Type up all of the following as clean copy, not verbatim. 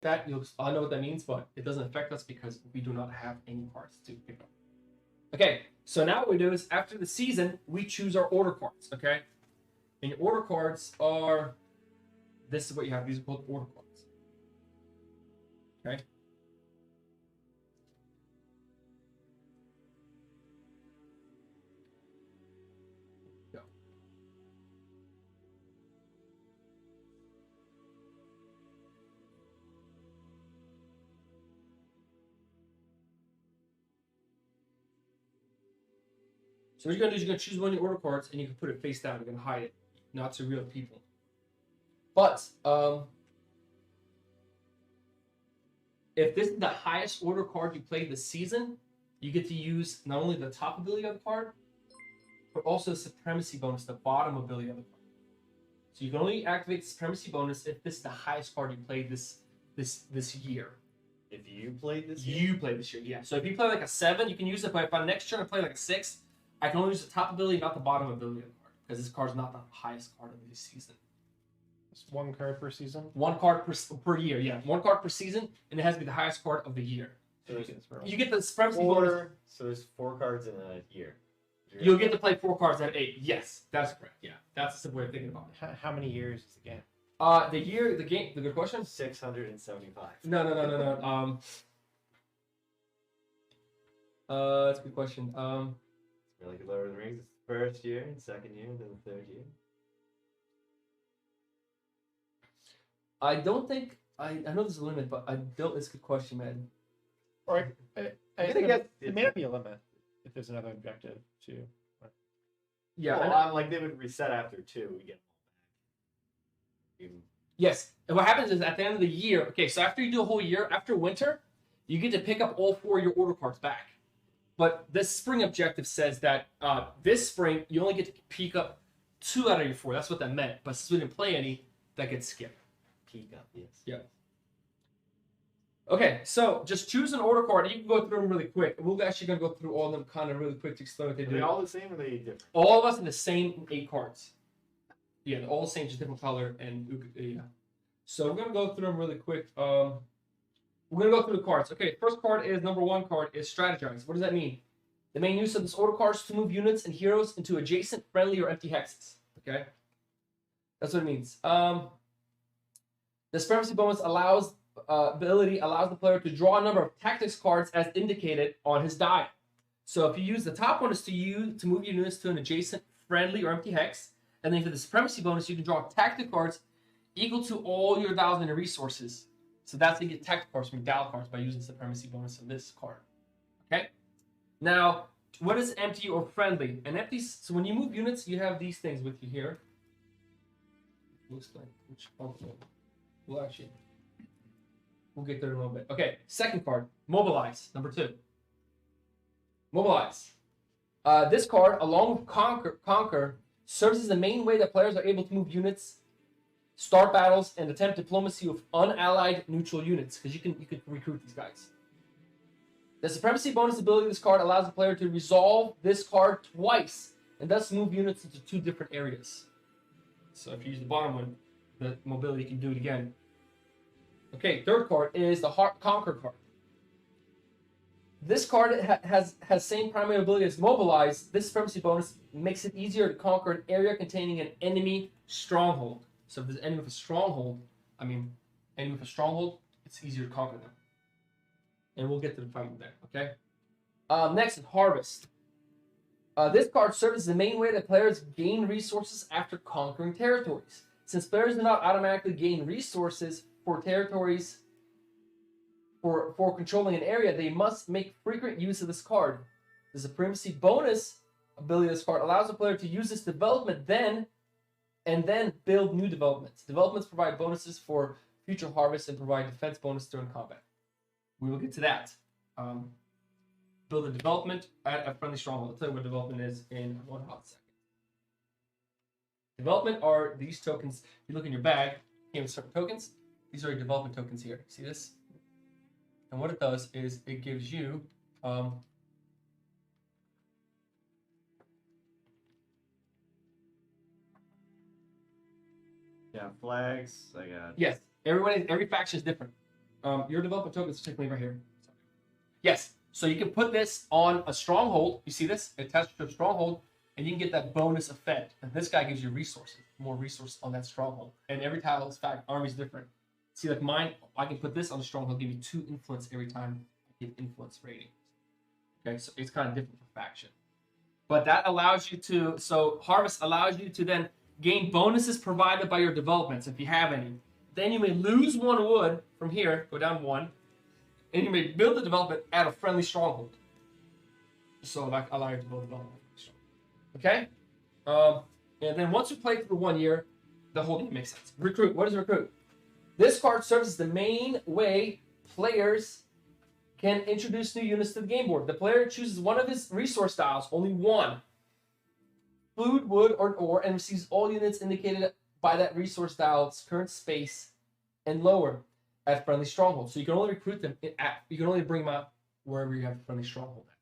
that, I know what that means, but it doesn't affect us because we do not have any cards to pick up. Okay, so now what we do is after the season, we choose our order cards, okay? And your order cards are, this is what you have. These are called order cards. Okay? Go. So what you're going to do is you're going to choose one of your order cards and you can put it face down. You're going to hide it, not to real people. But if this is the highest order card you played this season, you get to use not only the top ability of the card, but also the Supremacy Bonus, the bottom ability of the card. So you can only activate the Supremacy Bonus if this is the highest card you played this year. If you played this year? You played this year, yeah. So if you play like a 7, you can use it, but if on next turn I play like a 6, I can only use the top ability, not the bottom ability of the card, because this card is not the highest card of the season. It's 1 card per season? 1 card per year, yeah. 1 card per season, and it has to be the highest card of the year. So you get the Supremacy Bonus. So there's 4 cards in a year. You'll get to play 4 cards out of 8. Yes, that's correct. Yeah, that's a simple way of thinking about it. How many years is the game? The game. The good question. 675. No. That's a good question. It's like Lord of the Rings. It's the first year, and second year, then the third year. I don't think I know there's a limit, but I don't. It's a good question, man. Or I think it may not be a limit if there's another objective too. Yeah, well, like they would reset after 2. We get them all back. Yes, and what happens is at the end of the year. Okay, so after you do a whole year, after winter, you get to pick up all 4 of your order cards back. But this spring objective says that this spring you only get to pick up 2 out of your 4. That's what that meant. But since we didn't play any, that gets skipped. Peek up, yes. Yeah. Okay, so just choose an order card. You can go through them really quick. We're actually going to go through all of them kind of really quick to explain what they do. Are they all the same or are they different? All of us have the same 8 cards. Yeah, they're all the same, just different color. And yeah. So we're going to go through them really quick. We're going to go through the cards. Okay, first card is number 1 card is Strategize. What does that mean? The main use of this order card is to move units and heroes into adjacent, friendly, or empty hexes. Okay? That's what it means. The Supremacy Bonus ability allows the player to draw a number of tactics cards as indicated on his die. So if you use the top one is to move your units to an adjacent, friendly, or empty hex, and then for the Supremacy Bonus, you can draw tactic cards equal to all your dials and your resources. So that's how you get tactic cards from dial cards by using Supremacy Bonus of this card. Okay? Now, what is empty or friendly? An empty. So when you move units, you have these things with you here. We'll explain which one. We'll get there in a little bit. Okay, second card, Mobilize, number 2. Mobilize. This card, along with Conquer, serves as the main way that players are able to move units, start battles, and attempt diplomacy with unallied neutral units, because you can recruit these guys. The Supremacy Bonus ability of this card allows the player to resolve this card twice, and thus move units into 2 different areas. So if you use the bottom one, the mobility can do it again. Okay, third card is the Conquer card. This card has same primary ability as Mobilize. This Supremacy Bonus makes it easier to conquer an area containing an enemy stronghold. So if there's an enemy with a stronghold, it's easier to conquer them. And we'll get to the fight there, okay? Next is Harvest. This card serves as the main way that players gain resources after conquering territories. Since players do not automatically gain resources for territories for controlling an area, they must make frequent use of this card. The Supremacy Bonus ability of this card allows the player to use this development then build new developments. Developments provide bonuses for future harvests and provide defense bonus during combat. We will get to that. Build a development at a friendly stronghold. I'll tell you what development is in 1 hot second. Development are these tokens. You look in your bag, you have certain tokens. These are your development tokens here. See this? And what it does is it gives you yeah, flags. I got. Yes, every faction is different. Your development token is technically right here. Yes. So you can put this on a stronghold. You see this? Attached to a stronghold, and you can get that bonus effect. And this guy gives you resources, more resources on that stronghold. And every tile's fact army is different. See, like mine, I can put this on the stronghold, give you 2 influence every time I get influence rating. Okay, so it's kind of different for faction. But that allows you to, so Harvest allows you to then gain bonuses provided by your developments, if you have any. Then you may lose 1 wood from here, go down 1, and you may build the development at a friendly stronghold. So like allow you to build development. Okay? And then once you play through 1 year, the whole thing makes sense. Recruit. What is recruit? This card serves as the main way players can introduce new units to the game board. The player chooses one of his resource styles, only one, food, wood, or ore, and receives all units indicated by that resource style's current space and lower at friendly strongholds. So you can only recruit them you can only bring them out wherever you have a friendly stronghold at.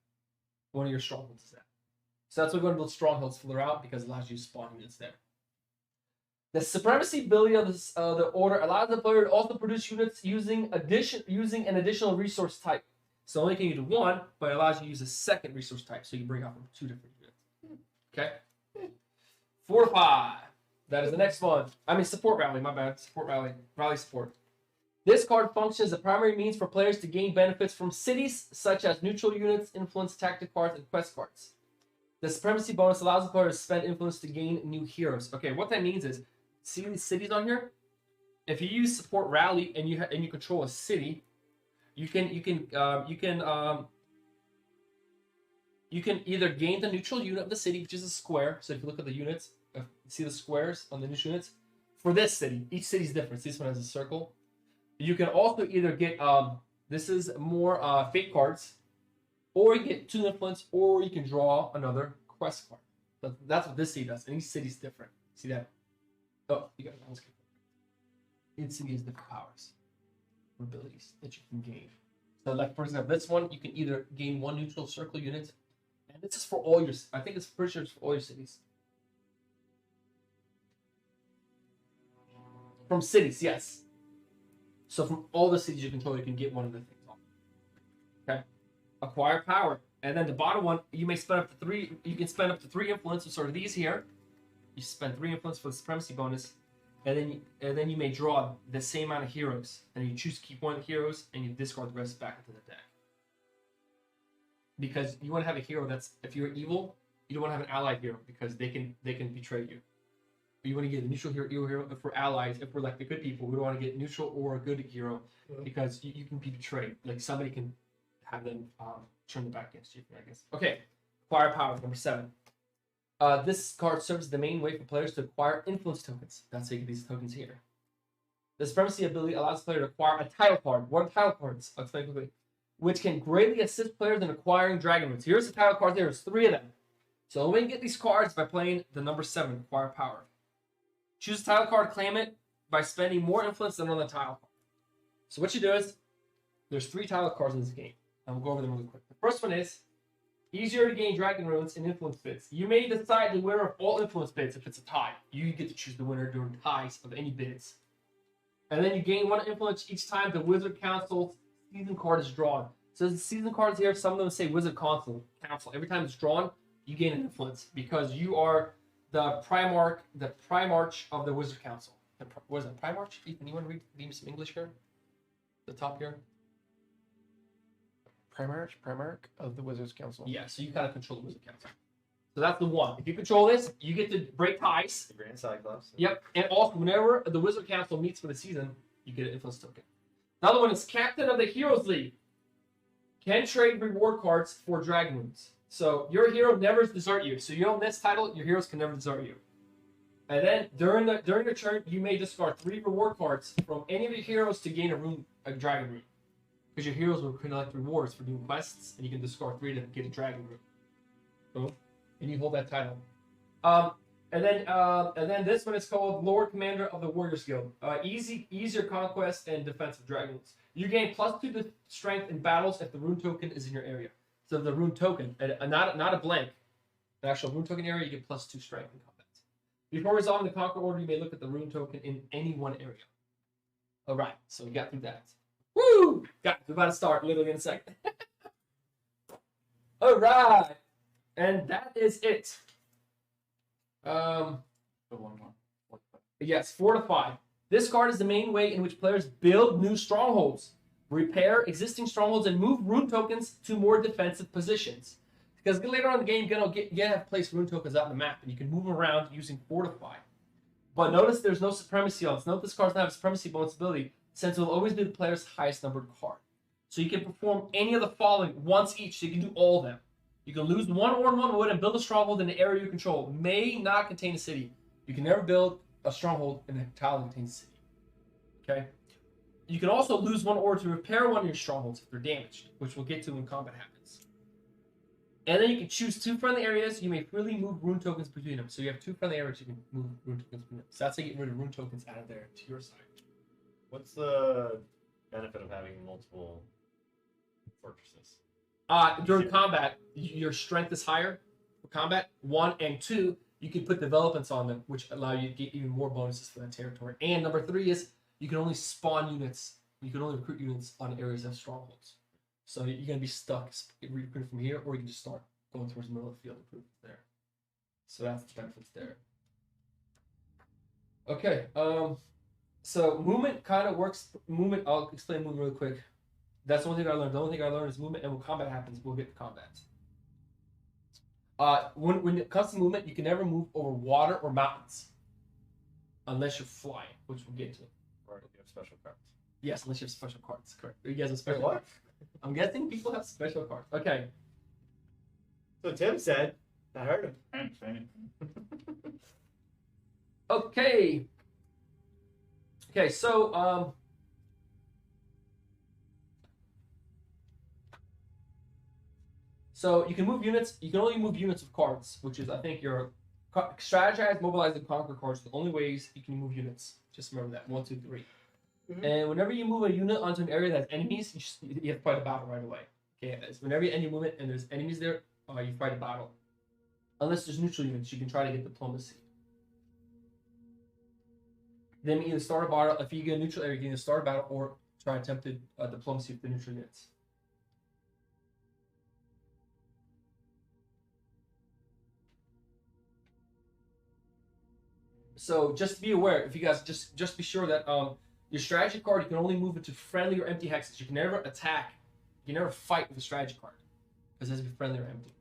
One of your strongholds is at. So that's why we're going to build strongholds throughout, because it allows you to spawn units there. The Supremacy ability of the order allows the player to also produce units using an additional resource type. So only can you do 1, but it allows you to use a second resource type, so you can bring out from 2 different units. Okay? Fortify. That is the next one. I mean, support rally, my bad. Support rally. Rally support. This card functions as a primary means for players to gain benefits from cities, such as neutral units, influence, tactic cards, and quest cards. The Supremacy Bonus allows the player to spend influence to gain new heroes. Okay, what that means is, see these cities on here? If you use support rally and you control a city, you can either gain the neutral unit of the city, which is a square. So if you look at the units, see the squares on the neutral units for this city. Each city is different. This one has a circle. You can also either get this is more fate cards, or you get 2 influence, or you can draw another quest card. So that's what this city does, and each city's different. See that? Oh, you got it. Each city has different powers, abilities that you can gain. So, like for example, this one you can either gain 1 neutral circle unit, and this is for all your. I think it's pretty sure it's for all your cities. From cities, yes. So from all the cities you control, you can get one of the things off. Okay. Acquire power, and then the bottom one, you may spend up to 3. You can spend up to 3 influence. So sort of these here. You spend 3 influence for the Supremacy Bonus, and then you may draw the same amount of heroes, and you choose to keep 1 of the heroes, and you discard the rest back into the deck. Because you want to have a hero that's, if you're evil, you don't want to have an allied hero, because they can betray you. But you want to get a neutral hero for allies. If we're like the good people, we don't want to get neutral or a good hero, because you can be betrayed. Like somebody can have them turn their back against you, I guess. Okay, acquire power, number 7. This card serves as the main way for players to acquire influence tokens. That's how you get these tokens here. The Supremacy ability allows the player to acquire a title card. What are title cards? I'll explain quickly. Which can greatly assist players in acquiring dragon roots. Here's the title card there. There's 3 of them. So the way you get these cards by playing the number 7, acquire power. Choose a title card, claim it by spending more influence than on the title card. So what you do is, there's 3 title cards in this game. And we'll go over them really quick. The first one is, easier to gain dragon runes in influence bids. You may decide the winner of all influence bids if it's a tie. You get to choose the winner during ties of any bids. And then you gain 1 influence each time the Wizard Council season card is drawn. So the season cards here, some of them say Wizard Council. Every time it's drawn, you gain an influence, because you are the Primarch of the Wizard Council. What is that, Primarch? Ethan, you want to read me some English here? The top here? Primarch of the Wizards Council. Yeah, so you kind of control the Wizard Council. So that's the one. If you control this, you get to break ties. The Grand Cyclops. Yep, and also whenever the Wizard Council meets for the season, you get an influence token. Another one is Captain of the Heroes League. Can trade reward cards for dragon runes. So your hero never desert you. So you own this title, your heroes can never desert you. And then during the turn, you may discard 3 reward cards from any of your heroes to gain a dragon rune. Because your heroes will collect rewards for doing quests, and you can discard 3 to get a dragon rune. Boom. And you hold that title. And then this one is called Lord Commander of the Warriors Guild. Easier conquest and defense of dragons. You gain +2 to strength in battles if the rune token is in your area. So the rune token, not a blank, an actual rune token area, you get +2 strength in combat. Before resolving the conquer order, you may look at the rune token in any one area. All right, so we got through that. Woo! Woo! Guys, we're about to start literally in a second. All right, and that is it. The one more. Yes, fortify. This card is the main way in which players build new strongholds, repair existing strongholds, and move rune tokens to more defensive positions. Because later on in the game, you're gonna have to place rune tokens out on the map, and you can move them around using fortify. But notice there's no supremacy on this. Note this card doesn't have a supremacy bonus ability, since it will always be the player's highest numbered card. So you can perform any of the following once each, so you can do all of them. You can lose 1 ore and 1 wood and build a stronghold in the area you control. May not contain a city. You can never build a stronghold in a tile that contains a city. Okay? You can also lose 1 ore to repair one of your strongholds if they're damaged, which we'll get to when combat happens. And then you can choose 2 friendly areas. You may freely move rune tokens between them. So you have 2 friendly areas you can move rune tokens between them. So that's how you get rid of rune tokens out of there to your side. What's the benefit of having multiple fortresses? During combat, your strength is higher for combat. 1 and 2, you can put developments on them, which allow you to get even more bonuses for that territory. And number 3 is you can only spawn units. You can only recruit units on areas that have strongholds. So you're going to be stuck recruiting from here, or you can just start going towards the middle of the field and recruit there. So that's the benefits there. Okay. So movement kind of works. Movement. I'll explain movement really quick. That's the only thing I learned. The only thing I learned is movement, and when combat happens, we'll get to combat. When it comes to movement, you can never move over water or mountains unless you're flying, which we'll get to. Or you have special cards. Yes, unless you have special cards. Correct. You guys have special What? cards. I'm guessing people have special cards. Okay. So Tim said, I heard him. I didn't say anything. Okay. Okay, so so you can move units. You can only move units of cards, which is I think your strategize, mobilize, and conquer cards. The only ways you can move units. Just remember that 1, 2, 3. Mm-hmm. And whenever you move a unit onto an area that has enemies, you have to fight a battle right away. Okay, whenever you end your movement and there's enemies there, you fight a battle. Unless there's neutral units, you can try to get diplomacy. Then either start a battle. If you get a neutral area, you can either start a battle or try attempted diplomacy with the neutral units. So just be aware, if you guys just be sure that your strategy card, you can only move into friendly or empty hexes. You can never attack. You can never fight with a strategy card because it has to be friendly or empty.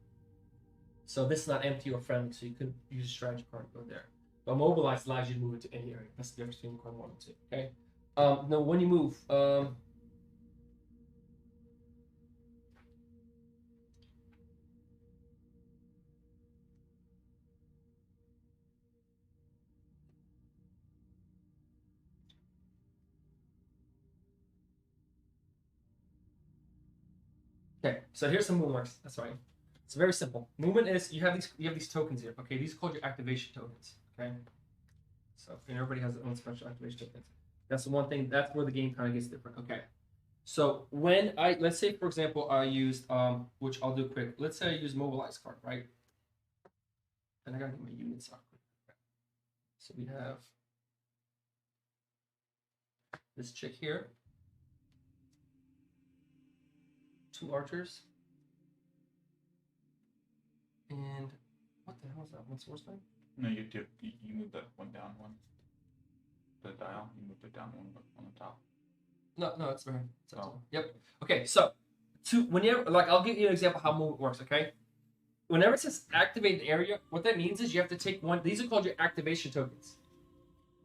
So this is not empty or friendly, so you could use a strategy card and go there. But mobilize allows you to move into any area. That's the difference between card 1 and 2. Okay. Now when you move, okay, so here's some movement works. That's right. It's very simple. Movement is you have these tokens here. Okay, these are called your activation tokens. Okay, so and everybody has their own special activation tokens. That's the one thing. That's where the game kind of gets different. Okay, so when let's say for example I used which I'll do quick. Let's say I use mobilize card, right? And I gotta get my units out. So we have this chick here. 2 archers. And what the hell is that? One source thing? No, you move that one down one. The dial, you move it down one on the top. No, it's right. Oh. Yep. Okay, so whenever I'll give you an example how movement works, okay? Whenever it says activate an area, what that means is you have to take one. These are called your activation tokens.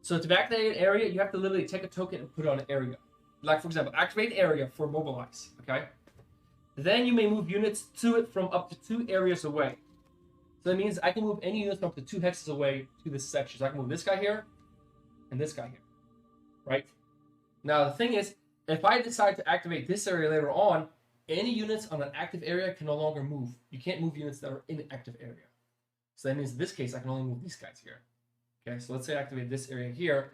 So to activate an area, you have to literally take a token and put it on an area. Like for example, activate an area for mobilize, okay? Then you may move units to it from up to 2 areas away. So that means I can move any units from up to 2 hexes away to this section. So I can move this guy here and this guy here, right? Now the thing is, if I decide to activate this area later on, any units on an active area can no longer move. You can't move units that are in an active area. So that means in this case, I can only move these guys here. Okay, so let's say I activate this area here.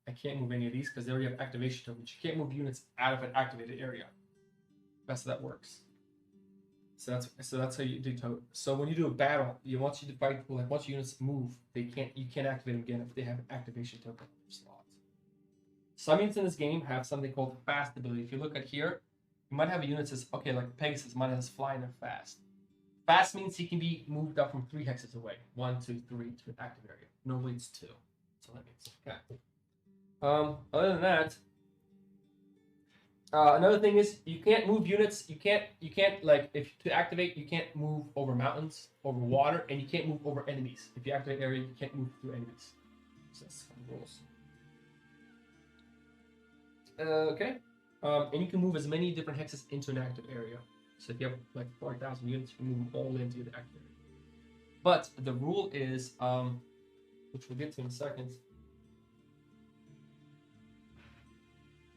I can't move any of these because they already have activation tokens. You can't move units out of an activated area. That's how that works. So that's how you do token. So when you do a battle, once you fight, once units move, you can't activate them again if they have an activation token on their slots. Some units in this game have something called fast ability. If you look at here, you might have a unit that says, okay, like Pegasus, mine has flying or fast. Fast means he can be moved up from 3 hexes away. 1, 2, 3 to an active area. Normally it's 2. So that means okay. Other than that, another thing is you can't move units. You can't like if to activate you can't move over mountains, over water, and you can't move over enemies. If you activate area, you can't move through enemies. So that's some rules. Okay. And you can move as many different hexes into an active area. So if you have like 4,000 units, you can move them all into the active area. But the rule is, which we'll get to in a second.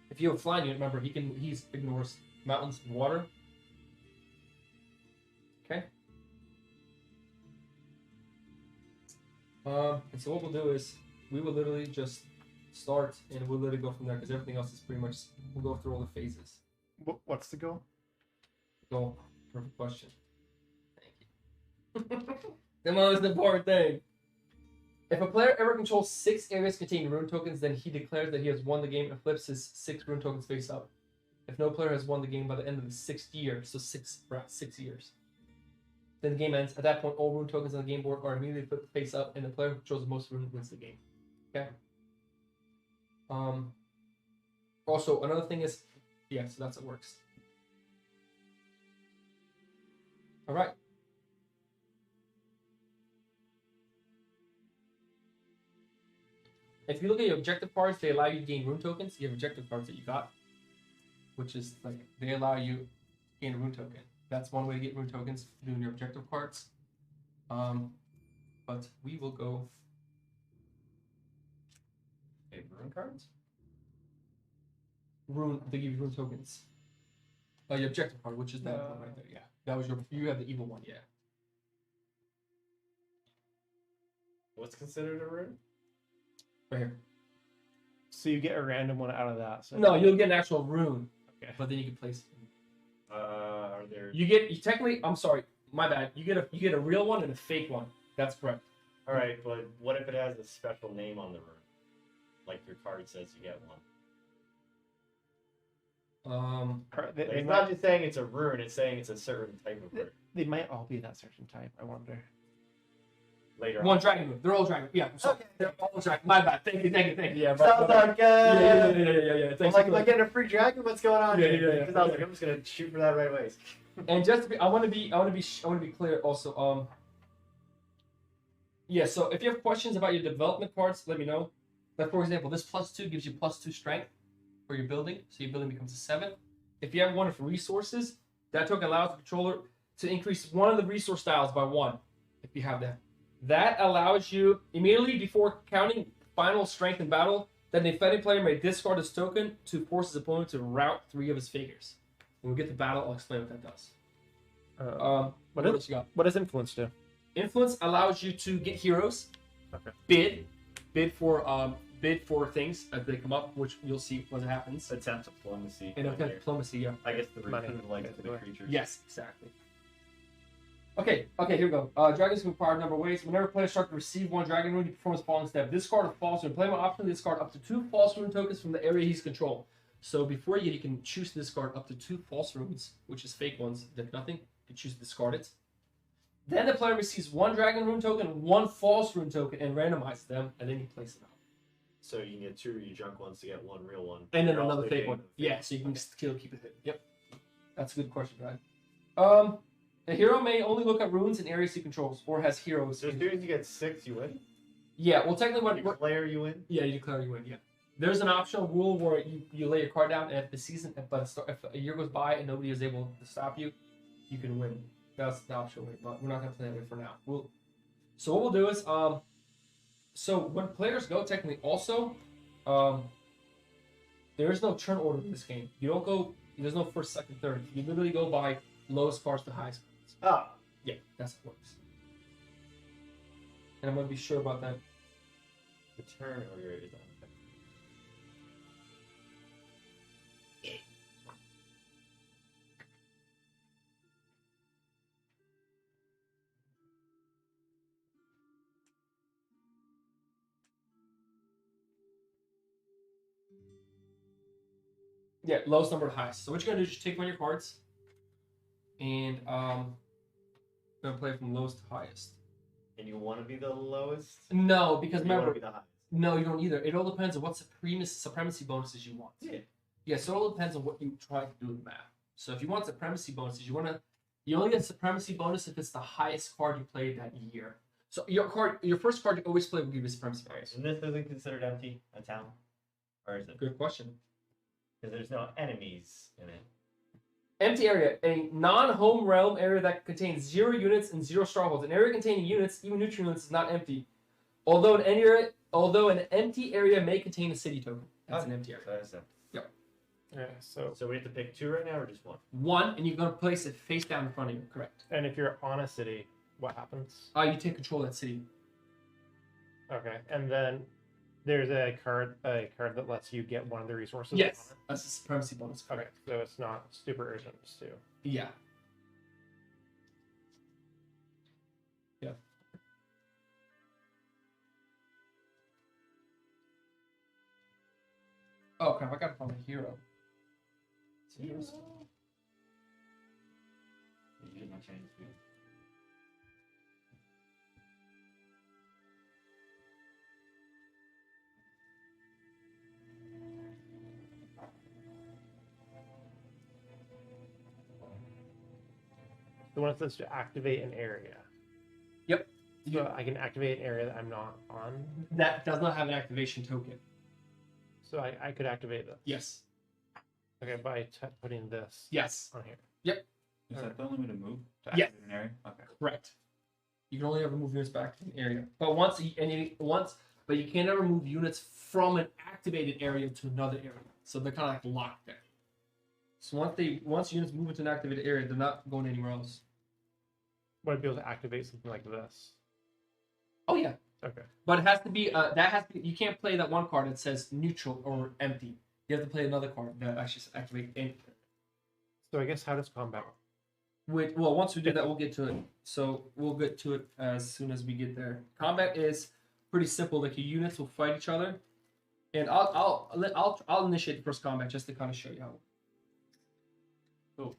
If you have a flying unit, remember he ignores mountains and water. Okay. And so what we'll do is we will literally just start and we'll literally go from there because everything else is pretty much we'll go through all the phases. What's the goal? Goal. Perfect question. Thank you. The most important thing. If a player ever controls 6 areas containing rune tokens, then he declares that he has won the game and flips his 6 rune tokens face up. If no player has won the game by the end of the 6th year, so 6 years, then the game ends. At that point, all rune tokens on the game board are immediately flipped face up, and the player who controls the most rune wins the game. Okay. Also, another thing is, yeah, so that's how it works. All right. If you look at your objective cards, they allow you to gain rune tokens. You have objective cards that you got, which is like they allow you to gain a rune token. That's one way to get rune tokens, doing your objective cards. But we will go. Okay, rune cards? They give you rune tokens. Your objective card, which is that one right there. Yeah, that was you have the evil one. Yeah. What's considered a rune? Right here. So you get a random one out of that. So No, you'll get an actual rune. Okay. But then you can place it. Are there? You technically. I'm sorry, my bad. You get a real one and a fake one. That's correct. All right, but what if it has a special name on the rune? Like your card says you get one. It's not just saying it's a rune; it's saying it's a certain type of rune. They might all be that certain type. I wonder. Later One on. dragon rune. They're all dragon. Yeah, I'm sorry. Okay. They're all dragon. My bad. Thank you. Yeah, Sounds like yeah. I'm Thanks like, for am I getting a free dragon? What's going on? Yeah. Because I was like, I'm just gonna shoot for that right away. And just to be, I want to be clear also. Yeah. So if you have questions about your development cards, let me know. Like for example, this +2 gives you +2 strength for your building, so your building becomes a 7. If you have one of resources, that token allows the controller to increase one of the resource styles by 1. If you have that, that allows you immediately before counting final strength in battle. Then the offending player may discard this token to force his opponent to route 3 of his figures. When we get to battle, I'll explain what that does. What else you got? What does influence do? Influence allows you to get heroes. Okay. Bid for things as they come up, which you'll see when it happens. Attempt diplomacy. And attempt diplomacy, yeah. I guess the Money. like to the creatures. Yes, exactly. Okay, here we go. Dragons can acquire a number of ways. Whenever players start to receive 1 dragon rune, you perform the following step. Discard a false rune. Player may optionally discard up to 2 false rune tokens from the area he's controlled. So before you can choose to discard up to 2 false runes, which is fake ones that nothing. You can choose to discard it. Then the player receives 1 dragon rune token, 1 false rune token, and randomizes them, and then you place it out. So you can get 2 of your junk ones to get 1 real one. And then You're another also fake getting one. the fake Yeah, so you can Okay. still keep it hidden. Yep. That's a good question, Brad. A hero may only look at runes in areas he controls, or has heroes. So as soon as you get 6, you win? Yeah, well, technically, You declare you win? yeah, you declare you win. Yeah, there's an optional rule where you lay your card down, and if a year goes by and nobody is able to stop you, you can win. That's the optional way, but we're not gonna play that way for now. So what we'll do is so when players go, technically also, there is no turn order in this game. You don't go. There's no first, second, third. You literally go by lowest cards to highest cards. Oh. Yeah, that's how it works. And I'm gonna be sure about that. The turn order is on. Yeah, lowest number to highest. So what you're gonna do is just take one of your cards, and gonna play from lowest to highest. And you want to be the lowest? No, because Or you want remember, to be the highest? no, you don't either. It all depends on what supremacy bonuses you want. Yeah. Yeah, so it all depends on what you try to do with the map. So if you want supremacy bonuses, you only get supremacy bonus if it's the highest card you played that year. So your first card you always play will give you supremacy bonus. And this isn't considered empty, a town? Or is it? Good question. Because there's no enemies in it. Empty area, a non-home realm area that contains 0 units and 0 strongholds. An area containing units, even neutral units, is not empty. Although an empty area may contain a city token. That's an empty area. So that's empty. Yeah. So we have to pick 2 right now, or just 1? One, and you're gonna place it face down in front of you. Correct. And if you're on a city, what happens? You take control of that city. Okay. And then there's a card that lets you get one of the resources. Yes, that's a supremacy bonus. Okay, so it's not super urgent too. Yeah. Yeah. Oh crap! I gotta find a hero. Heroes. You did not change the speed. The one that says to activate an area. Yep. So I can activate an area that I'm not on. That does not have an activation token. So I could activate this. Yes. Okay, by putting this Yes. on here. Is that the only way to move to Yeah. activate an area? Okay. Correct. You can only ever move units back to an area, but but you can never move units from an activated area to another area. So they're kind of like locked there. So once units move into an activated area, they're not going anywhere else. Would I be able to activate something like this? Oh yeah. Okay. But it has to be you can't play that one card that says neutral or empty. You have to play another card that actually activate anything. So I guess how does combat work? Once we do that, we'll get to it. So we'll get to it as soon as we get there. Combat is pretty simple. Like your units will fight each other, and I'll initiate the first combat just to kind of show you how. So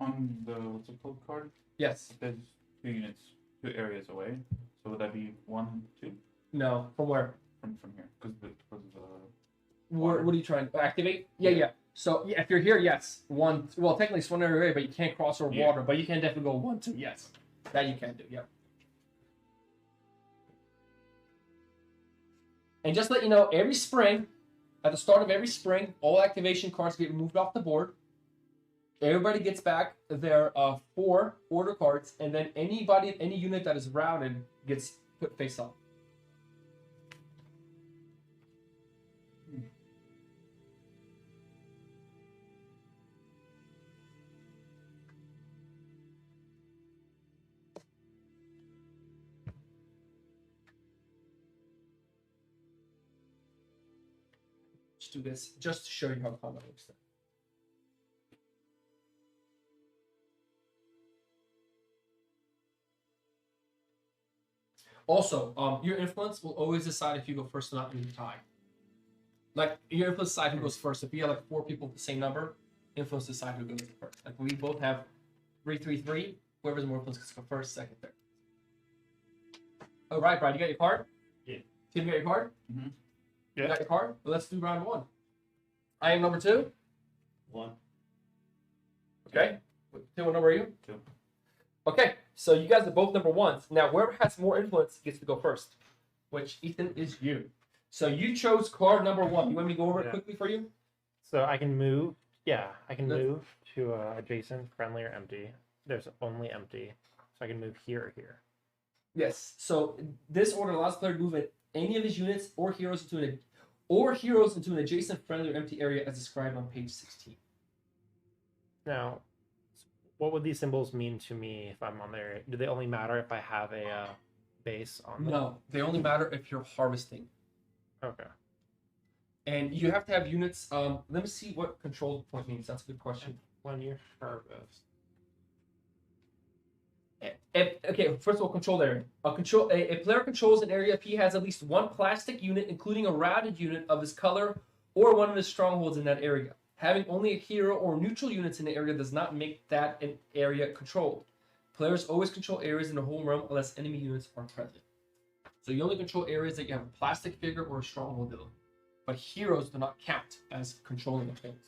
on the what's it called card? Yes. There's 2 units, 2 areas away. So would that be 1, 2 No. From where? from here? Because What are you trying to activate? Yeah. So yeah, if you're here, yes. One. Well, technically it's one area away, but you can't cross over water. But you can definitely go 1, 2. Yes. That you can do. Yep. And just to let you know, every spring, at the start of every spring, all activation cards get removed off the board. Everybody gets back their 4 order cards, and then any unit that is routed gets put face up. Just do this, just to show you how combat works. Then. Also, your influence will always decide if you go first or not in the tie. Like, your influence decide who goes first. If you have like 4 people with the same number, influence decide who goes first. Like, we both have 3, 3, 3. Whoever's more influence gets go first, second, third. All right, Brian, you got your card? Yeah. Tim, you got your card? Mm-hmm. Yeah. You got your card? Well, let's do round 1. I am number 2. 1. Okay. Tim, what number are you? 2. Okay, so you guys are both number 1s. Now, whoever has more influence gets to go first, which, Ethan, is you. So you chose card number 1. You want me to go over it quickly for you? So I can move. Yeah, I can move to adjacent, friendly, or empty. There's only empty, so I can move here or here. Yes. So this order allows the player to move any of his units or heroes into an adjacent, friendly, or empty area as described on page 16. Now, what would these symbols mean to me if I'm on there? Do they only matter if I have a base on them? No, they only matter if you're harvesting. Okay. And you have to have units. Let me see what control point means. That's a good question. When you harvest. Okay, first of all, control area. A player controls an area if he has at least 1 plastic unit, including a routed unit of his color or one of his strongholds in that area. Having only a hero or neutral units in the area does not make that an area controlled. Players always control areas in the home realm unless enemy units are present. So you only control areas that you have a plastic figure or a stronghold in. But heroes do not count as controlling things.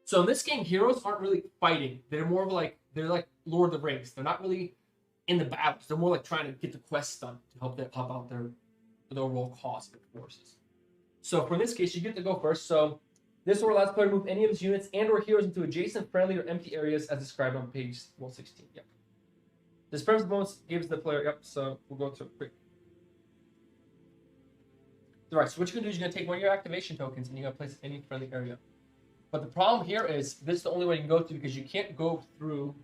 So in this game, heroes aren't really fighting. They're more of like Lord of the Rings. They're not really in the battles. They're more like trying to get the quests done to help out their overall cost of forces. So for this case, you get to go first. So this order allows the player to move any of his units and or heroes into adjacent, friendly, or empty areas as described on page 116. Yep. This Supremacy Bonus gives the player, yep, so we'll go to it quick. Alright, so what you're going to do is you're going to take one of your activation tokens and you're going to place it in any friendly area. But the problem here is this is the only way you can go through because you can't go through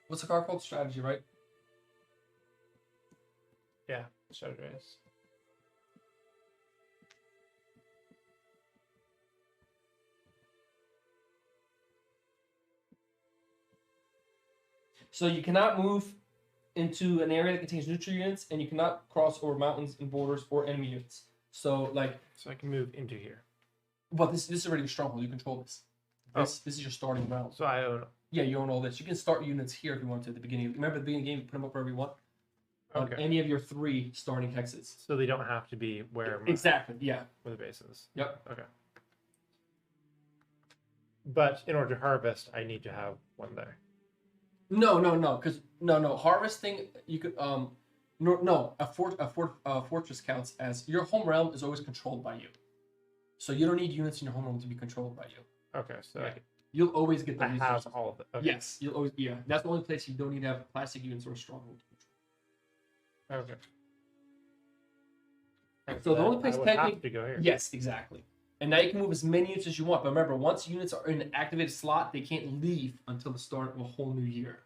what's the card called? Strategy, right? Yeah, strategize. So you cannot move into an area that contains neutral units, and you cannot cross over mountains and borders or enemy units. So so I can move into here. Well, this is already your stronghold. You control this. This is your starting round. So I own. Yeah, you own all this. You can start units here if you want to at the beginning. Remember at the beginning of the game, you put them up wherever you want. On any of your 3 starting hexes. So they don't have to be where exactly. Yeah. Where the base is. Yep. Okay. But in order to harvest, I need to have one there. No, because harvesting you could a fortress counts as your home realm is always controlled by you, so you don't need units in your home realm to be controlled by you. Okay, so yeah. You'll always get the resources. Have all of it. Okay. Yes, you'll always that's the only place you don't need to have plastic units or a stronghold. Okay. So the only place technically to go here. Yes, exactly. And now you can move as many units as you want. But remember, once units are in an activated slot, they can't leave until the start of a whole new year.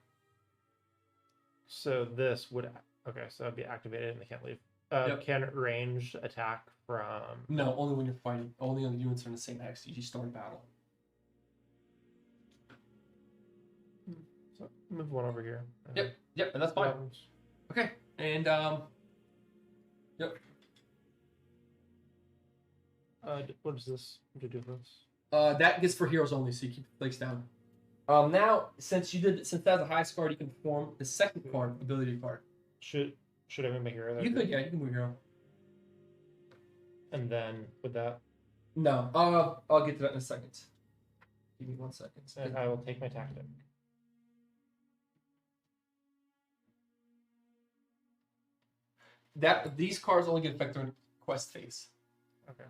So this would... Okay, so it'd be activated and they can't leave. Yep. Can ranged attack from... No, only when you're fighting. Only when the units are in the same hex. You start a battle. So move one over here. Yep, and that's fine. Okay, and yep. What does this do for us? That gets for heroes only, so you keep the flakes down. Now, since that's the highest card, you can perform the second card, ability card. Should I move my hero there? You could, yeah, you can move hero. And then with that? No, I'll get to that in a second. Give me 1 second. And I will take my tactic. These cards only get effect during quest phase. Okay.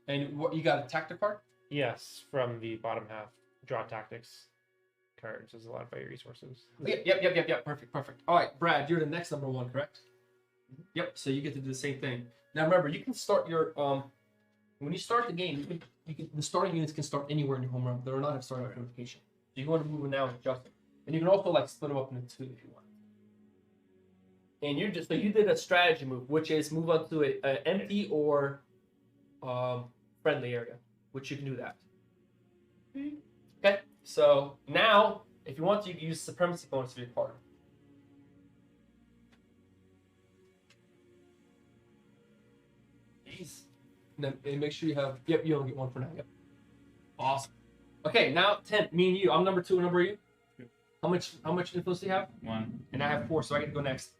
And what you got a tactic card? Yes, from the bottom half. Draw tactics cards is allowed by your resources. Yep. Perfect. All right, Brad, you're the next number 1, correct? Yep. So you get to do the same thing. Now remember, you can start your when you start the game, the starting units can start anywhere in your home realm. They will not have starting notification. So you can want to move them now and adjust them, and you can also split them up into 2 if you want. And you did a strategy move, which is move on to an empty or friendly area, which you can do that. Okay, so now if you want to, you can use Supremacy Bonus for your card. Jeez. And then make sure you have. Yep, you only get 1 for now. Yep. Awesome. Okay, now 10. Me and you. I'm number 2. What number are you? 2. How much influence do you have? 1. And I have 4, so I get to go next.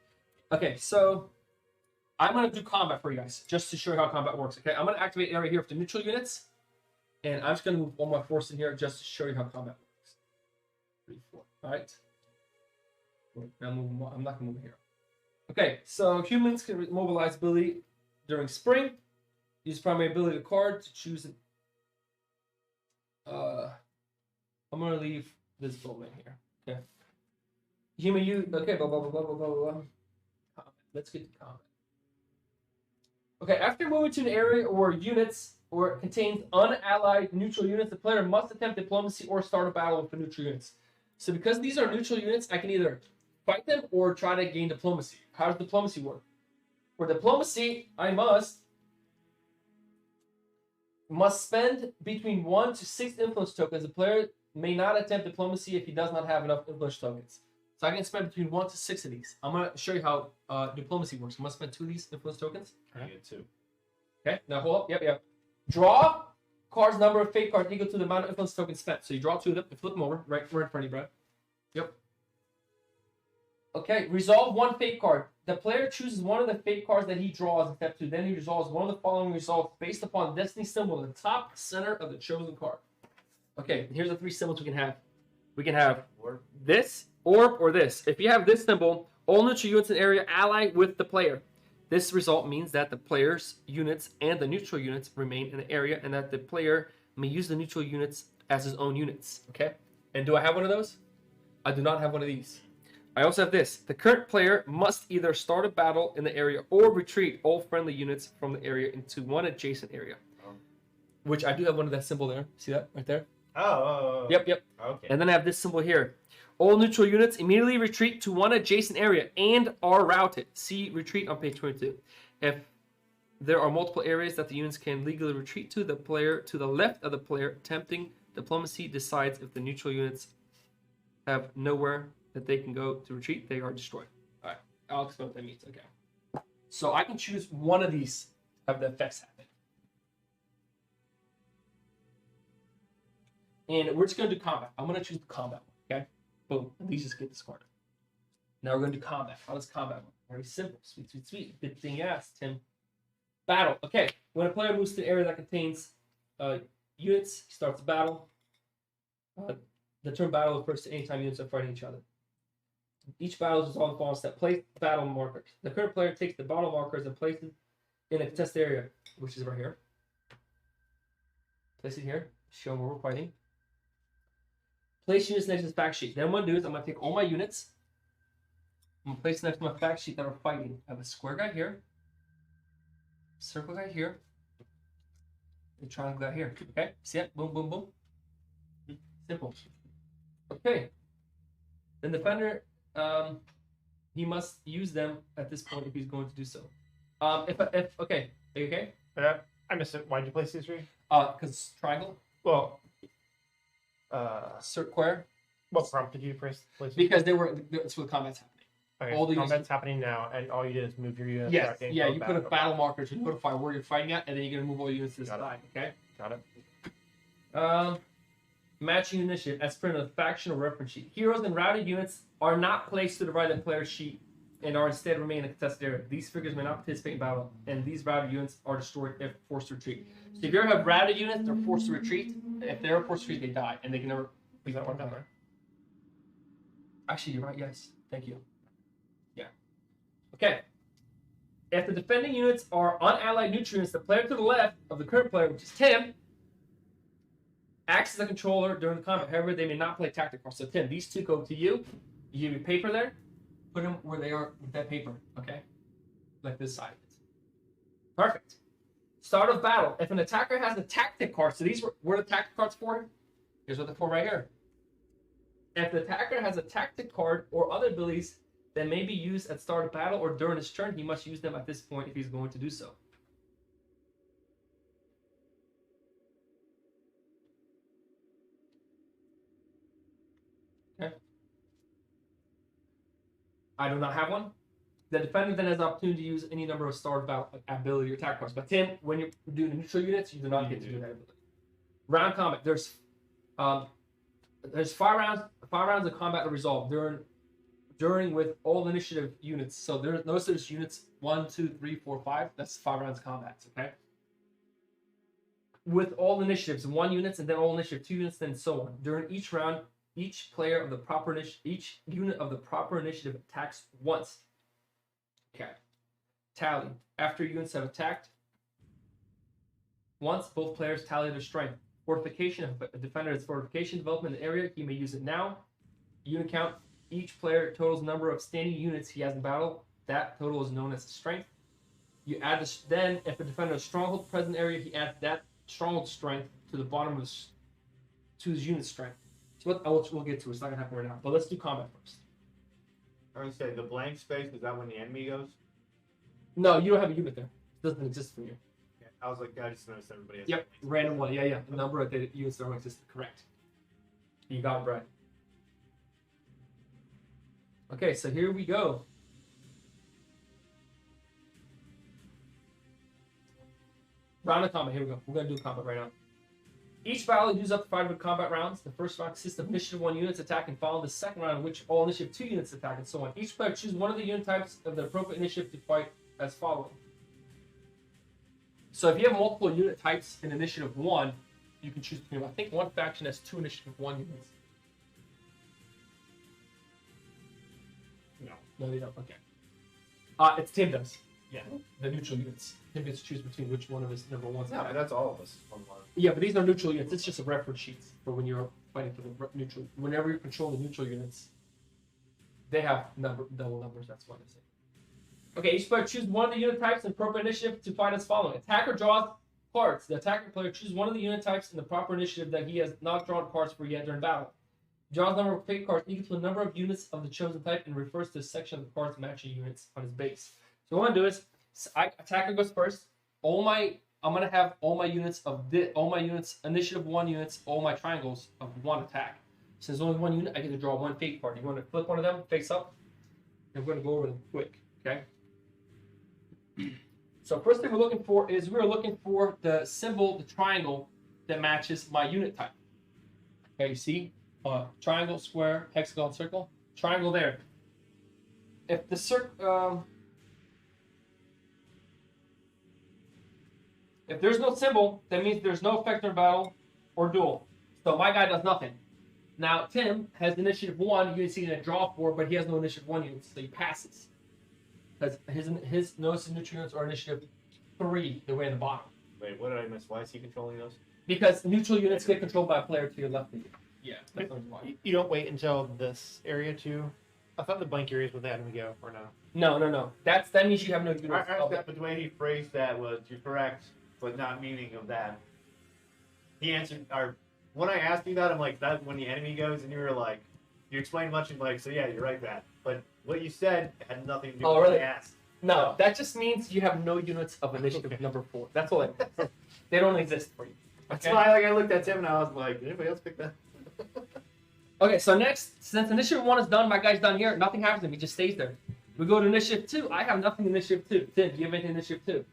Okay, so I'm gonna do combat for you guys, just to show you how combat works. Okay, I'm gonna activate an area here for the neutral units, and I'm just gonna move all my force in here just to show you how combat works. 3, 4. All right. I'm not gonna move here. Okay, so humans can mobilize ability during spring. Use primary ability card to choose an. I'm gonna leave this bowman here. Okay. Human okay, blah blah blah blah blah blah blah. Let's get to combat. Okay, after moving to an area or units or it contains unallied neutral units, the player must attempt diplomacy or start a battle with the neutral units. So because these are neutral units, I can either fight them or try to gain diplomacy. How does diplomacy work? For diplomacy, I must spend between 1 to 6 influence tokens. The player may not attempt diplomacy if he does not have enough influence tokens. So I can spend between 1 to 6 of these. I'm gonna show you how diplomacy works. I'm gonna spend 2 of these influence tokens. You get 2. Okay, now hold up. Yep. Draw cards number of fate cards equal to the amount of influence tokens spent. So you draw 2 of them and flip them over right in front of you, bro. Yep. Okay, resolve 1 fate card. The player chooses one of the fate cards that he draws in step 2. Then he resolves one of the following results based upon the destiny symbol in the top center of the chosen card. Okay, here's the 3 symbols we can have. We can have this, orb, or this. If you have this symbol, all neutral units in the area ally with the player. This result means that the player's units and the neutral units remain in the area and that the player may use the neutral units as his own units. Okay? And do I have one of those? I do not have one of these. I also have this. The current player must either start a battle in the area or retreat all friendly units from the area into one adjacent area. Oh. Which I do have one of that symbol there. See that right there? Oh. Yep. Okay. And then I have this symbol here. All neutral units immediately retreat to one adjacent area and are routed. See retreat on page 22. If there are multiple areas that the units can legally retreat to, the player to the left of the player attempting diplomacy decides if the neutral units have nowhere that they can go to retreat, they are destroyed. All right, I'll explain what that means. Okay. So I can choose one of these to have the effects happen. And we're just going to do combat. I'm going to choose the combat one, okay? Boom. And these just get discarded. Now we're going to do combat. How does combat work? Very simple. Sweet. Good thing you asked, Tim. Battle. Okay. When a player moves to an area that contains units, he starts a battle. The term battle refers to any time units are fighting each other. Each battle is resolved in the following step. Place battle markers. The current player takes the battle markers and places in a contested area, which is right here. Place it here. Show where we're fighting. Place units next to the fact sheet. Then what I'm going to do is I'm going to take all my units. I'm going to place next to my fact sheet that are fighting. I have a square guy here. Circle guy here. And triangle guy here. Okay? See it? Boom, boom, boom. Simple. Okay. Then the defender, he must use them at this point if he's going to do so. Okay. Are you okay? I missed it. Why'd you place these 3? Because triangle. Well, Square. what prompted you to place these? Because that's where the combat's happening. Okay, all the combat's happening now, and all you did is move your units. Yes. Yeah, you put a battle marker to notify where you're fighting at, and then you're going to move all your units to the side. Okay? Got it. Matching initiative as per the faction or reference sheet. Heroes and routed units are not placed to the right of the player's sheet and are instead remain in a contested area. These figures may not participate in battle, and these routed units are destroyed if forced to retreat. So if you ever have routed units, they're forced to retreat. If they're forced to retreat, they die, and they can never. Is that one down there? Actually, you're right. Yes, thank you. Yeah. Okay. If the defending units are unallied neutral units, the player to the left of the current player, which is Tim, acts as a controller during the combat. However, they may not play tactic cards. So Tim, these 2 go to you. You give me paper there. Put them where they are with that paper. Okay? Like this side. Perfect. Start of battle. If an attacker has a tactic card, so these were the tactic cards for? Here's what they're for right here. If the attacker has a tactic card or other abilities that may be used at start of battle or during his turn, he must use them at this point if he's going to do so. Okay. I do not have one. The defender then has the opportunity to use any number of starred battle ability or attack cards. But Tim, when you're doing neutral units, you do not get to do that ability. Round combat. There's 5 rounds. 5 rounds of combat to resolve during with all initiative units. So there's units 1, 2, 3, 4, 5. That's 5 rounds of combat. Okay. With all initiatives, 1 units, and then all initiative 2 units, then so on. During each round, each unit of the proper initiative attacks once. Okay. Tally. After units have attacked once, both players tally their strength. Fortification. If a defender has fortification development in the area, he may use it now. Unit count. Each player totals number of standing units he has in battle. That total is known as strength. You add this. Then, if a defender has stronghold present area, he adds that stronghold strength to the bottom of his unit strength. So we'll get to it. It's not gonna happen right now. But let's do combat first. I was gonna say the blank space. Is that when the enemy goes? No, you don't have a unit there. It doesn't exist for you. Yeah, I was like, I just noticed everybody has. Yep, random one. Yeah. The number of the units that don't exist. Correct. You got it, Brad. Okay, so here we go. Round of combat. Here we go. We're gonna do combat right now. Each battle uses up to 5 combat rounds. The first round consists of initiative 1 units attack and follow the second round, in which all initiative 2 units attack and so on. Each player chooses one of the unit types of the appropriate initiative to fight as following. So if you have multiple unit types in initiative 1, you can choose between them. I think one faction has 2 initiative 1 units. No, they don't. Okay. It's Tim does. Yeah, the neutral units. Tim gets to choose between which one of his number ones. No, that's all of us. On one. Yeah, but these are neutral units. It's just a reference sheet for when you're fighting for the neutral. Whenever you're controlling the neutral units, they have double numbers. That's why they say. Okay, each player chooses one of the unit types in appropriate initiative to fight as following. Attacker draws cards. The attacker player chooses one of the unit types in the proper initiative that he has not drawn cards for yet during battle. Draws number of fake cards equal to the number of units of the chosen type and refers to a section of the cards matching units on his base. So what I'm gonna do is, attacker goes first. I'm gonna have all my units initiative 1 units, all my triangles of 1 attack. Since there's only 1 unit, I get to draw 1 fake card. You want to flip one of them face up, and we're gonna go over them quick. Okay. So first thing we're looking for is the symbol, the triangle that matches my unit type. Okay, you see, triangle, square, hexagon, circle, triangle there. If the if there's no symbol, that means there's no effect in battle or duel. So my guy does nothing. Now Tim has initiative 1. You can see a draw 4, but he has no initiative 1 units, so he passes. Because his neutral units are initiative 3, the way in the bottom. Wait, what did I miss? Why is he controlling those? Because neutral units get controlled by a player to your left of you. Yeah, that's why. You don't wait until this area to. I thought the blank areas would let me go, or no? No. That means you have no units. But the way he phrased that was, you're correct, but not meaning of that. He answered, or when I asked you that, I'm like, that's when the enemy goes, and you were like, you explained much, and like, so yeah, you're right, Matt. But what you said had nothing to do with what I asked. No, that just means you have no units of initiative number 4. That's all it means. They don't exist for you. That's why I looked at Tim and I was like, did anybody else pick that? Okay, so next, since initiative 1 is done, my guy's done here, nothing happens to him, he just stays there. We go to initiative 2, I have nothing in initiative 2. Tim, do you have anything in initiative 2?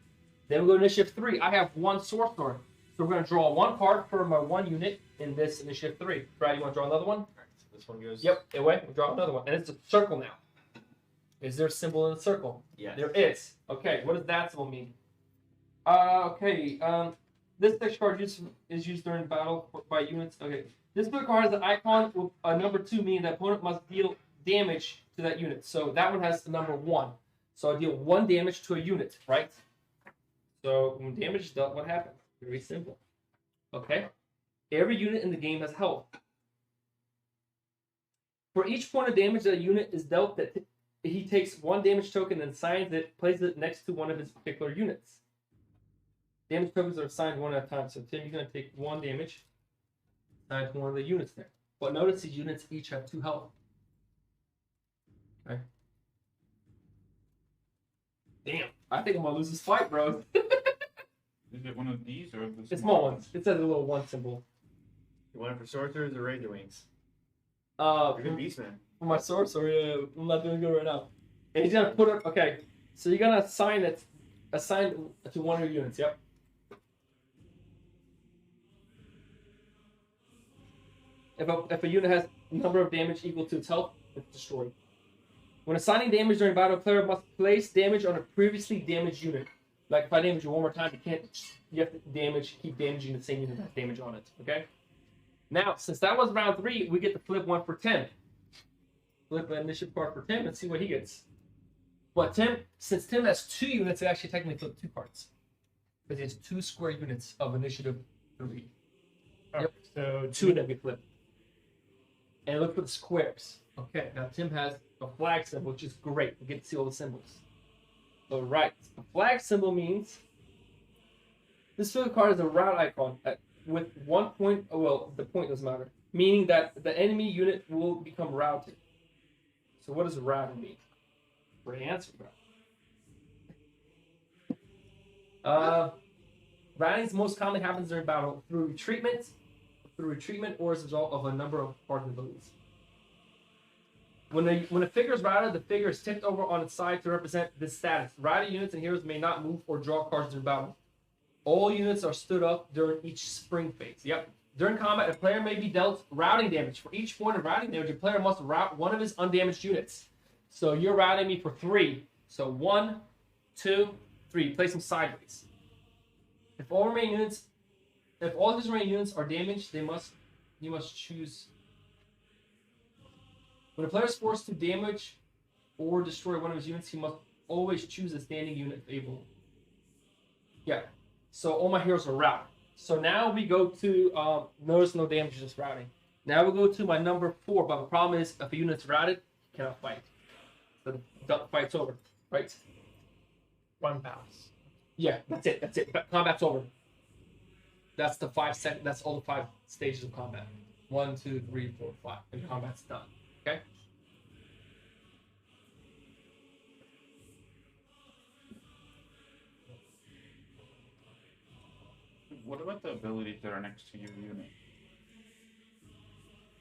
Then we go to initiative 3, I have 1 sorcerer. So we're going to draw 1 card for my 1 unit in this initiative 3. Brad, you want to draw another one? All right, so this one goes. Yep, away, we'll draw another one. And it's a circle now. Is there a symbol in the circle? Yes. There is. Okay, what does that symbol mean? This text card is used during battle by units. Okay. This blue card has an icon with a number 2, meaning the opponent must deal damage to that unit. So that one has the number 1. So I deal 1 damage to a unit, right? So when damage is dealt, what happens? Very simple. Okay. Every unit in the game has health. For each point of damage that a unit is dealt, that he takes 1 damage token and assigns it, places it next to one of his particular units. Damage tokens are assigned 1 at a time. So Tim, you're going to take 1 damage. Assigned to one of the units there. But notice these units each have 2 health. Okay. Damn. I think I'm going to lose this fight, bro. Is it one of these or the Small ones. It says a little 1 symbol. You want it for sorcerers or razor wings? For You're good beastman. my sorcerer, yeah, I'm not doing good right now. And he's going to put it, okay. So you're going to assign it to one of your units, yep. If a unit has a number of damage equal to its health, it's destroyed. When assigning damage during battle, a player must place damage on a previously damaged unit. Like if I damage you 1 more time, you have to keep damaging the same unit that has damage on it. Okay? Now, since that was round 3, we get to flip 1 for Tim. Flip an initiative card for Tim and see what he gets. But since Tim has 2 units, it actually technically flip 2 cards. Because he has 2 square units of initiative 3. Yep. So 2 of them get flipped. And look for the squares. Okay, now Tim has a flag symbol, which is great. We get to see all the symbols. All right, the flag symbol means this field card is a route icon with 1 point. Oh, well, the point doesn't matter. Meaning that the enemy unit will become routed. So what does routed mean? Great answer, bro. Routing most commonly happens during battle through retreatment or as a result of a number of card abilities. When a figure is routed, the figure is tipped over on its side to represent this status. Routed units and heroes may not move or draw cards in battle. All units are stood up during each spring phase. Yep. During combat, a player may be dealt routing damage. For each point of routing damage, a player must route one of his undamaged units. So you're routing me for 3. So 1, 2, 3. Place them sideways. If all his remaining units are damaged, he must choose. When a player is forced to damage or destroy one of his units, he must always choose a standing unit if able. Yeah. So all my heroes are routed. So now we go to, notice no damage, just routing. Now we go to my number 4, but the problem is if a unit's routed, he cannot fight. So the fight's over, right? One pass. Yeah, that's it. Combat's over. That's the 5 seconds. That's all the 5 stages of combat. 1, 2, 3, 4, 5, and combat's done. Okay. What about the abilities that are next to your unit?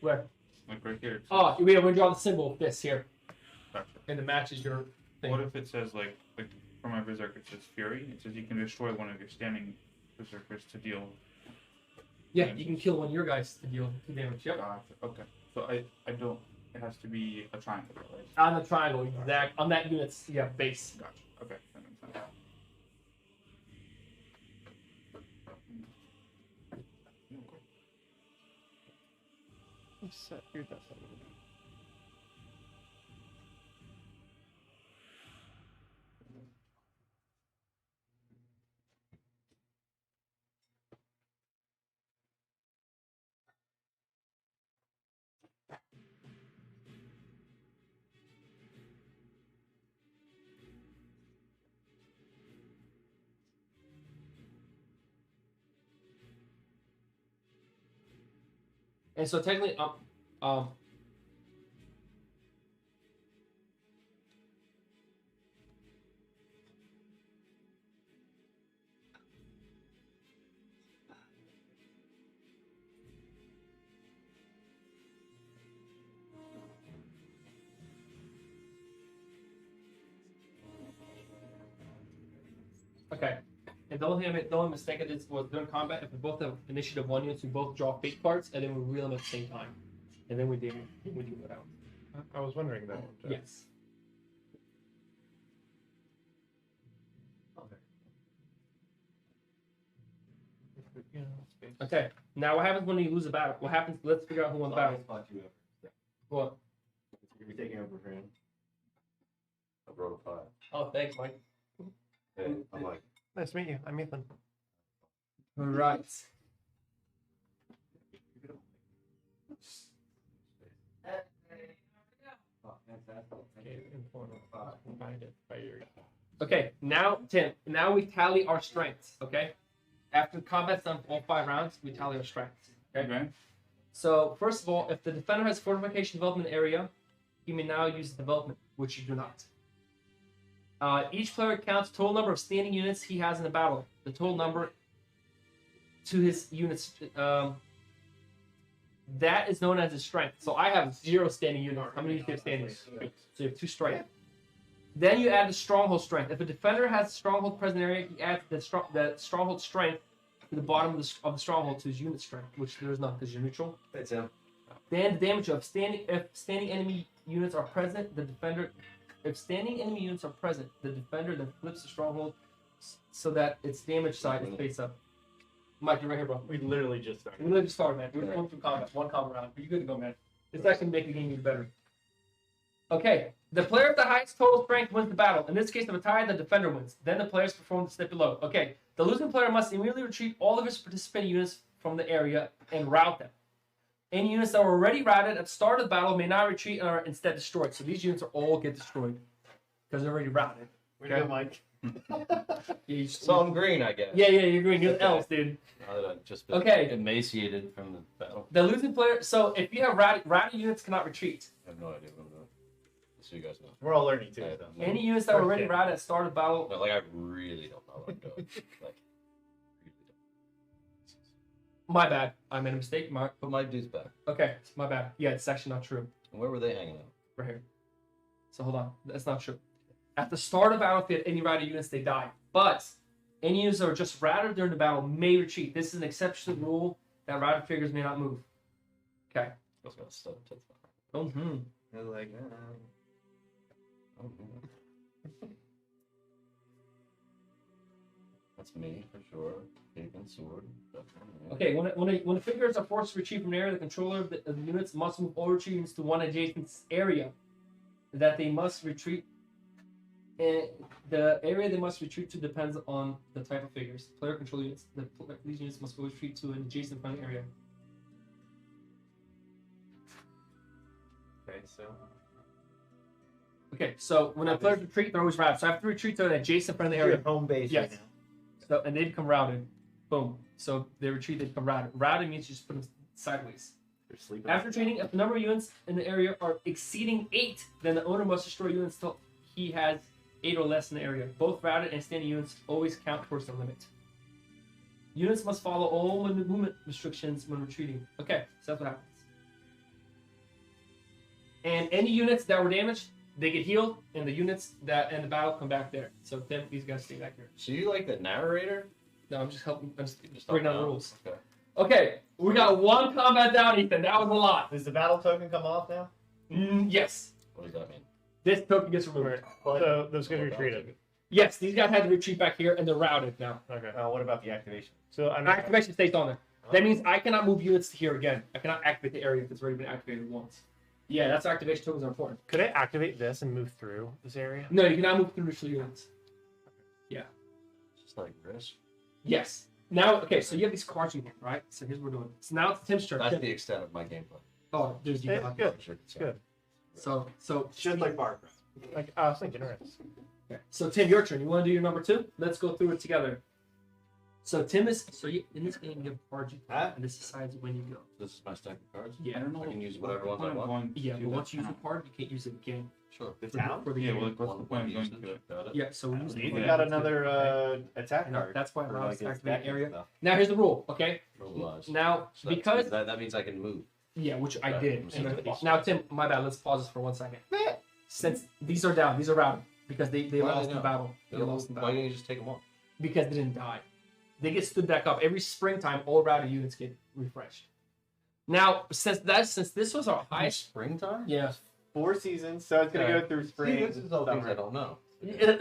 Where? Like right here. Oh, we have to draw the symbol of this here, Gotcha. and it matches your thing. What if it says like for my berserker it says Fury? It says you can destroy one of your standing berserkers to deal. Yeah, you can kill one of your guys to deal 2 damage. Yep. Gotcha. Okay. So I don't. It has to be a triangle, right? On the triangle, exact on that unit's base. Gotcha. Okay. That makes sense. Set your death. And so technically, okay. And the only mistake I did was during combat, if we both have initiative 1 units, we both draw fate cards, and then we reel them at the same time. And then we deal it out. I was wondering that. Yes. Okay. Now what happens when you lose a battle? What happens? Let's figure out who won the battle. What? You're taking over for him. I wrote a 5. Oh, thanks, Mike. And I'm like, Nice to meet you. I'm Ethan. All right. Okay, now Tim. Now we tally our strengths. Okay, after combat's done all 5 rounds, we tally our strengths. Okay. So first of all, if the defender has fortification development area, he may now use development, which you do not. Each player counts total number of standing units he has in the battle. The total number to his units. That is known as his strength. So I have 0 standing units. How many do you have standing? So you have 2 strength. Then you add the stronghold strength. If a defender has stronghold present area, he adds the stronghold strength to the bottom of the stronghold to his unit strength, which there is none because you're neutral. that's him. Then the damage of if standing enemy units are present, the defender. If standing enemy units are present, the defender then flips the stronghold so that its damage side is face up. Mike, you're right here, bro. We literally just started. We literally just started, man. We're going through combat, 1 combat round. But you're good to go, man. It's actually make the game even better. Okay, the player with the highest total strength wins the battle. In this case, if a tie, the defender wins. Then the players perform the step below. Okay, the losing player must immediately retrieve all of his participating units from the area and route them. Any units that were already routed at the start of the battle may not retreat and are instead destroyed. So these units are all get destroyed because they're already routed. Way to go, Mike. So I'm green, I guess. Yeah, you're green. You're the elves, dude. Now that I've just been Okay. emaciated from the battle. The losing player. So if you have routed units, cannot retreat. I have no idea what I'm doing. Just so you guys know. We're all learning too. Yeah. So. Any units that were already Okay. routed at the start of the battle. But, like, I really don't know what I'm doing. Like, really don't. My bad. I made a mistake. Put my dudes back. Okay, my bad. Yeah, it's actually not true. And where were they hanging out? Right here. So hold on. That's not true. At the start of battlefield, any routed units, they die. But any units that are just routed during the battle may retreat. This is an exception to the rule that routed figures may not move. Okay. I was gonna stop. Mm-hmm. I was like, That's me for sure. Cape and sword. Definitely. Okay, when the figures are forced to retreat from an area, the controller of the units must move all retreat units to one adjacent area that they must retreat. And the area they must retreat to depends on the type of figures. Player control units. These units must go retreat to an adjacent friendly area. okay, so Okay, so when the players retreat, they're always routed. So I have to retreat to an adjacent friendly area. your home base Yes. right now. So and they become routed. Boom. So they retreat, they become routed. Routed means you just put them sideways. You're sleeping. After retreating, if the number of units in the area are exceeding 8, then the owner must destroy units till he has 8 or less in the area. Both routed and standing units always count towards the limit. Units must follow all movement restrictions when retreating. Okay, so that's what happens. And any units that were damaged, they get healed, and the units that end the battle come back there. So then these guys stay back here. So you like the narrator? No, I'm just helping. I'm just Just breaking down helping the out? rules. Okay. Okay, we got one combat down, Ethan. That was a lot. Does the battle token come off now? Yes. What does that mean? This token gets removed. So those guys retreated. Yes, these guys had to retreat back here, and they're routed now. Okay. What about the activation? So I'm Activation stays on there. That means I cannot move units to here again. I cannot activate the area if it's already been activated once. Yeah, that's why activation tokens are important. Could I activate this and move through this area? No, you cannot move through neutral units. Just like risk. Yes. Now, okay, so you have these cards in here, right? So here's what we're doing. So now it's Tim's turn. That's Tim- the extent of my gameplay. Oh, there's you. Hey, got- good. It's good. So Just like Warcraft. Like I was thinking, right? okay. So Tim, your turn. You want to do your number 2? Let's go through it together. So Tim is in this game you have cards you Huh? and this decides when you go. This is my stack of cards. Yeah. I don't know. I can use whatever ones I want. Going Yeah, to but do once that you use a now. card, you can't use it again. Sure. The For- town? for the Yeah, game. well, what's the point of going to it? Got it. Yeah, so we use it. Ethan Yeah. got another attack I know, card. that's why I for, allows like, his activate deck area. and stuff. Now here's the rule, okay? Mobilize. Now So that- because that means I can move. yeah, which I Right, did. I'm seeing And this. now Tim, my bad. Let's pause this for 1 second. Since these are down, these are routed because they Well, lost I the know. battle. They lost the Why battle don't you just take them off? because they didn't die. They get stood back up every springtime. All routed units get refreshed. Now since this was our highest, Springtime? yeah. 4 seasons, so it's gonna Okay. go through See, spring. this is all things summer. I don't know.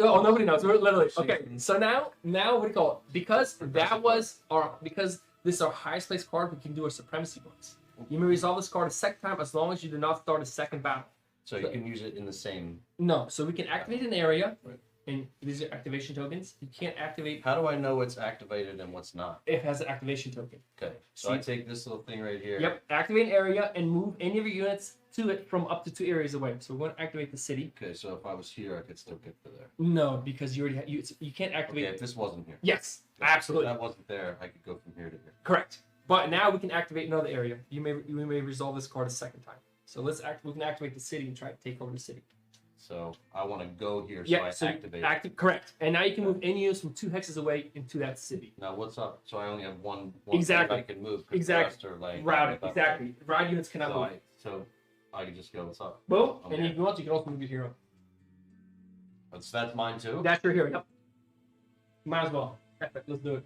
Oh, nobody knows. We're literally okay. Seasons. So now what do you call it? Because that was because this is our highest place card, we can do a supremacy bonus. You may resolve this card a second time as long as you do not start a second battle. So you can use it in the same. No, so we can activate an area, Right. and these are activation tokens. You can't activate How do I know what's activated and what's not? if it has an activation token. Okay. So I take this little thing right here. Yep, activate an area and move any of your units to it from up to 2 areas away. So we're going to activate the city. Okay, so if I was here, I could still get to there. No, because you already you can't Okay, activate. if this wasn't here. Yes, If absolutely. that wasn't there, I could go from here to here. Correct. But now we can activate another area. You may resolve this card a second time. So we can activate the city and try to take over the city. So I want to go here, so Yeah, I so activate. it. correct. And now you can move any units from 2 hexes away into that city. Now what's up? So I only have one Exactly. thing I can move. 'cause the Exactly. rest are like Routed, exactly. Routed units cannot So move. I can just go. What's up? Boom. Okay. And if you want, you can also move your hero. That's mine too. That's your hero. Yep. Might as well. Perfect. Let's do it.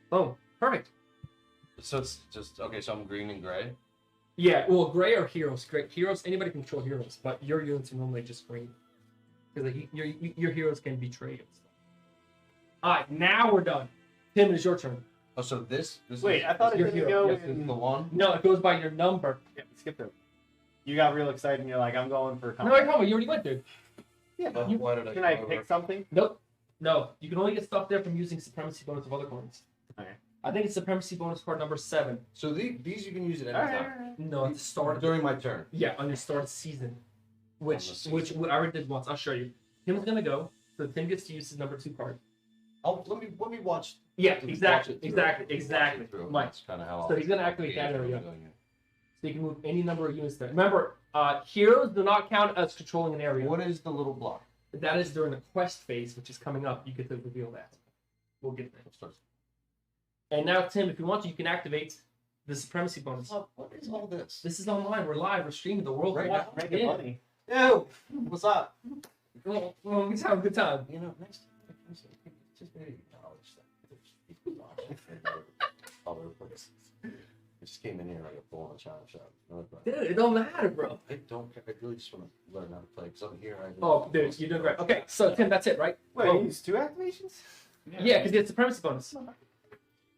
Boom. Perfect. So it's just okay. So I'm green and gray. Yeah. Well, gray are heroes. Great heroes. Anybody can control heroes, but your units are normally just green because like, your heroes can betray you. All right. Now we're done. Tim, it is your turn. Oh, so this. Wait, is, I thought it your didn't hero. go Yes, this is in... the one. No, it goes by your number. Yeah, we skipped it. You got real excited and you're like, I'm going for a No, wait, hold on. You already went, dude. Yeah, Oh, You- why did I? can I go pick over? something? Nope. No, you can only get stuff there from using supremacy bonus of other coins. Okay. I think it's supremacy bonus card number 7. So these you can use at any Alright, time alright. No, at the start. during my turn. Yeah, on your start season. On Which the season. which I already did once. I'll show you. Tim's gonna go. So Tim gets to use his number 2 card. Let me watch. Yeah, let me exactly, watch it through. exactly, Watch it exactly. through. Mike. That's kind of how. So he's gonna I'll activate that gauge what area. I'm doing here. So you can move any number of units there. Remember, heroes do not count as controlling an area. What is the little block? That is during the quest phase, which is coming up. You get to reveal that. We'll get there. It starts- And now, Tim, if you want to, you can activate The Supremacy Bonus. What is all this? This is online. We're live. We're streaming. The world. Right watch- now? Making Yeah. money. Yo, what's up? Well, we just have a good time. You know, next time, just maybe acknowledge that there's people watching all over the place. I just came in here like a bull in a china shop. Dude, it don't matter, bro. I don't care. I really just want to learn how to play because I'm here. Oh, dude, you're doing great. Okay, so Tim, that's it, right? Wait, Oh, you use 2 activations? yeah, because it's Supremacy Bonus.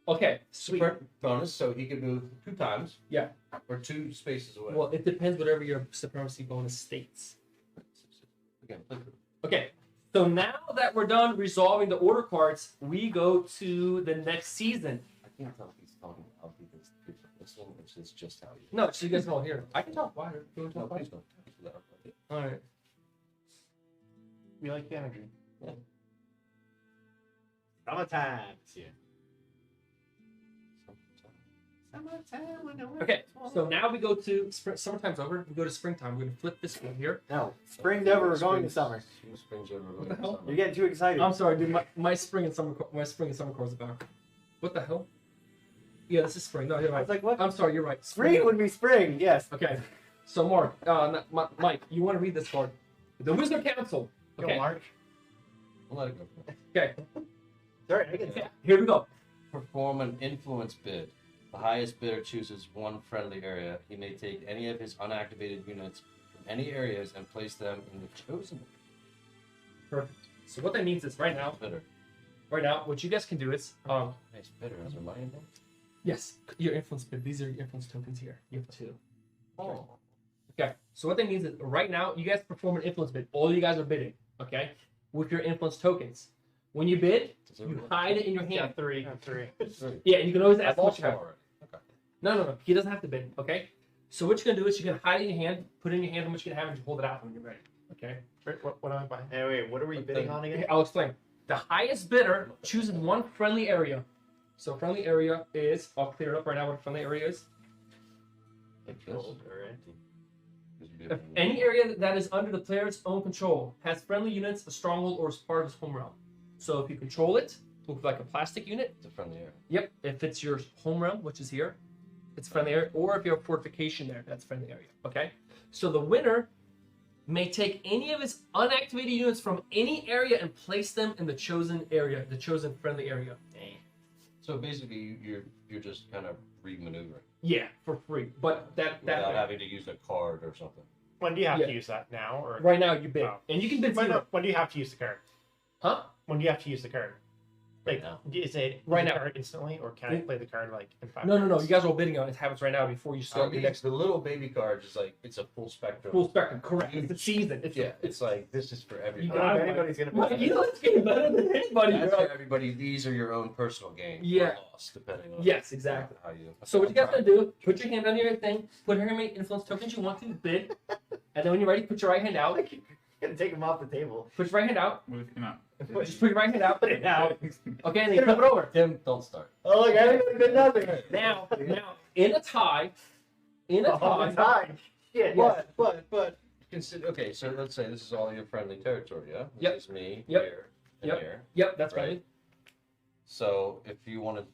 Okay, sweet. Super bonus, so he can move 2 times. Yeah. Or 2 spaces away. Well, it depends whatever your Supremacy Bonus states. Again, play through. Okay, so now that we're done resolving the order cards, we go to the next season. I can't tell if he's talking out because people are listening, which is just how you. No, so you guys can all hear. I can talk wider. You want to No, talk wider? please don't. Let her play. All right. We like the energy. Summertime. It's here. Okay, so now we go to summertime's over. We go to springtime. We're gonna flip this one here. No, spring's over. We're going to summer. Spring's over. What the hell? You're getting too excited. I'm sorry, dude. My spring and summer cards are back. What the hell? Yeah, this is spring. No, you're I right. was like, what? I'm sorry, you're right. Spring would be spring, yes. Okay, so Mark, Mike, you want to read this card? The Wizard Council. Go, Okay. Mark. We'll let it go. Okay. Sorry, I get Okay. Here we go. Perform an influence bid. The highest bidder chooses one friendly area. He may take any of his unactivated units from any areas and place them in the chosen Perfect. So what that means is right now, bidder. what you guys can do is, Nice bidder. Is there money in there? yes, your influence bid. These are your influence tokens here. You have 2. Oh. Okay. So what that means is right now you guys perform an influence bid. All you guys are bidding. Okay, with your influence tokens. When you bid, Does you everyone- hide it in your Yeah, hand. 3. 3. Yeah, and you can always ask I've how much also you have. already. Okay. No. He doesn't have to bid. Okay. So what you're gonna do is you're gonna hide it in your hand, put it in your hand how much you're gonna have, and you hold it out when you're ready. Okay. What am I buying? Hey, wait, what are we bidding on again? Okay, I'll explain. The highest bidder chooses one friendly area. So friendly area is, I'll clear it up right now what a friendly area is. Like this. Gold or empty? This would be If a- any area that is under the player's own control has friendly units, a stronghold, or is part of his home realm. So if you control it, look like a plastic unit. It's a friendly area. Yep. If it's your home realm, which is here, it's friendly area. Or if you have fortification there, that's friendly area. Okay. So the winner may take any of his unactivated units from any area and place them in the chosen area, the chosen friendly area. So basically, you're just kind of re-maneuvering Yeah, for free. But without that having to use a card or something. When do you have Yeah. to use that now, or right now you bid, Oh. and you can bid when, zero. when do you have to use the card? Huh? When do you have to use the card? Right Like, now. is it Right use the now. card instantly, or can I play the card like in 5 No. minutes? You guys are all bidding on it. It happens right now before you start the next The little baby card is like it's a full spectrum. full spectrum. Correct. It's the season. It's Yeah, it's like this is for I everybody. don't know if anybody's gonna Mike, bid. you know it's getting better than anybody. That's bro. for everybody. These are your own personal gains. Yeah. Or loss, depending on Yes, exactly. how you. So what you guys gonna do? Put your hand on your thing. Put how many influence tokens you want to bid, and then when you're ready, put your right hand out. You're gonna take them off the table. Put your right hand out. What if you're not? Just put your right hand out. Put it out. Okay, and then you flip it over. Tim, don't start. Oh, look, I didn't good nothing. Now, in a tie, Oh, time. Shit. Yes. But consider. Okay, so let's say this is all your friendly territory, yeah. This Yep. is me Yep. here and Yep. here. Yep, that's Right. right. So if you wanted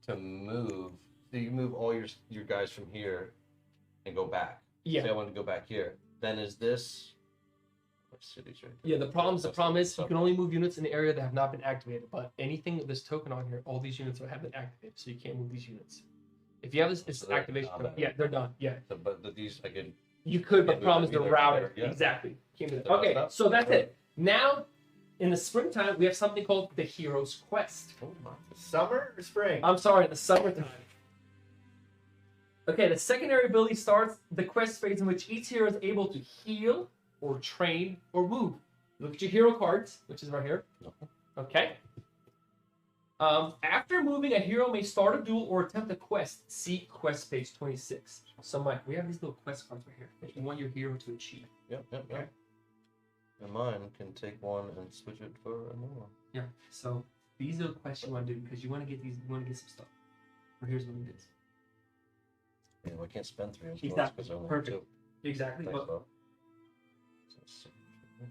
to move, so you move all your guys from here and go back. Yeah. Say I want to go back here. Then is this? What cities right there? Yeah, the problem is you can only move units in the area that have not been activated. But anything with this token on here, all these units have been activated, so you can't move these units. If you have this So they're activation done. token, yeah, they're done. Yeah, But these I can. you could, but Can't the problem is move they're them either, routed. yeah. Exactly. Can't do that. So Okay, that's- so that's it. Now, in the springtime, we have something called the Hero's Quest. Oh my. Summer or spring? I'm sorry, the summertime. Okay, the secondary ability starts the quest phase in which each hero is able to heal or train or move. Look at your hero cards, which is right here. Okay. After moving, a hero may start a duel or attempt a quest. See quest page 26. So, Mike, we have these little quest cards right here that you want your hero to achieve. Yep. Okay. And mine can take one and switch it for another one. Yeah. So these are the quests you want to do because you want to get these. You want to get some stuff. Or here's what it is. Yeah, well, I can't spend 3 influence Exactly. because I only have Perfect. 2. Exactly. Thanks, But Bob.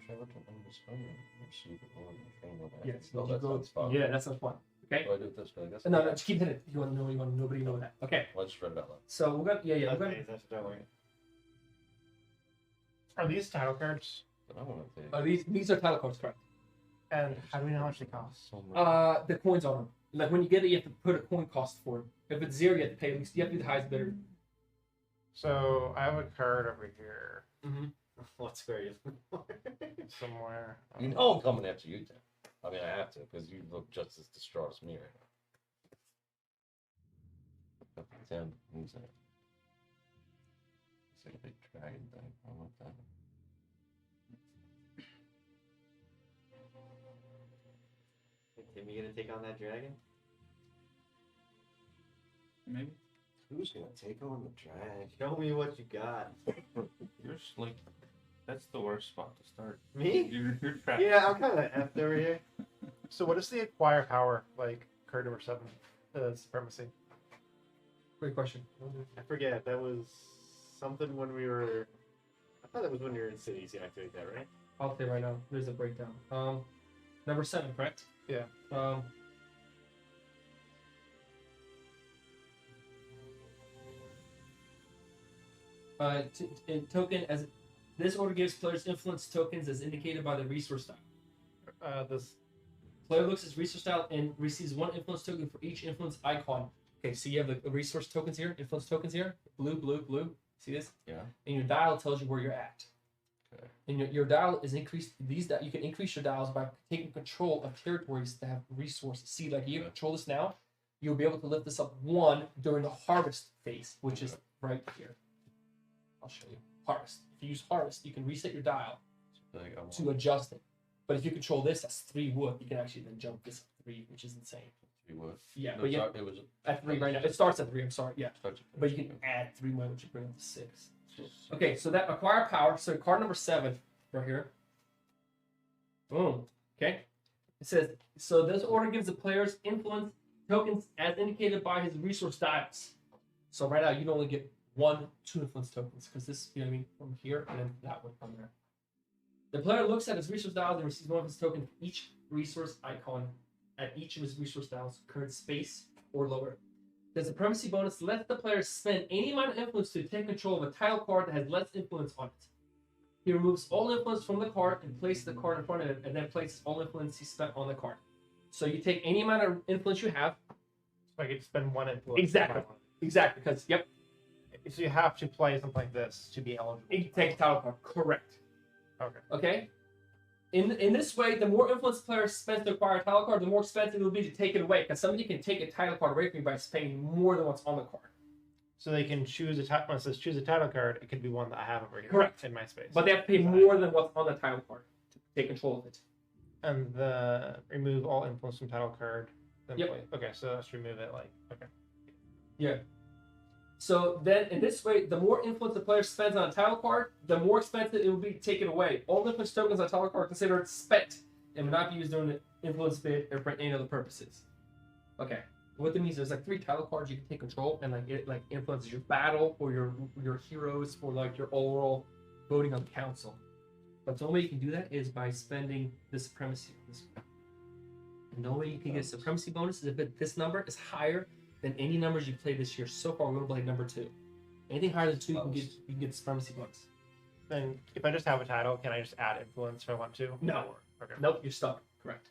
Travel to Endless Hunger. See the world and train with that. yes, Oh, you that go. sounds fun. Yeah, that sounds fun. Okay. Do I do it this way? I guess. No, just keep hitting it. You want to know? You want nobody know that. Okay. Well, I just read it out loud. So we're gonna. Yeah. We're gonna. Okay, that's what I want. Are these title cards? But I want to take These are title cards, correct? And how do we know how much they cost? so much. The coins on them. Like when you get it, you have to put a coin cost for it. If it's 0, you have to pay at least. You have to be the highest bidder. So I have a card over here Mm-hmm. What square you somewhere. You know I'm coming after you, Tim. I mean, I have to, because you look just as distraught as me right now. Tim, who's that? It's like a big dragon thing. I want that. Tim, you gonna take on that dragon? Maybe. Who's gonna take on the dragon? Show me what you got. You're just like, that's the worst spot to start. Me? You're trapped. Yeah, I'm kind of effed over here. So what is the acquire power like card number 7? Supremacy. Great question. I forget. That was something when we were. I thought that was when you were in cities. You activate that, right? I'll tell you right now. There's a breakdown. Number 7, correct? Yeah. Token as this order gives players influence tokens as indicated by the resource style. This. Player looks at resource style and receives 1 influence token for each influence icon. Okay, so you have the resource tokens here, influence tokens here, blue, blue, blue. See this? Yeah. And your dial tells you where you're at. Okay. And your dial is increased. You can increase your dials by taking control of territories that have resources. See, like you control this now, you'll be able to lift this up 1 during the harvest phase, which is right here. I'll show you. Harvest. If you use harvest, you can reset your dial Like, I want to adjust it. But if you control this, that's 3 wood. You can actually then jump this up 3, which is insane. 3 wood. Yeah, No, but yeah, it was at 3 right now. It starts at 3. I'm sorry. Yeah, starts at but you can add 3 more, which will bring it to 6. Okay, so that acquire power. So card number 7 right here. Boom. Okay. It says so. This order gives the players influence tokens as indicated by his resource dials. So right now you can only get 1, 2 influence tokens because this, you know what I mean, from here and then that one from there. The player looks at his resource dials and receives 1 of his tokens for each resource icon at each of his resource dials, current space or lower. The Supremacy Bonus lets the player spend any amount of influence to take control of a title card that has less influence on it. He removes all influence from the card and places the card in front of it, and then places all influence he spent on the card. So you take any amount of influence you have. So I get to spend 1 influence. Exactly. Exactly, because, yep. So you have to play something like this to be eligible. It takes title card. Correct. Okay. Okay? In this way, the more influence the player spends to acquire a title card, the more expensive it will be to take it away, because somebody can take a title card away from you by spending more than what's on the card. So they can choose a title. When it says choose a title card, it could be one that I have over here. Correct. In my space. But they have to pay more than what's on the title card to take control of it. And the remove all influence from title card. Then Yep. play. Okay, so let's remove it. Like okay. Yeah. So then, in this way, the more influence the player spends on a title card, the more expensive it will be to take it away. All influence tokens on a title card are considered spent and will not be used during the influence bid or for any other purposes. Okay. What that means is like 3 title cards you can take control and like it like influences your battle or your heroes or like your overall voting on council. But the only way you can do that is by spending the supremacy bonus. And the only way you can get supremacy bonus is if this number is higher than any numbers you played this year. So far, we're gonna play number 2. Anything higher than 2, you can get supremacy bonus. Then if I just have a title, can I just add influence if I want to? No. Okay. Nope, you're stuck. Correct.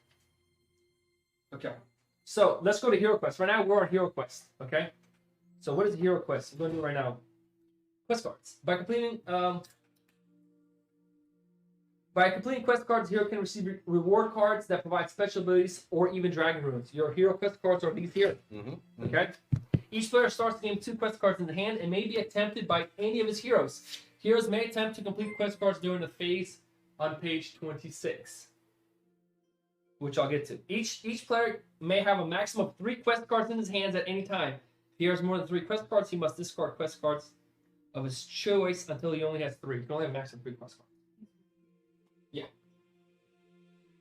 Okay. So let's go to Hero Quest. Right now we're on Hero Quest. Okay. So what is Hero Quest? We're going to do it right now. Quest cards. By completing quest cards, hero can receive reward cards that provide special abilities or even dragon runes. Your hero quest cards are these here. Mm-hmm. Okay. Each player starts the game with 2 quest cards in the hand and may be attempted by any of his heroes. Heroes may attempt to complete quest cards during the phase on page 26, which I'll get to. Each player may have a maximum of 3 quest cards in his hands at any time. If he has more than 3 quest cards, he must discard quest cards of his choice until he only has 3. You can only have a maximum of 3 quest cards. Yeah.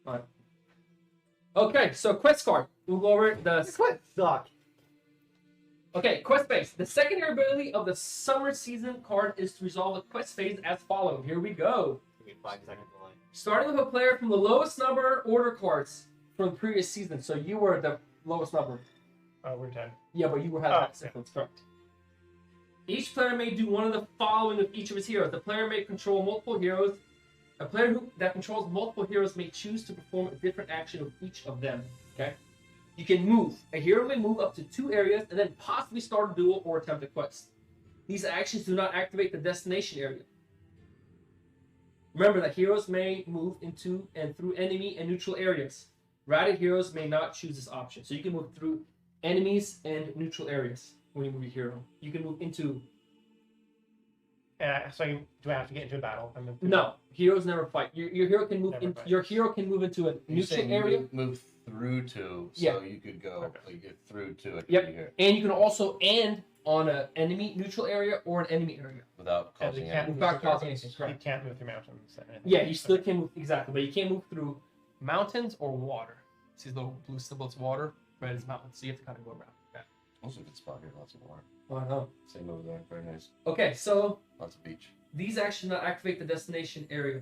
All right. Okay, so quest card. We'll go over the. Quest suck. Okay, quest phase. The secondary ability of the summer season card is to resolve the quest phase as follows. Here we go. Give me 5 seconds to line. Starting with a player from the lowest number order cards from the previous season. So you were the lowest number. We're 10. Yeah, but you have that sequence, correct. Each player may do one of the following with each of his heroes. The player may control multiple heroes. A player that controls multiple heroes may choose to perform a different action with each of them. Okay? You can move. A hero may move up to 2 areas and then possibly start a duel or attempt a quest. These actions do not activate the destination area. Remember that heroes may move into and through enemy and neutral areas. Ratted heroes may not choose this option. So you can move through enemies and neutral areas when you move your hero. You can move into... Do I have to get into a battle? No, heroes never fight. Your hero can move Never fight. Your hero can move into a You're neutral saying area. move through to, so Yeah. you could go like, get through to it Yep. here And you can also end on an enemy neutral area or an enemy area. without And you causing can't any. move Without through- causing anything, You correct. can't move through mountains. and anything. Yeah, you still Okay. can move, exactly, but you can't move through mountains or water. See the little blue symbol, it's water, red is mountains, so you have to kind of go around. Okay. Also a good spot here, lots of water. Oh, I know. Same over there, very nice. Okay, so Lots of beach. these actions do not activate the destination area.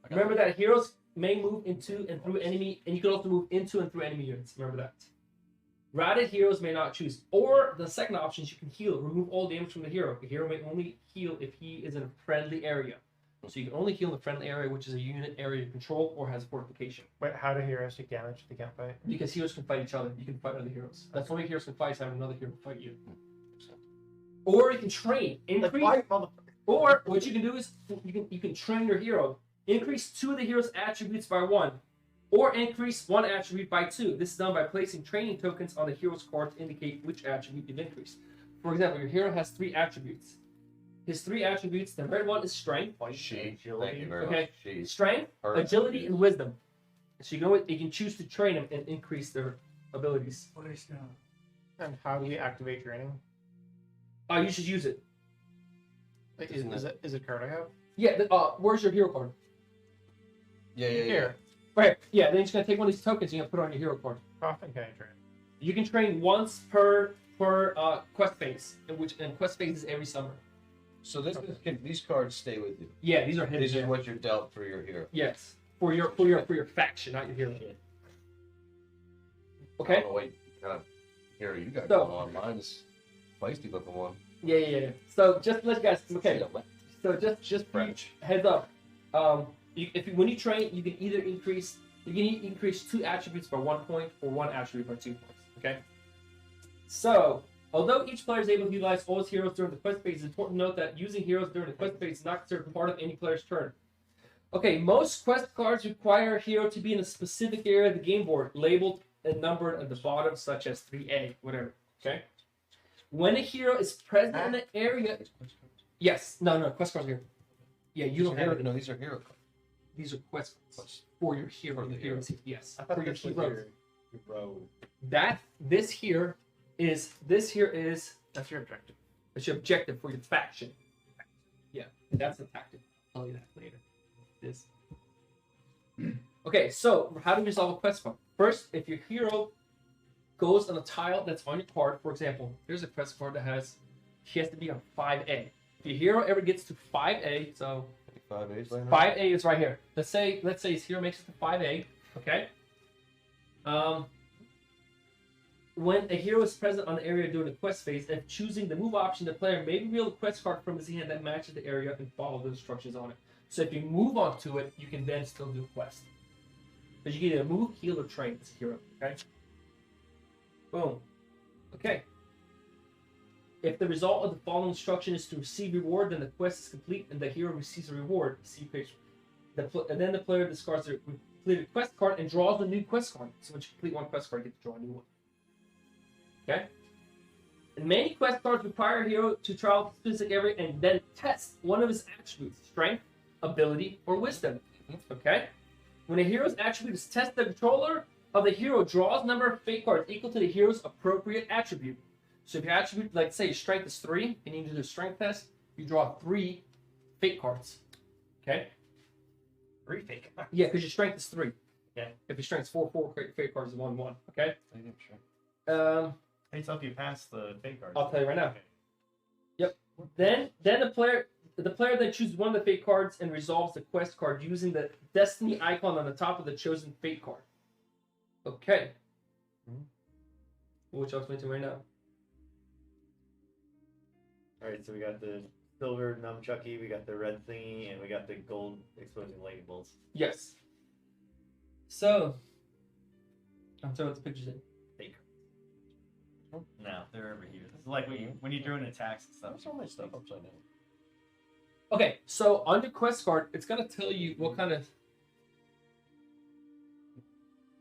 I got Remember that heroes may move into and through enemy, and you can also move into and through enemy units. Remember that. Ratted heroes may not choose. Or the second option is you can heal. Remove all damage from the hero. The hero may only heal if he is in a friendly area. So you can only heal in the friendly area, which is a unit area of control or has fortification. Wait, how do heroes take damage? They can't fight. Because heroes can fight each other. You can fight other heroes. That's the only heroes can fight is having another hero fight you. Or you can train. Increase. Or what you can do is you can train your hero. Increase 2 of the hero's attributes by 1. Or increase 1 attribute by 2. This is done by placing training tokens on the hero's card to indicate which attribute you've increased. For example, your hero has 3 attributes. His 3 attributes, the red one is strength. She. Agility. Thank you very Okay. much. She's Strength, her. agility, and wisdom. So you can choose to train them and increase their abilities. And how do we activate training? You should use it. Like, Isn't is it a card I have? Yeah, where's your hero card? Yeah. Here. Right. Yeah, then you're just gonna take one of these tokens and you're gonna put it on your hero card. How often can I train? You can train once per quest phase, and quest phase is every summer. So these cards stay with you. Yeah, these are hidden. This is what you're dealt for your hero. Yes, for your faction, not your hero. I Okay. don't know what kind of hero you got So- going on. Mine is feisty looking one. Yeah. So just to let you guys. Okay. So just French. heads up. When you train, you can either increase 2 attributes by 1 point or 1 attribute by 2 points. Okay. So although each player is able to utilize all his heroes during the quest phase, it's important to note that using heroes during the quest phase is not considered part of any player's turn. Okay, most quest cards require a hero to be in a specific area of the game board, labeled and numbered at the bottom, such as 3A, whatever. Okay. When a hero is present in an area, yes, no, quest cards are here. Yeah, you don't have it. No, these are hero cards. These are quest cards for your hero. For the The heroes, yes, I thought for your this was heroes. your bro. This here is That's your objective. it's your objective for your faction. Yeah, that's the tactic. I'll tell you that later. This. Okay, so how do we resolve a quest card? First, if your hero goes on a tile that's on your card, for example, here's a quest card that he has to be on 5A. If your hero ever gets to 5A, so 5 A's laying around. 5A is right here. Let's say his hero makes it to 5A. Okay. When a hero is present on the area during the quest phase, if choosing the move option, the player may reveal a quest card from his hand that matches the area and follow the instructions on it. So if you move onto it, you can then still do the quest. But you can either move, heal, or train as a hero. Okay. Boom. Okay. If the result of the following instruction is to receive reward, then the quest is complete and the hero receives a reward. See page. And then the player discards their completed quest card and draws a new quest card. So once you complete one quest card, you get to draw a new one. Okay? And many quest cards require a hero to travel to a specific area and then test one of his attributes: strength, ability, or wisdom. Okay? When a hero's attribute is tested, the controller of the hero draws a number of fate cards equal to the hero's appropriate attribute. So if your attribute, like say your strength is 3, and you need to do a strength test, you draw 3 fate cards. Okay? 3 fake. Yeah, because your strength is 3. Okay. If your strength is 4, 4 fate cards is 1, 1. Okay? Sure. Hey, tell if you pass the fake cards. I'll tell you right now. Okay. Then the player then chooses one of the fate cards and resolves the quest card using the destiny icon on the top of the chosen fate card. Okay. which I'll explain to you right now. All right, so we got the silver nunchucky, we got the red thingy, and we got the gold exploding lightning bolts. Yes. So, I'm throwing the pictures in. No, they're over here. This is like when you throw in attacks and stuff. What's all my stuff upside down? Okay, so on your quest card, it's gonna tell you what kind of.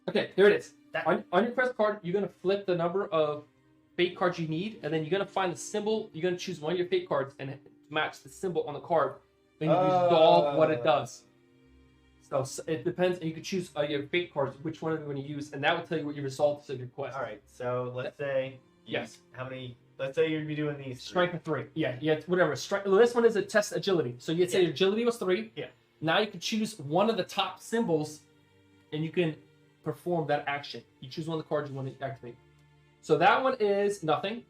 Okay, here it is. On your quest card, you're gonna flip the number of fate cards you need, and then you're gonna find the symbol. You're gonna choose one of your fate cards and match the symbol on the card, and you resolve what it does. So it depends, and you can choose your fate cards, which one are you going to use, and that will tell you what your results of your quest. All right, so let's say Yes. how many? Let's say you'd be doing these. Strength of 3. Yeah, whatever. This one is a test agility. So you'd say your agility was 3. Yeah. Now you can choose one of the top symbols, and you can perform that action. You choose one of the cards you want to activate. So that one is nothing.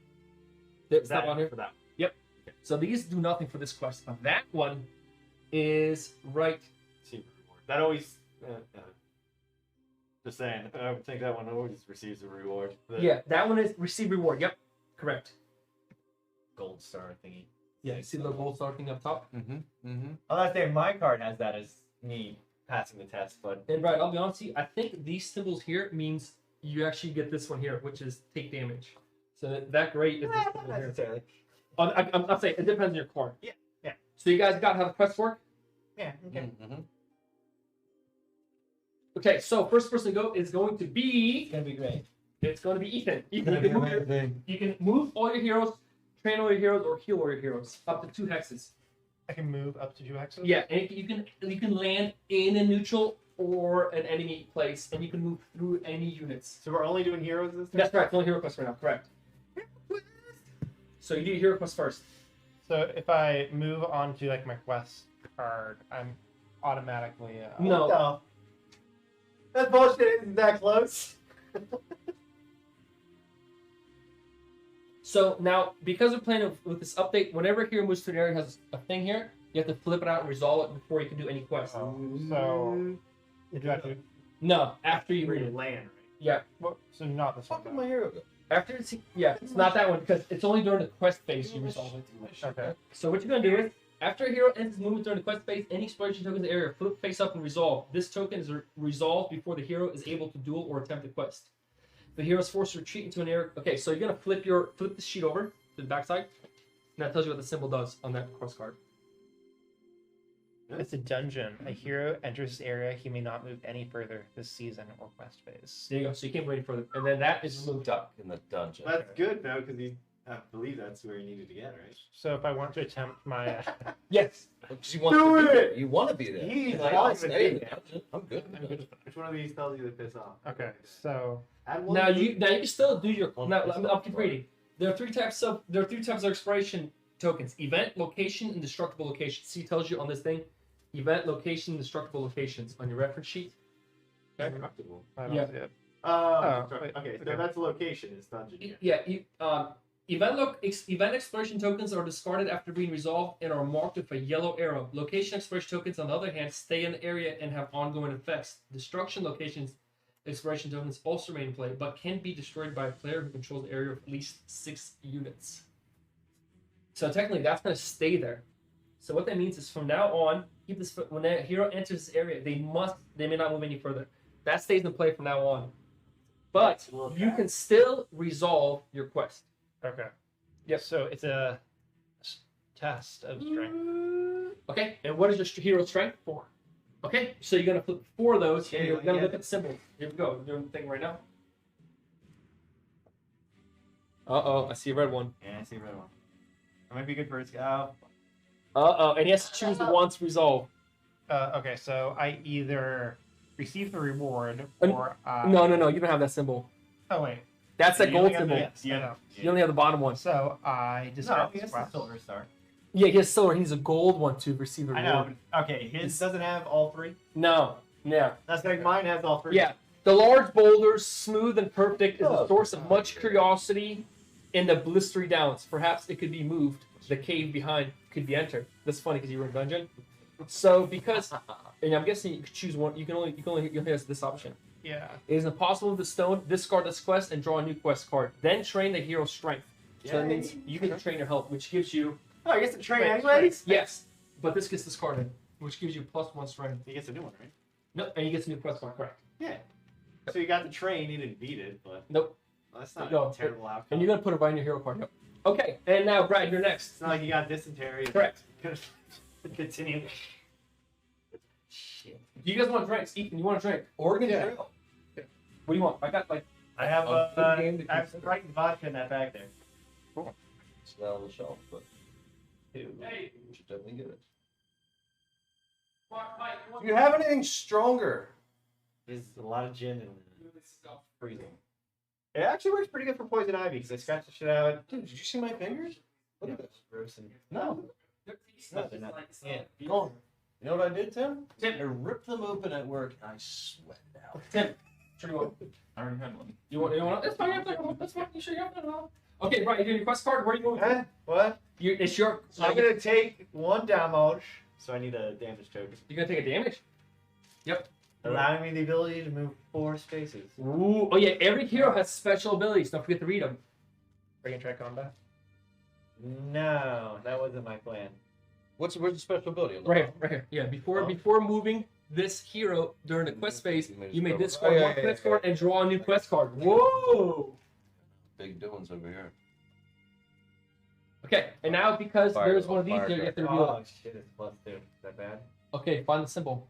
That's not on here. for that. Yep. So these do nothing for this quest. But that one is right. Receive a reward. That always. Just saying, I think that one always receives a reward. Yeah, that one is receive reward. Yep, correct. Gold star thingy. Yeah, you see the gold star thing up top? Mm-hmm. Mm-hmm. I'm not saying my card has that as me passing the test, but And right, I'll be honest with you, I think these symbols here means you actually get this one here, which is take damage. So that great is this symbol not here. necessarily. I'm not saying it depends on your card. Yeah, yeah. So you guys got how the quest work? Yeah. Okay. Mm-hmm. Okay, so first person to go is going to be. It's gonna be great. It's going to be Ethan. Ethan, you can move all your heroes, train all your heroes, or heal all your heroes up to 2 hexes. I can move up to 2 hexes? Yeah, and you can land in a neutral or an enemy place, and you can move through any units. So we're only doing heroes this time? That's correct. Only hero quest right now. Correct. So you do your hero quest first. So if I move on to like my quest card, I'm automatically No. That bullshit isn't that close. So now, because we're playing with this update, whenever a hero moves to an area has a thing here, you have to flip it out and resolve it before you can do any quest. so do I have to No, after you Where you move. land, right? Yeah, so not this one. Fuck my hero. after it's it's not that one because it's only during the quest phase you resolve it. Okay. So what you're gonna do is, after a hero ends his movement during the quest phase, any exploration token in the area flip face up and resolve. This token is resolved before the hero is able to duel or attempt a quest. The hero is forced to retreat into an area. Okay, so you're gonna flip the sheet over to the backside, and that tells you what the symbol does on that quest card. It's a dungeon. A hero enters this area. He may not move any further this season or quest phase. There you go. So you can't go any further, and then that is removed. Stuck in the dungeon. That's good though, because I believe that's where you needed to get, right? So if I want to attempt my, Yes. Because you want to be there. You want to be there. He's Like, not I'll even stay doing in the that. dungeon. I'm good. with that. Which one of these tells you to piss off? okay, so Add one. Now you can still do your. One Now place I'll keep reading. There are three types of exploration tokens: event, location, and destructible location. See, it tells you on this thing, event, location, destructible locations on your reference sheet. Okay. Destructible. I don't Yeah. see it. Okay, wait, so okay. that's the location. It's dungeon. Yeah. Event exploration tokens are discarded after being resolved and are marked with a yellow arrow. Location exploration tokens, on the other hand, stay in the area and have ongoing effects. Destruction locations exploration tokens also remain in play, but can be destroyed by a player who controls the area of at least 6 units. So technically, that's going to stay there. So what that means is, from now on, keep this. When a hero enters this area, they may not move any further. That stays in play from now on. But you can still resolve your quest. Okay. Yep. So it's a test of strength. Okay, and what is your hero strength for? Okay, so you're gonna flip 4 of those, and Okay, you're gonna yeah. look at the symbol. Here we go. We're doing the thing right now. I see a red one. Yeah, I see a red one. That might be good for its go. And he has to choose the once resolve. Okay, so I either receive the reward Uh, or No, you don't have that symbol. Oh wait. That's that You gold only have symbol. the- Yes, I know. You only have the bottom one. So I No, discard he this has the quest. silver star. Yeah, he has silver. He needs a gold one to receive a I reward. know. But, okay, his doesn't have all 3. No. Yeah. That's like mine has all 3. Yeah. The large boulders, smooth and perfect, is a Oh. source of much curiosity in the blistery downs. Perhaps it could be moved. The cave behind could be entered. That's funny because you were in dungeon. So because, and I'm guessing you could choose one. You only have this option. Yeah. It is impossible to stone, discard this quest, and draw a new quest card. Then train the hero's strength. So that means you can train your health, which gives you Oh, I guess to train Strength, anyways? yes, but this gets discarded, which gives you +1 strength. He gets a new one, right? No, and he gets a new quest card, correct? Yeah. So you got the train, you didn't beat it, but Nope. well, that's not No, a terrible outcome. And you're gonna put it right in your hero card. Yep. Okay, and now Brad, you're next. It's not like you got dysentery. Correct. Continue. Do you guys want drinks? Ethan, you want a drink? Oregon Yeah. Trail. What do you want? I got like I have A good game to I have consider. Sprite and vodka in that bag there. It's not on the shelf, but hey, you should definitely get it. Mike, Do you have anything stronger? There's a lot of gin in stuff. freezing. It actually works pretty good for poison ivy because I scratched the shit out of it. Dude, did you see my fingers? Look at this. Gross and No. No, they're not. Yeah. You know what I did, Tim? I ripped them open at work and I sweat out. Tim, sure you want? I already had one. You want? That's fine. That's fine. You sure you have that? Okay, right. You're doing your quest card. Where are you going? Huh? What? It's your. I'm gonna take one damage, so I need a damage token, You're gonna take a damage. allowing me the ability to move 4 spaces. Ooh. Oh yeah. Every hero has special abilities. Don't forget to read them. Bring track combat. No, that wasn't my plan. Where's the special ability? On the Right here. bottom? Right here. Yeah. Before Oh. before moving this hero during the quest phase, you may Oh, discard yeah, one yeah, quest yeah. card and draw a new quest card. Whoa. Big doings over here. Okay. And now because Fire- there's one of these fire here, you have to reveal Oh it. shit, it's +2. Is that bad? Okay. Find the symbol.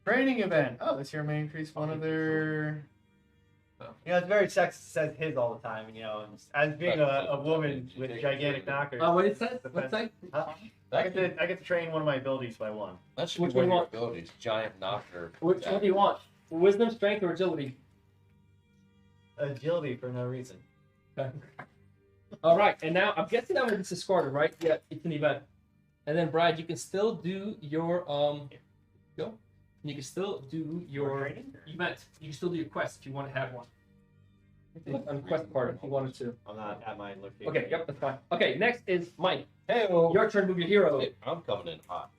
Training event. Oh, this year may increase one of their. You know, it's very sexist. It says his all the time. And, you know, as being a woman with gigantic knockers, What it says? What's it say? I get to train one of my abilities by 1. That should Which be one one of your abilities. Giant knocker. Which one do you want? Wisdom, strength, or agility? Agility for no reason. Okay. All right, and now I'm guessing that one gets discarded, right? Yeah, it's an event. And then Brad, you can still do your go. You can still do your training? event. You can still do your quest if you want to have one. On the quest card if you wanted to. I'm not at my location. Okay, yep, that's fine. Okay, next is Mike. Hey, Your turn to move your hero. I'm coming in hot.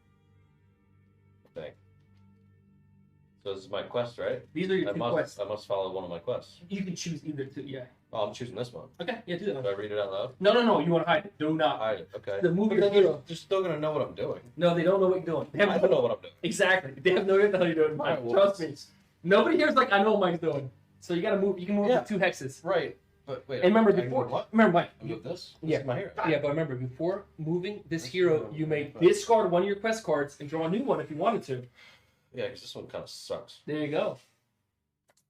Okay. So this is my quest, right? These are your two quests. I must follow one of my quests. You can choose either two. Yeah. Oh, I'm choosing this one. Okay. Yeah, do that. Should I read it out loud? No. You want to hide it. Do not. Hide it. Okay. The move But your then they're hero. still gonna know what I'm doing. No, they don't know what you're doing. They I have don't know what I'm doing. Exactly. They have no idea what the hell you're doing, Mike. Alright, well, Trust me. Nobody here's like, I know what Mike's doing. So you gotta move. You can move Yeah. with 2 hexes. Right. But wait. And remember I can before. move what? Remember, Mike. I move this. This Yeah. is my hero. Yeah, but remember before moving this This hero, hero, you may but- discard one of your quest cards and draw a new one if you wanted to. Yeah, because this one kind of sucks. There you go.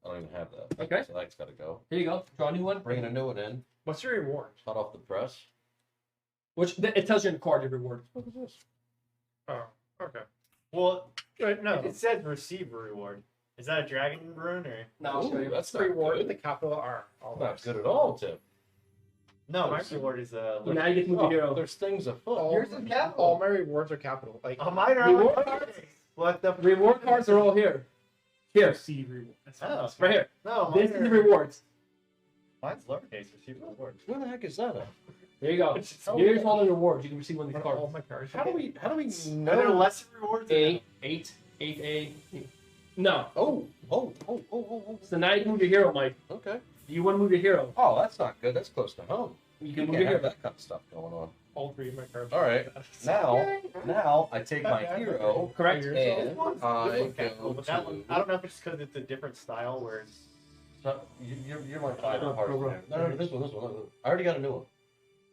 I don't even have that. Okay. So that's got to go. Here you go. Draw a new one. Bringing a new one in. What's your reward? Hot off the press. Which it tells you in the card your reward. What is this? Oh, okay. Well, No. it says receive a reward. Is that a dragon rune or? No, I'll show Ooh, you. that's not Reward with good. the capital R. Not good at all, Tim. No, my reward is So now you get to move your hero. There's things afoot. All, Yours is capital. all my rewards are capital. Like Oh, mine are Reward on cards? What the? Reward cards are all here. Here. receive reward. That's Oh, Right here. no, This mine is the are- rewards. Mine's lowercase. Receive reward. Where the heck is that at? There you go. Here's all the rewards. You can receive one of these All cards. my cards. How do we Are there know? lesser rewards? A, 8, 8A. No. Oh. So now you can move your hero, Mike. Okay. Do you want to move your hero? Oh, that's not good. That's close to home. You You can move can't your have hero. that kind of stuff going on. All 3 of my cards. All right. Now I take my hero Correct. and This one's I capital, go but that one, to. I don't know if it's because it's a different style where it's. You're my final part. No, this one. I already got a new one.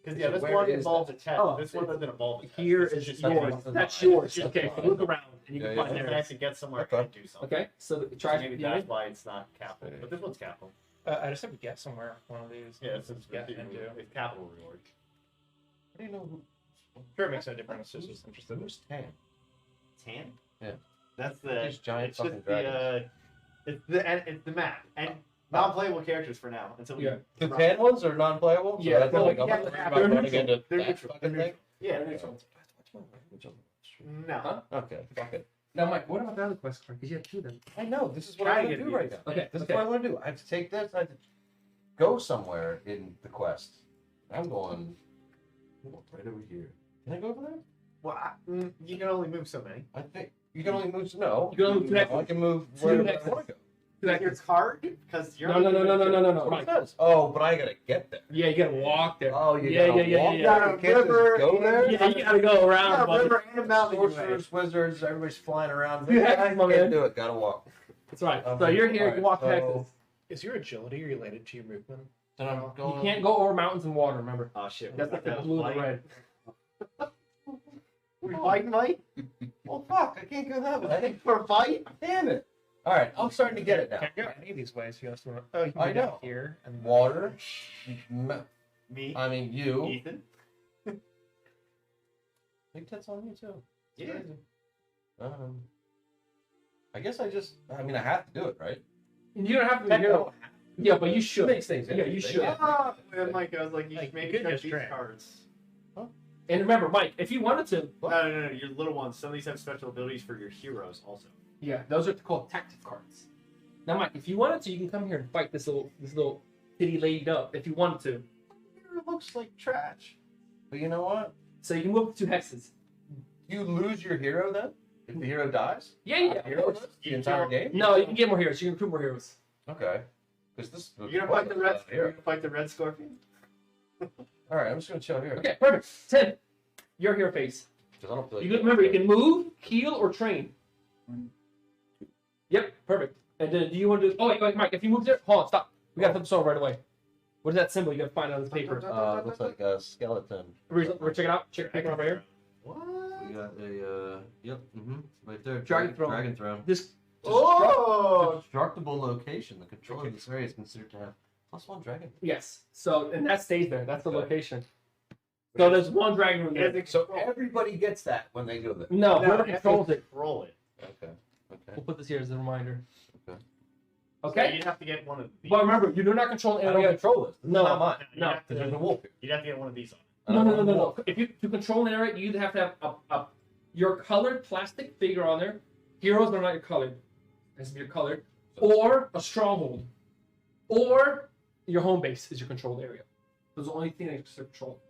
Because yeah, this Where one is involves a test. Oh, this one doesn't involve a test. Here This is just yours. something. That's yours. It's Okay, just so look around and you can Yeah, find yeah. And there. I can get somewhere Okay. and do something. Okay, so So try maybe to that's why it's not capital. But this one's capital. I just have to get somewhere one of these. Yeah, it's get into. it's capital reward. How do you know who? Sure, it makes no difference. It's just interested. Who's Tan? Tan? Yeah. That's the These giant it's fucking just dragons. it's the map and non-playable characters for now until we Yeah. The tan ones are non-playable. Yeah, that's well, like yeah, I'm they're about neutral. running into They're that neutral. fucking thing. Yeah. They're neutral. What's my language on this? No. Huh? Okay, fuck it. Now, Mike, what about the other quest card? Because you have 2 of them. I know. This is what Try I to want to get do right now. Okay, This okay. is what I want to do. I have to take this. I have to go somewhere in the quest. I'm going right over here. Can I go over there? Well, you can only move so many. I think you can only move. No, You can only move two no, hexes. I can move Two wherever I hexes. want to go. Your card? Because you're No. What it does? Oh, but I gotta get there. Yeah, you gotta walk there. Oh, you Yeah, gotta yeah, walk yeah. there? You can't just go there? Yeah, you gotta go around. Yeah, buddy. river and a mountain. Sorcerers, wizards, everybody's flying around. Yeah, I my can't man. do it. Gotta walk. That's right. So you're here. You walk so- Texas. Is your agility related to your movement? Then I'm You going. can't go over mountains and water. Remember, Oh shit. that's like the blue and the red. We fighting, Mike? Well, fuck! I can't go that way. For a fight? Damn it! All right, I'm starting to get it now. Can't go any of these ways. You have to. Oh, you can I go down know. here and Water. Me? I mean, you. Ethan? Big tits on you too. It's Yeah. crazy. I guess I just. I mean, I have to do it, right? You don't have to be here. Yeah, but you It should. makes things. Yeah, you interesting. should. Oh, and Mike, I was like, you Like, should maybe you could check just these train. cards. And remember, Mike, if you wanted to, No, your little ones. Some of these have special abilities for your heroes also. yeah, those are called tactic cards. Now, Mike, if you wanted to, you can come here and fight this little titty lady up if you wanted to. It looks like trash. But you know what? So you can move 2 hexes. You lose your hero then if the hero dies. Yeah. Hero lives the entire game. No, you can get more heroes. You can recruit more heroes. Okay. Because this. You're gonna fight the red. You're Here. gonna fight the red scorpion. All right, I'm just gonna chill here. Okay, perfect. Tim, your hero phase. Because I don't feel like. You can, remember, you can move, heal, or train. Yep, perfect. And then do you want to do? Oh wait, Mike. If you move there, hold on, stop. We gotta flip this over right away. What is that symbol? You gotta find on this paper. Looks like a skeleton. We're checking out. Check the paper over here. What? We got a. Yep. Right there. Dragon throne. Dragon throne. This. Oh! Constructible location. The controller of this area is considered to have +1 dragon. Yes. So and that stays there. That's the location. So there's 1 dragon room there. So everybody gets that when they go there. No, No, whoever you have controls to it. Roll it. Okay. We'll put this here as a reminder. Okay. So Okay. you'd have to get one of these. But remember, you do not control I any don't area. control this. This No. is not mine. You'd No. have Because there's to, a wolf here. you'd have to get one of these on. I No, don't no. want a wolf. If you to control an area, you have to have your colored plastic figure on there. Heroes are not your colored. It has to be your colored. Or a stronghold. Or your home base is your controlled area. Those are the only thing that you can control.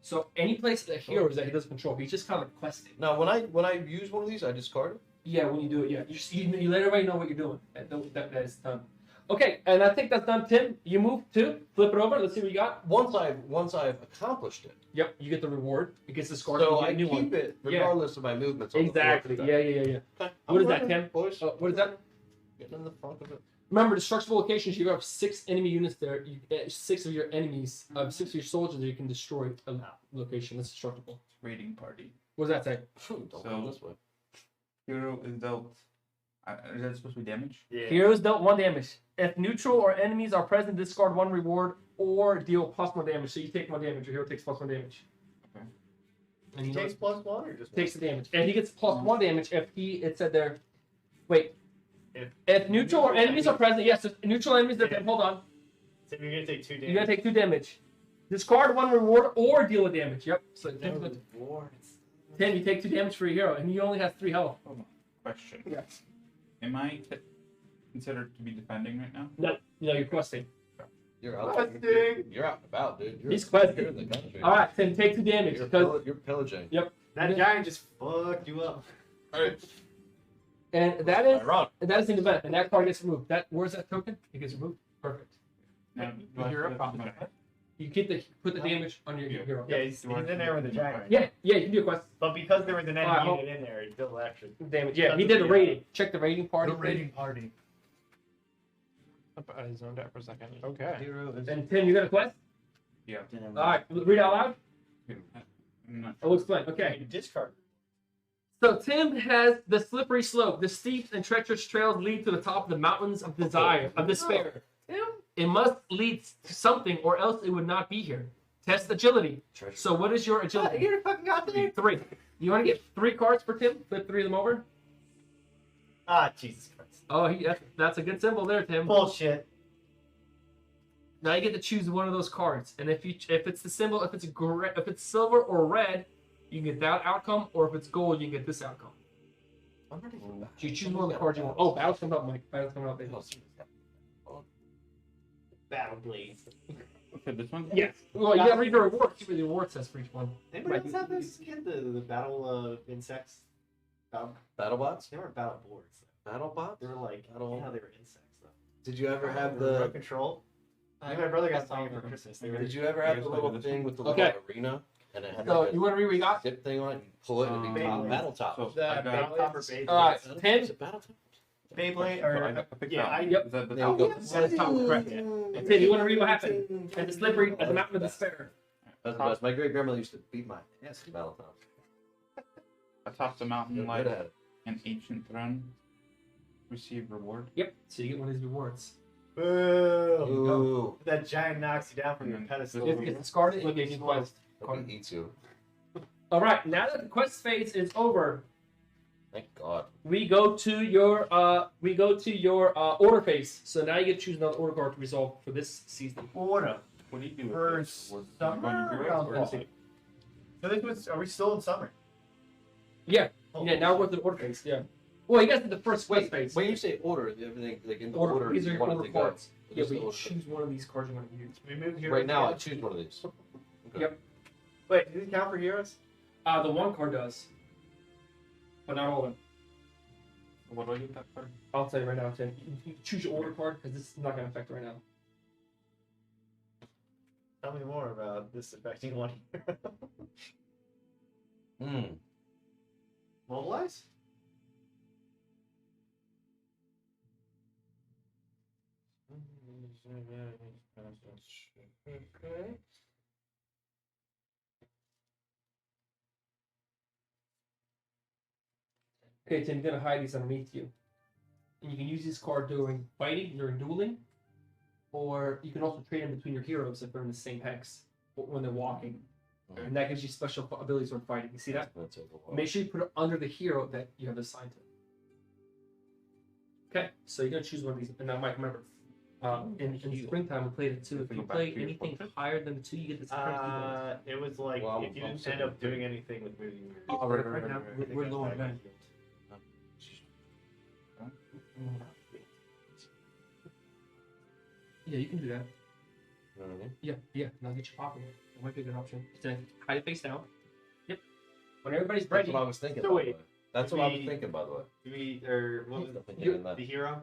So any place that hero is that he doesn't control, he's just kind of questing. Now, when I use one of these, I discard it. Yeah, when you do it, yeah. You let everybody know what you're doing. That is done. Okay, and I think that's done, Tim. You move to flip it over. Let's see what you got. Once I've accomplished it, Yep, you get the reward. It gets discarded. so you get I a new keep one. it regardless of my movements. On Exactly. The Yeah. floor. Okay, What is I'm that, running, Tim? Boys. What is that? Getting in the front of it. Remember, destructible locations. You have 6 enemy units there. 6 of your enemies, 6 of your soldiers, you can destroy a location. That's destructible. Raiding party. What does that say? Don't So- go this way. Hero is dealt. Is that supposed to be damage? Yeah. Heroes dealt 1 damage. If neutral or enemies are present, discard 1 reward or deal +1 damage. So you take 1 damage. Your hero takes +1 damage. Okay. And He you know, takes +1 or just takes the damage, and he gets +1 damage if it said there. Wait. If- If neutral or enemies are present, yes. If neutral enemies, Yeah. hold on. So you're gonna take 2 damage. You're gonna take 2 damage. Discard 1 reward or deal a damage. Yep. So No Tim's good. rewards. 10, you take 2 damage for your hero, and he only has 3 health. Question. Yes. Am I considered to be defending right now? No, you're questing. You're out. Questing. You're out and about, dude. You're, He's questing. You're in the country. All right, Tim, take 2 damage You're, because, you're pillaging. That giant just fucked you up. and that is Ironic. an event, and that card gets removed. Where's that token? It gets removed. Perfect. Now, do I You're have up to on my- You put the damage on your hero. Yeah, he's in there with the giant. Yeah, you can do a quest. But because there was an Alright, enemy unit in there, it still extra. Damage. Yeah, he did a rating. Check the rating part. party. I zoned out for a second. Okay. Hero is. And Tim, you got a quest? Yeah. All right, read out loud. I'm not I'll explain. Okay. You discard. So Tim has the slippery slope. The steep and treacherous trails lead to the top of the mountains of desire, of despair. It must lead to something, or else it would not be here. Test agility. Treasure. So what is your agility? You fucking got there. 3. You want to get 3 cards for Tim? Flip 3 of them over. Ah, Jesus Christ. Oh, that's a good symbol there, Tim. Bullshit. Now you get to choose one of those cards, and if it's the symbol, if it's silver or red, you can get that outcome, or if it's gold, you can get this outcome. I'm ready for that. So you choose one of the cards you want. Oh, battle's coming up, Mike. Battle's coming up. Baby. Battle Blaze. Okay, this one? Yes. Well, you gotta read the reward. See what the reward says for each one. Anybody else have this kid? The battle insects? BattleBots? They weren't battle boards. BattleBots? They were like, Battle- yeah, they were insects. Did you ever have remote the? control? Me and my brother got something for Christmas. They were Did you ever have the little thing with the Okay. little arena and it had So like you want to read what you got? a zip thing on it? You pull it and it'd be Beyblade. battle top. So The I got. Beyblade for Beyblade. All right, 10. Is it battle top? Beyblade So or I picked yeah, that I one. Yep. Is that the There you top go. one? That is top correct. And 10. You want to read what happened? And the slippery as the mountain of despair. That's the best. My great grandmother used to beat my ass in battle top. Atop the mountain Good lies at it. an ancient throne. Receive reward. Yep. So you get one of these rewards. boo. Ooh. That giant knocks you down from your Mm. pedestal. It's discarded and you get a quest. Hope he eats you. All right. Now that the quest phase is over, Thank God. we go to your order phase. So now you get to choose another order card to resolve for this season. Order. What do you do with For this? Was it summer going to do it, or or is fall? it- So this was. Are we still in summer? Yeah. Oh, Yeah. Now we're at the order phase. Yeah. Well, you guys did the first quest Wait, phase. when you say order, everything like in the Order. order These are you your want it order to go. cards. Yeah, Just but the you order. choose one of these cards you want to use. We moved here. Right now, I choose one of these. Okay. Yep. Wait, does it count for heroes? The one card does, but not all of them. What do I do with that card? I'll tell you right now, Tim. You choose your order card because this is not going to affect it right now. Tell me more about this affecting one hero. Hmm. Mobilize? Okay. Okay, Tim, you're going to hide these underneath you. And you can use this card during fighting, during dueling, or you can also trade them between your heroes if they're in the same hex when they're walking. Mhm. And that gives you special abilities when fighting. You see that? That's a while. Make sure you put it under the hero that you have assigned to. Okay, so you're going to choose one of these. And now, Mike, remember, in springtime, we played it too. If you play anything higher than the 2, you get this Supremacy bonus. It was like Well, if you I'm didn't saying- end up doing anything with moving your. Oh, right, right now, right. we're low on that. Yeah, you can do that. You know what I mean? Yeah, and I'll get you popping. It might be a good option. Then hide it face down. Yep. When everybody's ready, That's what I was thinking. So by wait, the way. That's what I was thinking, by the way. Do we or what was Thinking that. the hero?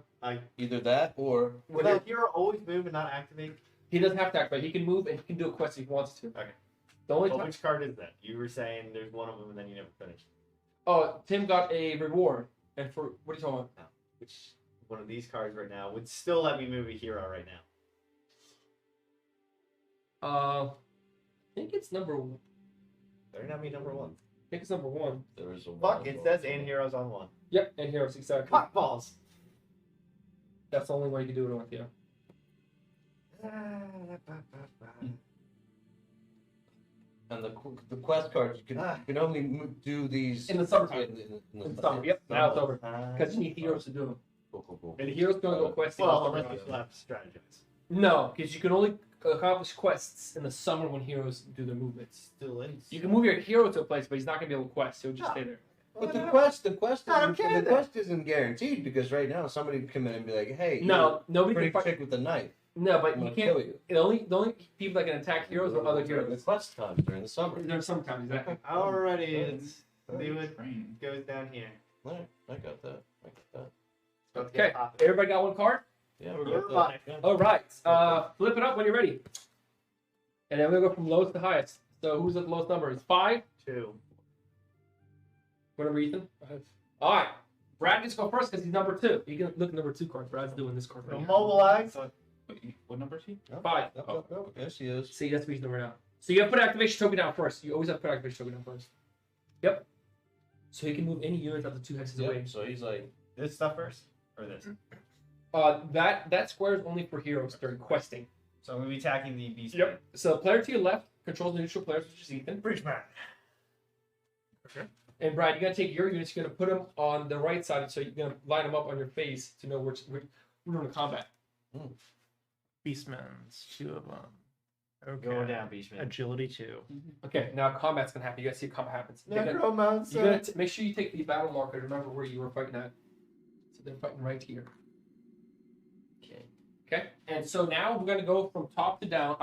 Either that or Would the hero always move and not activate? he doesn't have to activate. He can move and he can do a quest if he wants to. Okay. The only Well, time. which card is that? You were saying there's one of them and then you never finished. Oh, Tim got a reward. And for what are you talking about? Which one of these cards right now would still let me move a hero right now? I think it's number. I Better not be number one. think it's number 1. there is a Fuck, it says and heroes on one. Yep, and heroes exactly. Cock balls. That's the only way you can do it with you. And the quest cards you can only do these In the summertime. in In summer. Yep. Now it's over because you need heroes to do them. Cool. And the heroes can only go questing. Well, in the unless you summertime. still have to strategize. No, because you can only accomplish quests in the summer when heroes do their movements. Still in. You can move your hero to a place, but he's not gonna be able to quest. He'll just stay there. But the quest I don't care the then. quest isn't guaranteed because right now somebody could come in and be like, hey, No, nobody pretty can fight. chick with a knife. No, but I'm you gonna can't. kill you. The only people that can attack heroes are other The heroes. quest times during the summer. There's sometimes exactly. Alrighty, let's see what Train. goes down here. Alright, I got that. Let's Okay, get popping. everybody got one card. Yeah, we're You're good. fine. Yeah. All right, flip it up when you're ready. And then we're gonna go from lowest to highest. So who's at the lowest number? It's 5. 2. Whatever, Ethan. All right, Brad gets to go first because he's number 2. You can look at number 2 card. Brad's doing this card right here. Mobilize. Wait, what number is he? 5. Oh, yes, he is. See, that's what he's doing right now. So you have to put activation token down first. You always have to put activation token down first. Yep. So he can move any units up to 2 hexes away. Yep, so he's like, This stuff first? Or this? That square is only for heroes during questing. So I'm going to be attacking the beast. Yep. So player to your left controls the neutral players, which is Ethan. Bridgeman. And Brad, you gotta take your units. You're gonna put them on the right side, so you're gonna line them up on your face to know which we're doing the combat. Beastmen's 2 of them. Okay. Going down, Beastman. Agility 2. Okay, now combat's gonna happen. You gotta see how combat happens. You're gonna Necromancer. make sure you take the battle marker. Remember where you were fighting at. So they're fighting right here. Okay. And so now we're gonna go from top to down.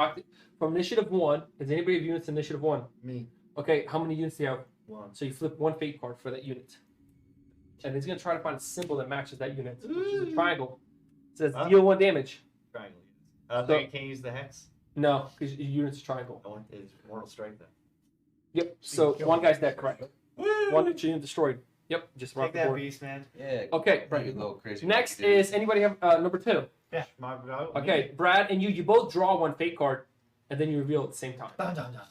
From initiative 1. Does anybody have units in initiative 1? Me. Okay. How many units do you have? 1. So you flip 1 fate card for that unit. And he's gonna try to find a symbol that matches that unit, which is a triangle. It says Huh? deal 1 damage. Triangle. So- So you can't use the hex. No, because your unit's a triangle. I want is Mortal Strike then. Yep. So one guy's dead, correct? One unit destroyed. Yep. Just rock Take the that board. beast, man. Yeah. Okay. Right. You go crazy. Next like you did. is anybody have number 2? Yeah. Okay, Brad and you both draw 1 fate card, and then you reveal at the same time. Dun, dun, dun.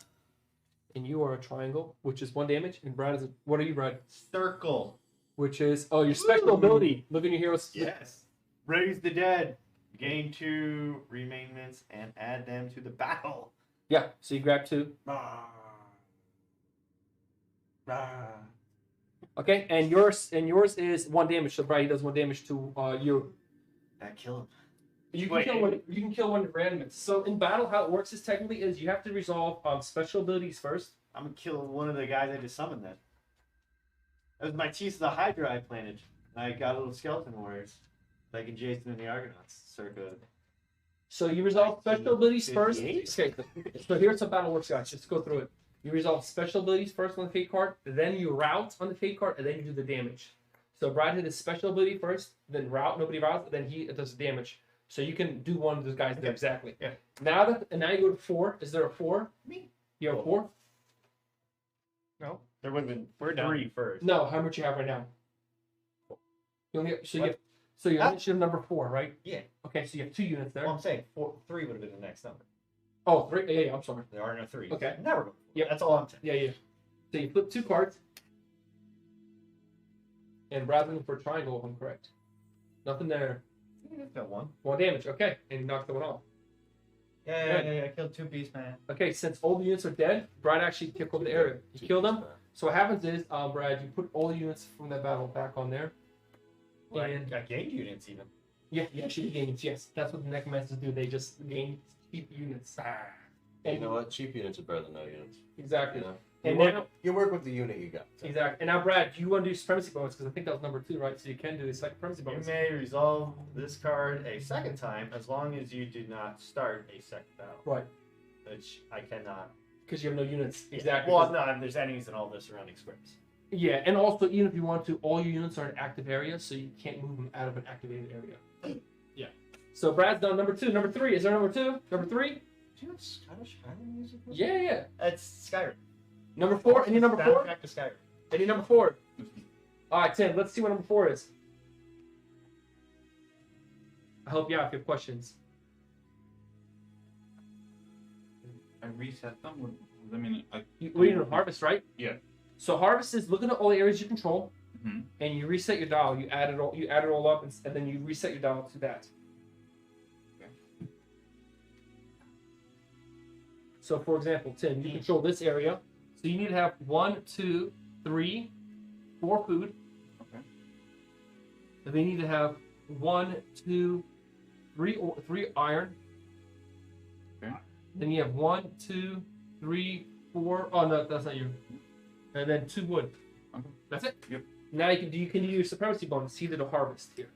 And you are a triangle, which is 1 damage, and Brad is what are you, Brad? Circle. Which is your special ability. Look at your heroes. Yes. Raise the dead. Gain 2 remainments and add them to the battle. Yeah. So you grab 2. Okay, and yours is 1 damage. So Brad, he does 1 damage to you. That kill him. You can Wait. kill one. You can kill one of randomness. So in battle, how it works is technically is you have to resolve special abilities first. I'm gonna kill one of the guys I just summoned then. That was my Teeth of the Hydra I planted. And I got little skeleton warriors. Like in Jason and the Argonauts, circa. So you resolve special abilities first. 58? Okay, so here's how battle works, guys. Just go through it. You resolve special abilities first on the fate card, then you route on the fate card, and then you do the damage. So Brad hit his special ability first, then route, nobody routes, then he does the damage. So you can do one of those guys there exactly. Yeah. Now you go to 4. Is there a 4? Me. You have a 4? No. There would have been We're done. 3 first. No. How much you have right now? You only so you What? have, so you're Huh? initiative number 4, right? Yeah. Okay, so you have 2 units there. Well, I'm saying 3 would have been the next number. Oh, 3. Yeah, I'm sorry. There are no 3s. Okay. Never go. Yep. That's all I'm saying. Yeah. So you flip 2 cards. And Brad's looking for a triangle, if I'm correct. Nothing there. Got 1. 1 damage. Okay. And you knocked the one off. Yeah. I killed 2 beasts, man. Okay, since all the units are dead, Brad actually took over the area. You kill them. So what happens is, Brad, you put all the units from that battle back on there. Well, And I gained units even. yeah, you actually gain units. Yes, that's what the necromancers do. They just gain cheap units. You know what? Cheap units are better than no units. Exactly. You know? And You now, work, you work with the unit you got. exactly. And now, Brad, do you want to do supremacy bonus? Because I think that was number 2, right? So you can do a second supremacy You bonus. may resolve this card a second time as long as you do not start a second battle. Right. Which I cannot. Because you have no units. Exactly. Well, no, there's enemies in all the surrounding squares. Yeah, and also even if you want to, all your units are in active areas, so you can't move them out of an activated area. Yeah. So Brad's done number 2. Number 3. Is there number 2? Number 3? Do you have Scottish Highland music? Yeah. It's Skyrim. Number 4. Any number 4? Back to Skyrim. Any number 4? All right, Tim. Let's see what number 4 is. I'll help you out if you have questions. I reset them. I mean, We're doing harvest, right? Yeah. So harvest is looking at all the areas you control, Mhm. and you reset your dial. You add it all up, and then you reset your dial to that. So, for example, Tim, you control this area, so you need to have 1, 2, 3, 4 food. Okay. And then you need to have 1, 2, 3 iron. Okay. Then you have 1, 2, 3, 4. Oh no, that's not you. And then 2 wood. Okay. That's it. Yep. Now you can do your supremacy bonus. He did a harvest here,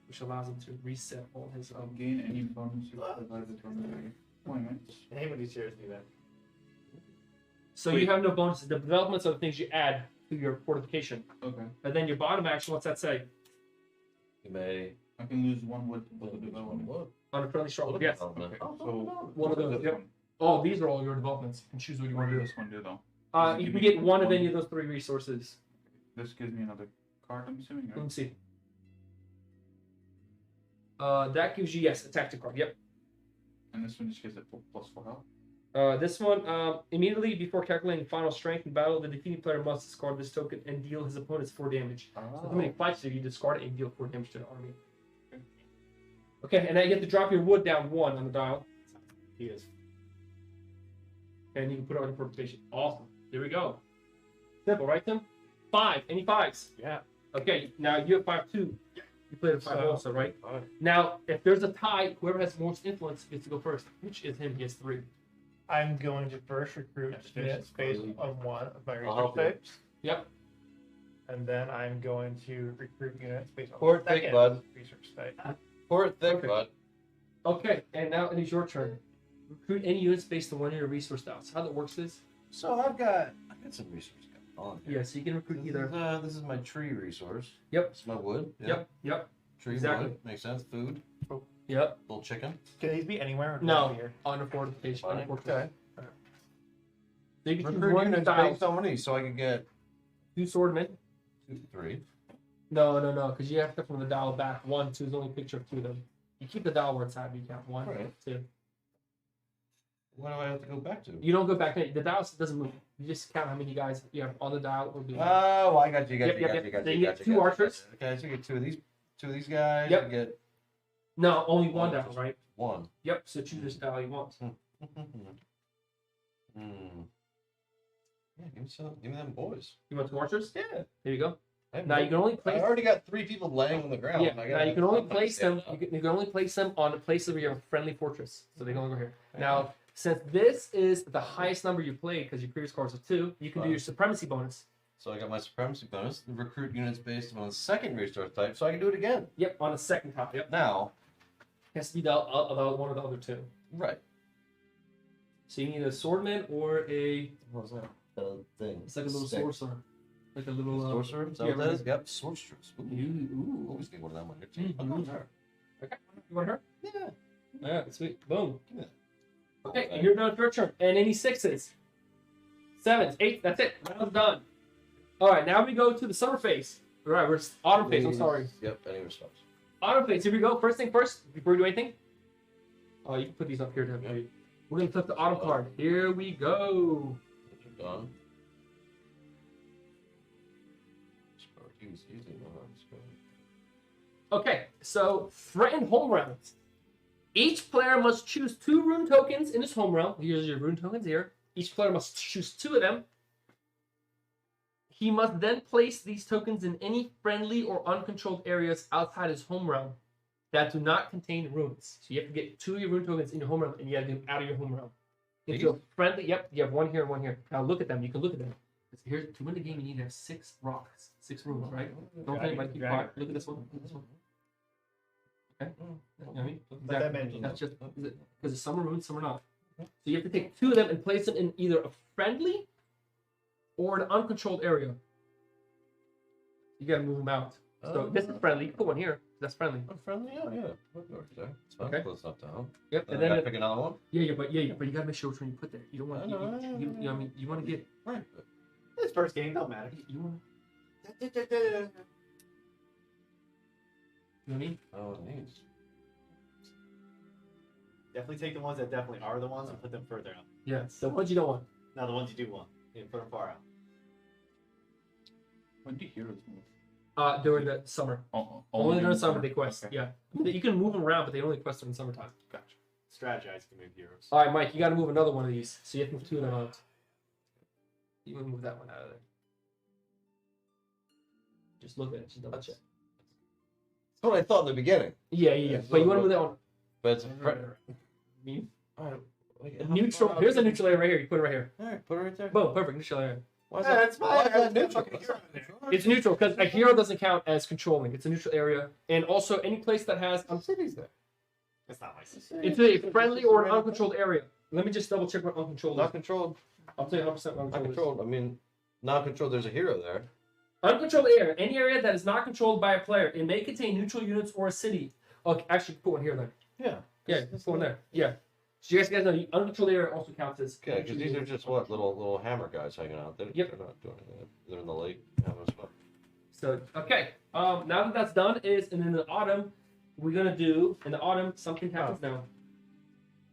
which allows him to reset all his gain any bonus you provided from the deployment. Anybody shares me that. So Wait. you have no bonuses. The developments are the things you add to your fortification. Okay. And then your bottom action, what's that say? You may. I can lose 1 wood for the development. On a friendly struggle. Yes. Development. Okay. So One of what does those, this yep. one? Oh, these are all your developments. You can choose what you What want to does do. this one do though? You can get one of any of those 3 resources. This gives me another card, I'm assuming, Let right? me see. That gives you, yes, a tactic card. Yep. And this one just gives it +4 health. This one, immediately before calculating final strength in battle, the defeating player must discard this token and deal his opponents 4 damage. So how many fights do you discard it and deal 4 damage to the army? Okay, and now you have to drop your wood down 1 on the dial, He is. and you can put it on your fortification. Awesome. Here we go. Simple, right, Tim? 5. Any 5s? Yeah. Okay, now you have 5 too. You played a 5 So- also, right? Five. Now, if there's a tie, whoever has most influence gets to go first, which is him. He has 3. I'm going to first recruit Yeah, units based on 1 of my I'll research help you. types. Yep. And then I'm going to recruit units based on Pour it the thick, second bud. research type. Pour it thick, Okay. bud. Okay, and now it is your turn. Recruit any units based on 1 of your resource dials. How that works is, So I got some resources going on here. yeah, so you can recruit either. This is my tree resource. Yep. It's my wood. Yeah. Yep. Tree Exactly. wood makes sense. Food. Yep. Little chicken. Can these be anywhere? Or do No. they be here? On fortification. Fine. On fortification. Okay. So you can choose Recruit one units style. based on money, so I can get 2 swordmen. 2, 3. No, because you have to from the dial back. 1, 2 is only a picture of 2 of them. You keep the dial where it's at. You count 1, Right. 2. What do I have to go back to? You don't go back. The dial doesn't move. You just count how many guys you have on the dial. Or below. Oh, I got you. Yep. Then you get 2 archers. Okay, so you get 2 of these guys. Yep. You get No, only 1 One dial, archer. right? 1. Yep. So choose this dial you want. Yeah, give me them boys. You want 2 archers? Yeah. There you go. I have Now no- you can only I place. already got 3 people laying on the ground. Yeah. I Now gotta- you can only I'm place them. standing You up. can only place them on places where you have a friendly fortress. So they can only go here. Now, since this is the highest number you played because your previous cards are 2, you can do your supremacy bonus. So I got my supremacy bonus. The recruit units based on the second resource type, so I can do it again. Yep, on the second top. Yep. Now, Has to be the one of the other 2. right. So you need a swordman or a. What's that? The thing. It's like a little Stick. sorcerer. Like a little. Sorcerer? Is that yeah, what that is? Yep, sorceress. Ooh. Ooh. Always get one of them on your team. Mhm. I'm going her. Okay. You want her? Yeah. Yeah, sweet. Boom. Give me that. Okay, and you're done with your turn. And any 6s. 7s, 8s, that's it. Round's done. Alright, now we go to the summer phase. Alright, we're autumn phase, I'm sorry. Yep, any response. Autumn phase, here we go. First thing first, before we do anything. Oh, you can put these up here to have you. We're gonna flip the autumn card. Here we go. Done. Use using Okay, so threatened home realms. Each player must choose 2 rune tokens in his home realm. Here's your rune tokens here. Each player must choose 2 of them. He must then place these tokens in any friendly or uncontrolled areas outside his home realm that do not contain runes. So you have to get 2 of your rune tokens in your home realm, and you have to get them out of your home realm. If you're friendly, yep, you have 1 here and 1 here. Now look at them. You can look at them. Here's to win the game. You need to have 6 rocks, 6 runes, right? Don't tell anybody. Keep quiet. Look at this one. Look at this one. Okay. You know what I mean? But that meant That's just because it's some are runes, some are not. So you have to take 2 of them and place them in either a friendly or an uncontrolled area. You gotta move them out. So this is friendly. You can put 1 here. That's friendly. I'm friendly, yeah. It's fine. Okay. Close enough down. Yep. And And then I then pick another one. but you gotta make sure which one you put there. You don't want I know, I know. you know what I mean. You want to get Right. This first game don't matter. you want. You know what I mean? Oh, it needs. Definitely take the ones that definitely are the ones and put them further out. Yeah. The ones you don't want. Now the ones you do want, you put them far out. When do heroes move? During the summer. Only during summer they quest. Okay. Yeah. You can move them around, but they only quest during summertime. Gotcha. Strategize to move heroes. All right, Mike, you got to move another one of these. So you have to move 2 of them out. You want to move that one out of there. Just look at it. Just double check. That's what I thought in the beginning. Yeah. But you want to move that one. But it's Me? Alright, Neutral. Here's a neutral area right here. You put it right here. Alright, put it right there. Boom. Perfect. Neutral area. Why is Yeah, that? that's fine. Why is I that was neutral? fucking hero in there. It's neutral because a hero doesn't count as controlling. It's a neutral area, and also any place that has Cities there. That's not my sister. it's a friendly or an uncontrolled area. Let me just double check what uncontrolled Not is. controlled. I'll tell you 100% what Not uncontrolled is. controlled. I mean, not controlled. There's a hero there. Uncontrolled area. Any area that is not controlled by a player. It may contain neutral units or a city. Okay, actually, put 1 here then. Yeah. Yeah, put 1 there. Yeah. So you guys know, uncontrolled area also counts as. Okay, because these are just what little hammer guys hanging out. They're not doing anything. They're in the lake having fun. So okay. Now that that's done, and in the autumn, we're gonna do in the autumn something happens now.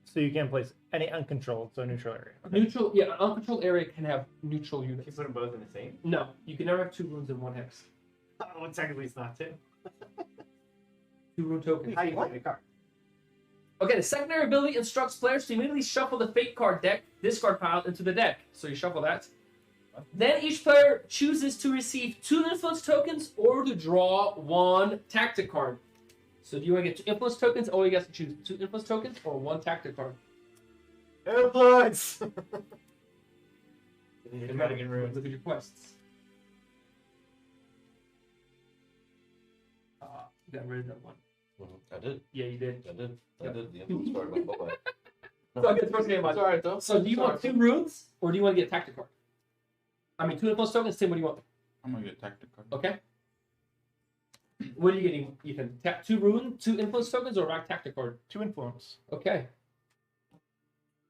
So you can place any uncontrolled, so neutral area. Neutral, yeah, an uncontrolled area can have neutral You units. put them both in the same. No, you can never have 2 runes in 1 hex. Oh, technically it's not 2. 2 rune tokens. How you play the card? Okay, the secondary ability instructs players to immediately shuffle the fate card deck discard pile into the deck. So you shuffle that. Then each player chooses to receive 2 influence tokens or to draw 1 tactic card. So do you want to get 2 influence tokens? Or you guys to choose 2 influence tokens or 1 tactic card. Influence! Remember, look at your quests. You got rid of that one. I did. Yeah, you did. I did. Yep. The influence card went bye-bye. So I get the first game on. It's alright though. So do you want 2 runes or do you want to get a tactic card? I mean, 2 influence tokens. Tim, what do you want? I'm gonna get tactic card. Okay. What are you getting, Ethan? Tap 2 influence tokens or rock tactic card? 2 influence. Okay.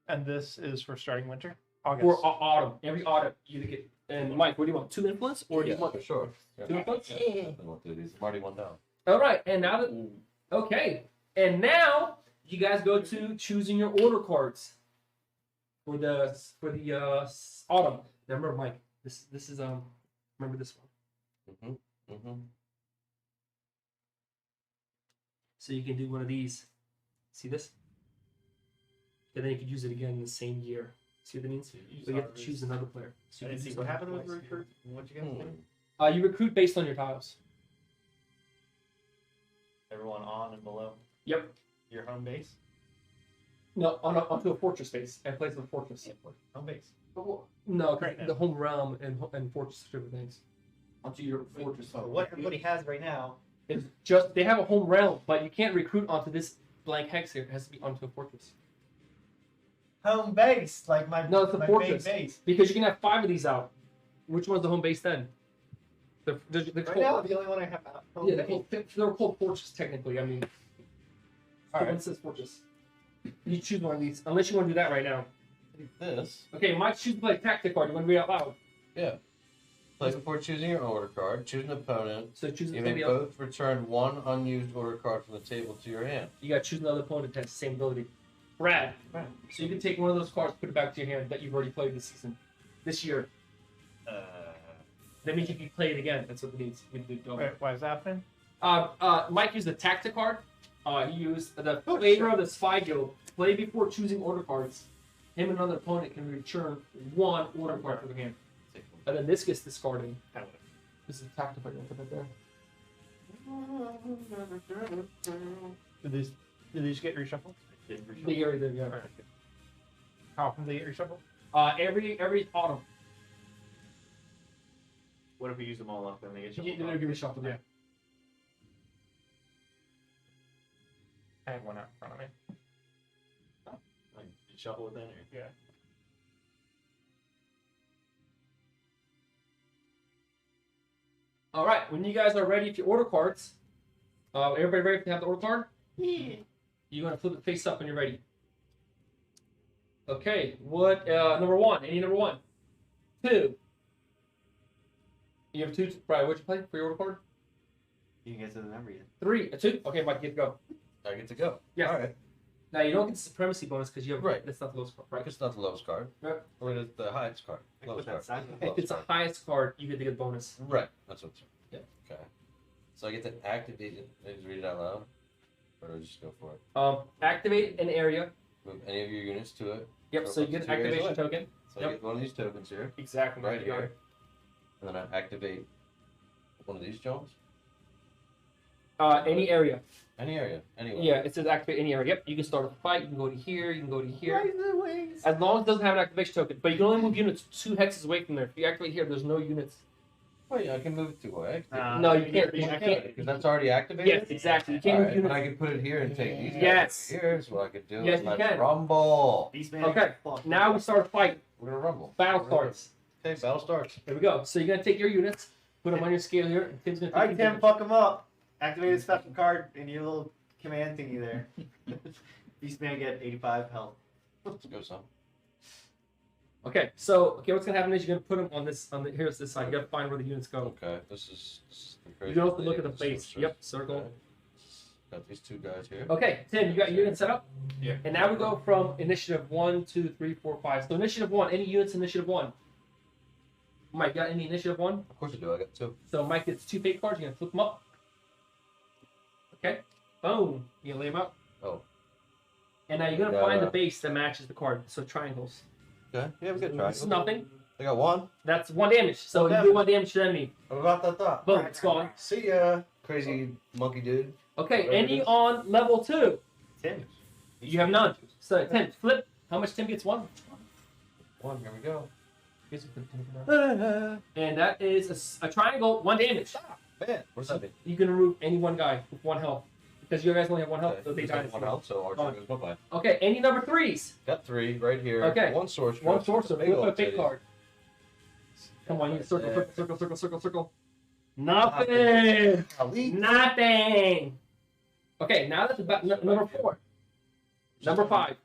And this is for starting winter? August. For autumn. Every autumn you get. And Mike, what do you want? 2 influence or do you Yeah, want for sure. Yeah. 2 influence? I won't do these. I'm already one down. All right, and now that okay, and now you guys go to choosing your order cards for the autumn. Now remember, Mike, this is remember this one. So you can do one of these. See this? And then you could use it again in the same year. See what that means? So you have to choose another player. So I you didn't can see do what something happened with twice. recruit. What you guys do? You recruit based on your tiles. Everyone on and below Yep. your home base. No, onto a fortress base and place of a fortress. Home base. No, Right now. the home realm and fortress different things. Onto your fortress. So what everybody has right now. It's just they have a home realm, but you can't recruit onto this blank hex here. It has to be onto a fortress. Home base, like my No, it's a my fortress. main base. Because you can have 5 of these out. Which one's the home base then? The Right now, the only one I have out. Home yeah, base. they're called fortress technically. I mean, All one right. says fortress. You choose one of these, unless you want to do that right now. This. Okay, Mike, choose play tactic card. You want to read out loud? Yeah. Play before choosing your order card. Choose an opponent. So choose You may somebody else. both return 1 unused order card from the table to your hand. You got to choose another opponent that has the same ability. Brad. So you can take one of those cards, put it back to your hand that you've already played this season, this year. That means you can play it again. That's what it means. Wait, why is that happening? Mike used the tactic card. He used the flavor of the Spy Guild. Play before choosing order cards. Him and another opponent can return 1 order card from their hand. And then this gets discarded. This is a tactic card. Put that there. Did these get reshuffled? The area there, yeah. How often do they get reshuffled? Every autumn. What if we use them all up? Then they get They're shuffled gonna off? give you shuffle. Yeah. I have one out in front of me. Like, you shuffle it then? Or? Yeah. All right. When you guys are ready for your order cards, everybody ready to have the order card? Yeah. You're gonna flip it face up when you're ready. Okay. What number 1? Any number 1? 2. You have 2. Brian, what'd you play for your order card? You can get to the number yet. 3. A 2. Okay, Mike, get to go. I get to go. Yes. All right. Now you don't get the supremacy bonus because you have Right. That's not the lowest card, right? It's not the lowest card. Right. Or the highest card. I can Lowest put card. that side. If it's the highest card, you get to get bonus. Right. That's what it's. Yeah. Okay. So I get to activate it. I just read it out loud. Or do I just go for it? Activate an area. Move any of your units to it. Yep. So you get an activation token. So Yep. I get one of these tokens here. Exactly. Right here. And then I activate one of these Jones. Any area. Any area. Anywhere. Yeah, it says activate any area. Yep. You can start a fight. You can go to here. You can go to here. Raise the wings. As long as it doesn't have an activation token. But you can only move units 2 hexes away from there. If you activate here, there's no units. Oh yeah, I can move it 2 away. No, you can't. You can't. Because that's already activated. Yes, exactly. You can't move Alright, but units. I can put it here and take these guys Yes. over here. So what I could do Yes, is you let's can. rumble. Beastman. Okay. Now we start a fight. We're gonna rumble. Battle starts. Okay, battle starts. Here we go. So you're gonna take your units, put them on your scale here, and Tim's gonna take All right, his Tim, units. fuck them up. Activate a special card in your little command thingy there. Beastman get 85 health. Let's go some. Okay, what's gonna happen is you're gonna put them on this. Here's this side. You gotta find where the units go. Okay, this is the You crazy can also thing. look at the This face. is Yep, circle. okay. Got these 2 guys here. Okay, Tim, you got your units set up. Yeah. And now we go from initiative 1, 2, 3, 4, 5. So initiative 1, any units initiative 1. Mike, got any initiative 1? Of course I do. I got 2. So Mike gets 2 fate cards. You're gonna flip them up. Okay. Boom. You gonna lay them out. Oh. And now you're gonna Yeah. find the base that matches the card. So triangles. Okay. Yeah, we can try. This is nothing. I got 1. That's 1 damage. So you do 1 damage to the enemy. What about that thought? Boom. It's gone. See ya, crazy monkey dude. Okay. Whatever it Ending is. on level 2. Tim. You have none. So Tim, flip. How much Tim gets? 1. 1. Here we go. And that is a triangle. 1 damage. Man, what does that mean? You can remove any one guy with 1 health. Because you guys only have 1 health, Okay, so they he's die. got 1 health, so our Gone. turn goes bye. Okay, any number 3s. Got 3 right here. Okay. 1 sorcerer. 1 sorcerer. Big Flip a old fate titty. card. Come on, you circle, Yeah. circle, circle, circle, circle, circle. Nothing. Ali. Nothing. Okay, now that number 4. Number 5.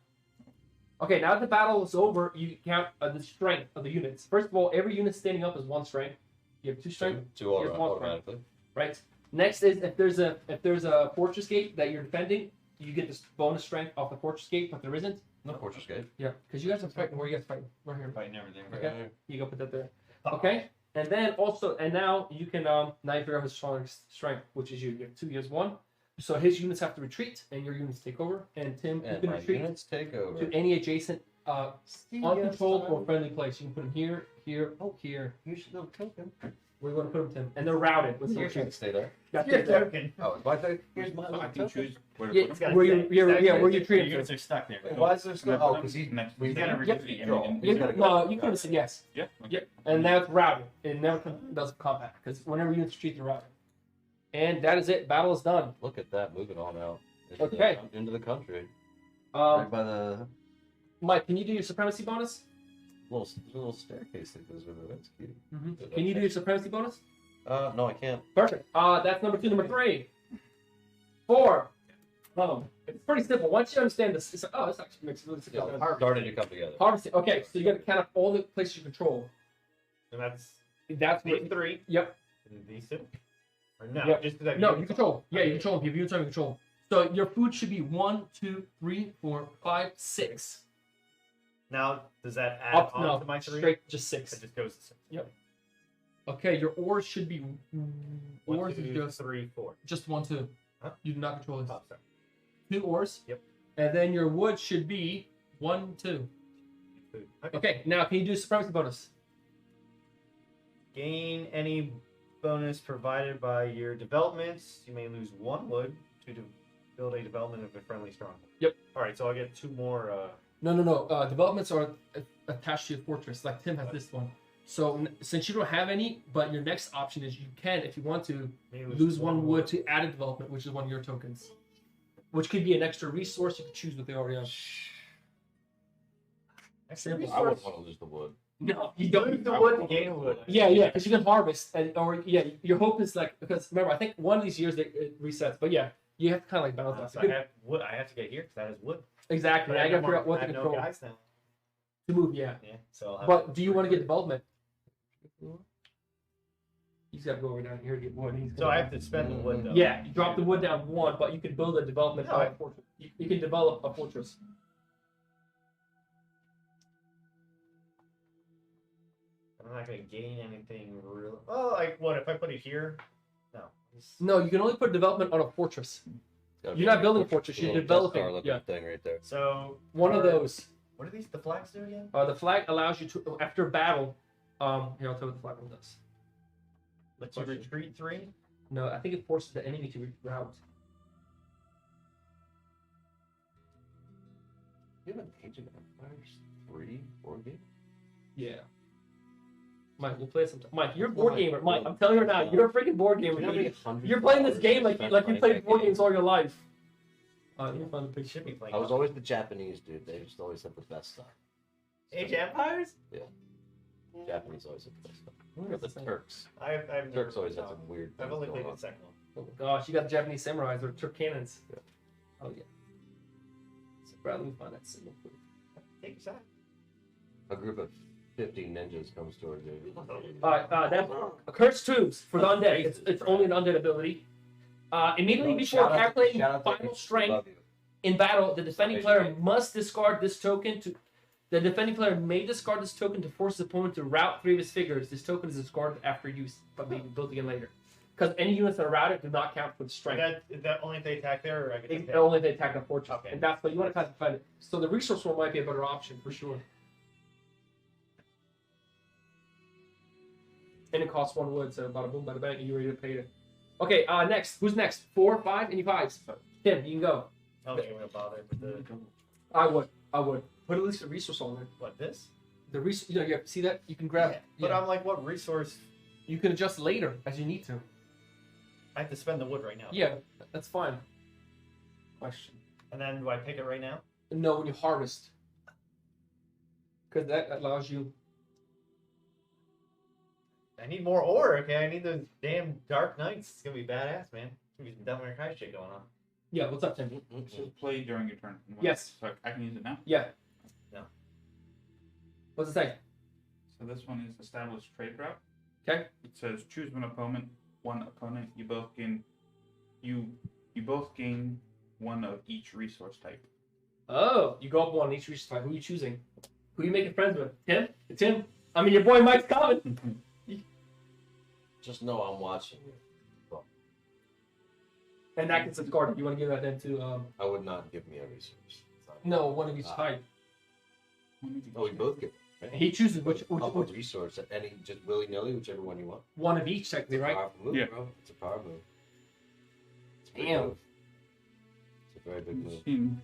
Okay, now that the battle is over, you count the strength of the units. First of all, every unit standing up is 1 strength. You have 2 strength. Two Here's one automatically. Right. Next is if there's a fortress gate that you're defending, you get this bonus strength off the fortress gate, but there isn't. No fortress gate. Yeah, because you guys are fighting. Where are you guys fighting? Right here. Fighting everything. Okay. You go put that there. Okay. And then also, and now you can now you figure out his strongest strength, which is you. You have 2, he has 1. So his units have to retreat, and your units take over. And Tim, you And can my retreat units take over. to any adjacent uncontrolled or friendly place. You can put them here, here, here. Here's your little token. Where you want to put them, Tim? And they're routed with You your can't stay there. Your token. Oh, it's my thing. Here's my So I little can token. choose where to Yeah, put It's them. gotta where stay. you're Your treating units are stuck there. Why is there Can I still? put Oh, them because he. next we to gotta the- retreat. No, you can listen. Yes. Yeah. Okay. Yep. And now it's routed. It never does combat because whenever units retreat, they're routed. And that is it. Battle is done. Look at that, moving on out. Okay. Into the country. Right Um, by the Mike, can you do your supremacy bonus? little staircase that goes over there. That's cute. Can you do your supremacy bonus? No, I can't. Perfect. That's number 2. Number 3, 4. It's pretty simple. Once you understand this, it's like, oh, this actually makes really simple. Starting to come together. Harvesting. Okay, so you got to count up all the places you control. And that's That's these what. 3. Yep. And these 2. Or no, Yep. just because I No, you control. Yeah, you control them. You have units under control. So your food should be 1, 2, 3, 4, 5, 6. Now, does that add Up, on no, to my 3? straight, just 6. It just goes to 6. Okay, your ores should be 1, ores is 2, just 3, 4. 1, 2. Huh? You do not control this. Oh, sorry. 2 ores. Yep. And then your wood should be 1, 2. Food. Okay, now can you do supremacy bonus? Gain any bonus provided by your developments. You may lose 1 wood to build a development of a friendly stronghold. Yep. All right, so I'll get 2 more. No. Developments are attached to your fortress. Like Tim has this one. So since you don't have any, but your next option is you can, if you want to, maybe lose 1 wood to add a development, which is 1 of your tokens. Which could be an extra resource. You can choose what they already have. Simple. I wouldn't want to lose the wood. No, you Lose don't. the wood to gain wood. Yeah, because you can harvest, your hope is like, because remember, I think one of these years it resets, but yeah, you have to kind of like balance So that. I have wood. I have to get here because that is wood. Exactly. But I gotta no figure more- out what I to have no control guys now. to move. Yeah, Yeah. So. I'll have but do you want to get development? He's got to go over down here to get wood. He's So I have to spend the wood though. Yeah, you drop the wood down 1, but you can build a development No, of I- a fortress. You can develop a fortress. I'm not gonna gain anything real. Oh, like what if I put it here? No. No, you can only put development on a fortress. You're not building a fortress. You're developing. Yeah, Thing right there. So one of those. What are these? The flags do again? The flag allows you to, after battle. Here, I'll tell you what the flag one does. Let you Question. retreat 3. No, I think it forces the enemy to route. You have an Age of Empires 3 board game? Yeah. Mike, we'll play it sometime. Mike, you're a board gamer. Mike, I'm telling you right now, you're a freaking board gamer. You're playing this game like you played board games all your life. You're fun to We pick. should be playing. I was always the Japanese dude. They just always had the best stuff. Age of Empires. Japanese always had the best stuff. What Or is the this thing? Turks. I've Turks never always played had some weird I've things only going played on. the second one. Oh my gosh, you got the Japanese samurais or Turk cannons. Yeah. Oh yeah. So Brad, let me find that symbol. Take your shot. A group of 50 ninjas comes towards you. Alright, that Cursed Tombs for the undead. It's only an undead ability. Immediately before calculating final strength Love you. in battle, the defending Amazing. player must discard this token to. The defending player may discard this token to force his opponent to route 3 of his figures. This token is discarded after use, but may be built again later. Because any units that are routed do not count for the strength. Is that only if they attack there, or I can It's only if they attack a fortress. Okay. And that's what you want to kind of defend it. So the resource one might be a better option for sure. And it costs 1 wood, so bada boom, bada bang, and you ready to pay it. Okay, next. Who's next? 4, 5, any 5s? Tim, you can go. I don't think I'm gonna bother with the I would. Put at least a resource on there. what this. The resource, you have, see that? You can grab it. But I'm like, what resource? You can adjust later as you need to. I have to spend the wood right now. Yeah, that's fine. Question. And then do I pick it right now? No, when you harvest. Because that allows you. I need more ore, okay? I need those damn Dark Knights. It's gonna be badass, man. It's gonna be some Devil May Cry shit going on. Yeah, what's up, Tim? So play during your turn. Yes. So I can use it now? Yeah. No. What's it say? So this one is establish trade route. Okay. It says choose one opponent. You both gain one of each resource type. Oh, you go up one each resource type. Who are you choosing? Who are you making friends with? Tim? Tim? I mean, your boy Mike's coming. Just know I'm watching. And that gets discarded. You want to give that then to I would not give me a resource. Sorry. no, one of each type. Oh, we both get right? He chooses which resource, any just willy nilly, whichever one you want. one of each technically, It's a right? powerful move, Yeah. bro. It's a power move. It's a big Damn. move. It's a very big move. Tim,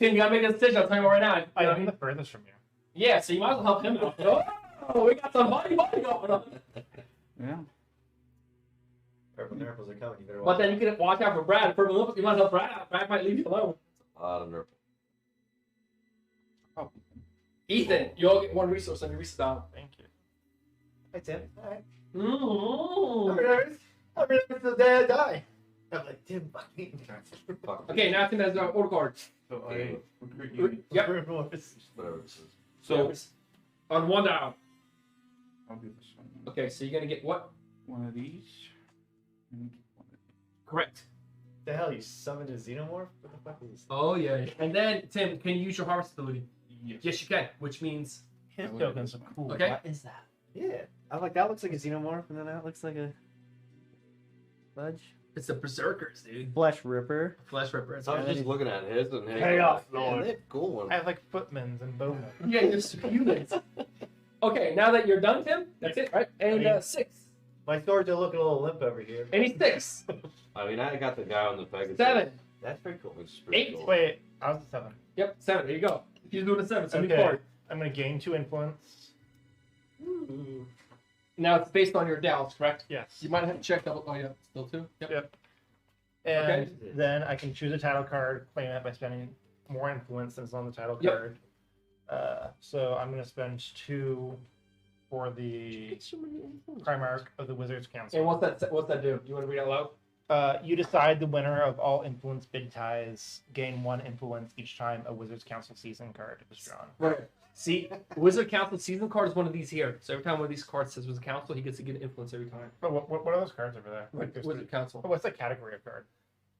you gotta make a decision. I'll tell you right now. I'm the furthest from you. Yeah, so you might as well help him out. Oh, we got some buddy going on. Yeah. Purple Nurples are coming. You better But watch then you can watch out for Brad. Purple Olympics, you might help Brad out. Brad might leave you alone. A lot of nerf. Oh. Ethan, you all get one resource on your resource down. Thank you. Hey, Tim. All right. Mm-hmm. I'm nervous until the day I die. I'm like, Tim, fucking. Fuck. Okay, now Tim has order card. So I recruit you. Yep. Whatever this is. So On one dial. I'll do this one. Okay, so you're gonna get what? One of these. And one of these. Correct. The hell, you summoned a Xenomorph? What the fuck is this? Oh yeah. And then Tim, can you use your harvest ability? Yes. Yes, you can. Which means His would tokens do are this cool. Okay. What is that? Yeah. I'm like, that looks like a Xenomorph, and then that looks like a. Fudge? it's the Berserkers, dude. Flesh Ripper. Flesh Ripper. So I was just looking at his and hey, Chaos man, Lord. they have cool ones. I have like footmans and bowmen. Yeah, just humans. Okay, now that you're done, Tim, that's it, right? And 6. My swords are looking a little limp over here. And he's 6. I mean, I got the guy on the Pegasus. 7. That's pretty cool. Which is pretty 8. cool. Wait, I was a 7. Yep, 7. There you go. He's doing a 7, so new Okay. card. I'm gonna gain 2 influence. Now it's based on your downs, correct? Yes. You might have to check double. Oh yeah, still 2. Yep. Yep. And Okay. then I can choose a title card, claim it by spending more influence than is on the title Yep. card. So I'm gonna spend 2 for the Primarch of the Wizards Council. And what's that do? You want to read out loud? You decide the winner of all influence bid ties. Gain 1 influence each time a Wizards Council season card is drawn. Right. See, Wizard Council season card is one of these here. So every time one of these cards says Wizard Council, he gets to get an influence every time. But what are those cards over there? Right. There's Wizard Council. what's the category of card?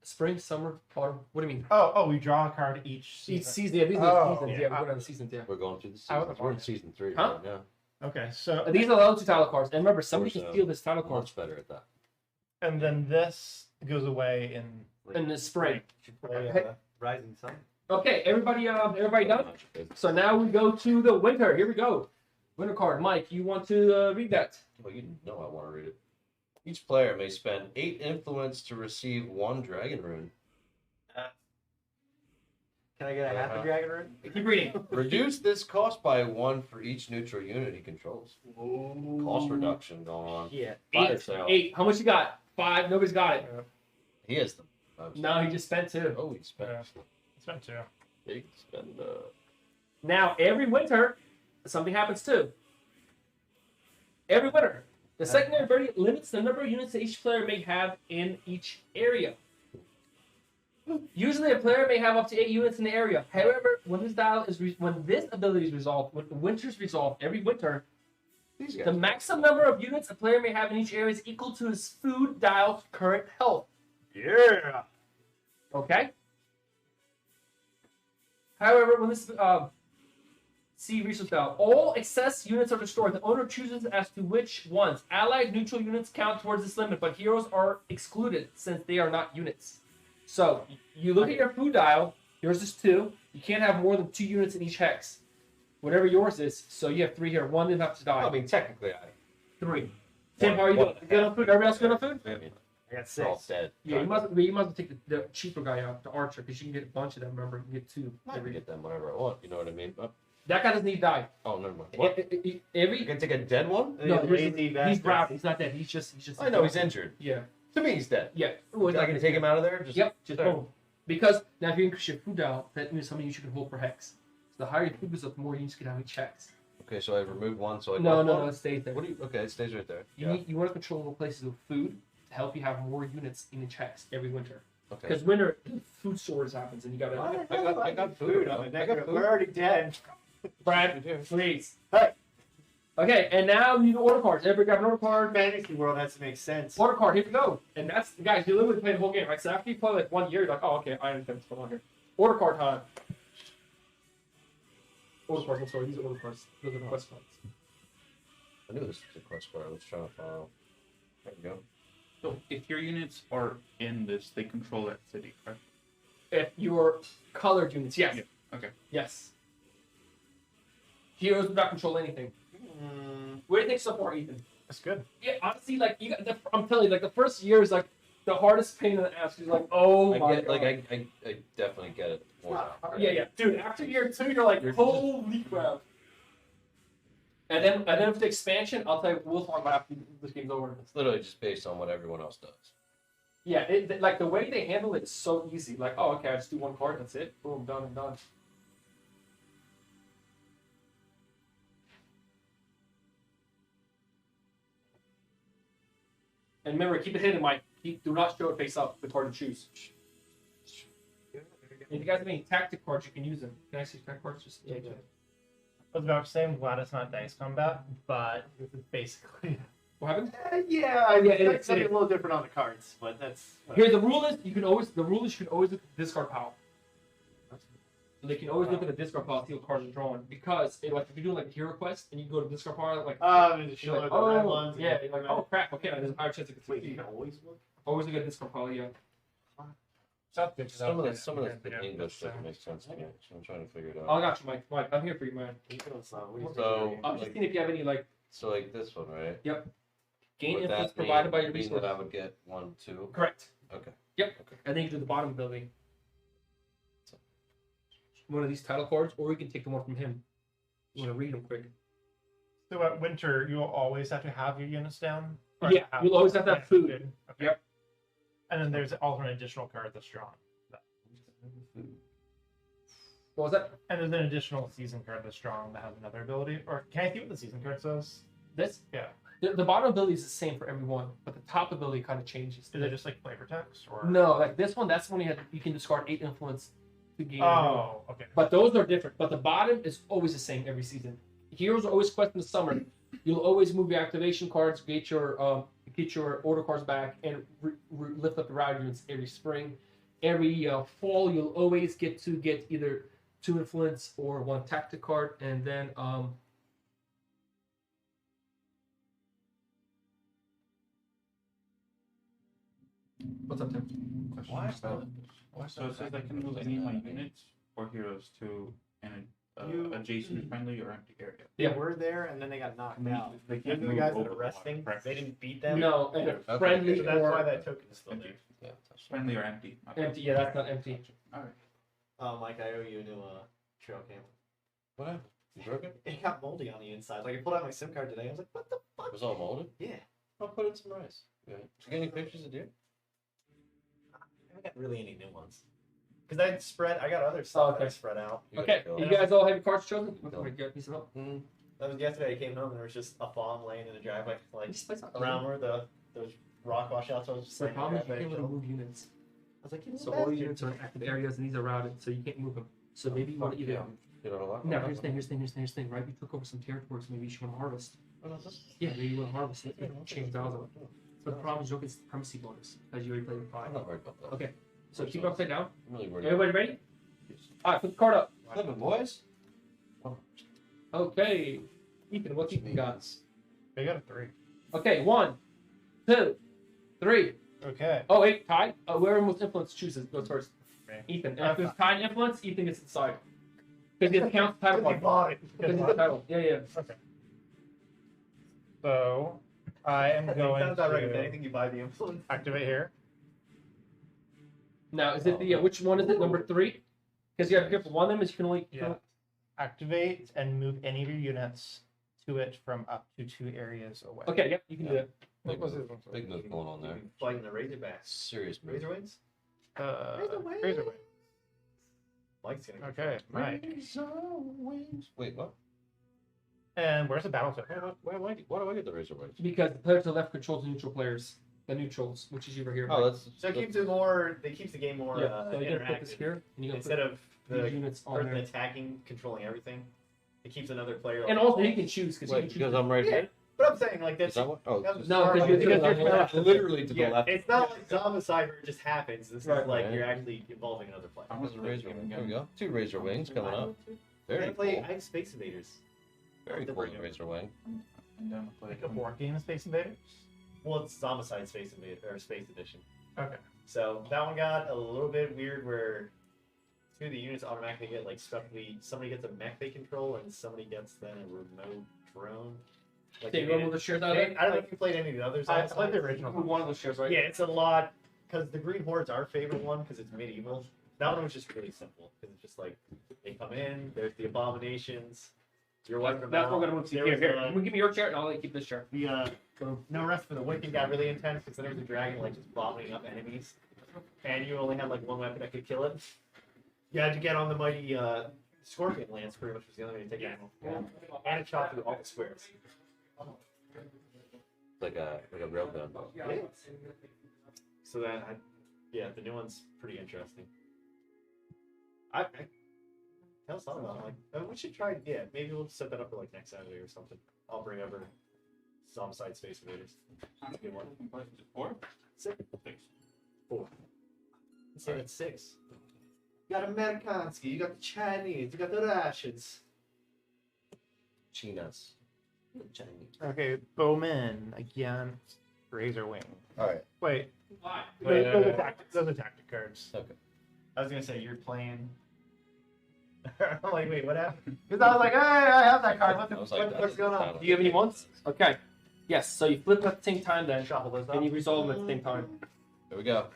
Spring, summer, autumn. What do you mean? Oh, we draw a card each season. Each season. Yeah, these are Oh, seasons. yeah. Yeah, we're going on the seasons. Yeah. We're going through the I season. was We're in wondering. season 3 Huh? right now. Okay, so And these are the other 2 title cards. And remember, somebody Course, can steal this title I'm card much better at that. and then this goes away in in the spring. Play, Rising Sun. Okay, everybody done? Much better. So now we go to the winter. Here we go. Winter card. Mike, you want to read that? Well, you know I want to read it. Each player may spend 8 influence to receive 1 dragon rune. Can I get a half a dragon rune? Keep reading. Reduce this cost by 1 for each neutral unit he controls. Cost reduction going on. Yeah. Fire 8. sale. 8. How much you got? 5. Nobody's got it. He has them. No, he just spent 2. Oh, he spent. Yeah. spend 2. Big spend. Now, every winter, something happens too. Every winter, the secondary ability limits the number of units that each player may have in each area. Usually, a player may have up to 8 units in the area. However, when this ability is resolved, when winter's resolved, every winter, These guys. the maximum number of units a player may have in each area is equal to his food dial's current health. Yeah. Okay. However, when this see resource dial, all excess units are destroyed. The owner chooses as to which ones. Allied neutral units count towards this limit, but heroes are excluded since they are not units. So you look at your food dial. Yours is 2. You can't have more than 2 units in each hex. Whatever yours is. So you have 3 here. 1 didn't have to die. I mean, technically, 3. Tim, how are you doing? Good on food? Everybody else good on food? I mean, I got they're all 6. dead. Yeah, you must take the cheaper guy out, the archer, because you can get a bunch of them. Remember, you can get 2 I can every. get them whenever I want. You know what I mean? That guy doesn't need to die. Oh, never mind. What? You Every can take a dead one? no, Lazy he's bastard. brown. He's not dead. He's just. I know he's injured. Yeah. To me, he's dead. Yeah. Ooh, I can take him out of there. Just Yep. Just there. boom. Because now if you increase your food dial, that means how many units you can hold per hex. So the higher your food goes up, the more units you can have each hex. Okay, so I removed one, so I No, it stays there. What do you? Okay, it stays right there. You want to control the places with food to help you have more units in the checks every winter. Okay. Because winter, food shortage happens, and you gotta. I got food. I'm I got food. We're already dead. Brad, please. Hey. Okay, and now we need order cards. Everybody got an order card. Fantasy world has to make sense. Order card, here we go. And that's, guys, you literally play the whole game, right? So after you play like 1 year, you're like, oh, okay, I understand what's going on here. Order card time. Order cards, I'm sorry, these are order cards. Those are the quest cards. I knew this was a quest card. I was trying to follow. There we go. So if your units are in this, they control that city, correct? If your colored units, yes. Yeah, okay. Yes. Heroes do not control anything. What do you think so far, Ethan? That's good. Yeah, honestly, like I'm telling you, like the first year is like the hardest pain in the ass. You're like, oh my god. Like I definitely get it. More now. Yeah, dude. After year 2, you're like, holy crap. And then with the expansion, I'll tell you, we'll talk about after this game's over. It's literally just based on what everyone else does. Yeah, like the way they handle it is so easy. Like, oh, okay, I just do one card, that's it. Boom, done and done. And remember, keep it hidden, Mike. Do not show it face up. It's hard to choose. If you guys have any tactic cards, you can use them. Can I see tactic cards? Just I was about to say, I'm glad it's not dice combat, but this is basically. What happened? It's something a little different on the cards, but that's. Here, the rule is you can always look at the discard pile. So they can always look at the discard pile, see what cards are drawn. Because if you're doing like a hero quest and you go to discard pile, like Show like, the red ones. yeah, you're like, oh crap, okay, there's a higher chance of Wait, you succeed. can always look? Always look at discard pile, yeah. Some of the English doesn't make sense to me, so I'm trying to figure it Oh, I out. got you, Mike. Mike, I'm here for you, man. So, I'm just seeing if you have any like so like this one, right? gain Would influence that provided by your mean resources. that I would get 1, 2. Correct. Okay. Yep. And then you do the bottom building. One of these title cards, or you can take the one from him. You want to read them quick? So at winter, you'll always have to have your units down? Or Yeah, you'll always have to have food. Okay. Yep. And then there's also an additional card that's drawn. What was that? And there's an additional season card that's drawn that has another ability. Or can I see what the season card says? This? Yeah. The bottom ability is the same for everyone, but the top ability kind of changes. Is it just like flavor text? Or No, like this one, that's when you can discard 8 influence to gain. Oh, okay. But those are different. But the bottom is always the same every season. Heroes are always quest in the summer. You'll always move your activation cards, get your order cards back, and lift up the rowdy units every spring. Every fall, you'll always get either 2 influence or 1 tactic card, and then what's up, Tim? Why is that? So it says I can move any of my units or heroes to an adjacent friendly or empty area. Yeah. They were there and then they got knocked They- out. they Even can't the move guys that over are the resting, water, they didn't beat them. No, and Okay. So friendly that's why or that token is still Empty. there. Yeah, that's Friendly or empty. Okay. empty. Yeah, that's not empty. Alright. Oh, Mike, I owe you a new trail cam. What happened? You broke it? It got moldy on the inside. Like I pulled out my SIM card today. I was like, what the fuck? It was all molded? Yeah. I'll put in some rice. Yeah. Did you get any pictures of deer? I haven't got really any new ones. Because I got other stuff okay. that I spread out. Okay, got you Bill. guys all have your cards chosen? Go. Okay, good. Piece of help. That was yesterday. I came home and there was just a bomb laying in the driveway, like This place not around where those rock washouts. I was just The laying in problem the is you driveway. can't really chilling. move units. I was like, give me So the all the basket. units are in active areas and these are routed, so you can't move them. So maybe you want to either. You don't know what? No, here's the thing, right? You took over some territories, maybe you should want to harvest. Oh, no, this- Yeah, maybe you want to harvest it. Yeah, Change values. But the problem is you don't get supremacy bonus, as you already played with 5. I'm not worried about that. Okay, so keep it upside down. I'm really worried. Everybody ready? Alright, put the card up. Flip it, boys. Okay. Ethan, what you got? They got a 3. Okay, 1, 2, 3. Okay. Oh, wait, tied? Whoever most influence chooses goes first. Me. Ethan. And if there's tied influence, Ethan gets inside. Because it counts title Because he card. bought it. Because it's the title. Yeah. Okay. So I am going Sounds about right with to anything you buy the influence. activate here. Now, is it the, which one is it? Number 3? Because you have to be careful. One of them is you can only. Yeah. Activate and move any of your units to it from up to 2 areas away. Okay, yep, you can do that. Big move going on there. Fighting the Razorbacks. Serious move. Razor wings? Razor Wing. Mike's gonna Okay, Mike. Wait, what? And where's the battle to? Why do I get the razor wings? Because the player to the left controls the neutral players. The neutrals, which is over here. Oh, that's So it keeps it more. It keeps the game more yeah. So you're gonna put this interactive. here, and you're gonna Instead of put the these units on person there. attacking, controlling everything, it keeps another player. And also, you can choose because you wait, can choose. because I'm right Yeah. here. But I'm saying like Is that's that what? Oh, that's No, smart, because like, you're because left. literally to the yeah, left. it's not like Zombicide where it just happens. This Right. is like Right. you're actually involving another player. There's a razor wing. There we go. 2 razor wings coming up. Very I cool. have Space Invaders. Very the cool bring 'em. razor wing. I'm down to play. Like a board game of Space Invaders? Well, it's Zombicide Space Invader or Space Edition. Okay. So that one got a little bit weird where 2 of the units automatically get like specially somebody gets a mech they control and somebody gets then a remote drone. Like Okay, you they want made to move the shares out it- of there? I don't know if you played any of the others. I outside. like the original. Move one of those shares, right? Yeah, it's a lot because the Green Horde's our favorite one because it's medieval. That one was just really simple because it's just like they come in, there's the abominations. You're wiping them That's out. what we're gonna move to. There Here, was, here. Give me your chair, and I'll let you keep this chair. The No Rest for the Wicked got really intense because there was a dragon like just vomiting up enemies, and you only had like one weapon that could kill it. You had to get on the mighty Scorpion Lance, pretty much was the only way to take it out. And it shot through all the squares. It's like a real gun. So yeah, the new one's pretty interesting. Tell us all about it. Like, we should try. Yeah, maybe we'll set that up for like next Saturday or something. I'll bring over Zombicide Space Invaders. That's a good one. 4? 6. 4. Let's say that's 6. You got Amerikansky, you got the Chinese, you got the Russians. Chinas. Chinese. Okay, Bowman against Razor Wing. All right. Wait, Wait, those are tactic cards. Okay. I was gonna say you're playing. I'm like, wait, what happened? Because I was like, hey, I have that card. I was like, What's going on? Do you have any ones? Okay. Yes. So you flip them at the same time, then, Shuffle those and you up. resolve them at the same time. There we go.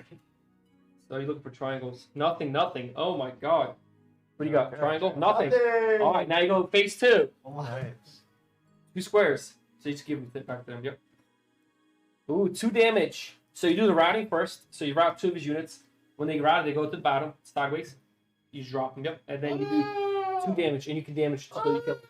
So you look for triangles. Nothing. Nothing. Oh my God. What do you got? Okay. Triangle. Nothing. Nothing. All right. Now you go phase 2. Nice. 2 squares. So you just give them back to them. Yep. Ooh, 2 damage. So you do the routing first. So you route 2 of his units. When they route, they go to the bottom sideways. You just drop them. Yep. And then you do 2 damage, and you can damage until you kill them.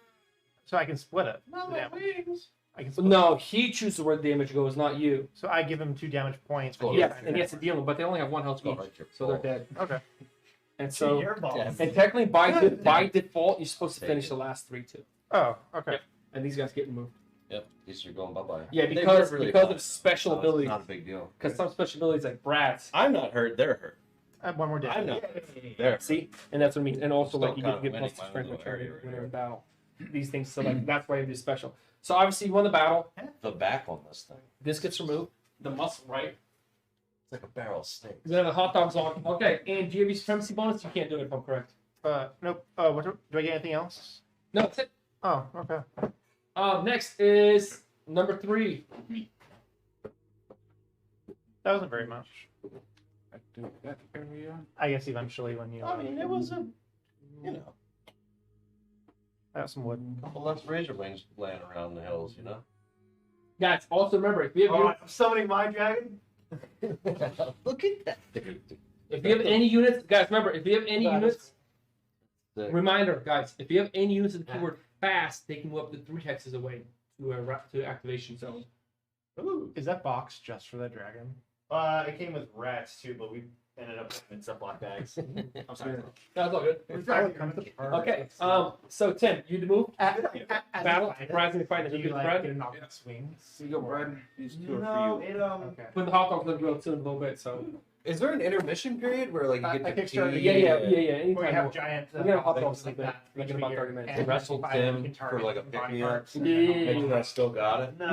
So I can split it. I can split No, he chooses where the damage goes, not you. So I give him 2 damage points. Oh, Yes, and he has to deal them, but they only have 1 health Oh, each, right here. so they're dead. Okay. And so, Your balls. Yeah. and technically by default, you're supposed to finish the last 3 too. Oh, okay. Yep. And these guys get removed. Yep. These are going bye-bye. Yeah, They because were really because fun. of special No, it's abilities. Not a big deal. Because some special abilities like brats. I'm not hurt. They're hurt. I have 1 more damage. I'm not. They're See, and that's what I mean. And also Still like you kind get of plus winning strength my when little area you're right in battle. These things, so like that's why you do special. So obviously you won the battle. the back on this thing. This gets removed. The muscle, right? It's like a barrel of snakes. Then the hot dogs on. Okay, and do you have your supremacy bonus? You can't do it if I'm correct. Nope. Do I get anything else? No, that's it. Oh, okay. Next is number 3. That wasn't very much. I do that area. I guess eventually when you. I mean, it was a, you know, I got some wood. a couple less razor wings laying around the hills, you know. Guys, also remember if you have Oh, I'm summoning my dragon. Look at that dude. if you have any units, guys, remember if you have any units. Sick. Reminder, guys, if you have any units with the keyword fast, they can move up to 3 hexes away to activation zone. Ooh. Is that box just for that dragon? It came with rats too, but we ended up in Ziploc bags. I'm sorry. That's all good. Okay, so Tim, you move battle, surprisingly find that Do you you get like bread. get a knock and swing? So you go, Brad. These 2 are No, for you. it Okay. Put the hot dogs on the grill too in a little bit. So Is there an intermission period where like you I get to Kickstarted pee? yeah. Where you Anytime. have giant. We're gonna hot dogs like like that. that, like in between about your 30 minutes. hands. Wrestled Fire, you Tim can for target like a body pick-me-up. parts. Yeah. Maybe I still got it. No,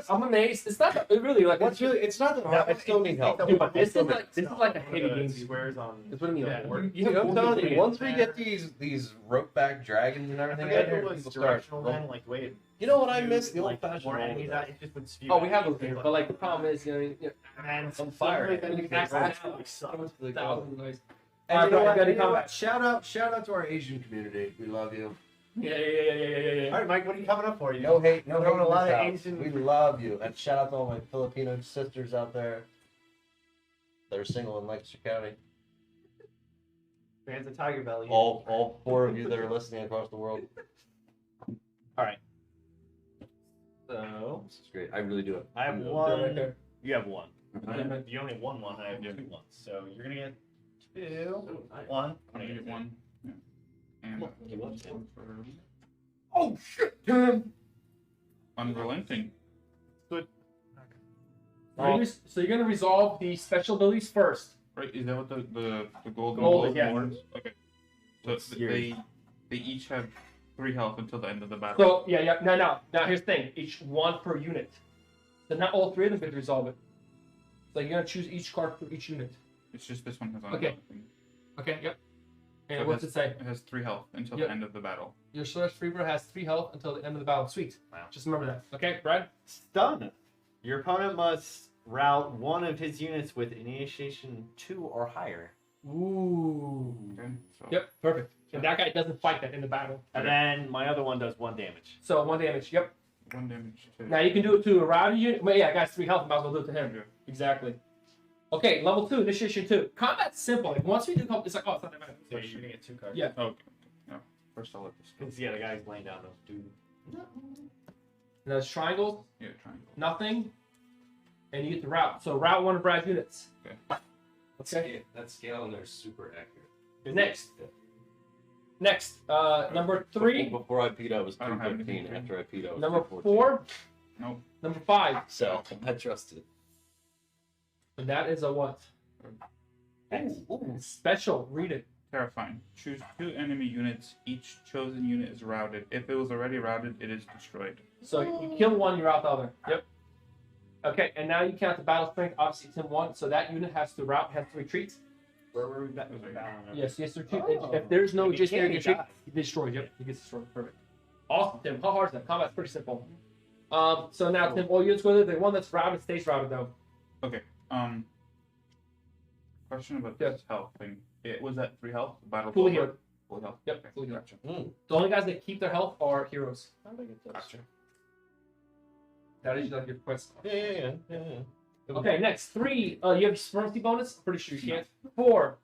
I'm amazed. It's not that, it really like What's really? It's not that hard. I still need help. Dude, but this is like a heavy game. Squares on. That's what I mean. Yeah. Like, You know, I'm telling you, once we get these rope back dragons and I everything forget out if here, it was people start. directional then, like the way it You know what I miss? The like, old-fashioned more way. enemies out, it just would spew oh, we have out. those games, but like the problem is, you know And on fire. some of you the can enemies actually suck. thousands of ways. And Alright, you know bro, what? you gotta You know come what? back. Shout out to our Asian community. We love you. Yeah. All right, Mike, what are you coming up for? You No hate, no We're hate. having a lot of in this Asian- house. We love you, and shout out to all my Filipino sisters out there that are single in Lancaster County. fans of Tiger Belly. All 4 of you that are listening across the world. This is great. I really do it. I have Right one. there. You have one. Okay. You only won one. I have Yeah. 2 ones. So you're gonna get 2, Oh, nice. 1. I'm gonna get 1. Yeah. And Give up, Tim. Oh shit, Tim. unrelenting. So you're gonna resolve the special abilities first. Right? Is that what the golden Golden, yeah. lords? Okay. So What's yours? they each have 3 health until the end of the battle. So yeah. Now here's the thing. Each one per unit. So not all 3 of them can resolve it. So you're gonna choose each card for each unit. It's just this one has Okay. unrelenting. Okay. Yep. And So what's it say? It has 3 health until Yep. the end of the battle. Your Source Freebird has 3 health until the end of the battle. Sweet. Wow. Just remember that. Okay, Brad? Stun. Your opponent must route one of his units with initiation 2 or higher. Ooh. Okay. So Yep, perfect. And that guy doesn't fight that in the battle. And then my other one does 1 damage. So 1 damage. Yep. 1 damage to Now you can do it to a routed unit. Well, yeah, guy's 3 health. Might as well do it to him. Yeah. Exactly. Okay, level 2, initiation 2. Combat's simple. Like once we do combat, it's like, oh, it's not that bad. So you're gonna get 2 cards. Yeah. Okay. No. First I'll let this go. Because yeah, the guy's laying down those 2. And there's triangles, Yeah, triangle. nothing, and you get to route. So route 1 of Brad's units. Okay. Okay. That scale in there is super accurate. Next. Number 3. Before I peed, I was I don't have 315. anything. After I peed, I was Number 314. 4. Nope. Number 5. So I trusted. And that is a what? Special. Read it. Terrifying. Choose 2 enemy units. Each chosen unit is routed. If it was already routed, it is destroyed. So you kill one, you're out the other. Yep. Okay, and now you count the battle strength. Obviously, Tim won, so that unit has to route, has to retreat. Where were we battling? Yes, yes, retreat. Oh. If there's no If he adjacent area can't, to he retreat, he destroys. Yep, he gets destroyed. Perfect. Awesome, Tim. How hard is that? Combat's pretty simple. So now, Tim, all units, whether the one that's routed stays routed, though. Okay. Question about Yeah. this health thing. It was at 3 health. Battle Fully over? healed. Full health. Yep, Okay, fully healed. gotcha. The only guys that keep their health are heroes. Gotcha. That is like your quest. Yeah. Okay, next 3. You have Supremacy Bonus. Pretty sure you can't. 4.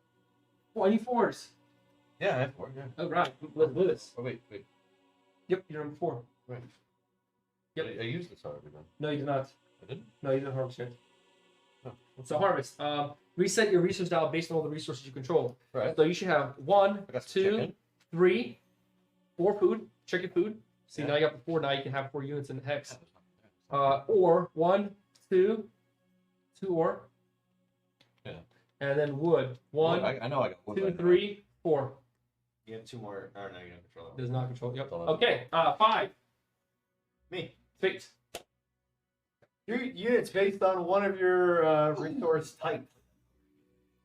Oh, I need 4s. Yeah, I have 4. Yeah. Oh, right. Let's do this. Oh wait. Yep, you're number 4. Right. Yep. I used this already. Then. No, you did not. I didn't. No, you didn't harvest yet. Oh. So harvest. Reset your resource dial based on all the resources you control. Right. So you should have 1, I got some 2, chicken. 3, 4 food. Check your food. See, Yeah. now you got the 4. Now you can have 4 units in the hex. Or 1, 2 ore. Yeah. And then wood. 1, I know I got 1. 2, 3, 4. You have 2 more. Or no, you don't control that. Does not control. Yep. Don't have Okay. 5. Me. Sweet. Your unit's based on one of your resource types.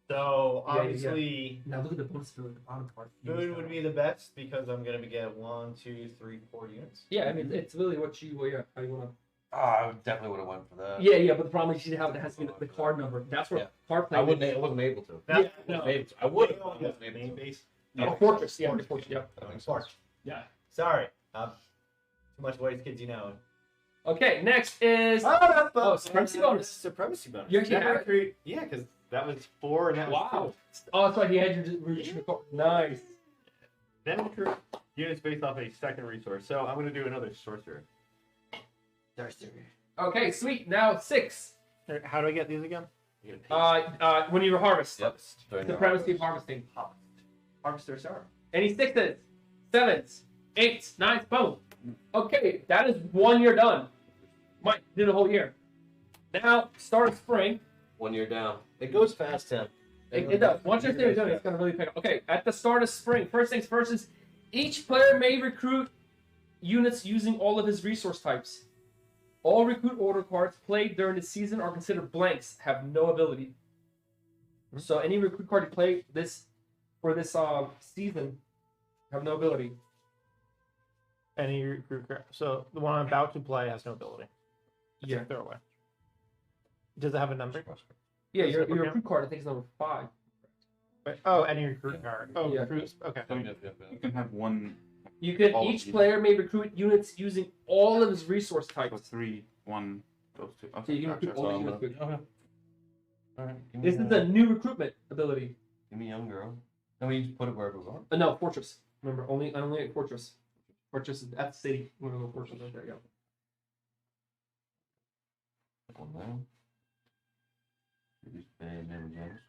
So Yeah, yeah. obviously, Now look at the bonus for the bottom part. food would be the best because I'm gonna get 1, 2, 3, 4 units. Yeah, I mean it's really what you how you want to. I definitely would have went for that. Yeah, but the problem is you have it has to be the card number. That's where Yeah. card play. I wasn't able to. Now, Yeah, no. I would have. Oh, yeah, main base. A fortress. Yeah, fortress. Yeah. That makes Fortress. sense. Yeah. Sorry. Too much ways kids you know. Okay, next is Supremacy Bonus. Supremacy bonus. You actually have it? Yeah, because that was 4 and that was Wow. Oh, that's right. He had your nice. 2. Then recruit units based off a second resource. So I'm gonna do another sorcerer. Okay, sweet. Now 6. How do I get these again? You get a When you harvest. Yep. During the Supremacy of harvesting. harvester star. Any 6s, 7s, 8s, 9s, boom. Okay, that is 1 year done. Might do the whole year. Now, start of spring. 1 year down. It goes fast, Tim. It does. Once you're done, it's going to really pick up. Okay, at the start of spring, first things first is each player may recruit units using all of his resource types. All recruit order cards played during the season are considered blanks, have no ability. So any recruit card you play for this season have no ability. Any recruit. So the one I'm about to play has no ability. It's Yeah. a throwaway. Does it have a number? Yeah, your Okay. recruit card I think is number 5. Wait, oh, any recruit card. Oh, Yeah. recruit. Okay. You can have 1. You can All of each these. player may recruit units using all of his resource So types. 3, 1, those 2. So Okay, you can gotcha. recruit all So the I'm units. Okay. Alright. This is a new recruitment ability. Give me young girl. And we just put it wherever we want. No, fortress. Remember, only at fortress. Fortress is at the city. We're gonna go fortress right there. Yeah. One down. These bad never goes.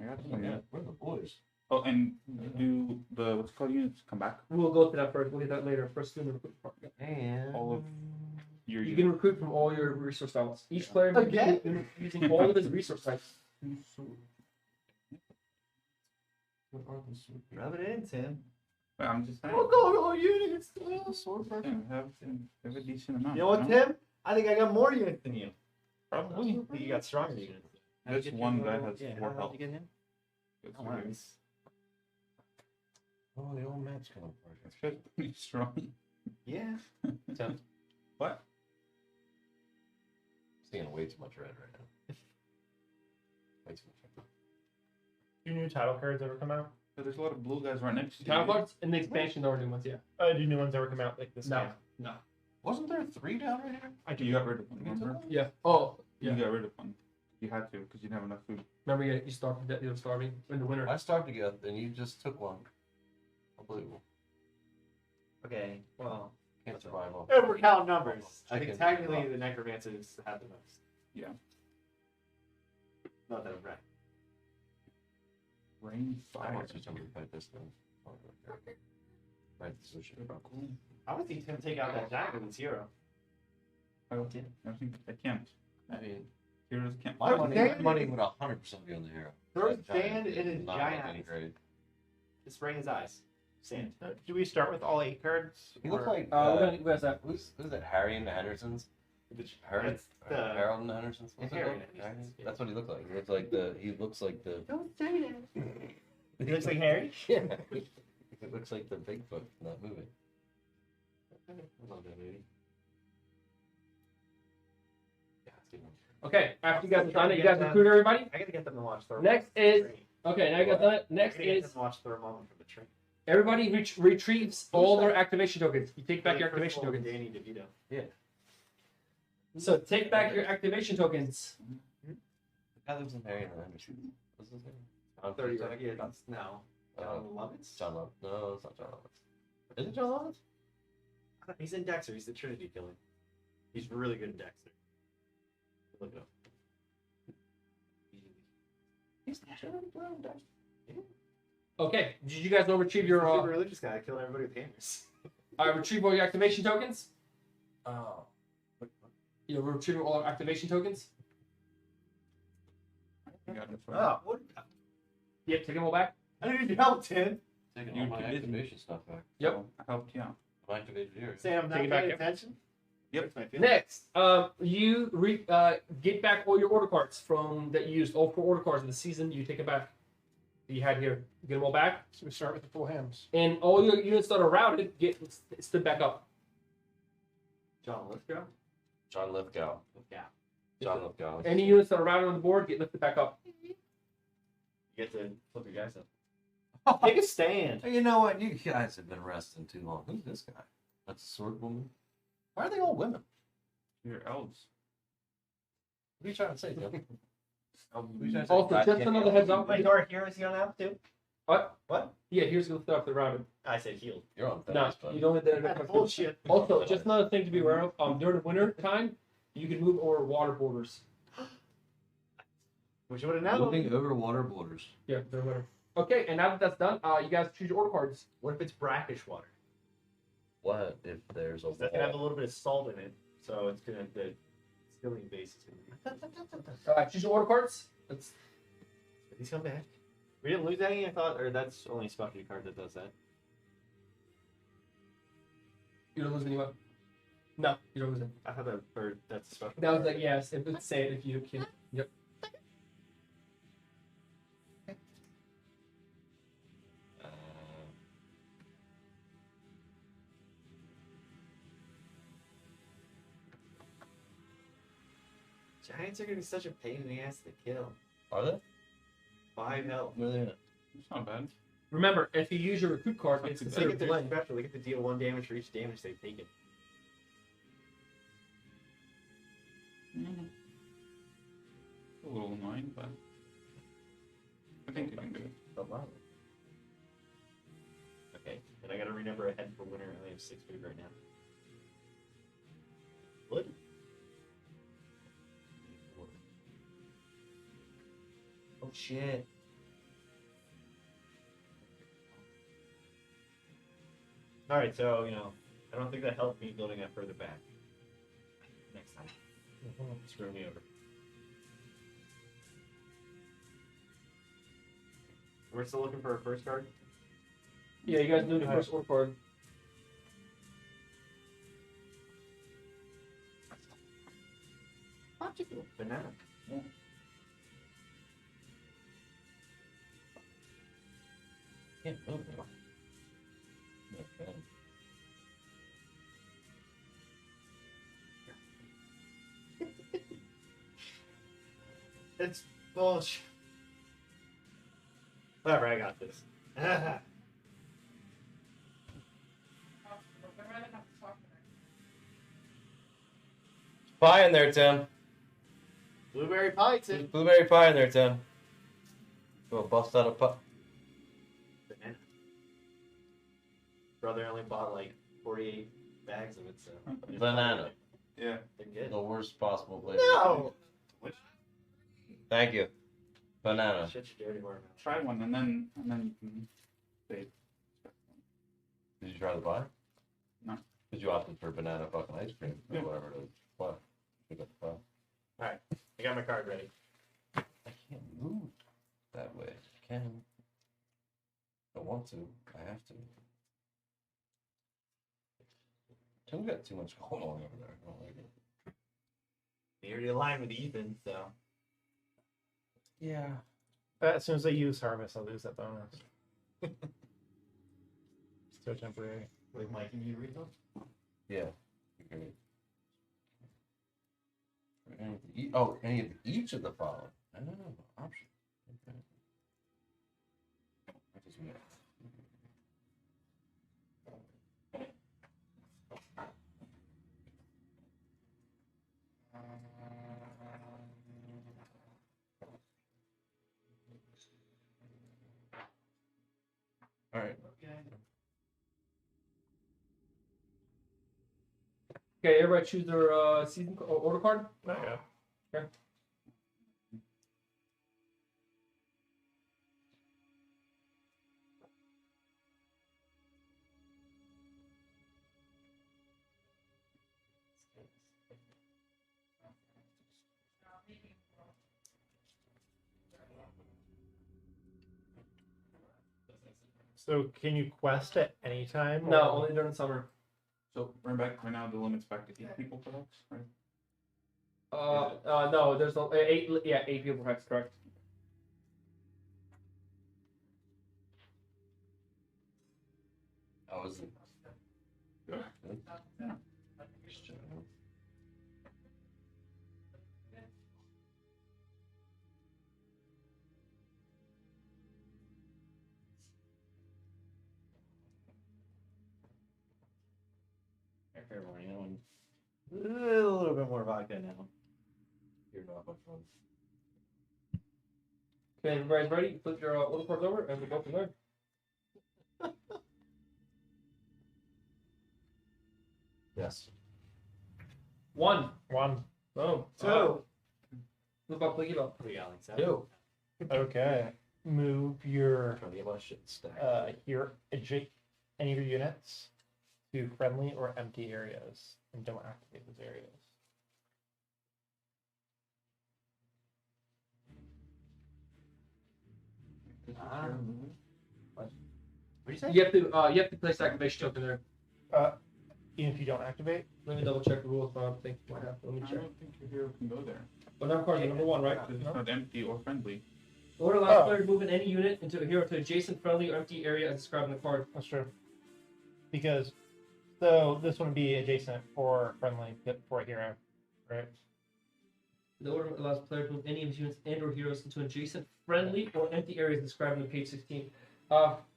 I got Oh, some, yeah. yeah. Where are the boys? Oh, and do the what's it called units come back? We'll go to that first. We'll get that later. First, doing the recruit part. And All of your You units. can recruit from all your resource types. Each player may Again? recruit using all of his resource types. Rub it in, Tim. Well, I'm just saying. We'll go all units. sword Yeah, person. have a decent amount. You know what, Tim? I think I got more units than you. Probably. You got stronger units. This one guy has Yeah, more how'd health. you get him? Good Oh, for you. nice. Oh, the old man's coming for That's good. Pretty strong. Yeah. What? Seeing way too much red right now. Way too much red. Do new title cards ever come out? But there's a lot of blue guys right next to you. Title cards in the expansion, there are new ones. Yeah. Do new ones ever come out like this? No. game? No. Wasn't there 3 down right here? You got rid of one, remember? Yeah. Oh. Yeah. You got rid of one. You had to because you didn't have enough food. Remember, you started that. You were starving in the winter. I starved to death, and you just took one. Unbelievable. Okay. Well, Can't survive off. if we're counting numbers, I think Chicken. technically the necromancers have the most. Yeah. Not that I'm right. Rain, I fire. want to somebody to fight this thing. Right, so shit about cool. I would think Tim take out that giant with its hero. I don't think I can't. I mean, Heroes can't. my Throw money, sand my money would 100% be on the hero. Throw That sand giant in is his not giant looking eyes. great. Just spray in his eyes. Sand. Do we start with all 8 cards? He looks or- like Where's that? who's that? Harry and the Hendersons. That's the- Harold and the Hendersons. What's Harry it and called? the Hendersons, yeah. That's what he looked like. He looks like the. He looks like the. Don't say that. He looks like Harry. Yeah. It looks like the Bigfoot in that movie. I love that movie. Yeah, it's a good one. Okay. After you guys have done it, you guys recruit everybody. I gotta get them to watch Thermomix. Next is- Okay. Now you guys done it. Next I gotta get is them to watch Thermomix from the train. everybody retrieves all their activation tokens. You take back your First of activation all, tokens. Danny DeVito. So take back your activation tokens. The guy lives in Harry and the Hendersons. What's his name? 30 John- years now. John Lovitz? John Lovitz. No, it's not John Lovitz. Is it John Lovitz? He's in Dexter. He's the Trinity killer. He's really good in Dexter. Look it up. He's the Trinity killer. Okay. Did you guys all retrieve He's your a super religious guy killing everybody with hammers. retrieve all your activation tokens? You retrieve all our activation tokens? You got it. Oh, what? Yep. Take them all back. I need your help, Tim. Taking You all my too busy. activation stuff back. Yep. So, I helped you out. I'm activated here. Sam, not Take it back, paying yep. attention? Yep. Hurts my feelings. Next, you get back all your order cards from that you used. All 4 order cards in the season. You take it back. That you had here. Get them all back, So we start with the full hams. and all your units that are routed get stood back up. John Lithgow? John Lithgow. Yeah. John Lithgow. Any units that are routed on the board get lifted back up. You get to flip your guys up. Take a stand. Hey, you know what? You guys have been resting too long. Who's this guy? That's a sword woman. Why are they all women? You're elves. What are you trying to say, Tim? What are you trying to say? Also, God just can't another be- heads up. Wait, our hero is he on app too? What? What? Yeah, here's the stuff that routed. I said healed. You're on No, Thanos, bud. you don't need That's that. bullshit. Also, just another thing to be aware of. During the winter time, you can move over water borders. Which would have known. Moving over water borders. Yeah, during winter. Okay, and now that that's done, you guys choose your order cards. What if it's brackish water? What if there's a That's gonna have a wall? little bit of salt in it, so it's gonna the skilling base is gonna be. Choose your order cards. That's Did these come back? We didn't lose any, I thought, or that's only a specialty card that does that. you don't lose anyone. No, you don't lose any. I thought that or that's a special. That was card. like yes, if it's say it if you can. Yep. Uh, Giants are gonna be such a pain in the ass to kill. are they? 5 health. Where are they at? It's not bad. Remember, if you use your recruit card, it's They They considered get their delay. special. They get to deal 1 damage for each damage they've taken. Mm-hmm. A little annoying, but I think you can do it. Okay, and I gotta renumber ahead for winter. I only have 6 food right now. Wood? shit. Alright, so, I don't think that helped me building up further back. Next time. Screw me over. We're still looking for a first card? Yeah, you guys knew the first order card. Banana. Can't move it. Okay. It's bullshit. Whatever, I got this. Pie in there, Tim. Blueberry pie, There's Tim. blueberry pie in there, Tim. Go bust out a pie. Banana. Brother only bought like 48 bags of it, so. Banana. Yeah. They're good. The worst possible flavor. No! Thank you. Banana. Shut your dirty word mouth. Try one and then you can say. Did you try the pie? No. Did you opted for banana fucking ice cream or Yeah. whatever it is? What? You got the pie. Alright, I got my card ready. I can't move that way. I can. I want to. I have to. Tim got too much going on over there. I don't like it. They already aligned with Ethan, so. Yeah. As soon as I use harvest, I'll lose that bonus. Still temporary. Wait, Mike, can you read them? Yeah. Okay. Any of each of the following. I don't know. Option. Okay. That doesn't matter. All right. Okay, everybody choose their season order card. Not yet. Okay. So can you quest at any time? No, or- only during summer. So right now the limit's back to 8 people per box, right? No, there's no 8. Yeah, 8 people per hex, correct. How was it? Good. Good. Yeah. Fair warning, a little bit more vodka now. You're not much fun. Okay, everybody's ready. Flip your order cards over, and we'll go from there. Yes. 1. One. Boom. 2. Flip up, click it up. We got like 7. 2. Okay. Move your Trying to get my shit stacked. any of your units to friendly or empty areas, and don't activate those areas. What do you say? You have to place activation token there. Even if you don't activate. Let me double check the rules. But I don't think it might have. Let me I check. don't think your hero can go there. But number card is number 1, right? Because it's No? not empty or friendly. Order allows Oh. player to move in any unit into a hero to adjacent friendly or empty area as described in the card. That's true. Because so this would be adjacent or friendly for a hero, right? The order allows player to move any of his units and or heroes into adjacent friendly or empty areas described on page 16.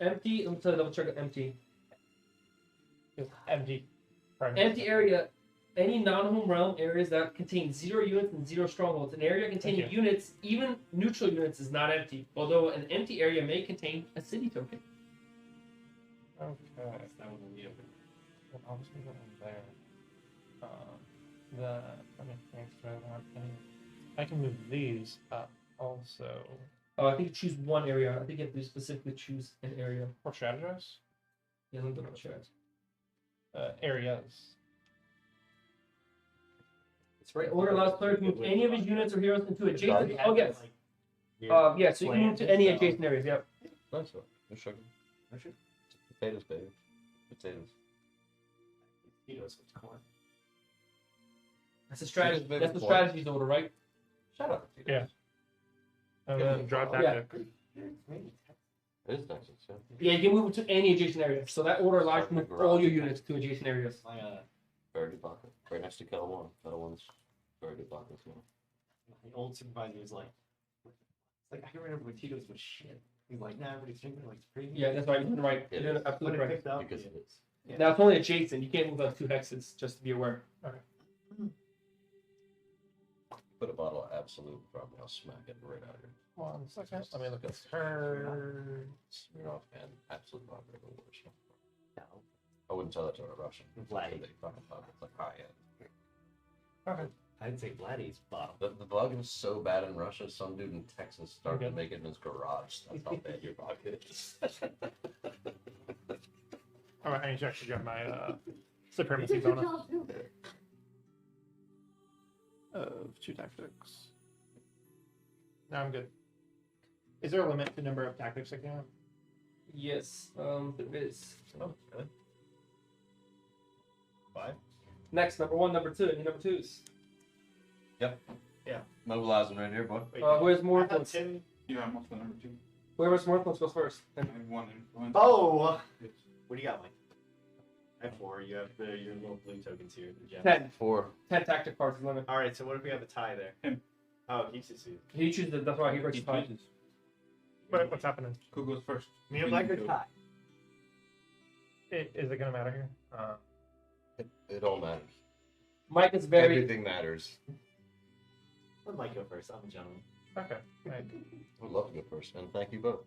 Empty, let me tell you, double check empty. Just empty. Friendly. Empty area, any non-home realm areas that contain 0 units and 0 strongholds. An area containing Okay. units, even neutral units, is not empty, although an empty area may contain a city token. Okay. That one will be open. Well, I'll just move it in there. Let me think. Do I want any? I can move these up also. I think you choose one area. I think you have to specifically choose an area. Or strategize? Yeah, let me double check. Areas. It's right. Order allows players to move any of his units or heroes into adjacent. They Oh have, yes. like, weird Yeah, so you can move to plans any and stuff. adjacent areas. Yep. Nice one. No sugar. No sugar? Potatoes, baby. Potatoes. Potatoes with corn. That's the strategy. Maybe That's the before. strategy's order, right? Shut up. Yeah. And Yeah. then draw Yeah. tactic. It is Texas, yeah. Yeah, you can move to any adjacent area. So that order allows you to move all your units to adjacent areas. My Very good pocket. Right next to Kettle One. Kettle One's very good pocket as well. my old supervisor was like, I can remember when Tito's was shit. He's like, nah, everybody's drinking like Supreme. Yeah, that's right. You're right. It You're is. When absolutely it right. picked up, Because it is. Yeah. Now it's only adjacent. You can't move up 2 hexes. Just to be aware. Put a bottle of Absolute in front of me, I'll smack it right out of here. 1 second. Let me look at cards. And Absolute vodka are the worst. No. I wouldn't tell that to a Russian. Vladdy. They fucking vodka. It's like high end. Okay. I'd say Vladdy's bottom. The vodka is so bad in Russia, some dude in Texas started Okay. to make it in his garage. That's how bad your vodka is. Alright, I need to actually get my Supremacy Bonus of 2 tactics. Now I'm good. Is there a limit to the number of tactics I can have? Yes, there is. Oh, really? 5? Next, number 1, number 2. Any number 2s? Mobilizing right here, boy. Wait, Who has more I thought influence? Tim. Yeah, I'm also number 2. Whoever has more influence goes first. I have 1 influence. Oh! What do you got, Mike? I have 4. You have your little blue tokens here. The gems. 10. 4. 10 tactic cards is the limit. Alright, so what if we have a tie there? Him. Oh, he succeeds. He chooses the, that's why he breaks He the tie. chooses. What's happening? Who goes first? Me and Mike are tie. Is it gonna matter here? It all matters. Mike is very. Everything matters. Let Mike go first. I'm a gentleman. Okay. Right. I would love to go first, and thank you both.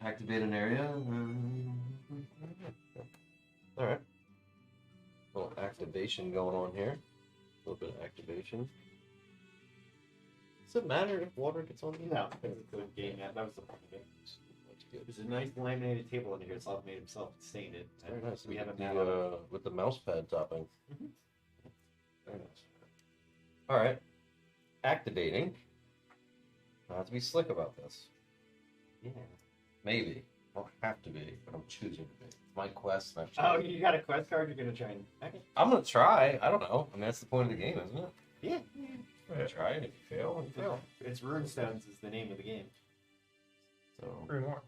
Activate an area. Alright. A little activation going on here. A little bit of activation. Does it matter if water gets on you? No, it's a good game. That was the point of it. There's a nice laminated table under here. Slav made himself, stained it. Very nice. We have a with mat the, on it. with the mouse pad topping. Mhm. Very nice. Alright. Activating. I have to be slick about this. Yeah. Maybe. I don't have to be, but I'm choosing to be. It's my quest. And Oh, I'm you got a quest card? You're gonna try and. Okay. I'm gonna try. I don't know. I mean, that's the point of the game, isn't it? Yeah. You try, and if you fail, you fail. It's Runestones is the name of the game. So, Runewars.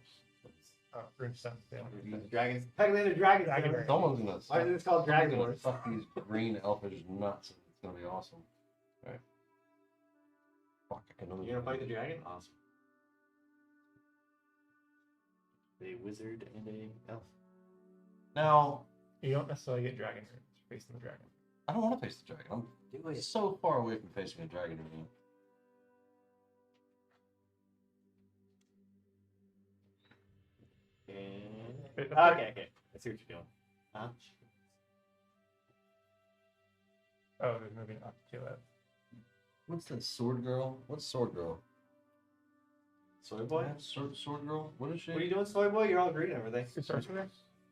Rune Stone. Yeah. Dragons. Technically, the Dragons. Dragon game. Race. someone's gonna. Why is it called Dragon someone's Wars? gonna fuck these green elfish nuts. It's gonna be awesome. Alright. Fuck, I can only. You're gonna fight the dragon? Awesome. A wizard and a elf. Now, You don't necessarily get dragon runes facing the dragon. I don't want to face the dragon. I'm so far away from facing a dragon right now. And... Okay. Okay. I see what you're doing. Huh? Oh, they're moving up to it. What's that sword girl? What's sword girl? Soy boy? Sword girl? What is she? What are you doing, soy boy? You're all green over there. Your sorcerer?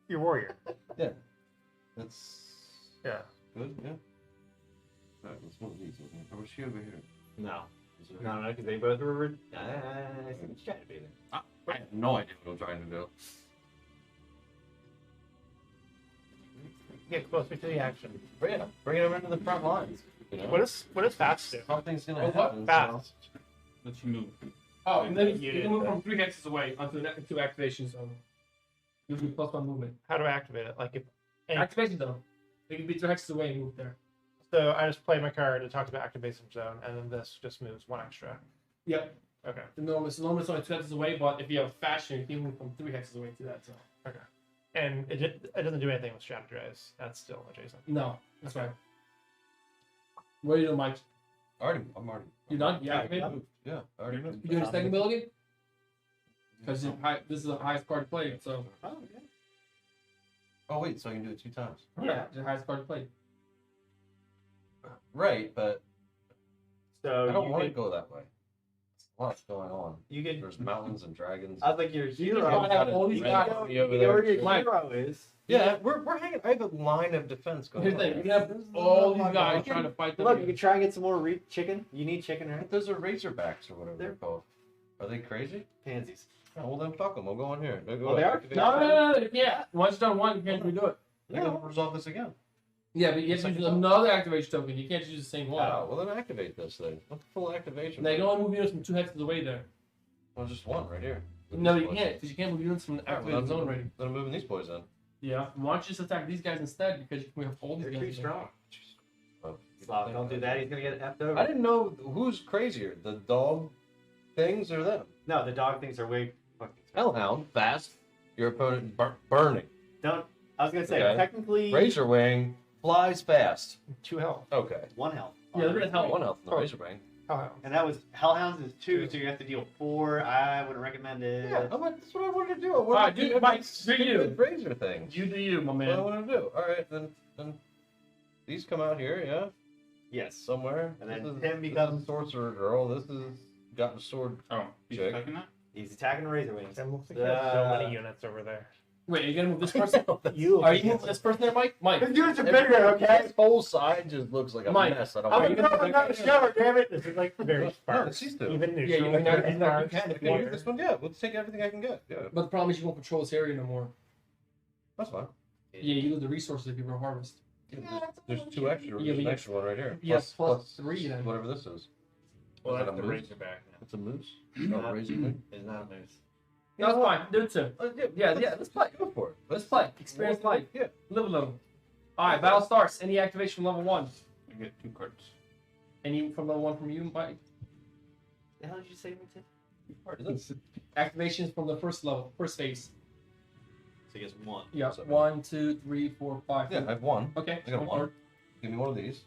Your warrior. Yeah. That's Yeah. good, yeah. Alright, let's move these over here. Or was she over here? No. Is it- No, because they both were. I see what you're trying to do there. I have no idea what I'm trying to do. Get closer to the action. But yeah, bring it over into the front lines. You know? What is fast do? Something's gonna Oh, what? happen. Fast. Let's move. Oh, and then You you can move did from 3 hexes away onto the 2 activation zone. Gives you +1 movement. How do I activate it? Like if and Activation zone. You can be 2 hexes away and move there. so I just play my card to talk about activation zone, and then this just moves 1 extra. Yep. Okay. The normal is only 2 hexes away, but if you have fashion, you can move from 3 hexes away to that zone. And it doesn't do anything with strategize. That's still adjacent. No, that's right. What are you doing, Mike? I'm already. You done? You activated? Yeah, I already. You doing the second ability? Because this is the highest card played, so. Oh, yeah. Oh wait, so I can do it 2 times. Yeah. The highest card played. Right, but So I don't you want to could, go that way. Lots going on. you could. There's mountains and dragons. I was like, your You hero. just gotta have all these You guys. know, Over you know where there. your Mike. hero is. Yeah, we're hanging. I have a line of defense going Here's on. the thing, you here. can have all these guys trying to fight the Look, you can try and get some more chicken. You need chicken, right? But those are razorbacks or whatever they're called. Are they crazy? Pansies. Oh, well, then fuck them. We'll go in here. They'll go Oh, they up. are? Activate No, that. no, no, no, you can't. Once you've done one, you can't redo it. They're gonna resolve this again. Yeah, but you have to use another activation token. You can't just use the same one. Wow. Well, then activate this thing. What's the full activation? Now you can only move units from 2 hexes away there. Well, just one right here. No, you can't, because you can't move units from the Alright, activated zone rating. Then I'm moving these boys in. Yeah. Why don't you just attack these guys instead? Because we have all these They're guys. too in there. strong. Oh, Slav, don't do that. He's gonna get effed over. I didn't know who's crazier, the dog things or them. No, the dog things are way fucking. Hellhound, fast. Your opponent burning. Don't. I was gonna say Okay. technically Razor wing flies fast. 2 health. Okay. 1 health. Yeah, they're gonna help. One health in the Oh. razor wing. Oh, And that was Hellhounds is 2, so you have to deal 4. I would recommend it. Yeah, that's what I wanted to do. I wanted Alright, to dude, do Mike, stupid do you. razor thing. You do you, my That's what I man. want to do. All right, then these come out here, yeah, Yes. somewhere. And then This is- Tim this becomes- is sorcerer girl. This is got a sword. Oh, he's Check. attacking that? He's attacking the Razor Wings. Tim looks like he has so many units over there. Wait, are you gonna move this person? You Are you moving this person there, Mike? Mike. His units are bigger, okay? This whole side just looks like a Mike, mess. I don't I'm want gonna to throw another shower, damn it! This is like very No, sparse. it's these two. Even Yeah, neutral. you like, can- very you sparse. If you want this one, yeah, we'll take everything I can get. Yeah, But the problem is you won't control this area no more. that's fine. Yeah, you lose the resources if you ever harvest. There's 2 extra. Yeah, There's but an you- extra one right here. Yes, plus 3 then. Whatever this is. Well, Is that that's a the moose? Razorback now. It's a moose. Not razor wing. It's not a moose. No, it's fine. Do it too. Yeah, let's play. Go for it. Let's play. Experience life. Yeah. Live a little. Alright, battle starts. Any activation from level 1. I get 2 cards. Any from level 1 from you, Mike? The hell did you say me to? What is this? Activations from the first level, first phase. So he gets 1. Yeah, So- 1, 2, 3, 4, 5. Yeah, I have one. Okay. I got one. Give me one of these.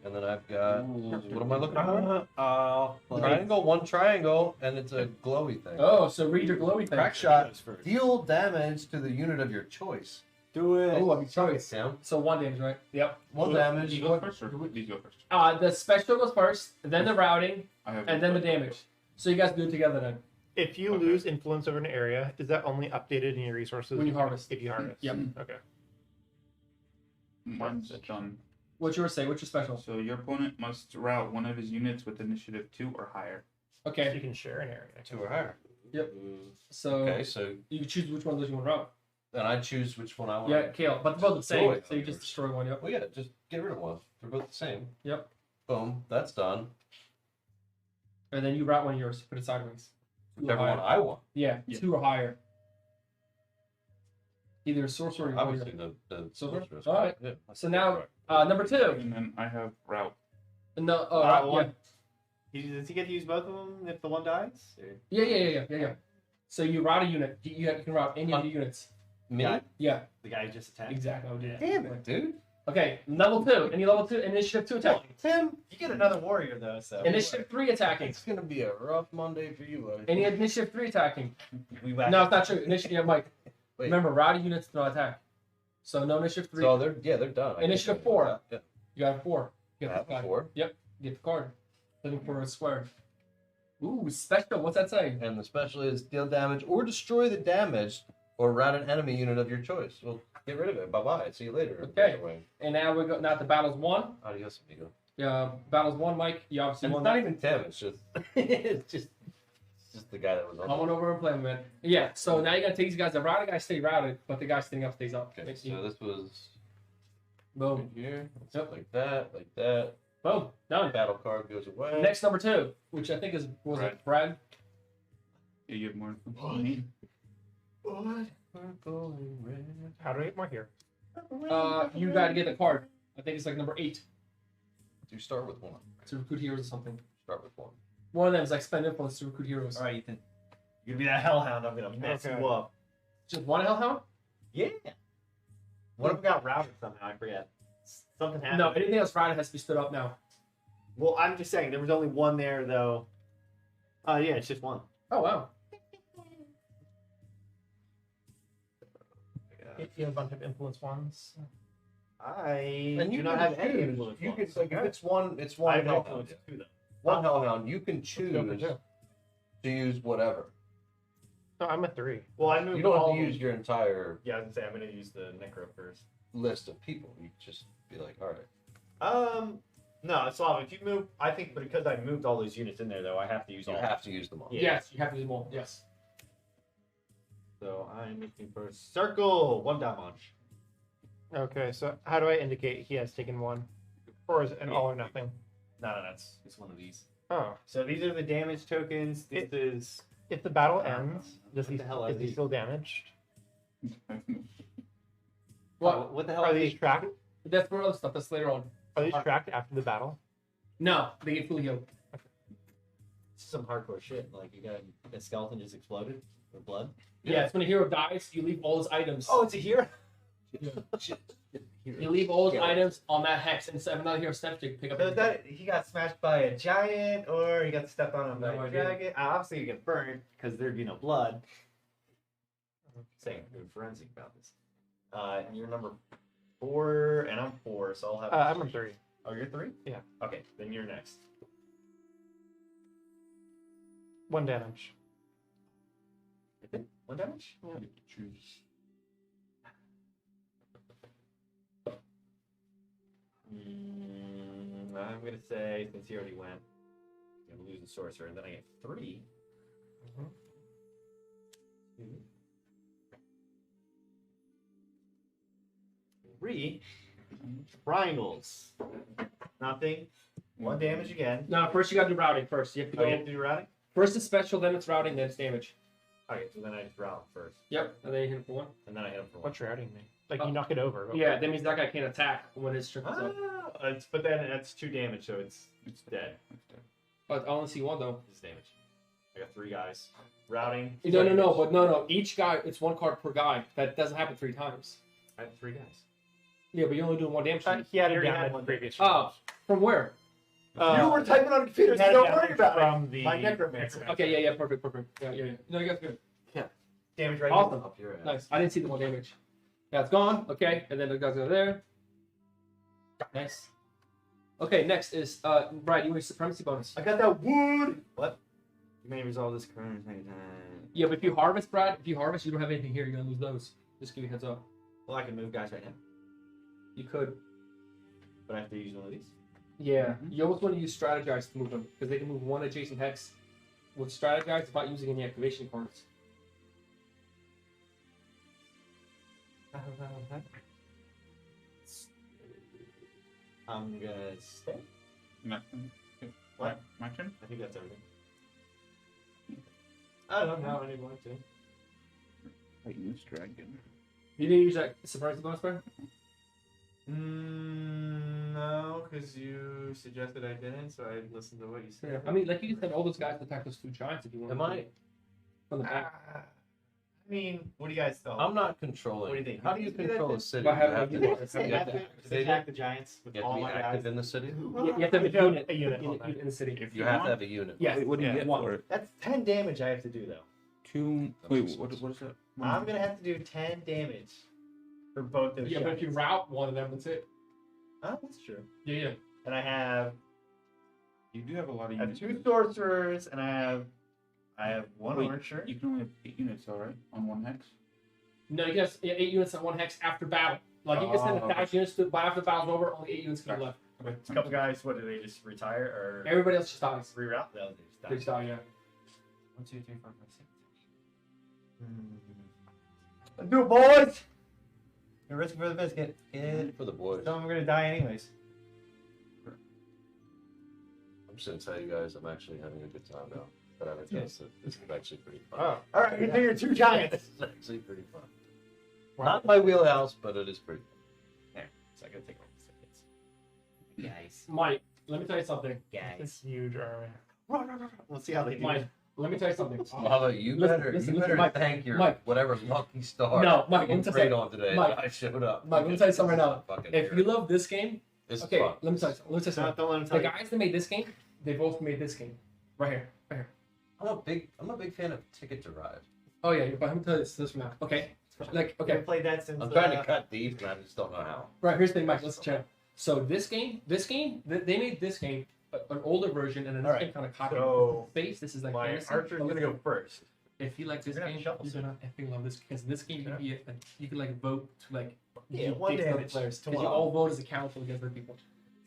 And then I've got. What am I looking for? Triangle, one triangle, and it's a glowy thing. Oh, so read your glowy thing. Crack shot. Deal damage to the unit of your choice. Do it. Oh, I'm choice. Down. So 1 damage, right? Yep. One damage. You go first, or these go first? The special goes first, then the routing, I have and then the damage. So you guys do it together then. If you Okay. lose influence over an area, is that only updated in your resources When you harvest. If you harvest. Yep. Okay. Mine's done. What's yours say? What's your special? So your opponent must route one of his units with initiative 2 or higher. So Okay. you can share an area. 2 or higher. So Okay, so you can choose which one of those you want to route. then I choose which one I want. Yeah, Kale. But they're both the same, Destroy so you just destroy one. Yep. Well, yeah, just get rid of one. They're both the same. Yep. Boom. That's done. And then you route one of yours. Put it sideways. 2 or Whichever one higher. I want. Yeah, Yeah. 2 or higher. Either sorcerer or Obviously, warrior. the Silver? sorceress. Alright. Yeah. So now, number 2. And then I have route. No, one. Does he get to use both of them if the one dies? Or- yeah. So you route a unit. You can route any of your units. Me? Yeah. Yeah, The guy who just attacked? exactly. I would do that. Damn it, dude. Okay, level 2. Any level 2 initiative 2 attack. Tim, You get another warrior though, so. Initiative 3 attacking. it's gonna be a rough Monday for you. buddy. Any initiative 3 attacking. We No, it's not true. Initiative, yeah, Mike. Wait. Remember, routing units do not attack. So no initiative 3. So they're done. I Initiative guess. 4. Yeah. You got a 4. I Get have the a card. 4. Get the card. Looking for a square. Ooh, special. What's that saying? And the special is deal damage or destroy the damage or rout an enemy unit of your choice. Well, get rid of it. Bye bye. See you later. Okay. Anyway, And now we go. Now the battle's 1. adios, amigo. Battle's 1, Mike. You obviously And it's won. not that. even Tim. It's just, it's just the guy that was on. Come on over and play, man. Yeah. So now you gotta take these guys. The routed guy stay routed, but the guy standing up stays up. Okay, Makes so you- this was Boom. right here. It's Yep. like that, like that. Boom. Done. Battle card goes away. Next number 2, which I think is was it Brad? Yeah, you have more influence than me. Purple and red. How do I get more here? You gotta get the card. I think it's like number 8 You start with one. to recruit heroes or something. Start with one. One of them is like spend influence to recruit heroes. Alright, Ethan. You're gonna be that hellhound, I'm gonna mess Okay. you up. Just one hellhound? Yeah. One of them got routed somehow, I forget. Something happened. No, anything else routed has to be stood up now. Well, I'm just saying, there was only one there, though. Yeah, it's just one. Oh wow. You have a bunch of influence ones. I And you do not can have any choose. influence. You ones. could like if it's one I have no hellhound. influence to them. one Hellhound, you can Go choose for two. to use whatever. No, I'm a 3. Well, I moved You don't have all to use your entire Yeah, I was gonna say I'm gonna use the Necro first. list of people. You just be like, all right. No, Slav, if you move, I think because I moved all those units in there, though, I have to use You all. have to use them all. Yeah. Yes, you have to do more. Yes. So I'm looking for a circle. One damage. Okay, so how do I indicate he has taken 1? Or is it an all or nothing? No, it's one of these. Oh. So these are the damage tokens. This is. If the battle ends, What the hell are is he these? still damaged? What? What the hell Are are these these? tracked? That's for other stuff. That's later on. Are these tracked after the battle? No, they get fully healed. This is some hardcore shit. Like you got a skeleton just exploded with blood. Yeah, it's when a hero dies, you leave all his items. Oh, it's a hero. You leave all his items on that hex, and if another hero steps, you can pick up. So is everything. that he got smashed by a giant, or he got stepped on by No a idea. dragon? Obviously, you get burned because there'd be no blood. Saying forensic about this. You're number 4, and I'm 4, so I'll have. I'm a 3. Oh, you're 3? Yeah. Okay, then you're next. 1 damage. 1 damage? You get to choose. I'm gonna say since he already went, I'm gonna lose the sorcerer, and then I get 3. Mhm. 2. 3 triangles. Nothing. 1 damage again. No, first you got to do routing first. You have to Oh, go. you have to do routing? First it's special, then it's routing, then it's damage. Okay, so then I just route first, Yep, and then you hit him for 1. and then I hit him for 1. What's routing mean? Like you knock it over. Yeah, that means that guy can't attack when his strength is up. But then that's 2 damage, so it's dead. It's dead. But I only see 1 though. It's damage. I got 3 guys. Routing. No. Each guy, it's 1 card per guy. That doesn't happen 3 times. I have 3 guys. Yeah, but you're only doing 1 damage. He had He it already down had in one previous. Oh, from where? You were typing on a computer, so had don't it worry down about from it. the My necromancer. Okay, yeah, perfect. Yeah. No, you guys good. Damage right Awesome. Up your ass. Nice. I didn't see the 1 damage. Yeah, it's gone. Okay, and then the guys go there. Nice. Okay, next is Brad. You want your supremacy bonus? I got that wood. What? You may resolve this current anytime. Yeah, but if you harvest, Brad, you don't have anything here. You're gonna lose those. Just give you a heads up. Well, I can move guys right now, You could. but I have to use one of these. Yeah, you almost want to use strategize to move them because they can move 1 adjacent hex. With strategize, without using any activation cards. I'm gonna stay. Nothing. Okay. What? My turn? I think that's everything. I don't know anyone to. I use dragon. You didn't use that supremacy bonus, Brad? No, because you suggested I didn't, so I listened to what you Yeah. said. I mean, like you can send all those guys to attack those 2 giants if you want. Am I? From the back. I mean, what do you guys thought? I'm not controlling. What do you think? How do you You can do that control then? a city? By You having have a to, unit. you Say, have to to activate attack it. the giants with You have all to be my active guys. in the city. You have to have a unit. A unit on that. in the city. If You have want. to have a unit. Yes. Wait, what do you Yeah, get one. for it? That's 10 damage I have to do, though. 2. That Wait, makes what sense. is that? I'm going to have to do 10 damage for both those Yeah, but if you giants. route one of them, that's it. Oh, that's true. Yeah. And I have You do have a lot of I have units. 2 sorcerers, and I have 1 Wait, archer. You can only have 8 units, all right, on 1 hex. No, you get 8 units on 1 hex after battle. Like you can send Oh, 1,000 units to by after the battle's over, only 8 units can be left. A couple guys, what, do they just retire or Everybody else just dies. reroute? No, they just die. They just die, yeah. 1, 2, 3, 4, 5, 6. Let's do it, boys! You're risking for the biscuit. Kid. For the boys. Some of them are gonna die anyways. I'm just gonna tell you guys, I'm actually having a good time now. That I haven't tested. This is actually pretty fun. Oh, Alright, you do your 2 giants. This is actually pretty fun. Not my wheelhouse, but it is pretty fun. There. So I gotta take all the seconds. Guys. Mike, let me tell you something. this huge army. We'll see how they do. Mike, let me tell you something. Mama, you better Mike, thank your Mike. whatever lucky star No, Mike, you let me prayed tell on today. Mike. that I showed up. Mike, let me tell you something right now. Fucking If you love this game, this okay, is fun. let me tell you something. Don't let them The tell you. guys that made this game, they both made this game. Right here. I'm a big fan of Ticket to Ride. Oh yeah, but let me tell you this from now. Okay. Like, Okay. okay. Played that since. I'm trying to cut these, and I just don't know how. Right, here's the thing, Mike. Let's check. So this game, they made this game an older version, and then this Alright, game kind of copied so space. This is like My fantasy. archer's gonna go first. If you like this You're gonna game, have to you're shuffle gonna effing love this because this game you can like vote to like Yeah, you one fix other damage players to because you one. all vote as a council against other people.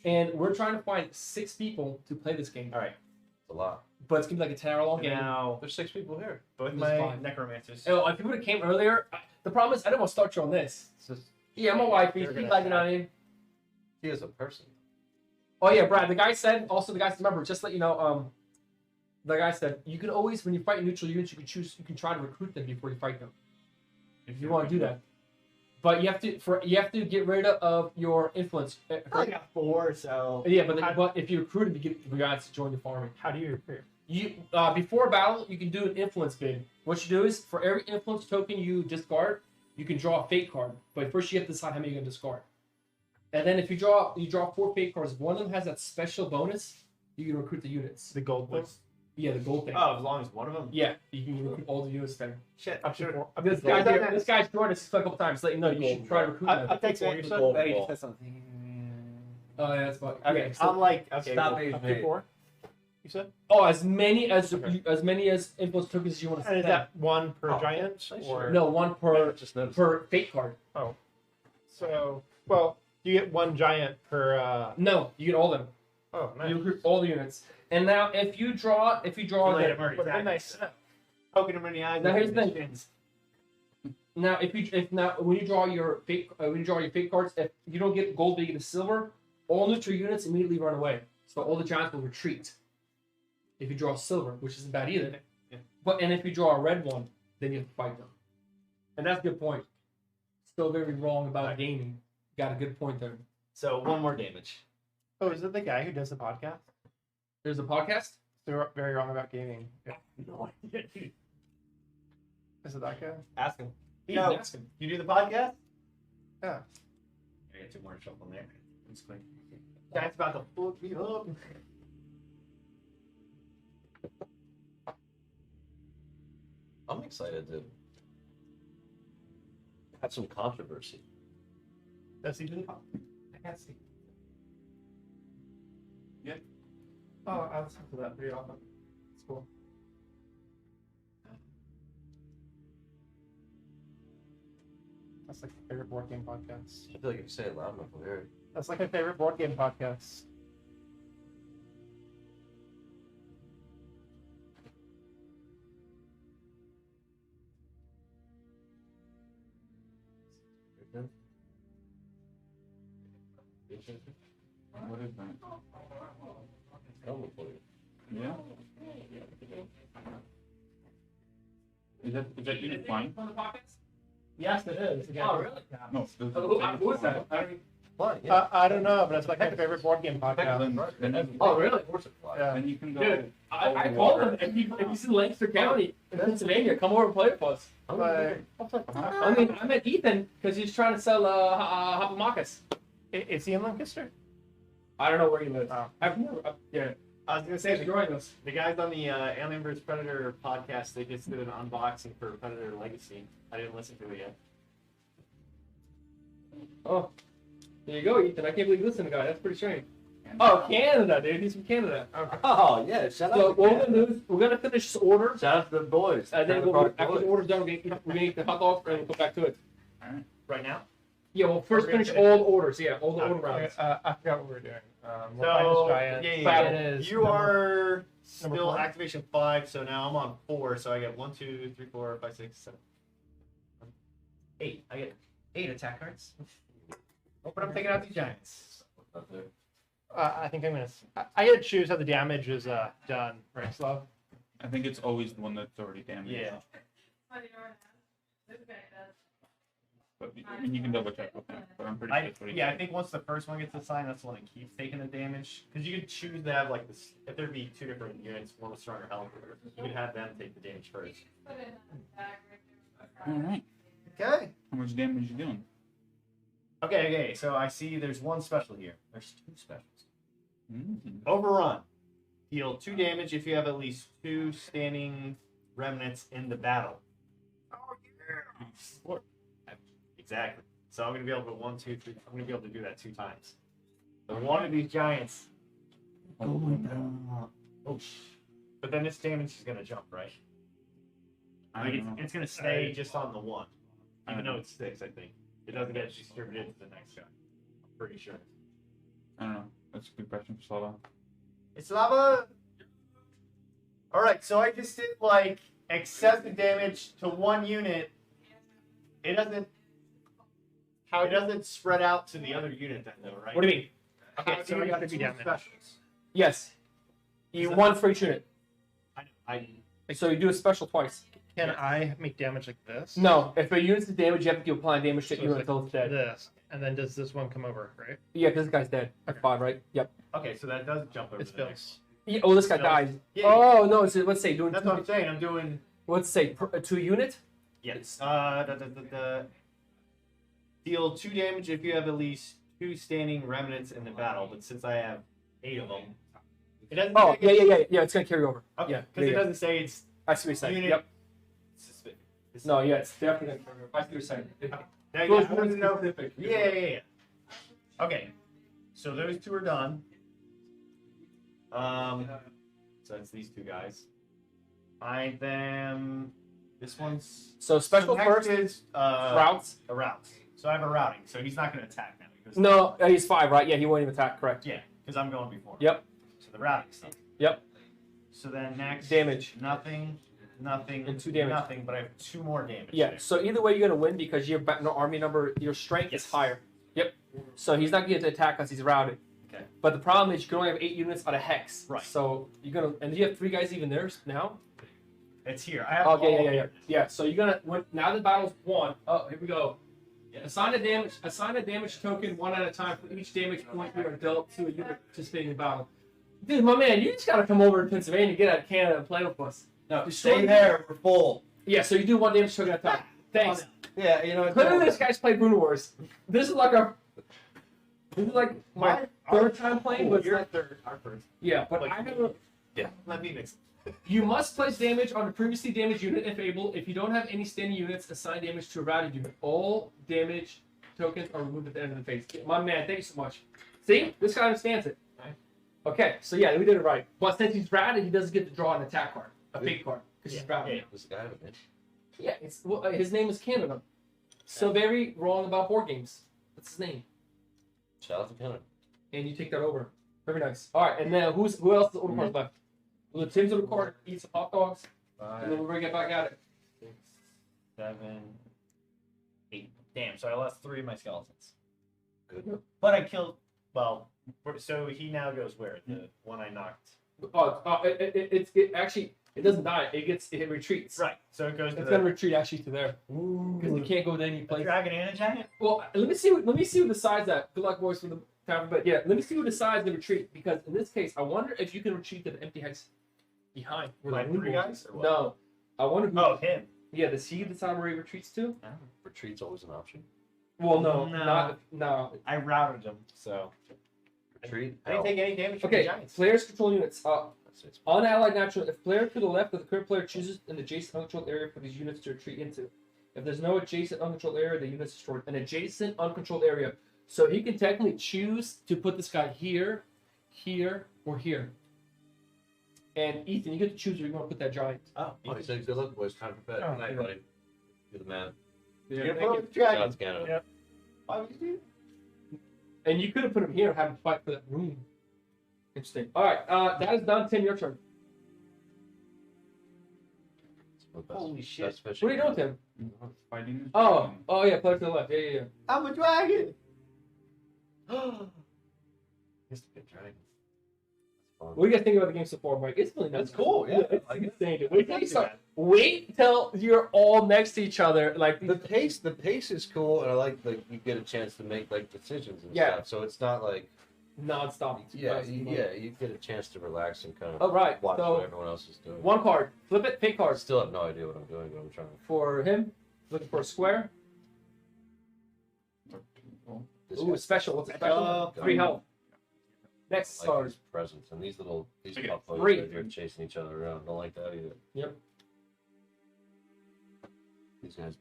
And we're trying to find 6 people to play this game. All right. It's a lot. But it's gonna be like a 10-hour long game. Now, There's 6 people here. both There's my 5. necromancers. Oh, if you would have came earlier, the problem is I didn't want to start you on this. It's just- Yeah, my wife. He's You're gonna like, you know what I mean? He is a person. Oh yeah, Brad. The guy said. Also, the guy said. Remember, just to let you know. The guy said you can always, when you fight neutral units, you can choose. You can try to recruit them before you fight them. If you want to do that, but you have to get rid of your influence. I only got 4, so Yeah, but if you recruit them, you get the guys to join the army. How do you recruit? You before battle, you can do an influence bid. What you do is for every influence token you discard, you can draw a fate card. But first, you have to decide how many you're gonna discard. And then if you draw 4 fate cards. If one of them has that special bonus, you can recruit the units. The gold thing? Yeah, the gold thing. oh, as long as one of them. Yeah, you can recruit all the units then. Shit, Up to 4. This guy's joined us a couple times. Let you know you should try to recruit them. I think so. You said Gold that you ball. said something. Oh yeah, that's fine. Okay, Yeah, so, I'm like, okay, Stop well, being Up to vague. 4? You said? as many as Okay. influence tokens as you want to And is spend. that 1 per Oh, giant? sure. Or No, one per Just noticed. fate card. So, well, you get 1 giant per. No, you get all of them. Oh, nice. You recruit all the units. And now if you draw Let the, him already Would have been attack. nice. Poking him in the eyes. Now here's the with thing. his shins. now when you draw your fate cards, if you don't get gold, but you get a silver, all neutral units immediately run away. So all the giants will retreat. If you draw silver, which isn't bad either. Yeah. And if you draw a red one, then you have to fight them. And that's a good point. Still very wrong about gaming. Got a good point there. So 1 more damage. Oh, is it the guy who does the podcast? There's a podcast. They're very wrong about gaming. Yeah. No idea, dude. Is it that guy? Ask him. You No. can ask him. You do the podcast? Yeah. I get 2 more to shuffle there. It's quick. That's about to fuck me up. I'm excited to have some controversy. Does he do the I can't see. Oh, I listen to that pretty often. It's cool. That's like my favorite board game podcast. I feel like if you say it loud enough, we'll hear it. That's like my favorite board game podcast. What is that? Helmet for you. Yeah? Is that unit flying? Yes, it is. Oh, really? No. Who is that? I mean, Fine, yeah. I don't know, but it's like my favorite board game podcast. Then oh, really? Of course it flies. Yeah. you can go. Dude, I told him if he's in Lancaster County in Pennsylvania, come over and play with us. But I met Ethan because he's trying to sell Hapamakas. is he in Lancaster? I don't know where he lives. Oh. I've never. Yeah, I was gonna say thanks the, for joining us. the guys on the Alien vs Predator podcast, they just did an unboxing for Predator Legacy. I didn't listen to it yet. Oh, there you go, Ethan. I can't believe you listen to guy. That's pretty strange. Oh, Canada, dude. He's from Canada. Okay. Oh, yeah. Shout out So to what we're Ken. gonna do is we're gonna finish this order, Shout out to the boys. and then Product after the boys. order's done, we're gonna eat the hot dogs and we'll go back to it. Right now? Yeah, well, first We're gonna finish finish- all the orders. Yeah, all the order I rounds. forgot what we were doing. We're So, fighting this giant. Battle. It is You are number still 4? activation 5, so now I'm on 4, so I get 1, 2, 3, 4, 5, 6, 7, 8. I get 8 attack cards. Oh, but I'm taking out these giants. Up there. I think I'm gonna. I gotta choose how the damage is done, right, Slav? I think it's always the one that's already damaged. Yeah. But I mean, you can double check with him. But I'm pretty sure it's what he I said. think once the first one gets assigned, that's the one that keeps taking the damage. Because you could choose to have, like, this. If there'd be 2 different units, one with stronger health, you could have them take the damage first. All right. Okay. How much damage you doing? Okay, so I see there's one special here. There's 2 specials. Mm. Overrun. Deal 2 damage if you have at least 2 standing remnants in the battle. Oh, yeah. What? Exactly. So I'm going to be able to 1, 2, 3. I'm going to be able to do that 2 times. So one of these giants Oh my god. Oh, but then this damage is gonna jump, right? I Like don't know. it's gonna stay just on the one, I even don't though know. it's 6. I think it doesn't get distributed to the next guy. I'm pretty sure. I don't know. That's a good question for Slava. It's lava. All right, so I just did like excessive damage to one unit. It doesn't. It doesn't spread out to the other unit then, though, right? What do you mean? Okay, so I gotta be down there. specials. Yes. You one for each unit. I know. So you do a special twice. Can I make damage like this? No, if a unit's damage, you have to keep applying damage to So you it's until it's dead. This, and then does this one come over, right? Yeah, because this guy's dead. At 5, right? Yep. Okay, so that does jump over It's the Bill's. next. Yeah, oh, this guy No. dies. Yeah, Oh no! So let's say doing that's what I'm saying. I'm doing. let's say 2 unit. Yes. Deal 2 damage if you have at least 2 standing remnants in the battle. But since I have 8 of them, it doesn't. Oh say yeah. It's gonna carry over. Okay, Yeah, because yeah. it doesn't say it's I see what you're saying. unit. Yep. It's- No, yeah, it's definitely gonna carry over. I see what you're saying. Now, Goes I wanted to know. specific. Yeah. Okay, so those 2 are done. So it's these 2 guys. I them. This one's So special next first is routes. a route. So I have a routing. So he's not going to attack now. Because No, he's 5, right? Yeah, he won't even attack. Correct. Yeah, because I'm going before. Yep. So the routing stuff. Yep. So then next Damage. Nothing. And 2 damage. Nothing, but I have 2 more damage. Yeah. there. So either way, you're gonna win because your army number, your strength is Yes. higher. Yep. So he's not going to attack us. He's routed. Okay. But the problem is you can only have 8 units out of hex. Right. So you're gonna, and you have 3 guys even there now. It's here. I have. Oh yeah, all yeah. here. Yeah. So you're gonna now the battle's won. Oh, here we go. Assign a damage token 1 at a time for each damage point you are dealt to a unit participating in the battle. Dude, my man, you just gotta come over to Pennsylvania, get out of Canada, and play with us. No, Destroy stay the- there. We're full. Yeah, so you do 1 damage token at a time. Thanks. Yeah, you know. Clearly, this guy's played Runewars. This is like my third time playing, but it's You're not, third. Our first. yeah. But Like- I have a. Let me mix. You must place damage on a previously damaged unit if able. If you don't have any standing units, assign damage to a routed unit. All damage tokens are removed at the end of the phase. My man, thank you so much. See? This guy understands it. Okay, so yeah, we did it right. But since he's routed, he doesn't get to draw an attack card, a fake card, because he's routed. Yeah. This guy with it. Yeah, his name is Canada. So very wrong about board games. That's his name. Shout out to Canada. And you take that over. Very nice. All right, and then who else is order cards left? Well, Tim's order card, eat some hot dogs, and then 5, we're gonna get back at it. 6, 7, 8. Damn. So I lost 3 of my skeletons. Good. But I killed. Well, so he now goes where? The one I knocked. It actually it doesn't die. It retreats. Right. So it goes to It's the gonna retreat actually to there because it can't go to any a place. dragon and a giant. Well, let me see who decides that. Good luck, boys, for the time. But yeah, let me see who decides the retreat because in this case, I wonder if you can retreat to the empty hex behind. where Like the 3 Runewars guys? is. Or what? No, I wonder who. Oh, him. Yeah, does he decide where he retreats to? Retreat's always an option. Well, no, No. no. I routed him. So Retreat. I didn't take any damage from the Okay, giants. players control units. It's Unallied natural. If player to the left of the current player chooses an adjacent uncontrolled area for these units to retreat into. If there's no adjacent uncontrolled area, the unit's destroyed. An adjacent uncontrolled area. So he can technically choose to put this guy here, here, or here. And Ethan, you get to choose where you want to put that giant. Oh, he said, good luck, boys. Time for bed. Oh, Good night, yeah. buddy. You're the man. Yeah, You're thank you. the dragon. Shout out to Canada. Yeah. Why would you do And you could have put him here and have him fight for that room. Interesting. All right, that is done. Tim, your turn. Holy shit. What are you doing, Tim? Fighting. this Oh, dragon. oh yeah, player to the left. Yeah, yeah, yeah. I'm a dragon. Used to be a dragon. That's fun. What do you guys think about the game so far, Mike? It's really nice. It's cool, yeah. It's I like it. insane. Dude. Wait till you start. Wait till you're all next to each other. Like The pace is cool, and I like you get a chance to make like decisions and Yeah. stuff. So it's not like non-stop. you get a chance to relax and kind of All right. watch So what everyone else is doing. one card. Flip it. Fake I cards still have no idea what I'm doing, but I'm trying to. for him. Looking for a square. This Ooh, guy- a special. What's a special? Oh, 3 health. Next I like card. his presence, and these Okay, puffos 3. right here chasing each other around. Don't like that either. Yep. These guys.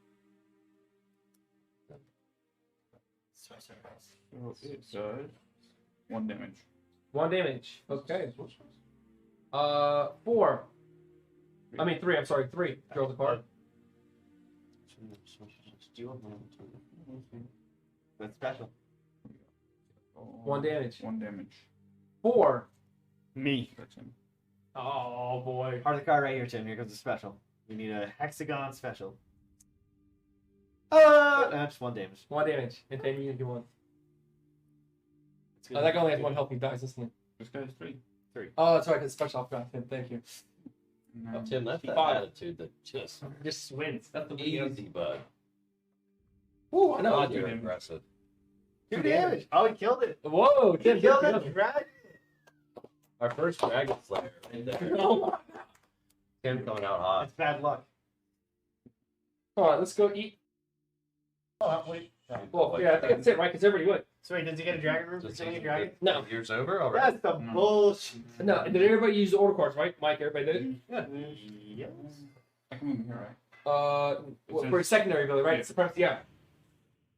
So it does 1 damage. 1 damage. Okay. 4. I mean 3. I'm sorry, 3. Draw the card. That's special. 1 damage. 1 damage. 4. Me. That's him. Oh boy. Part of the card right here, Tim. Here comes the special. You need a hexagon special. That's 1 damage. 1 damage. And then you do 1. It's Oh, that guy only has 1 healthy dice, isn't it? This guy's 3. Oh, that's right, because special off got him. Thank you. Oh, Tim, that's that 5. attitude that Just wins. That's the easy, bud. Ooh, I know. God, you're aggressive. 2 damage. Oh, he killed it. Whoa, He Tim, killed Tim, it. Right. Our first Dragon Slayer right there. Oh, Tim coming out hot. It's bad luck. come on, let's go eat. Oh, wait. Well, yeah, I think that's it, right? Because everybody would. So wait, does he get a dragon room for Does killing a he dragon? No. Year's over already. That's the No. bullshit. No, did everybody use the order cards, right? Mike, everybody did Yes. I can move here, right? it? For a secondary ability, right? Yeah. Supremacy, yeah.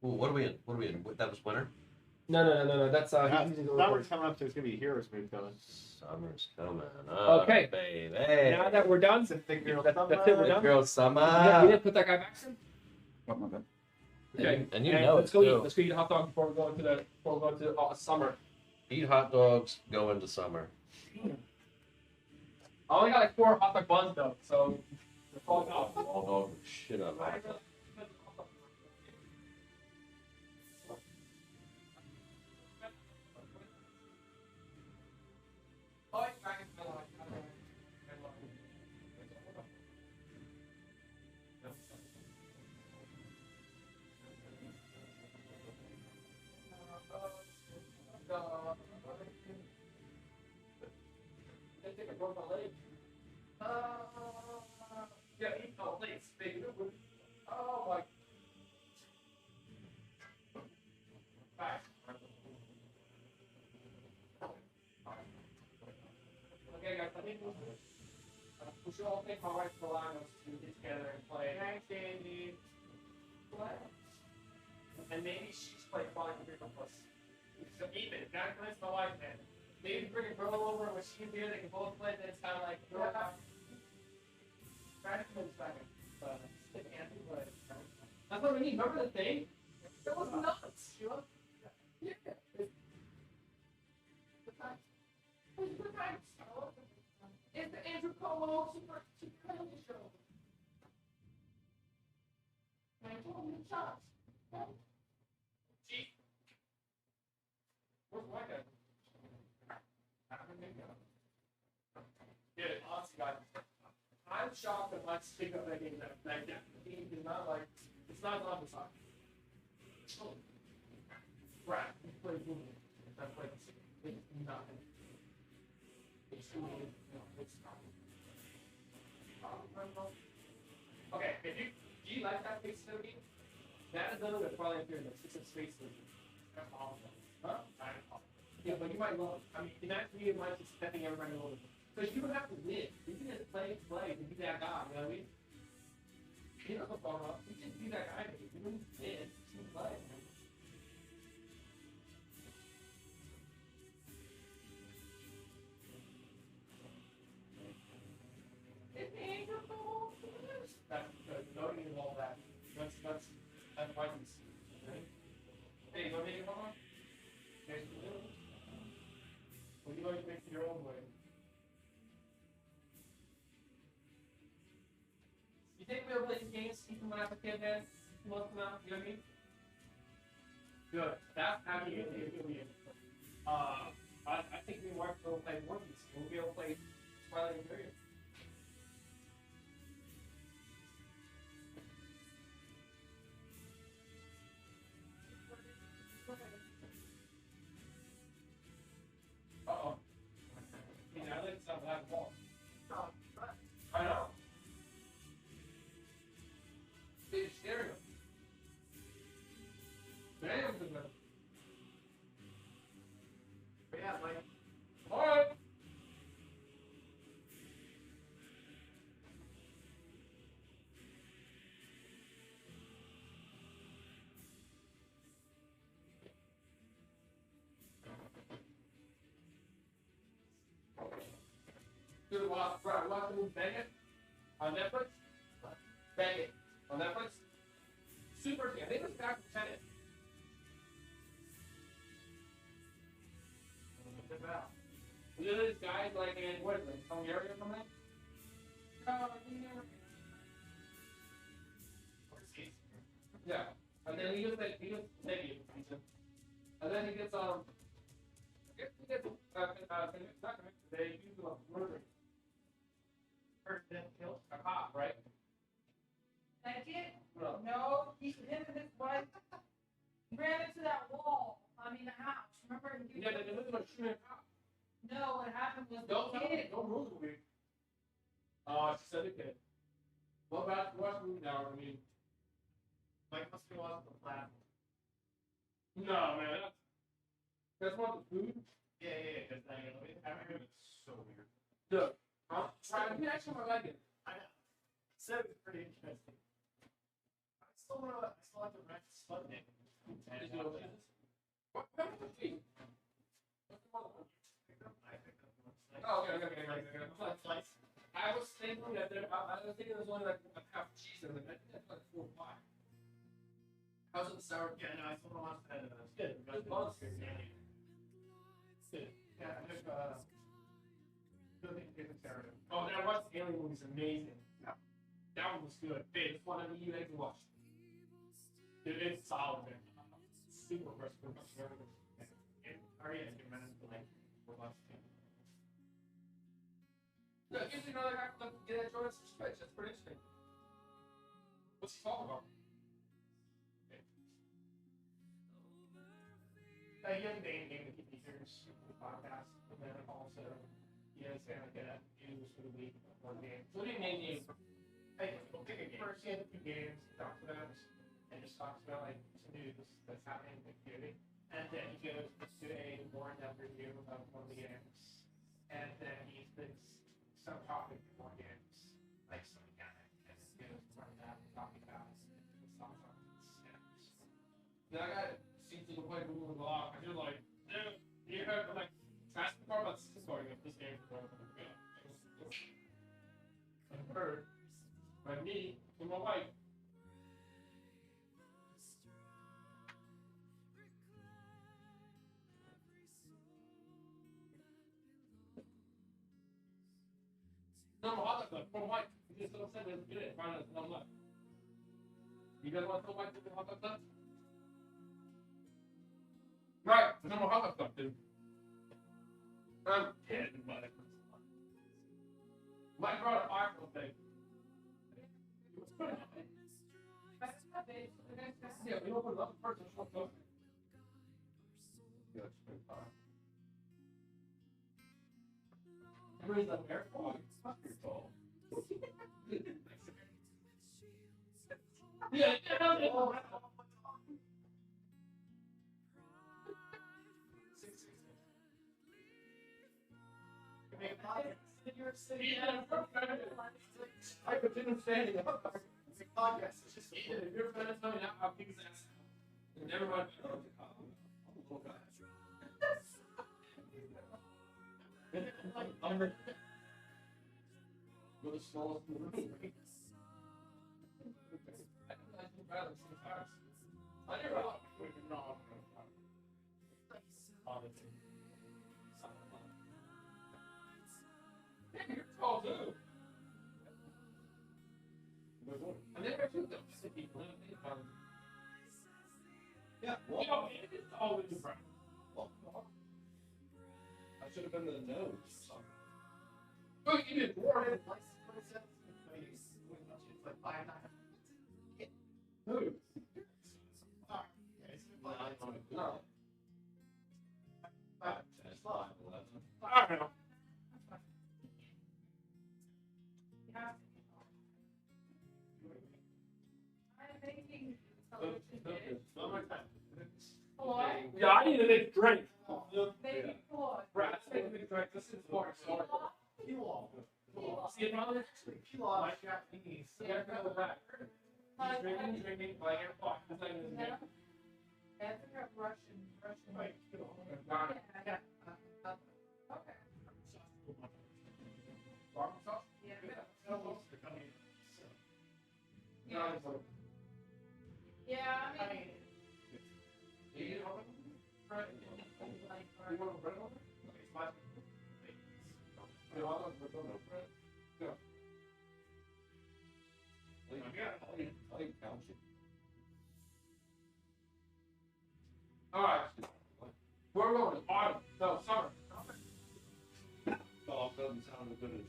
Ooh, what are we in? What are we in? That was winter? No. That's he's using the order Summer's cards. coming up, so it's gonna be heroes move coming. Summer's coming up. Okay. Baby. Now that we're done, It's a thick girl that's summer. it, we're Big done. girl You summer. didn't put that guy back, Sim? What, my bad. Okay. And you know let's it, go eat. too. Let's go eat a hot dog before we go into summer. Eat hot dogs, go into summer. I only got like 4 hot dog buns though, so we're falling off. All dog shit on that. Yeah, eat all these big. Oh my. Back. Okay, guys, I think we should all take my wife for allowing us to get together and play. Thanks, Andy. What? And maybe she's playing Falling Computer Plus. So even, not nice my wife, man. Maybe bring a girl over when she can be here, they can both play, then it's kind of like, that's what we need. Remember the thing? That was nuts. You know? Yeah. It's the Andrew Cuomo Super Show. Shots. Gee. Where's my guy? Dude, honestly, guys, I'm shocked that Mike's picked up that game that he is not like, it's not on the side. Oh. Right, he plays movie. That's like, it's nothing. It's too many, it's not. Okay, do you like that Space Movie? That is another probably up here in the Space Movie. That's awesome. Huh? Yeah, but you might love it. I mean, imagine me and Mike just stepping everybody over. Because you don't have to win. You can just play and be that guy, you know what I mean? You don't have to fall up. You just be that guy. You don't win. Just play. It's Andrew Cole. That's good. No need of all that. That's why you see. Hey, you want me to come on? There's the little. Well, you always make it your own way. You think we were playing games even when I was a kid, man? Months now, you know what I mean? Good. That's how you get the I think we might be able to play Morbius. We'll be able to play Twilight Imperium. Uh-oh. I like stuff that wall. I know. It's stereo. Damn, yeah, Mike. Alright. movie Bang It on Netflix. Bang It on Netflix. Super. I think it was back from Tenet. Check it out. You know this guy like in what is it, Hungary or something? No, he never. Yeah, and then he gets thank you. And then he gets not convicted. They use him of murder. Person killed a cop, right? Thank you. No. No, him and his wife ran into that wall. I mean, the house. Remember? Yeah, they live in a shooting a cop. No, what happened was Don't the tell me. kid. Don't ruin the movie. Oh, she said the kid. What about watch the movie now? I mean, Mike must be off the platform. no, man. That's one of the food. Yeah. Because I remember it's so weird. Look, I'm trying to actually I like it. I know. Said it was pretty interesting. I still have to rent Sputnik. Is it okay? What? How much is it? I picked up one. Oh, okay. I was thinking that there was only like a half cheese and I think that's like 4 or 5. How's it sour? Yeah, no, I still want that. It's good. It's bonus. Good. Yeah, I took different stereo. Oh, that was the Alien movie's amazing. Yeah. That one was good. Babe, it's one of you guys can watch. Dude, it's solid, man. Super impressive. Already, I can run into like 4 bucks. No, it gives you another half to get that Jordan switch. That's pretty interesting. What's he talking about? He has a game to keep features for the podcast, and then also he has like a news for the week, one game. What do you name you? Hey, we'll pick a game. First, he has 2 games, talks about it, and just talks about like some news that's happening in the community. And then he goes to a more in-depth review of one of the games, and then he thinks some topic in more games, like some mechanic, and then goes from that talking about the songs on it. Then I got seen people play Google Block. I feel like, dude, you heard like ask the part about scoring if this game is going. I heard by me and my wife. No, hot dog left. From Mike. You just don't say let's get it. Find out it's left. You guys want to throw Mike to the hot dog left? Right. There's no more hot dog left, dude. I'm dead, Mike. Mike brought a fire for the thing. Yeah, we opened it up first. It's not close. Yeah, it's pretty fine. Everybody's like, air quality. Fuck your fault. Yeah, I continue standing up. It's a podcast. It's just if you're trying to tell me how things ass. Never mind. You're the smallest in the room. I never thought we could not. You're tall too. I never took them to people. Yeah, well, you know, it's always different. I should have been the nose. Oh, you did more. It's like 5 times. Who? No. I don't know. Yeah, I need a big drink. Right, let's take a big drink. This is more sorry. See, another Like Japanese. you gotta go back. He's drinking, like, every block. It's like this game. That's a Russian. Like, Got it. Yeah. Okay. Barbecue sauce? Yeah. Yeah. All right. Where are we going? Autumn. No, summer. Oh, doesn't sound as good as.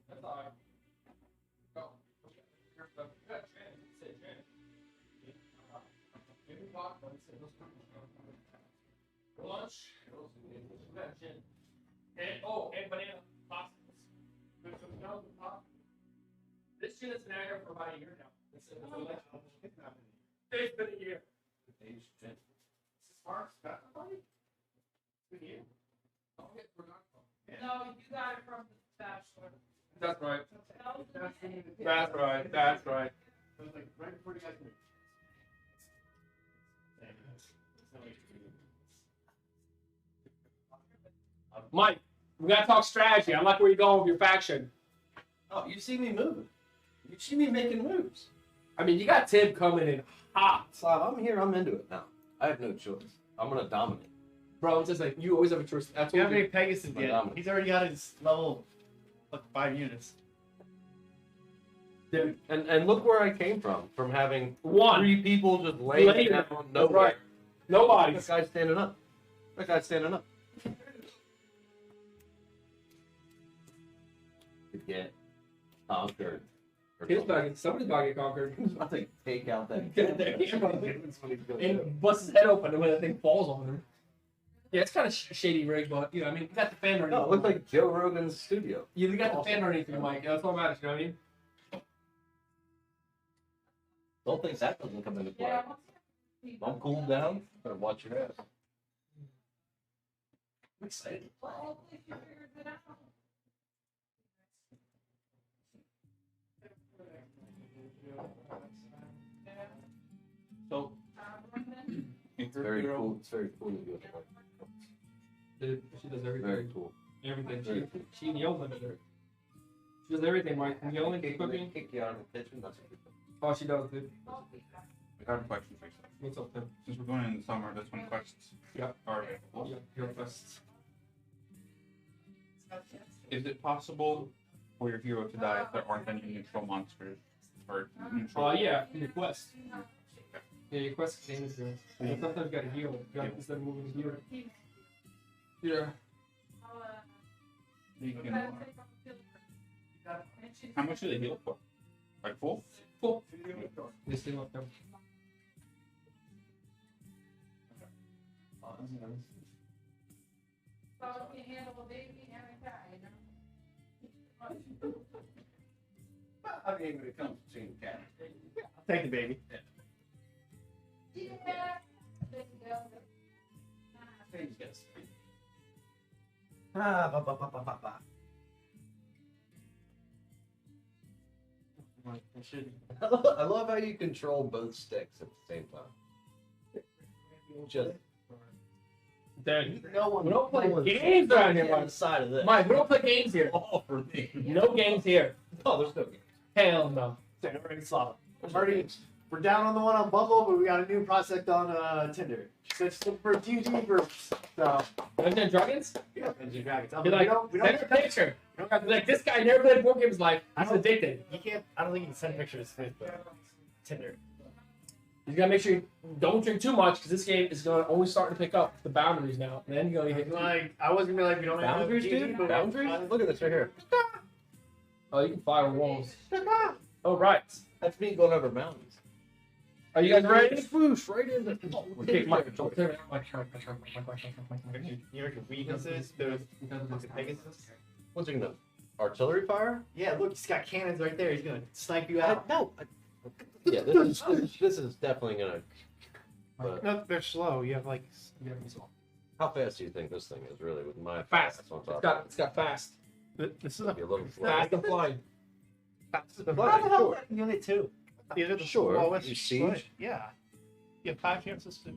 That's all right. Go. Lunch. And banana popsicles. This shit has been out here for about a year now. It's been a year. Sparks, got somebody? Good year. Okay, we're not. No, you got it from the Bachelor. That's right. That's That's right. That's right. It was like right before you guys moved. Mike, we gotta talk strategy. I like where you're going with your faction. Oh, you see me moving. You see me making moves. I mean, you got Tim coming in hot. Slav, I'm here. I'm into it now. I have no choice. I'm gonna dominate. Bro, it's just like you always have a choice. That's You what haven't we made Pegasus My yet. dominant. He's already got his level like 5 units. do. And look where I came from having One. 3 people just laying Laying down it. on That's nowhere. right. Nobody. That guy's standing up. That guy's standing up. To get conquered. Or His something. bag, somebody's about to get conquered. He's about to take out that. And bust his head open and when that thing falls on him. Yeah, it's kind of shady rig, but you know, I mean, you got the fan underneath. No, it looks like Joe Rogan's studio. You got the fan underneath you, Mike. That's what matters. You know what I mean? Don't think that doesn't come into play. Yeah. Don't cool down. Better watch your ass. I'm excited. Well, hopefully she figures it out. So, It's very cool. It's very cool to do it. Dude, she does Very everything. cool. Everything. Very cool. She yells at me. She does everything, Mike. From yelling to Kick me- cooking. kick you out of the kitchen. That's a good thing. Oh, she does, dude. I have a question for you. What's up, Tim? Since we're going in the summer, that's when quests Yeah. are available. Yeah, your best. Is it possible for your hero to die if there aren't any neutral monsters? Or neutral? Yeah, in your quest. Yeah, your quest can is good. But sometimes you gotta heal. You gotta, instead of moving to heal. Yeah. You can, how much do they heal for? Like full? Cool. This thing up there. So you can handle a baby and a guy, you know? I mean, when it comes to seeing cats. I'll take the baby. Yeah. There you go. Ah, ba ba ba ba ba ba. I should. I love how you control both sticks at the same time. Just Dude, no one. we don't play no one's games around here, on Mike. the side of this. Mike, we don't play games here. All for me. No games here. No, there's no games. Hell no. We're already solid. There's Already- no games. We're down on the one on Bumble, but we got a new prospect on Tinder. She said she's looking for D&D groups. So, Dungeons and Dragons? yeah, Dungeons and Dragons. I'm Be like, like, we send her a picture. we don't have to, Like, this guy never played board games life. He's I don't- addicted. you can't, I don't think you can send pictures with Tinder. You gotta make sure you don't drink too much because this game is gonna only start to pick up the boundaries now. And then you're gonna hit. Like, I wasn't gonna be like, we don't have Boundaries, D&D, dude? but Boundaries? Look at this right here. Oh, you can fire walls. Oh, right. That's me going over mountains. Are you guys ready? Swoosh right into. Okay, Mike. You know your weaknesses? There's Pegasus. What's he gonna? Artillery fire? Yeah, look, he's got cannons right there. He's gonna snipe you out. No. Yeah, this is definitely gonna. But No, they're slow. You have like How fast do you think this thing is really with my Fast. on It's top? got fast. This is a Be a little Fast and flying. fast How the hell is that unit 2? These are the Sure, slowest. you siege? foot. Yeah. You have 5 chances to.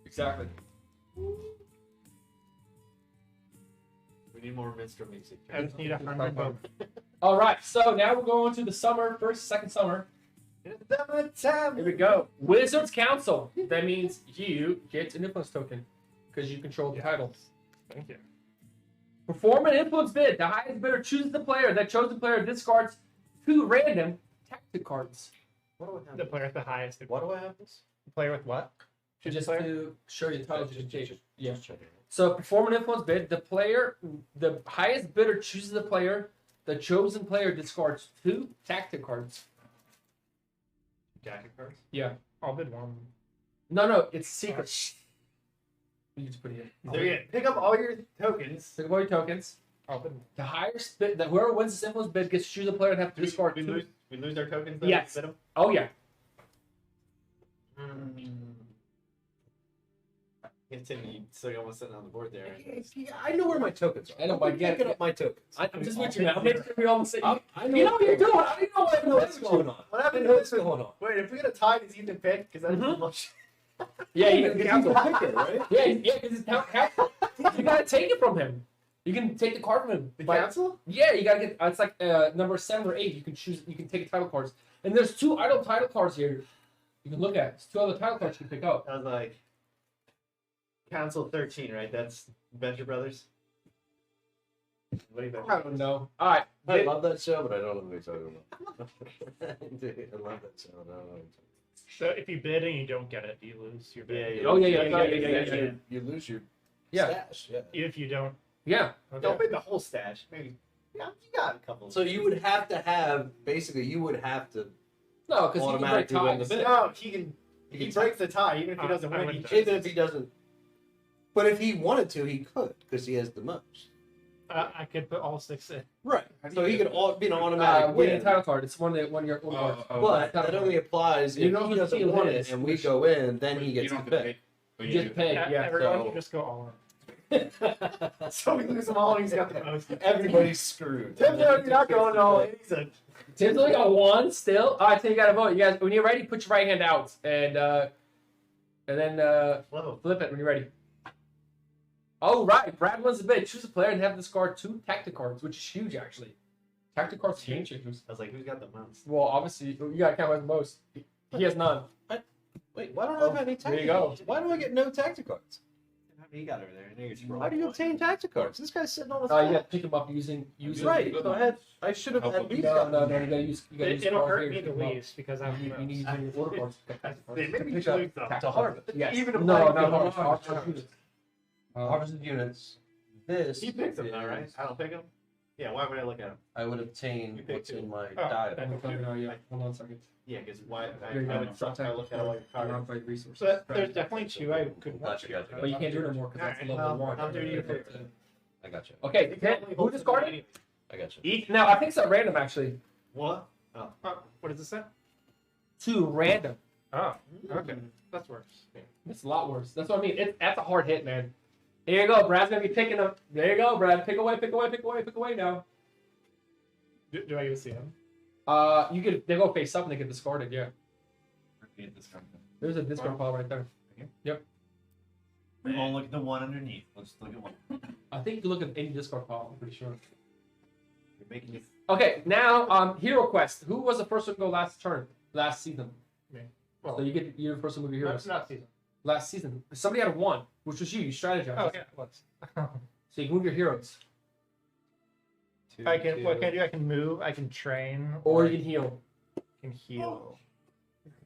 Exactly. We need more minstrel music. I just need 100 both. All right, so now we're going to the summer, second summer. Here we go. Wizards Council. That means you get an influence token because you control the title. Thank you. Perform an influence bid. The highest bidder chooses the player. That chosen player discards 2 random tactic cards. What do I have? The player with the highest. Why do I have this? The player with what? Just player? to show you the title. Yeah. Just checking. So perform an influence bid. The highest bidder chooses the player. The chosen player discards 2 tactic cards. Jacket cards? Yeah. I'll bid 1. No, it's secret. You just put it in. So yeah, pick up all your tokens. Pick up all your tokens. I'll bid The highest bid, whoever wins this influence bid gets to choose a player and have to discard we 2. lose our tokens though? Yes. Bid 'em? Oh yeah. It's in you still got one sitting on the board there. I know where my tokens are. I know, but I'm picking up my tokens. I'm just with you now. I'm making sure we all the same. I know You know what you're doing. I don't know what what's going on. What I happened know to what's this? going on. Wait, if we get a tie, does Ethan pick? Because that's Mhm. much. Yeah, you Because can he's a picker, right? Yeah, because it's council. You gotta take it from him. You can take the card from him. The Like, council? yeah, you gotta get. It's like number 7 or 8. You can choose. You can take title cards, and there's 2 idle title cards here. You can look at. There's 2 other title cards you can pick up. I was like, Council 13, right? That's Venture Brothers. What do you think? I don't know. All right. I love that show, but I don't know what you're talking about. Dude, I love that show. I don't know what you're talking So if you bid and you don't get it, you lose your bid. Yeah. Oh yeah. about. You lose your Yeah. stash. Yeah. If you don't. Yeah. Don't bid the whole stash. Maybe. Yeah, you got a couple. So you would have to have basically you would have to No, because he can break automatically win the ties. bid. no, he can. He He can breaks the tie, even if he I doesn't win. wouldn't. even if he doesn't. But if he wanted to, he could because he has the most. I could put all 6 in. Right. So he could be an Winning automatic win. title card. It's one of your own cards. But that only applies You if know he who the doesn't field win is. it and we go in, then he You gets don't to have to pick. pay. Oh, You get to pay. Yeah. Everyone so- can just go all in. So we lose them all, and he's got the most. Everybody's screwed. Tim's already not going all in. He's a. Tim's only got 1 still. All right, so you gotta vote. You guys, when you're ready, put your right hand out and then Level. flip it when you're ready. Oh right, Brad wins the bid. Choose a player and have discard 2 tactic cards, which is huge actually. Tactic cards game changers. I was like, who's got the most? Well, obviously you gotta count as most. He has none. Wait, why don't I have any There you tactic go. cards? Why do I get no tactic cards? He got over there. I know you're scrolling. How do you obtain tactic cards? This guy's sitting on his You stash. gotta pick them up using. Right. So I should have at least No, gotten no, you gotta use. You gotta use It'll cards hurt here me to the pick 'em up. least because I'm. You need to use your order cards. to pick tactic cards. They made me Pick up choose them. tactic To cards. harvest. Yes. Even if No, I not go harvest. on Harvest. harvest. Harvested units. This. He picks them now, right? I don't pick them. Yeah. Why would I look at them? I would obtain You pick what's two. in my Oh, diet. Oh, yeah. Hold on a second. Yeah, because why? I There you go. would suck. I look at all your cards. Modified resources. So there's definitely 2 I could watch. Gotcha. But you can't do it anymore because that's the Alright, level well, 1. I'm doing you a favor. I got you. Okay, You can only who hold discarded? something. I got you. Each. Now I think it's at random actually. What? What does it say? 2 random. Oh, okay. That's worse. It's a lot worse. That's what I mean. That's a hard hit, man. Here you go. Brad's gonna be picking them. There you go, Brad. Pick away, pick away, pick away, pick away now. Do I get to see him? You get they go face up and they get discarded. Yeah. Repeat this content. There's a discard pile right there. We won't look at the one underneath. Let's look at one. I think you can look at any discard pile. I'm pretty sure. You're making it. Okay, now hero quest. Who was the first one to go last season? Me. So you're the first one to move your heroes. Not season. Last season, somebody had 1, which was you. You strategized. Oh, yeah, it was. So you can move your heroes, I can. What can I do? I can move. I can train. or I you can heal. can heal.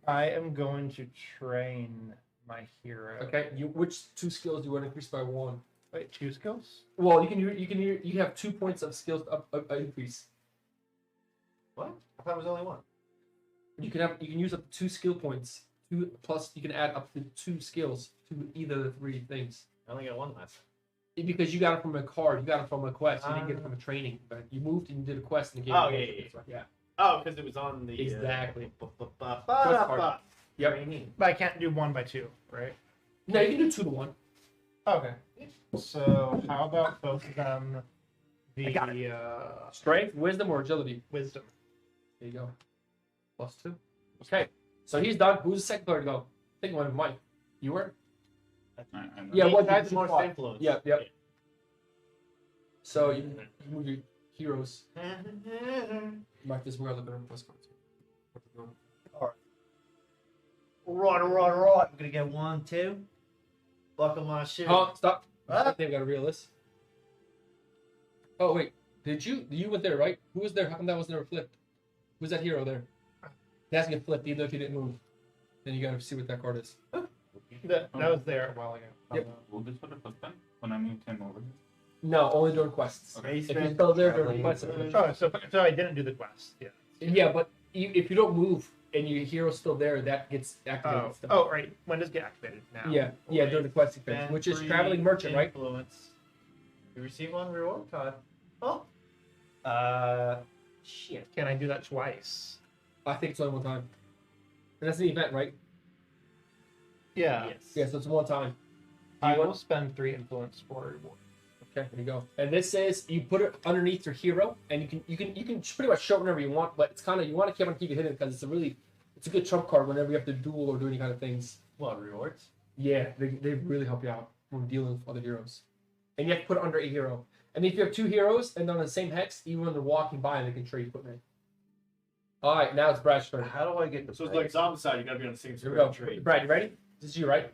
I am going to train my hero. Okay. Which 2 skills do you want to increase by 1? Wait, 2 skills? Well, you have 2 points of skills up increase. What? I thought it was only one. You can use up to 2 skill points. 2 plus you can add up to 2 skills to either of the 3 things. I only got one last. Because you got it from a card, you got it from a quest. You didn't get it from a training. But you moved and you did a quest and it gave Oh, you yeah. yeah. Oh, because it was on the. Exactly. Yep. Yep. But I can't do 1 by 2, right? No, you can do 2 to 1. Okay. So how about both of them? The Strength, wisdom, or agility? wisdom. There you go. +2. Okay. So he's done. Who's the second player to go? Think one, Mike. You were? I'm Yeah, He what has did the you most plot? influence. Yep, yep. So you move your heroes. Mark this where I look at our plus cards. Right. I'm gonna get 1, 2. Buckle my shoe. Oh, stop. Ah. They've got a realist. Oh, wait. You went there, right? Who was there? How come that was never flipped? Who's that hero there? It has to get flipped even if he didn't move. Then you gotta see what that card is. That was there a while ago. Yep. Will this would have happened when I moved him over? No, only during quests. Okay. If you're still there during quests. Oh, so I didn't do the quest. Yeah. Yeah, but if you don't move and your hero's still there, that gets activated. Still. Oh, right. When does it get activated? Now. Yeah, during the quest phase, Spend which is 3 traveling merchant, right? influence. You receive 1 reward card. Oh. Shit. Can I do that twice? I think it's only one time. And that's the event, right? Yeah. Yes. Yeah, so it's one time. I will spend 3 influence for a reward. Okay, there you go. And this is you put it underneath your hero, and you can pretty much show it whenever you want, but it's kind of you want to keep it hidden because it's a good trump card whenever you have to duel or do any kind of things. What rewards? Yeah, they really help you out when dealing with other heroes. And you have to put it under a hero. And if you have 2 heroes and they're on the same hex, even when they're walking by, they can trade equipment. All right, now it's Brad's turn. How do I get the So it's like Zombicide, you gotta be on the same Here we square go. trade. Brad, you ready? This is you, right?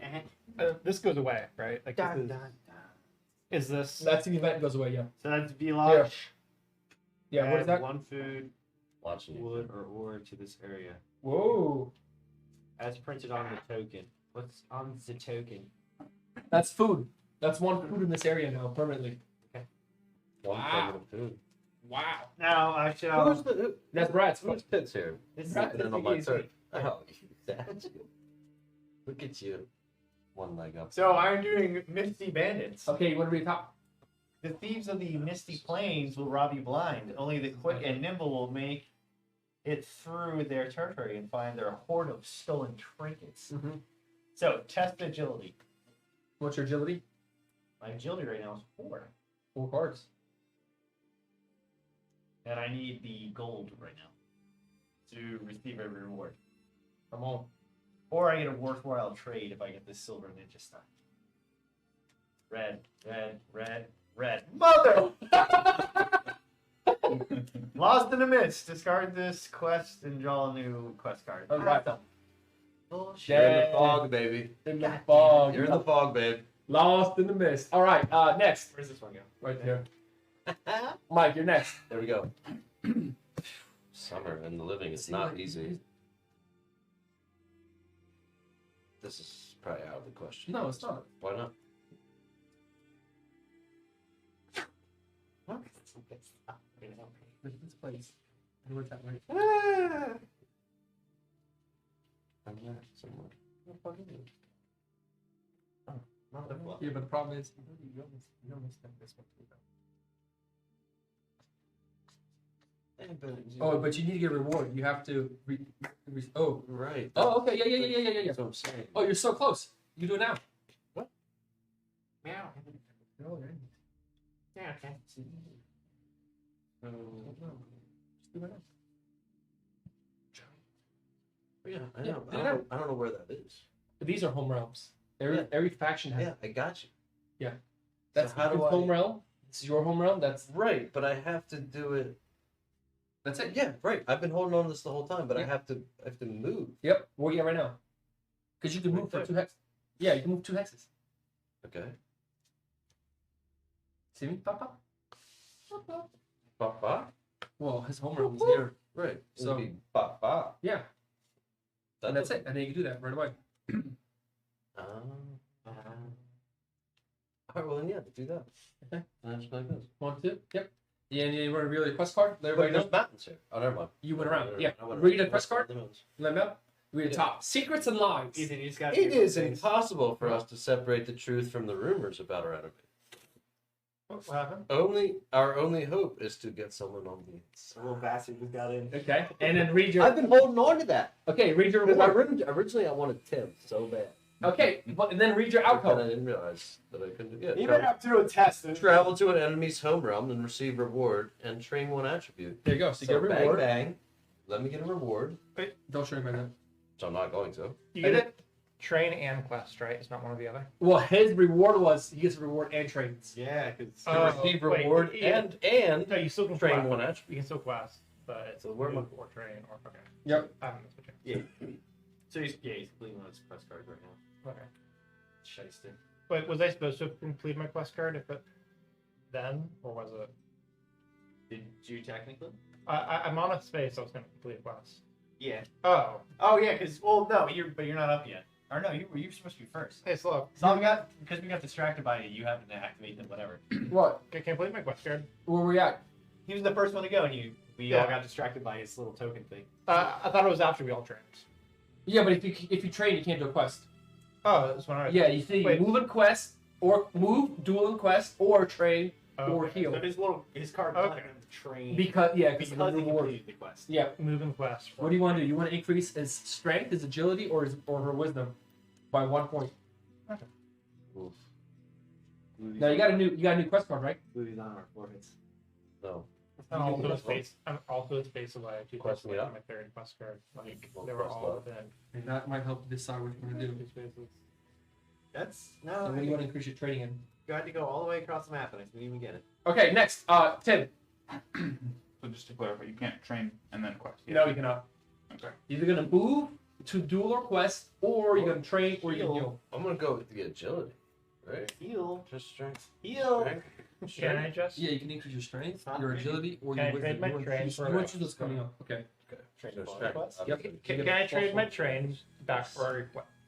This goes away, right? Like is this? That's the event goes away, yeah. So that's village. Yeah, what is Add that? 1 food, watching you? wood, or ore to this area. Whoa. As printed on the token. What's on the token? That's food. That's 1 food in this area now, permanently. One Wow. permanent food. Wow. Now I shall. That's Brad's Who's food. pits here? This is Right. Sitting on my easy. turn. Oh, that's you. Look at you. One leg up. So I'm doing Misty Bandits. Okay, you want to read the top? The thieves of the misty plains will rob you blind. Only the quick and nimble will make it through their territory and find their hoard of stolen trinkets. Mm-hmm. So test agility. What's your agility? My agility right now is 4, 4 cards. and I need the gold right now to receive a reward. Come on. Or I get a worthwhile trade if I get this silver ninja stuff. Red. Mother! Lost in the mist. Discard this quest and draw a new quest card. All right. Bullshit. You're in the fog, baby. In the fog. You're in the fog, babe. Lost in the mist. All right, next. Where's this one go? Right there. Mike, you're next. There we go. Summer and the living is not easy. This is probably out of the question. No, it's not. Why not? This place. Where's that right? I'm there somewhere. Yeah, but the problem is you almost have this one too. Oh, but you need to get a reward. You have to. Oh. Right. Oh, okay. Yeah. That's what I'm saying. Oh, you're so close. You do it now. What? Meow. Oh, yeah. Yeah, okay. Just do it now. Yeah, I Yeah, know. do it I don't know where that is. These are home realms. Yeah. Every faction has. Yeah, I got you. That's how do Ethan's I- home realm. This is your home realm. That's Right, but I have to do it. it. Yeah, right. I've been holding on to this the whole time, but Yeah. I have to move. Yep. Where are you at right now? Because you can move for 2 hexes. Yeah, you can move 2 hexes. Okay. See me? Papa? Ba-ba? Well, his home realm is here. Right. So- So ba-ba. Yeah. And that's it. And then you can do that right away. All right, well then, yeah, do that. Okay. And that's like this. 1, 2. Yep. Yeah, and you want to reveal your quest card? Let But everybody there's know. mountains here. Oh, never mind. You went around. Yeah. I went Read around. a quest card. The mountains. Let me know. Read the Yeah. top. Secrets and lies. Ethan, you just got It is impossible for us to separate the truth from the rumors about our enemy. What happened? Our only hope is to get someone on the A inside. little bastard just got in. Okay. And then read your. I've been holding on to that. Okay, read your Because reward. originally I wanted Tim so bad. Okay, but then read your And I outcome. didn't realize that I couldn't do it. You better have to do a test. Travel to an enemy's home realm and receive reward and train one attribute. There you go. So you So get a bang reward. bang. Let me get a reward. Don't show anybody that. So I'm not going to. You get it? Train and quest, right? It's not one or the other. Well, his reward was he gets a reward and trains. Yeah, because Receive wait, reward yeah. and No, you still can train quest. one attribute. You can still quest, but it's So where am I- move or train or okay. Yep. I don't know which yeah. So he's completing one of his quest cards right now. Okay. Shiesty. Wait, was I supposed to complete my quest card if it then, or was it? Did you technically? I'm on a space. I was going to complete a quest. Yeah. Oh, Oh yeah, because no, you're not up yet. Or no, you were supposed to be first. hey, slow. So because we got distracted by you having to activate them, whatever. What? Can I complete my quest card? Where we at? He was the first one to go, and we Yeah. all got distracted by his little token thing. I thought it was after we all trained. Yeah, but if you train, you can't do a quest. Oh, that's when I. Yeah, you see, Wait. move and quest, or move, duel and quest, or train, or Okay. heal. So his card Okay. wanted him to train Because because of he the reward. completed the quest. Yeah. Move and quest. What do you want to do? You want to increase his strength, his agility, or her wisdom by 1 point. Oof. Now you got a new quest card, right? Movies on our foreheads. No. I'm also a space. I'm also a space away. I Quest me up. my third quest card. Like Well, they were quest all up. within And that might help decide what you want to do. two spaces. That's And no. what do you want to increase your training in? You had to go all the way across the map, and I didn't even get it. Okay, next, Tim. So just to clarify, you can't train and then quest. No, you cannot. Okay. You're either gonna move to duel or quest, or you're gonna train, or you can heal. I'm gonna go with the agility, right? Heal. Just strength. Heal. Strength. Can I just? Yeah, you can increase your strength, Not your really. agility, or Can your I wisdom. trade my You want to train choose- for you a want to choose what's coming up. Okay. Train So for strength. quest. Yep. Can I trade my train back for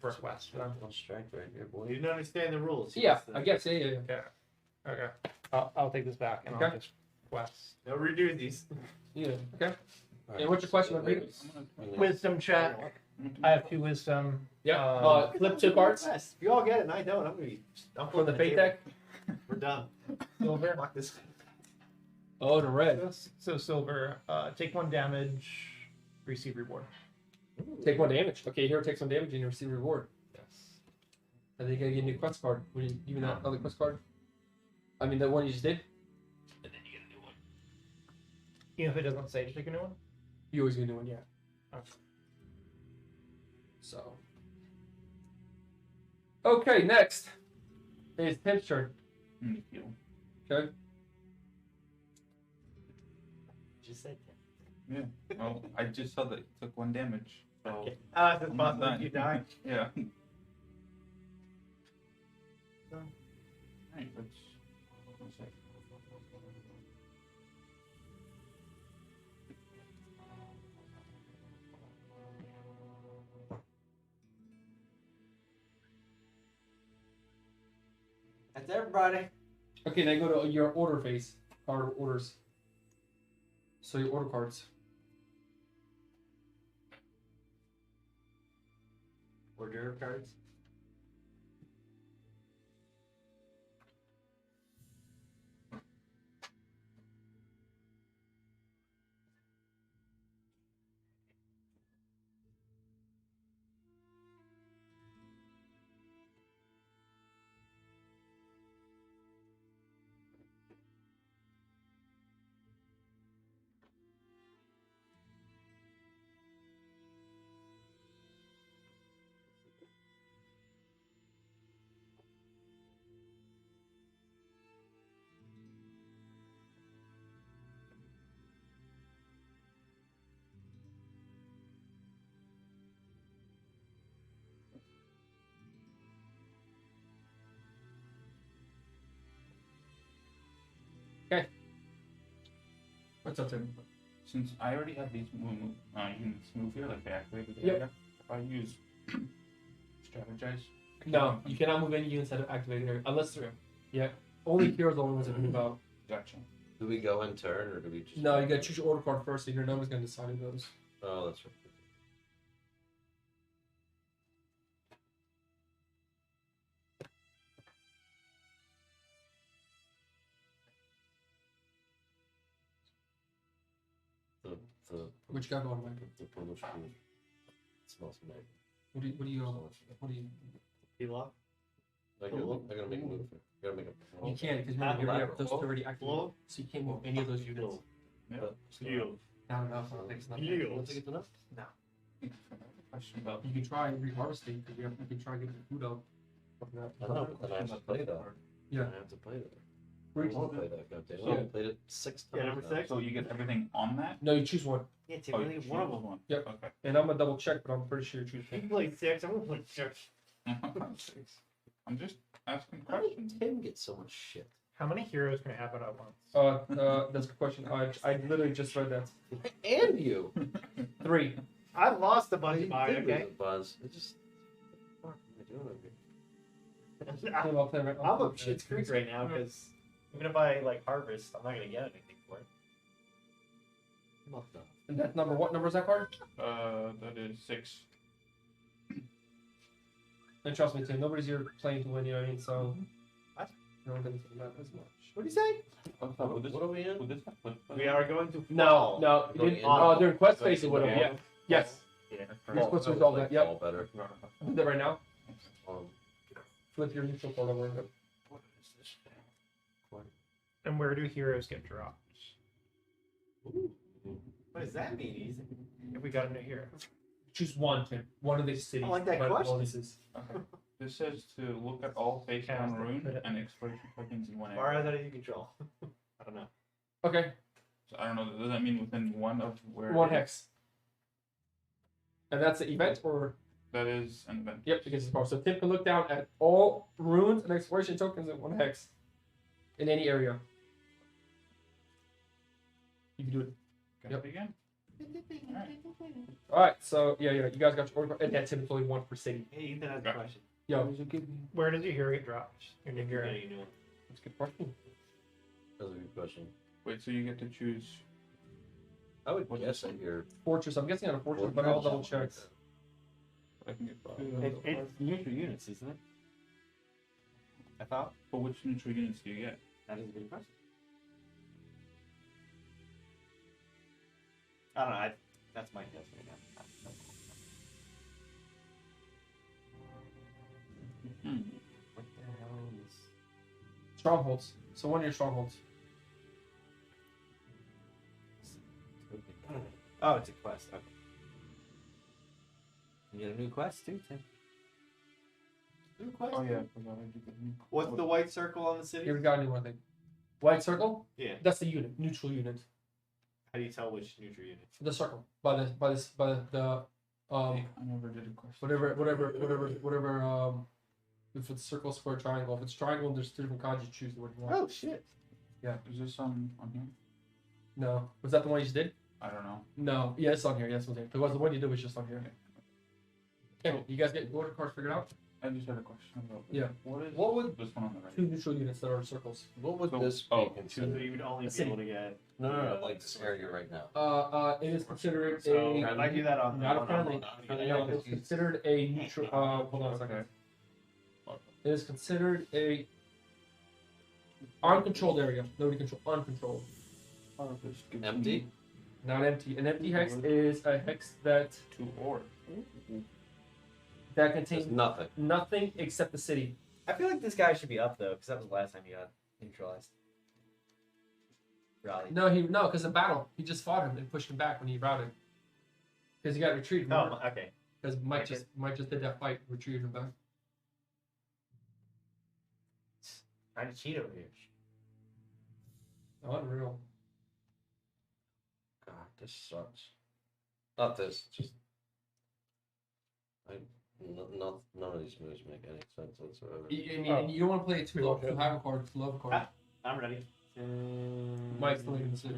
a quest? Strength right here, You boy. didn't understand the rules. Yeah, I guess. Yeah. Okay. I'll take this back and I'll Okay. just quest. No redo these. Yeah. Okay. Alright, And what's your question, so Reed? there's- Wisdom check. I have 2 wisdom. Yeah. Flip 2 If cards you all get it and I don't, I'm from the flipping fate table. deck. We're done. Silver. Lock this. Oh, the red. So silver. Take 1 damage. Receive reward. Take 1 damage. Okay, hero takes 1 damage and you receive a reward. Yes. And then you gotta get a new quest card. When you give me that other quest card. I mean, the one you just did. And then you get a new one. Even if it doesn't say to take a new one. You always get a new one, yeah. Okay. So. Okay, next is Tim's turn. Heal. Okay. Just said Yeah. Well, I just saw that it took 1 damage. So it's I'm not possible done. you die. Yeah. Alright, let's see. That's everybody. Okay, now go to your order phase. Card orders. So your order cards. Order cards. What's up, Tim? Since I already have these units move here, like they activated the Yep. area, if I use strategize. I No, can't- you cannot move any units that are activated area unless they're. Yeah. Only heroes are the only ones that can move out. Gotcha. Do we go in turn or do we just? No, you gotta choose your order card first, and your number's gonna decide who goes. Oh, that's right. The What you got going, Mike? Polish food smells amazing. What do you Peel off. I gotta make a move. I gotta make a. You can't because Not remember lateral. those are already activated, Blow. so you can't move any of those units. Yeah. Peel. Not enough. I don't think it's not. Heals. I don't think it's enough. Question about You can try reharvesting. You can try getting the food out. I know, but then I have to play that. Yeah. I have to play that. I Where won't you- play that. Goddamn. So- I played it 6 Yeah, times. number now. 6. so you get everything on that? No, you choose one. Yeah, Tim, Oh, only you one of choose them. one. Yep. Okay. And I'm gonna double check, but I'm pretty sure you choose You one. play 6. I'm gonna play 6. I'm just asking How did questions. Tim get so much shit? How many heroes can I have at once? That's a good question. I literally just read that. And you. 3. I lost a bunch You of mine. did Okay. lose a Buzz. It just. What the fuck am I doing over here? I'll play right. I'm up shit's creek right now because even if I like harvest, I'm not gonna get anything for it. What the? And that number. What number is that card? That is 6. And trust me, Tim. Nobody's here playing to win. You know what I mean? So. What? No one doesn't that as much. What do you say? What are we in? Would this We are going to No, fall. no. Going During, in. during quest phase, it would have. Yeah. Yes. Yeah. You're supposed to resolve that. Yep. All better. I did that right now. Um, Flip your neutral card over. what is this? And where do heroes get dropped? What does that mean? Easy. If we got a new hero. Choose one, Tim. One of these cities. I like that but question. bonuses. Okay. This says to look at all face down rune and exploration tokens in one Far area. out of your control. I don't know. Okay. So I don't know. Does that mean within one of where? One hex. And that's the event, or That is an event. yep, because it's power. So Tim can look down at all runes and exploration tokens in one hex, in any area. You can do it. Got Yep. it again. All right. So yeah, you guys got your order, and that's typically one per city. Hey, Ethan has a Okay. question. Yo, Where does your hero get dropped? Your new Yeah, hero. you know. that's a good question. That's a good question. Wait, so you get to choose. I would What guess is that you're. Fortress. I'm guessing on a fortress, but I'll double check. I can get. It's neutral units, isn't it? I thought. But which neutral units do you get? That is a good question. I don't know. That's my guess right now. Hmm. What the hell is? Strongholds. So one of your strongholds. Oh, it's a quest. Okay. You get a new quest too, Tim. New quest. Oh yeah, I forgot I did the new- What's the white circle on the city? Here we got a new one thing. White circle. Yeah. That's the unit. Neutral unit. How do you tell which neutral unit? The circle by the I never did a question. whatever if it's circle, square, triangle. If it's triangle, there's 3 different cards. You choose the one you want. Oh shit. Is this on here? No, was that the one you just did? I don't know. No, yeah, it's on here. Yes, it's on here. Because the one you did was just on here. Okay, you guys get order cards figured out? I just had a question about this. Yeah. What is What would- this one on the right? 2 neutral units that are circles. What would So- this be oh, So considered? you would only A be city. able to get. No, like this area right now. It is considered So a if I do that on not a on- friendly. on- No, it's considered a neutral. Hold on a second. It is considered a uncontrolled area. Nobody control. Uncontrolled. Empty? Not empty. An empty hex is a hex that 2 ore. that There's contains nothing. nothing except the city. I feel like this guy should be up though, because that was the last time he got neutralized. Raleigh. No, because of battle. He just fought him and pushed him back when he routed. Because he got retreated. Oh, okay. Because Mike just did that fight, retreated him back. Trying to cheat over here. Unreal. God, this sucks. Not this, just. None of these moves make any sense whatsoever. You don't want to play it too high card. It's low card. I'm ready. Mike's still in the city.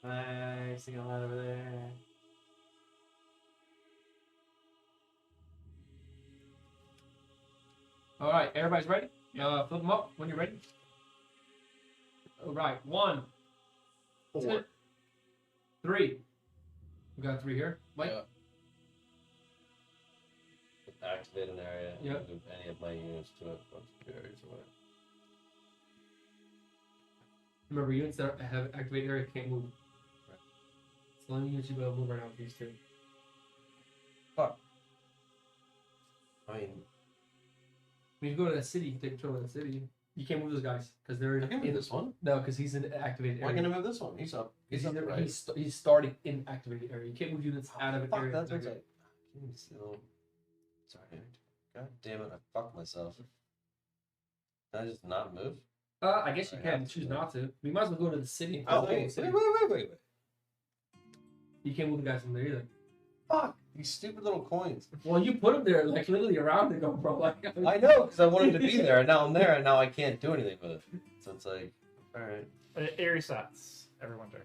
Nice, I got a lot over there. All right, everybody's ready? Yeah. Flip them up when you're ready. All right, 1, 2, 3. We got 3 here. Mike? Yeah. Activate an area and Yeah. move any of my units to it once the areas away. Remember, units that have activated area can't move. Right. So the only units you will move right now are these 2. I mean, When you go to that city, you can take control of that city. You can't move those guys because they're I can move this one. No, because he's in the activated Why area. can't I move this one? He's up. He's up, right? He's starting in activated area. You can't move units out of an Fuck, area. that's what's like. Sorry. God damn it! I fucked myself. Can I just not move? I guess you I can have choose to. not to. We might as well go to the city. And Oh control the wait, city. wait. You can't move the guys from there either. Fuck these stupid little coins. Well, you put them there, like literally around it, go, bro. Like, I know, because I wanted to be there, and now I'm there, and now I can't do anything with it. So it's like, all right. Area sets. Everyone turn.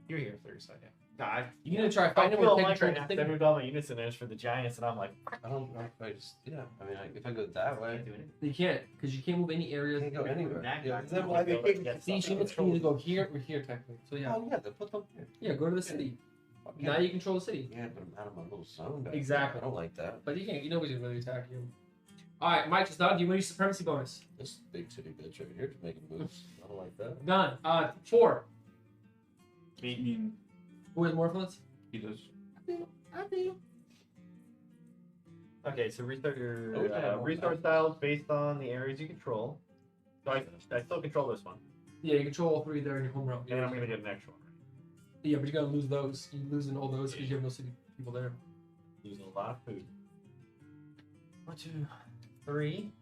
You're here for your side, yeah. Nah, you need to try I finding feel where like to right take now, control I moved all my units in there for the Giants, and I'm like, I don't know if I just, yeah. I mean, if I go that way, You can't, because you can't move any I areas. can't go anywhere. That Yeah, guy- then why they can't get These units can either go here or here, technically. So yeah, Oh yeah, they put them here. yeah, go to the city. Fuck Now yeah. you control the city. Yeah, but I'm out of my little zone. Back Exactly. there. I don't like that. But you can't. You know nobody's really attack you. All right, Mike is done. Do you want to use supremacy bonus? This big city bitch right here is making moves. I don't like that. Done. 4. I mean, Who has more influence? he does. I do. okay, so restart your Oh, yeah. restart styles based on the areas you control. So I still control this one, Yeah, you control all 3 there in your home realm. and I'm gonna get an extra one. Yeah, but you're gonna lose those. You're losing all those because you have no city people there. Losing a lot of food. 1, 2, 3.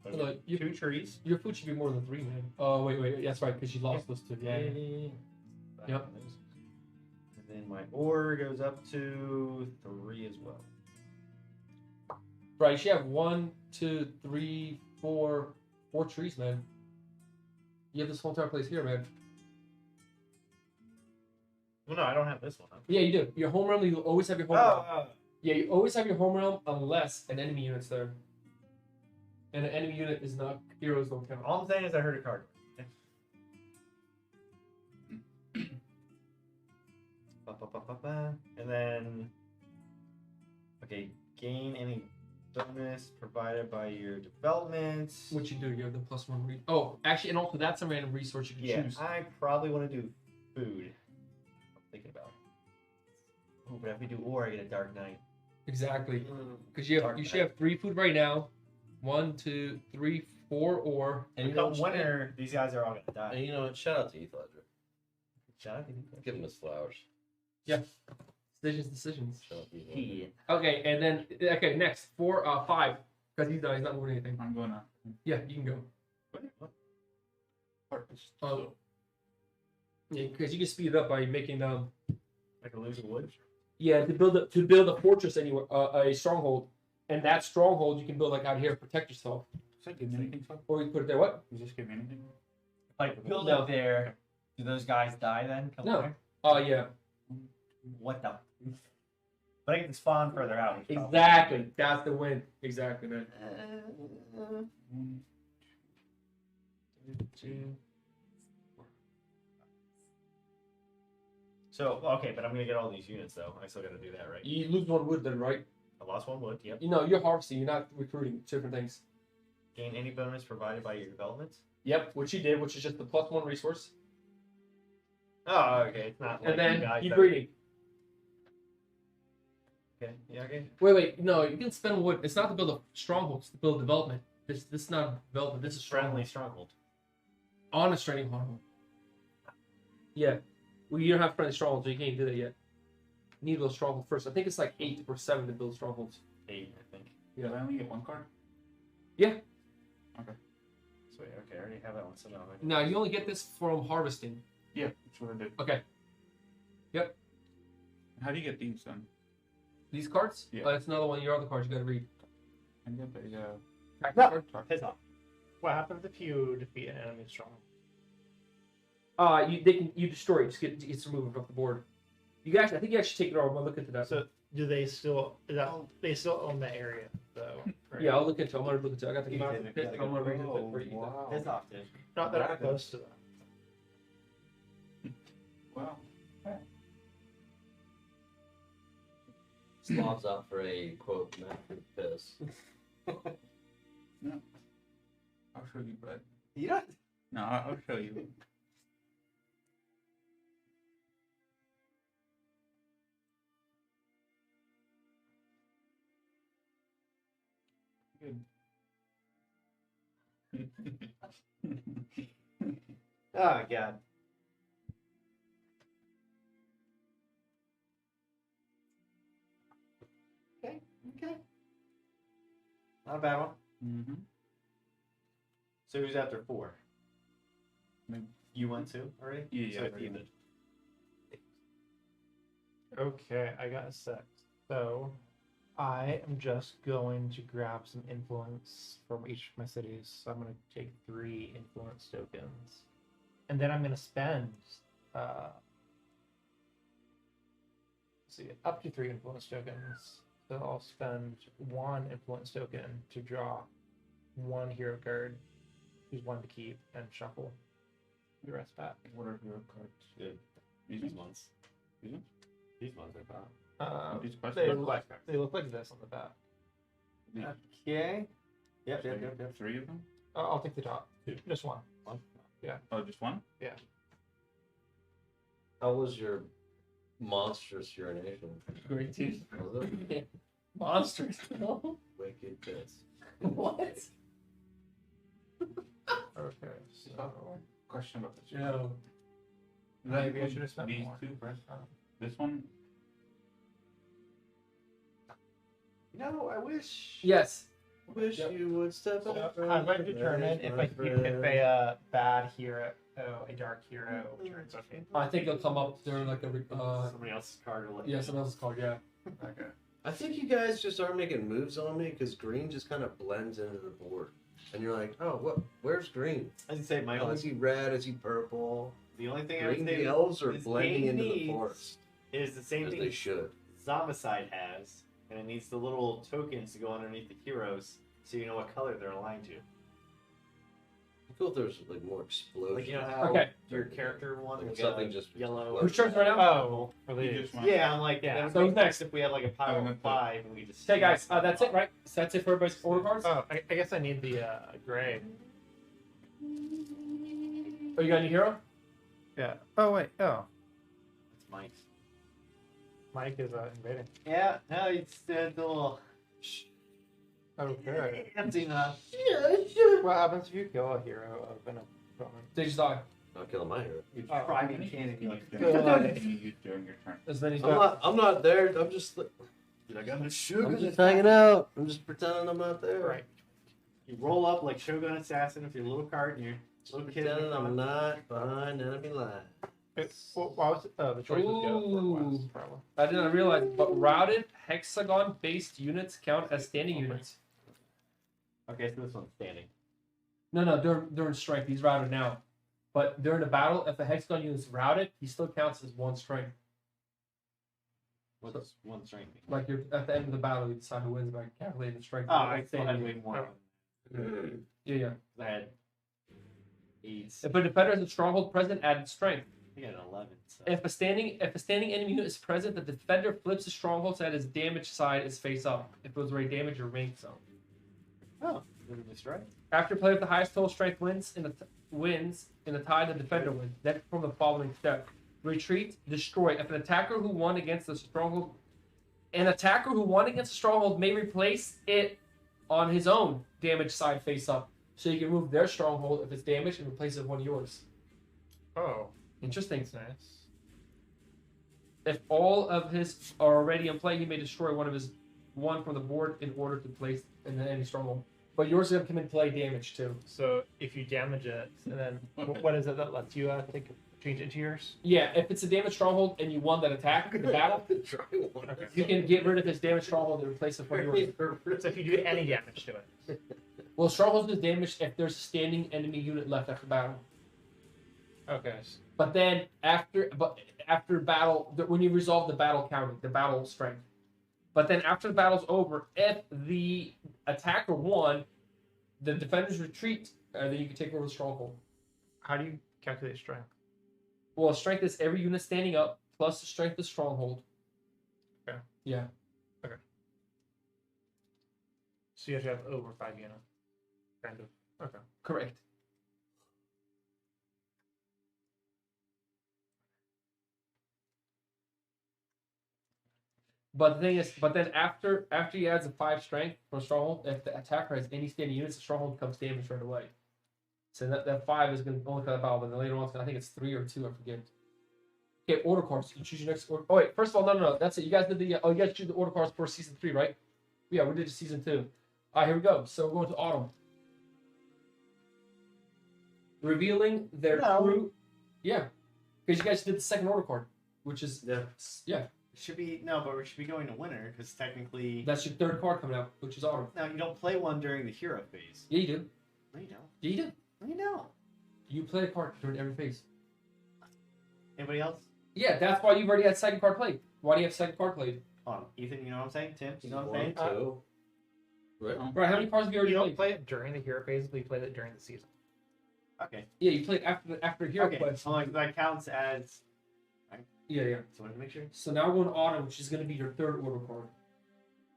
Hold on, you- 2 trees. Your food should be more than 3, man. Oh wait, that's right, because you lost those 2. Yeah. Yep. And then my ore goes up to 3 as well. Right, you should have 1, 2, 3, 4 trees, man. You have this whole entire place here, man. Well, no, I don't have this one. Huh? Yeah, you do. Your home realm, you always have your home realm. Yeah, you always have your home realm unless an enemy unit's there. And an enemy unit is not, heroes don't count. All I'm saying is I heard a card. And then, okay, gain any bonus provided by your developments. What you do, you have the +1 read. Oh, actually, and also that's a random resource you can Yeah, choose. I probably want to do food. I'm thinking about. Oh, but if we do ore, I get a Dark Knight. Exactly. Mm. Because you Dark should have 3 food right now. 1, 2, 3, 4, or. And you Come know what? winter, these guys are all gonna die. And you know what? Shout out to Heath Ledger. Shout out to you. Give him his flowers. Decisions. Shout out to Heath Ledger. Yeah. Okay, and then, okay, next. 5. Because he's done, he's not moving anything. I'm gonna. Yeah, you can go. Harvest. Oh. Yeah, because you can speed it up by making Like a losing wood. yeah, to build a fortress anywhere, a stronghold, and that stronghold you can build like out here, protect yourself, Does that give me anything? Does or you put it there. What? this give me anything? Like build No. up there. Do those guys die then? Come No. there? Oh yeah, What the? But I can spawn further out. which probably- exactly. That's the win. Exactly, man. So okay, but I'm gonna get all these units though. I still gotta do that, right? You lose 1 wood then, right? I lost 1 wood. Yep. You know, you're harvesting. You're not recruiting. Different things. Gain any bonus provided by your developments. Yep, which you did, which is just the +1 resource, Oh, okay. It's not like and then you guys. you that- breeding. Okay. Yeah. Okay. Wait. No, you can spend wood. It's not to build a stronghold. It's to build development. This is not development. This is Friendly stronghold. stronghold. On a stronghold. Yeah. Well, you don't have friendly strongholds, so you can't do that yet. You need to build stronghold first. I think it's like 8 or 7 to build strongholds. 8, I think. Did I only get 1 card? So yeah, okay, I already have that one. So now I Now, you only get this from harvesting. Yeah, that's what I did. Okay. How do you get these then? These cards? Yeah. It's another one of your other cards you gotta read. I get the Tactic No. card? Piss off. What happens if you defeat an enemy strong? You destroy it. Just gets removed off the board. You guys, I think you actually take it over. I'm gonna look into that. So do they still? They still own that area though? Right? Yeah, I'll look into it. I'm gonna look into it. I got the You map. did it. I'm gonna read it for you. wow. Piss off, dude. Not that I'm close to that. Wow. Slav's out for a quote master piss. No. I'll show you, bud. You don't. No, I'll show you. Oh god. Okay. Not a bad one. Mm-hmm. So who's after 4? Me. You went 2 already? Yeah, So I it's already even. Okay, I got a 6. So I am just going to grab some influence from each of my cities. So I'm going to take 3 influence tokens. And then I'm going to spend up to 3 influence tokens. So I'll spend 1 influence token to draw 1 hero card, choose 1 to keep, and shuffle the rest back. What are your cards? These ones. These ones? These ones I thought. These cards They are look like this on the back. these. Okay. Yep. So 3 of them? I'll take the top. 2. Just 1. Oh, just 1? How was your monstrous urination? Great team. Was it? Monsters. Wicked bits. What? Okay, so Question about this. Yeah. maybe I should have spent These more. 2 first. This one? No, I wish. Yes. Wish Yep. you would step So up. I'm going to determine if a bad hero, a dark hero turns on me. I think it'll come up during like a Somebody else's card will let yeah, you someone else's card. Yeah. Okay. I think you guys just aren't making moves on me because green just kind of blends into the board. And you're like, oh, what? Where's green? I was say my Oh, only is he red? Is he purple? the only thing I would Green say elves are this blending game into the needs forest is the same as thing they should. Zombicide has, and it needs the little tokens to go underneath the heroes so you know what color they're aligned to. I feel if there's like more explosion. Like you know how Okay. your character one Like will get something like just yellow. Whose turn right now? Oh, for You these. just want. Yeah, I'm like, Yeah. that would So make who's next? sense if we had like a pile I'm of gonna 5 and we just. Okay, guys. That's it, right? So that's it for everybody's order cards. Oh, I guess I need the gray. Oh, you got any hero? Yeah. Oh wait. Oh, It's Mike. Mike is invading. Yeah, no, it's the little. Okay. Empty enough. What happens if you kill a hero of an opponent? They just die. Not killing my hero. You Oh, try How many me cannon. you Good. use during your turn? As many as I'm not there. I'm just like, Dude, I got the sugar. I'm just hanging out. I'm just pretending I'm not there. Right. You roll up like Shogun Assassin with your little card and your little kid. in Pretending the I'm front. not behind enemy line. Why was the choice was go for Ooh. West, probably. I did not realize, but routed hexagon-based units count as standing units. Okay, so this one's standing. No, during strength, he's routed now. But during the battle, if a hexagon unit is routed, he still counts as 1 strength. What's one strength mean? Like you're at the end of the battle, you decide who wins by calculating the strength. Oh, of I the still standing had unit. way more. Yeah. I had 8. If a defender has a stronghold present, add strength. I had 11. So. If a standing enemy unit is present, the defender flips the stronghold so that his damage side is face up. If it was already damaged, it remains so. Oh, did we destroy? After play with the highest total strength wins in the tie, the defender wins. Then perform the following step: retreat, destroy. If an attacker who won against the stronghold may replace it on his own damage side face up. So you can remove their stronghold if it's damaged and replace it with one of yours. Oh, Interesting. that's nice. If all of his are already in play, he may destroy one from the board in order to place in any stronghold. But yours is going to come in play damage too. So if you damage it, and then what is it that lets you change it to yours? Yeah, if it's a damaged stronghold and you won that attack in the battle, Try one. you can get rid of his damaged stronghold and replace it with yours. So if you do any damage to it. Well, stronghold is damaged if there's a standing enemy unit left after battle. Okay. But then after battle, when you resolve the battle counting, the battle strength. But then after the battle's over, if the attacker won, the defenders retreat, then you can take over the stronghold. How do you calculate strength? Well, strength is every unit standing up plus the strength of stronghold. Okay. Yeah. So you have to have over 5 units. Kind of. Okay. Correct. But the thing is, but then after he adds a 5 strength from Stronghold, if the attacker has any standing units, the Stronghold becomes damaged right away. So that 5 is going to only cut that battle, but then later on, I think it's 3 or 2, I forget. Okay, order cards. You choose your next order. Oh wait, first of all, no. That's it. You guys did the. You guys choose the order cards for season 3, right? Yeah, we did season 2. All right, here we go. So we're going to autumn. Revealing their true. Yeah, because you guys did the second order card, which is yeah. Should be no, but we should be going to winter because technically That's your third card coming out, which is autumn. no, you don't play one during the hero phase. Yeah, you do. No, you don't. Yeah, you do. No, you don't. You play a card during every phase. Anybody else? Yeah, that's why you've already had second card played. Why do you have second card played? Hold on, Ethan. You know what I'm saying? Tim, you know what I'm saying? 1, 2. Right. Right, how many cards have you already You don't played? play it during the hero phase, but you play it during the season. Okay. Yeah, you played after hero Okay. quest. I'm like that counts as. Yeah. So I want to make sure. So now we're going to autumn, which is going to be your third order card.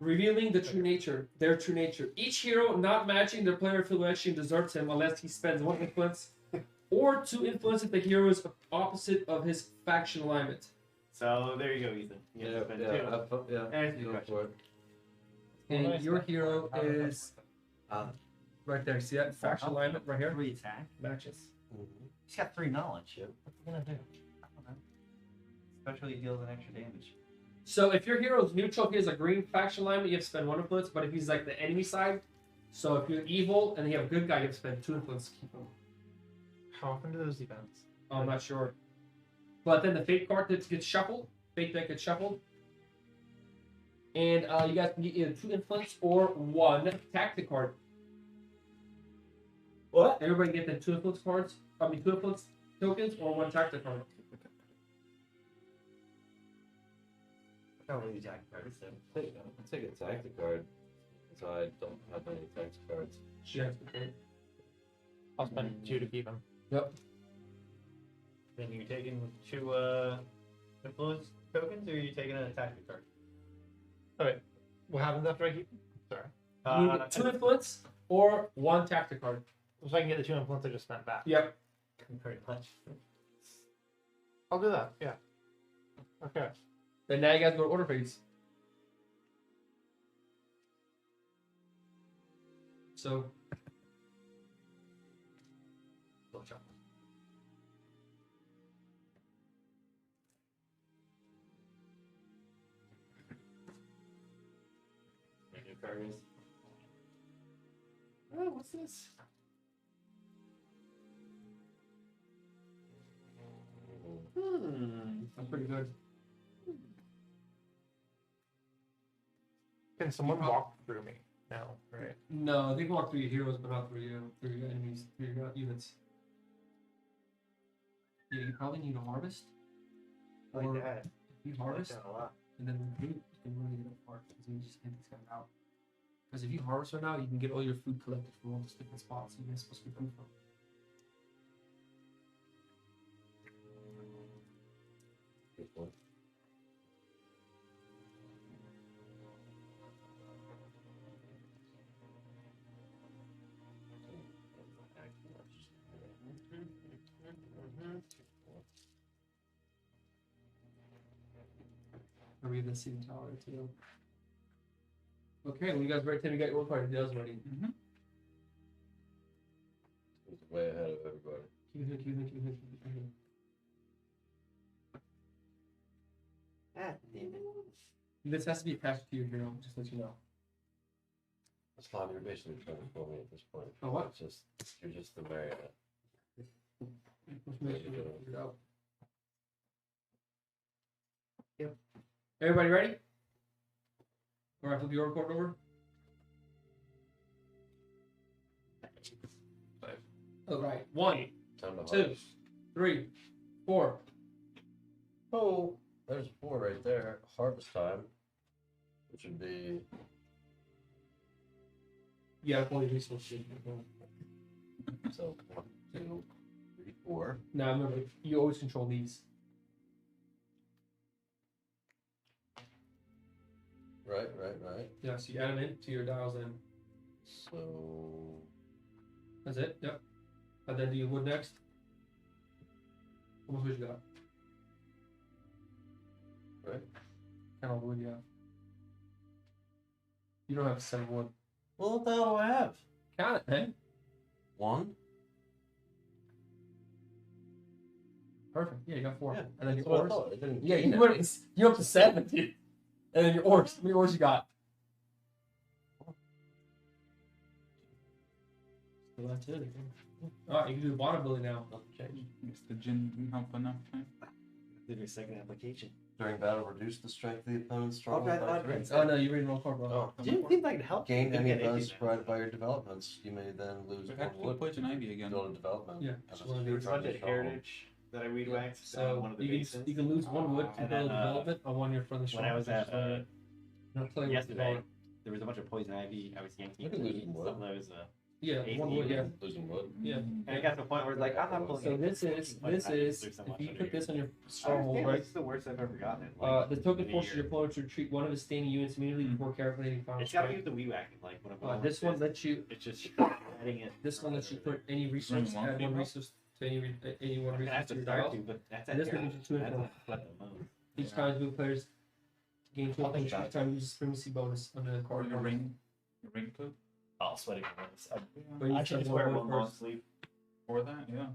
Revealing the true nature, their true nature. Each hero not matching their player affiliation deserts him unless he spends 1 influence or 2 influence if the hero is opposite of his faction alignment. So there you go, Ethan. You have to spend 2. There's You the go question. for it. And your hero is right there. See that faction alignment right here? 3 attack. Matches. He's got 3 knowledge. Yep. What's he gonna do? I don't know. Especially deals an extra damage. So if your hero is neutral, if he has a green faction alignment, you have to spend 1 influence. But if he's like the enemy side, so if you're evil and you have a good guy, you have to spend 2 influence to keep him. How often do those events? I'm not sure. But then the fate card that gets shuffled, fate deck gets shuffled. And you guys can get either 2 influence or 1 tactic card. What? Everybody get the 2 influence cards. 2 influence tokens or 1 tactic card. I don't really jack cards, so. I'll take a tactic card. So I don't have any tactic cards. Yeah. I'll spend 2 to keep him. Yep. Then you taking 2 influence tokens, or are you taking an tactic card? Okay. What happens after I keep him? Sorry. You get 2 influence or 1 tactic card. So I can get the 2 influence I just spent back. Yep. Very much. I'll do that. Yeah. Okay. Then now you guys go to order phase. So. Watch out. New cards. Oh, what's this? That's pretty good. Can someone walk through me? No, right? No, they can walk through your heroes, but not through you, through your enemies, through your units. Yeah, you probably need a harvest. Like Or that. if you I like harvest, that a lot. and then recruit, you can really get a part because you just hit this guy out. Because if you harvest right now, you can get all your food collected from all those different spots you're supposed to recruit from. Good one. Or we have the same tower too. Okay, when you guys ready, Tim, you got your order card details ready. He's way ahead of everybody. Ah, damn it. This has to be passed to your hero, just to let you know. Slav, you're basically trying to kill me at this point. Oh, what? It's just, you're just the marionette. Let's make sure we figure it out. Yep. Everybody ready? Alright, flip your order card over. Alright, 1, Time to 2, harvest. 3, 4. Oh, there's 4 right there. Harvest time, which would be Yeah, all your resources. so 1, 2, 3, 4. Now remember, you always control these. Right. Yeah, so you add them into your dials then. So That's it, yep. And then do your wood next. How much wood you got? right. Kind of wood, yeah. You don't have 7 wood. Well, what the hell do I have? Count it, man. 1. Perfect. Yeah, you got 4. Yeah, And then your that's what I ores. thought. It didn't Yeah, change you went you up to 7, dude. And then your ores. How many ores you got? So that's it. Alright, you can do the water building now. Nothing changed. Guess the gin didn't help enough time. Did your second application. During battle, reduce the strength of the opponent's stronghold Okay, by okay. 3. Oh no, you're reading wrong card, bro. Oh. Didn't seem like it helped. Gain You any get bonus issues now. provided by your developments. You may then lose We 1 had wood. poison ivy again. Build a development. Yeah, And just a wanna do There was a bunch of stronghold. heritage that I weed whacked So on one of the you basins. can lose 1 wood to And build then, development on one of your friendly when I was at strongholds. I'll tell you what yesterday, to there was a bunch of poison ivy. I was yanking You can lose some wood. of those. Yeah, Eight 1 wood, yeah. Losing wood. Yeah. And it got to the point where it's like, I'm not pulling So it. this is if you put this on your stronghold, This right? is the worst I've ever gotten it. The token forces your opponent to retreat one of his standing units immediately before calculating final It's got to be strength. with the weed whacking, like when I'm going This like one lets you. It's just adding it. This one lets you put any resource, one add thing, 1 bro? resource to any one I resource have to to your start dial. to, but that's And at this one gives you 2 that's influence. a flip the move. Each time move players gain 12 think each that- time use Supremacy Bonus on the Or card. your ring coat Oh, sweating for this. But you I should said just wear one one long first. sleeve. for that, yeah.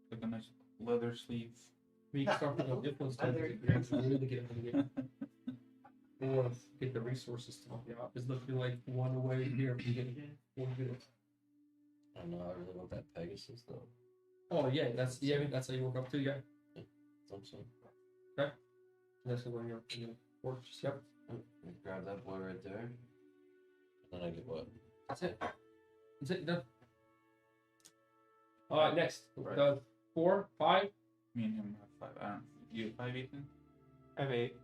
Like a nice leather sleeve. I mean, you can start with the influence to Either- really get it in the game. Or get the resources to help you out. It's looking like 1 away here if you get 1 good. I don't know. I really want that Pegasus though. Oh yeah, that's I mean, that's how you work up to, yeah. Something. That's the one you're works. Yep. Grab that boy right there. And then I get what? That's it. That's it, done. Alright, next. Right. 4, 5. Me and him have 5. I don't. You have 5, Ethan? I have 8.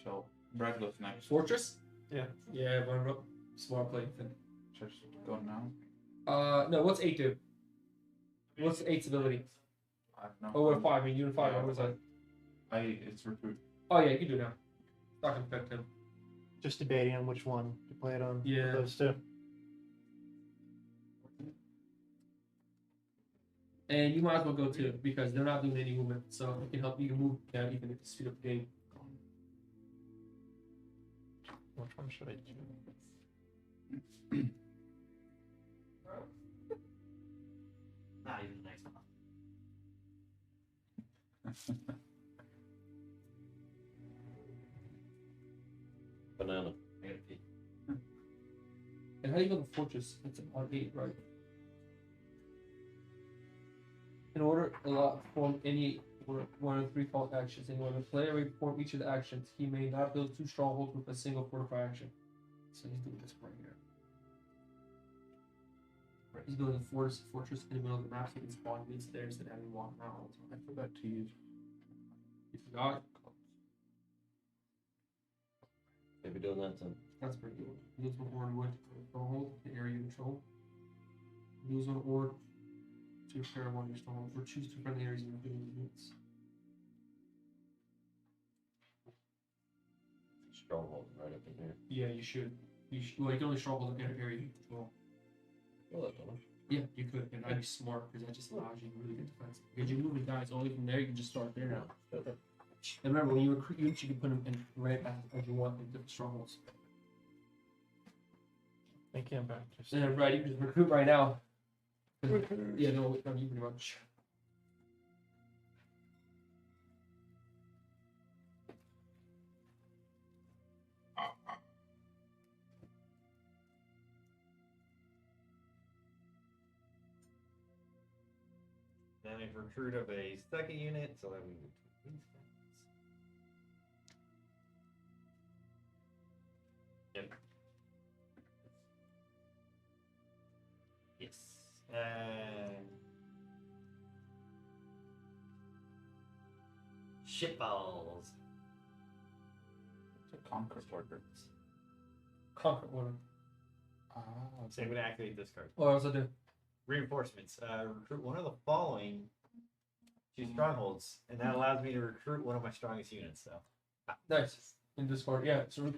So Brad goes next. Fortress? Yeah. Yeah, one up. Smart play. Just go now. No, what's 8 do? What's 8's ability? I have no. Oh, what 5? I mean, you and 5. Yeah, What was that? It's recruit. Oh, yeah, you can do it now. Not gonna affect him. Just debating on which one to play it on. Yeah. Those 2. And you might as well go too, because they're not doing any movement. So it can help you move down even if you speed up the game. Which one should I do? Not even the next one. Banana. I gotta pee. And how do you build a fortress? It's on 8, right? In order to perform any one of 3 fault actions, and when the player may perform each of the actions, he may not build 2 strongholds with a single fortify action. So he's doing this right here. Right, he's building a fortress in the middle of the map so he can spawn units there instead of having 1 out. I forgot to use. You forgot? Maybe doing that then. That's pretty good. Use one or wood to stronghold, the area you control. Use one or to repair one of your strongholds, or choose 2 friendly areas in your units. Stronghold right up in here. Yeah, you should. Well, you can only stronghold in every area you control. Well, that don't. Yeah, you could, and that'd be smart because that just allows you to really good defense. Because you move and guys only from there, you can just start there now. And remember, when you recruit units, you can put them in right as you want in different strongholds. Thank you, I'm back. Just And right, you can just recruit right now. Yeah, no, you pretty much. Then I recruit of a second unit, so that we move to these things. Yep. Yes. Shitballs. To conquer workers. Conquer one. So I'm gonna activate this card. What else I do? Reinforcements. Recruit one of the following 2 strongholds, and that allows me to recruit one of my strongest units. So Nice. In this card, yeah. So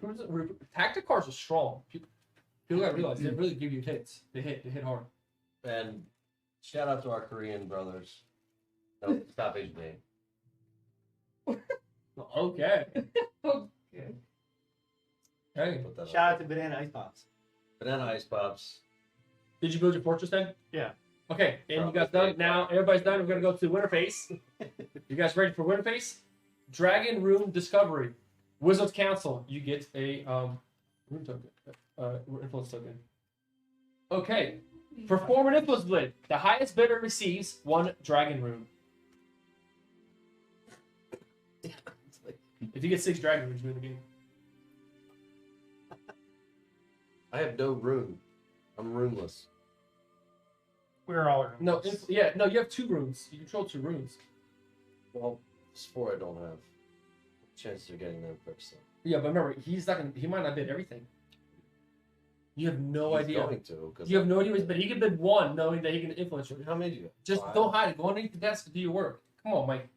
tactic cards are strong. People gotta realize they really give you hits. They hit hard. And shout out to our Korean brothers. No, stop Asian name. Okay. okay. Hey, Put that up. Shout out to Banana Ice Pops. Banana Ice Pops. did you build your fortress then? Yeah. Okay, and you guys Probably. done? Now everybody's done. We're gonna go to winter phase. You guys ready for winter phase? Dragon Room Discovery. Wizard's Council. You get a room token, influence token. Okay. Perform an influence bid. The highest bidder receives 1 dragon rune. If you get 6 dragon runes, you win the game. I have no rune. I'm runeless. We're all No, you have 2 runes. You control 2 runes. Well, it's 4 I don't have. Chances of getting them quick stuff. Yeah, but remember, he might not bid everything. You have no He's idea. Going to, 'cause You have no idea what he's bid. He can bid 1 knowing that he can influence you. How many do you have? Just 5? don't hide it. Go underneath the desk and do your work. Come on, Mike.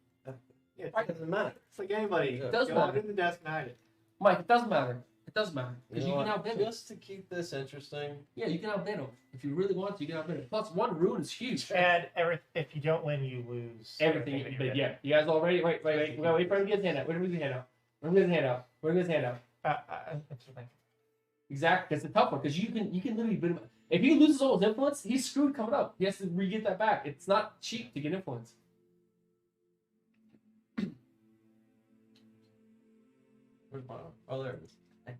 Yeah, It doesn't matter. it's like anybody. It does Go matter. under the desk and hide it. Mike, it doesn't matter. It doesn't matter. Because You you, know can what? outbid it. Just to keep this interesting. Yeah, you can outbid him. If you really want to, you can outbid it. Plus, 1 rune is huge. And if you don't win, you lose Everything that you you bid. did. Yeah. You guys all ready? Wait. We gotta wait for him to get his hand out. Wait for him to get his hand out. Wait for him to get his hand out. Wait for him to get his hand out. Interesting. Exactly. That's a tough one because you can literally bid him. If he loses all his influence, he's screwed coming up. He has to re-get that back. It's not cheap to get influence. Where's my? Oh, there it is.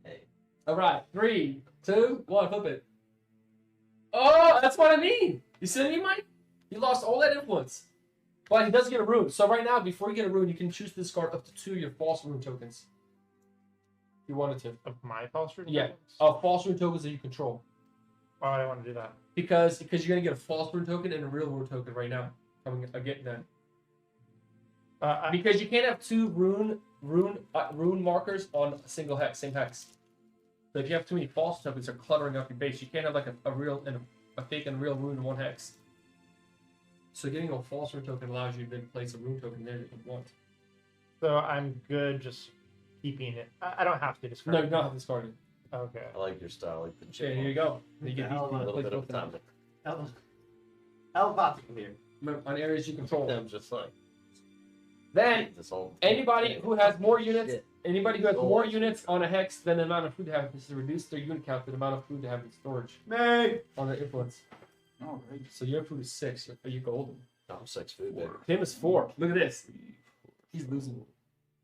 Hey. All right, 3, 2, 1, flip it. Oh, that's what I mean. You see what I mean, Mike? He lost all that influence, but he does get a rune. So right now, before you get a rune, you can choose to discard up to 2 of your false rune tokens. If you wanted to. Of my false rune? Yeah. tokens? False rune tokens that you control. Why would I want to do that? Because you're gonna get a false rune token and a real rune token right now. Coming again then. Because you can't have 2 rune markers on a single hex, same hex. So if you have too many false tokens, they're cluttering up your base. You can't have like a real and a fake and a real rune in 1 hex. So getting a false rune token allows you to then place a rune token there that you want. So I'm good just keeping it. I don't have to discard No, it. you don't have to discard it. Okay. I like your style, like the Yeah, chip. here you go. You get Hell, these A little place bit of both of them. time. Hell popsicle here. On areas you control. I'm just like Then this whole. anybody who has more units, Shit. anybody who has more units on a hex than the amount of food they have is to reduce their unit count to the amount of food they have in storage Me. on their influence. All right. So your food is 6. Are you golden? I'm 6 food, baby. Him is 4. Look at this. He's losing.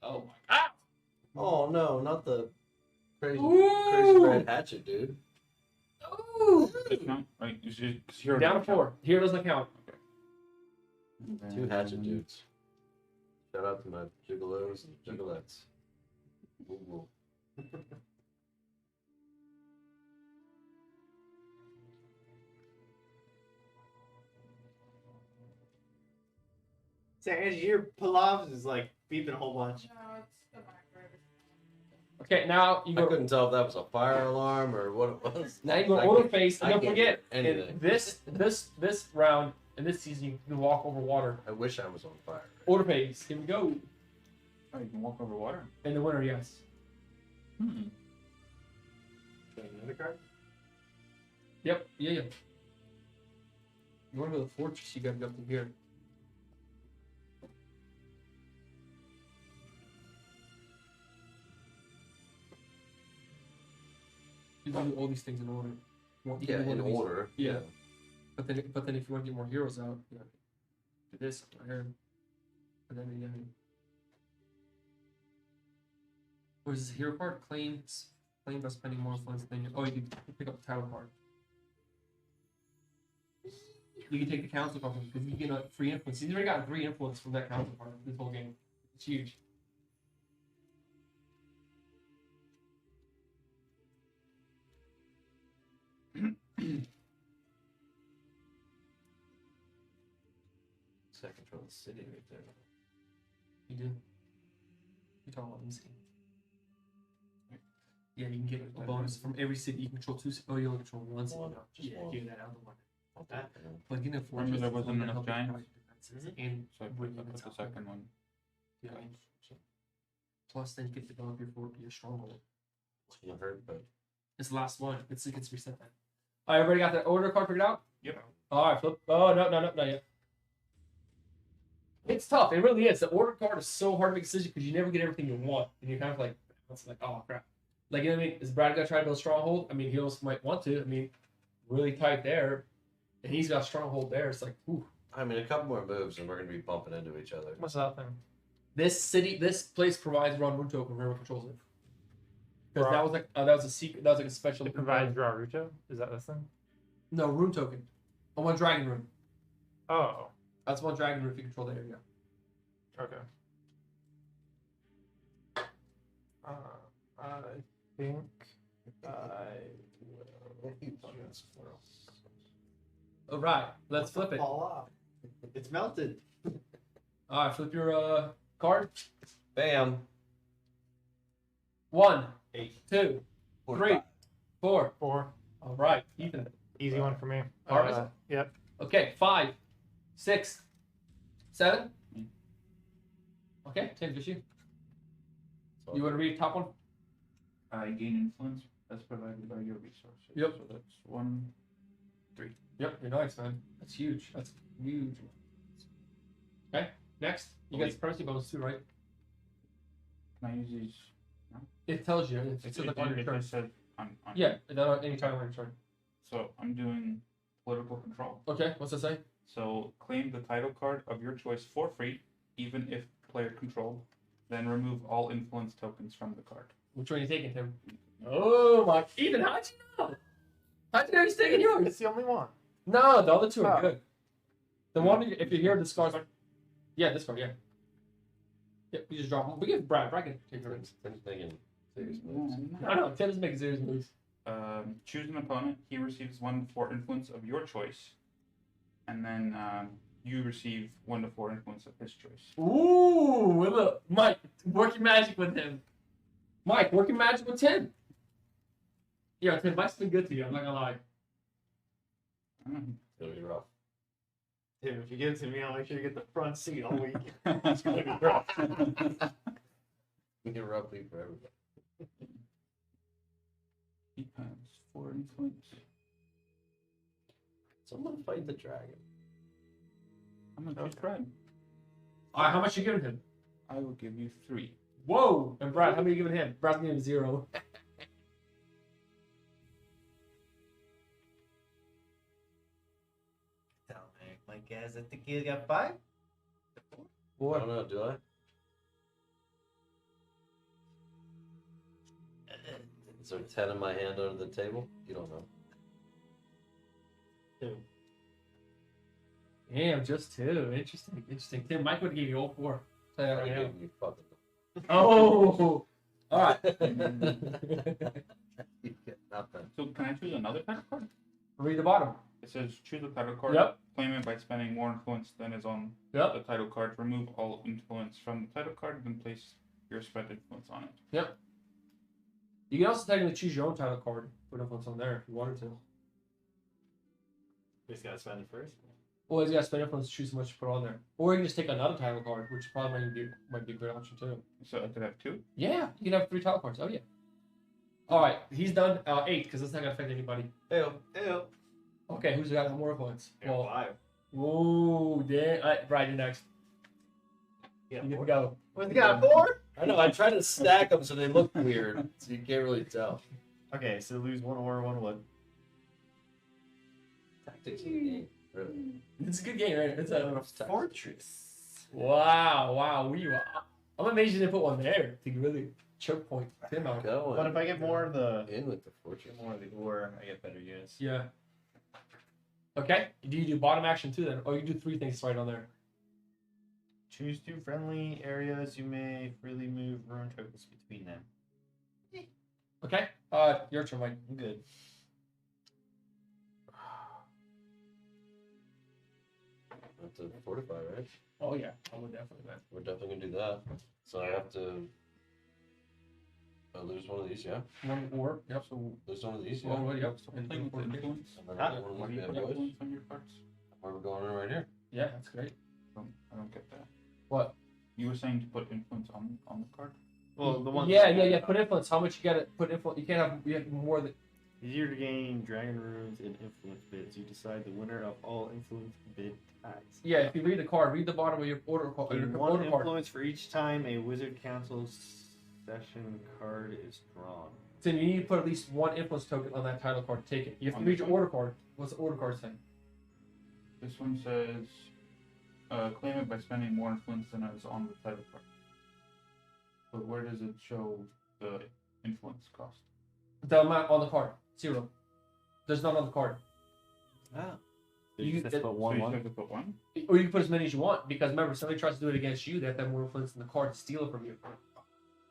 Oh my! Ah! Oh no, not the crazy Ooh! red hatchet, dude. Ooh! Does it count? Right, you should, 'cause here Down to doesn't 4. Here doesn't count. count. 2 hatchet dudes. Shout out to my gigolos and gigolettes. Woo woo. So Angie, your Palavs is like beeping a whole bunch. No, it's the microwave. Okay, now you I go. couldn't tell if that was a fire alarm or what it was. Now you go I order can't- face, and I don't can't forget, hear anything. in this round and this season, you can walk over water. I wish I was on fire. Order phase. Here we go. Oh, you can walk over water. In the winter, yes. Hmm. Another card? Yep. Yeah. You want to go to the fortress? You got to go up to here. You can do all these things in order. You can Yeah, do one in of these. order. Yeah. But then if you want to get more heroes out, you know, do this right here, and then again. What is this hero card? Claim by spending more funds than you. Oh, you can pick up the title card. You can take the council card because you get a free influence. He's already gotten 3 influence from that council card this whole game. It's huge. So I control the city right there. You do. You talking about MC? Yeah, you can get a bonus from every city. You control 2 cities. Oh, you only control 1 city. One, No, just yeah, one. give that out the one. Okay. But getting a fortress. Remember there wasn't will enough help you giants? fight defenses and So I with put units the out there. second one. Yeah. Plus, then you get to develop your stronghold. You heard, but It's the last one. It gets reset then. All right, everybody got their order card figured out? Yep. All right, flip. Oh, no, not yet. It's tough. It really is. The order card is so hard to make a decision because you never get everything you want. And you're kind of like, it's like, oh, crap. Like, you know what I mean? Is Brad gonna try to build a stronghold? I mean, he also might want to. I mean, really tight there, and he's got a stronghold there. It's like, ooh. I mean, a couple more moves and we're going to be bumping into each other. What's that thing? This place provides run room token whoever controls it. Because Draw- that was like that was a secret. That was like a special. It provides Raruto? Is that this thing? No rune token. On one dragon room. Oh, That's one dragon room if you control the area. okay. I think I will. All right, let's flip it. Fall off. It's melted. All right, flip your card. Bam. 1, 8. 2, 4, 3, 4. 4. All right, even. Easy one for me. Harvest? Yep. Okay, 5, 6, 7. Okay, Tim, just you. You want to read top one? I gain influence as provided by your resources. Yep. So that's 1, 3. Yep, you're nice, man. That's huge. That's huge. Okay, next. You got supremacy bonus too, right? Can I use these? It tells you. It's in the on your It turn. just said on Yeah, anytime on your turn. So I'm doing political control. Okay, what's that say? So claim the title card of your choice for free, even if player controlled. Then remove all influence tokens from the card. Which one are you taking, Tim? Oh my! Ethan, how'd you know? How'd you know he's taking yours? It's the only one. No, the other two are Oh. good. The one if you hear this card's like, yeah, this card, yeah. Yep, you just drop them. We give Brad. Brad can take yours. Tim's making serious moves. I know Tim's making serious moves. Choose an opponent. He receives 1 to 4 influence of your choice, and then you receive 1 to 4 influence of his choice. Ooh, look, Mike, working magic with him. Mike, working magic with Tim. Yeah, Tim, Mike's been good to you. I'm not gonna lie. It's going to be rough. Tim, if you give it to me, I'll make sure you get the front seat all week. It's gonna be rough. You're roughly for everybody. He has 4 influence. Someone fight the dragon. I'm gonna choose Brad. All right, how much you giving him? I will give you 3. Whoa! And Brad, how many you giving him? Brad's giving him 0. My guess, I think you got 5. I don't know, do I? Is there 10 in my hand under the table? You don't know. 2. Damn, just 2. Interesting, interesting. Tim, Mike would have gave you all 4. Tell you that I right now. gave you fucking. Oh! All right. You get nothing. So can I choose another title card? Read the bottom. It says choose a title card. Yep. Claim it by spending more influence than is on Yep. the title card. Remove all influence from the title card, then place your spent influence on it. You can also technically choose your own title card. Put influence on there if you wanted to. You just gotta spend it first. Or you got to spend influence to choose how much to put on there. Or you can just take another title card, which probably might be a good option too. So I could have 2. Yeah, you can have 3 title cards. Oh yeah. All right, he's done 8 because that's not gonna affect anybody. Ew. Okay, who's got more influence? Well, 5. Whoa, damn! All right, Brian, you're next. Yeah, You get to 4. go. What's he got, 4? I know, I tried to stack them so they look weird, so you can't really tell. Okay, so lose 1 ore, 1 wood. Tactics in the game. Really. It's a good game, right? It's a Fortress. wow. I'm amazed you didn't put one there to really choke point Tim out. Going. But if I get more of the In with the fortress. more of the ore, I get better units. Yeah. Okay. Do you do bottom action too then? Or you do 3 things right on there? Choose 2 friendly areas. You may freely move rune tokens between them. Okay. Your turn, Mike. I'm good. Have to fortify, right? Oh yeah, I would definitely, man. We're definitely gonna do that. So I have to lose one of these, yeah? One or yep. So lose one of these, yeah? One wood, yep. So I'm playing with the influence. And then Huh? one Why with do you the put other boys. influence on your cards? Where we're going in right here. Yeah, that's great. I don't get that. What? You were saying to put influence on the card? Well, the one. Yeah. Put influence. How much you gotta put influence? You can't have. You have more than. Easier to gain dragon runes and influence bids. You decide the winner of all influence bid ties. Yeah, if you read the card, read the bottom of your order card. Gain Your 1 order card. influence for each time a wizard council session card is drawn. Tim, you need to put at least one influence token on that title card to take it. You have to On read this your one? order card. What's the order card say? This one says, claim it by spending more influence than is on the title card. But where does it show the influence cost? The amount on the card. 0. There's none on the card. Ah. You- just it- put So one you one. have to put one? Or you can put as many as you want, because remember, if somebody tries to do it against you, they have to have more influence in the card to steal it from you.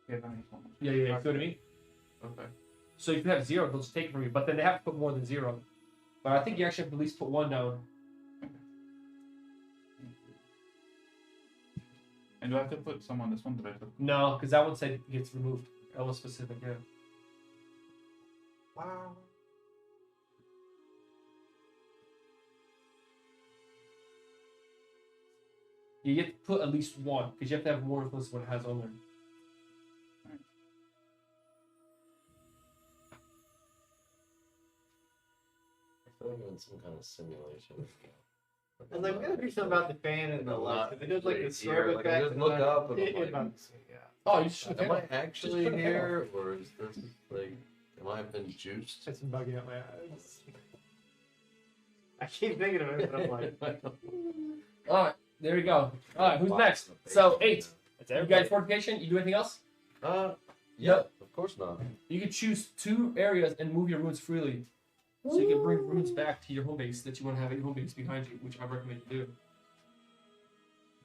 Yeah, that makes one. Yeah, you know what I mean? Okay. So if you have 0, they'll just take it from you, but then they have to put more than 0. But I think you actually have to at least put 1 down. And do I have to put some on this one that I took? No, because that one said it gets removed. That was specific, yeah. Wow. You get to put at least 1, because you have to have more influence than what it has on there. I feel like I'm in some kind of simulation. I was like, we gotta do something about the fan and the lights. Because it does like the Here, strobe like, I effect. just and look then- up and it- I'm it- like, yeah. Oh, you should Am I Just actually put a here, or is this like, am I been juiced? It's bugging out my eyes. I keep thinking of it, but I'm like, Alright, there we go. Alright, who's Box next? in the face. So, 8. it's You everybody. guys fortification? You do anything else? Yeah, of course not. You can choose 2 areas and move your runes freely. So you can bring runes back to your home base that you want to have at your home base behind you, which I recommend you do.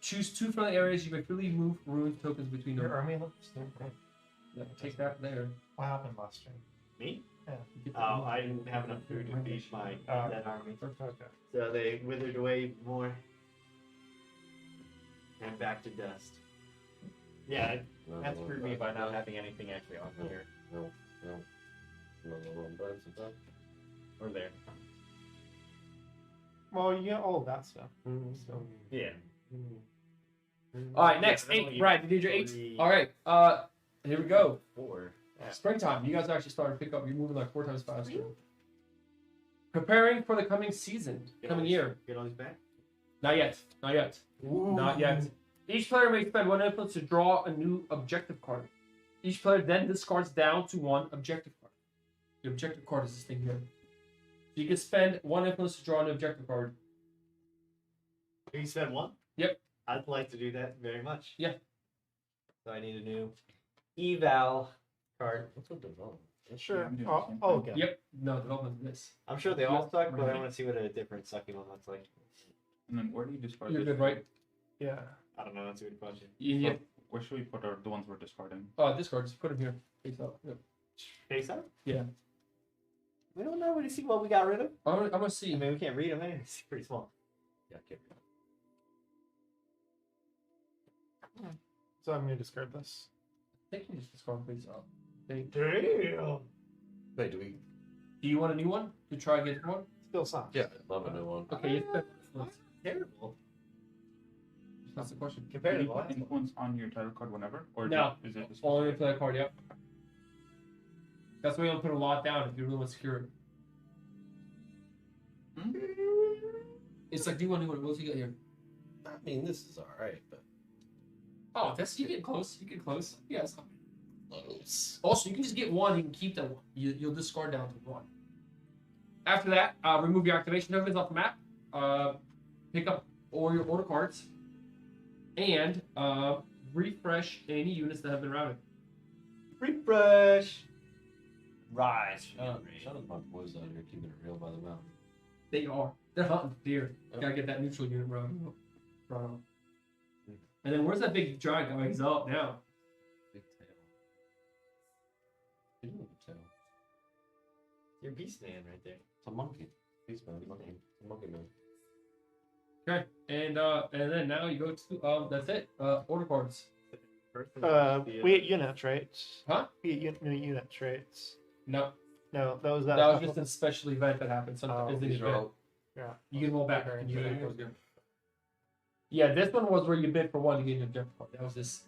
Choose 2 friendly areas. You can freely move runes tokens between Your them. army looks so great. Yeah, take that there. What happened last stream? Me? You get the Oh, runes. I didn't have enough food to feed my dead army. Okay. So they withered away more. And back to dust. Yeah, No, that no, screwed no, me by no, not having anything actually on here. No. Another one bites of that. Or there. Well, you get all of that stuff. So Yeah. Alright, next. Yeah, 8. Brad, you did your 8? 3, Alright, here we go. 4. Yeah. Springtime. You guys actually started to pick up. You're moving like 4 times faster. Preparing for the coming season, coming year. Get all these back? Not yet. Not yet. Not yet. Each player may spend 1 influence to draw a new objective card. Each player then discards down to 1 objective card. The objective card is this thing here. So you can spend 1 influence to draw an objective card. You spend 1? Yep. I'd like to do that very much. Yeah. So I need a new eval card. What's a development? sure. I'm doing the same Oh, thing. okay. Yep. No, development is this. I'm sure they all suck, but I Right. want to see what a different sucking one looks like. And then where do you discard You're this? good, right? Yeah. I don't know. That's a good question. Yeah. Where should we put the ones we're discarding? This card. Just put him here. Face up. Yep. Face up? Yeah. We don't know. We see what we got rid of. I'm gonna I see. mean, we can't read them. It's pretty small. Yeah, get So I'm gonna discard this. I think you just discard face up. Damn. Wait, do we? Do you want a new one to try again tomorrow? Still sucks. Yeah, I'd love a new one. Okay, you spend influence. Terrible. That's the question. Compared Can to you the put last one. influence on your title card whenever? Or No. is it just Only play that card, yep. That's why you don't put a lot down if you really want to secure it. It's like, do you want a new one? What else you got here? I mean, this is alright, but Oh, that's you get close. You get close. Yes. close. Also, you can just get 1. You can keep that 1. You'll discard down to 1. After that, remove your activation tokens off the map. Pick up all your order cards, and refresh any units that have been routed. Refresh. Rise. Shut up, my boys out here keeping it real by the mountain. They are. They're hunting deer. Yep. Gotta get that neutral unit routed. And then where's that big giant guy? He's up now. Big tail. He doesn't have a tail. Your beast man right there. It's a monkey. He's man, monkey. It's a monkey man. Okay, and then now you go to that's it. Order cards. First We get units, right? Huh? We get new units, right? No, No, that was that. that was just a special event that happened. So Oh, it's an These are event. all Yeah. You get them all back. Okay, And you okay. goes good. Yeah, this one was where you bid for 1 to get an objective card. That was this.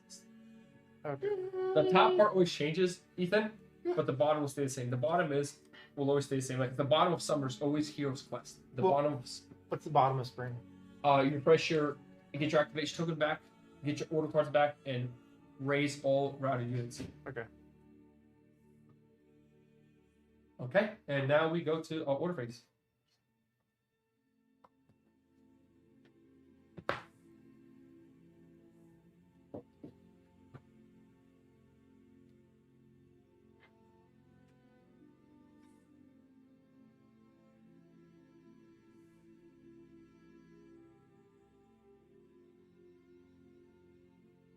Okay. The top part always changes, Ethan, but the bottom will stay the same. The bottom will always stay the same. Like the bottom of summer is always Hero's Quest. The Well- bottom of What's the bottom of spring? you refresh you get your activation token back, get your order cards back, and raise all routed units. Okay. Okay, and now we go to order phase.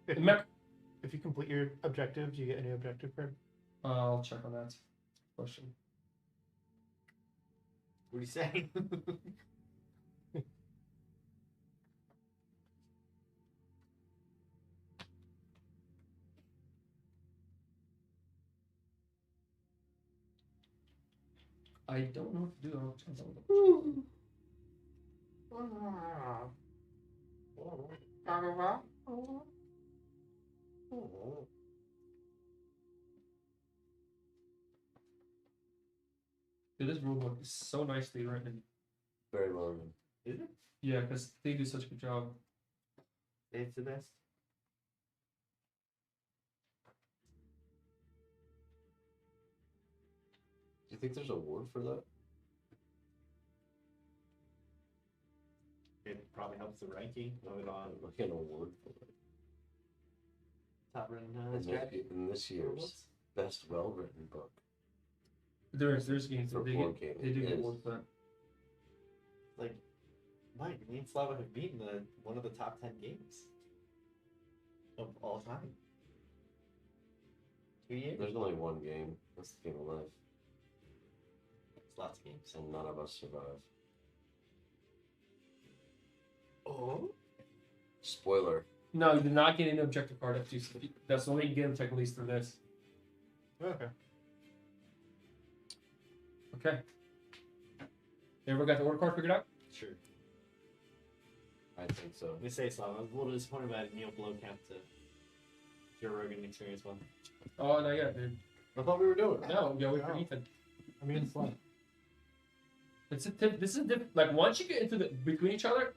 Remember, If you complete your objective, do you get a new objective card? I'll check on that question. What are you saying? I don't know what to do. I'll check on it. Dude, this rulebook is so nicely written. Very well written. Is it? Yeah, because they do such a good job. It's the best. Do you think there's a word for that? It probably helps the ranking of it on I'm looking at a word for it. top written In this year's best well-written book. There's games For that they board get, gaming, they do get yes. awards for that. Like, Mike, me and Slava have beaten one of the top 10 games of all time. 2 years? There's only one game. That's the game of life. It's lots of games. And none of us survive. Oh? Spoiler. No, you did not get any objective card. That's the only you get them technically through this. Okay. Okay. Everyone got the order card figured out? Sure. I think so. Let me say something. I was a little disappointed about Neil Blomkamp to Joe Rogan Experience one. Oh, not yet, dude. I thought we were doing it. No, yeah, wait for No. Ethan. I mean, it's fun. This is a like once you get into the between each other,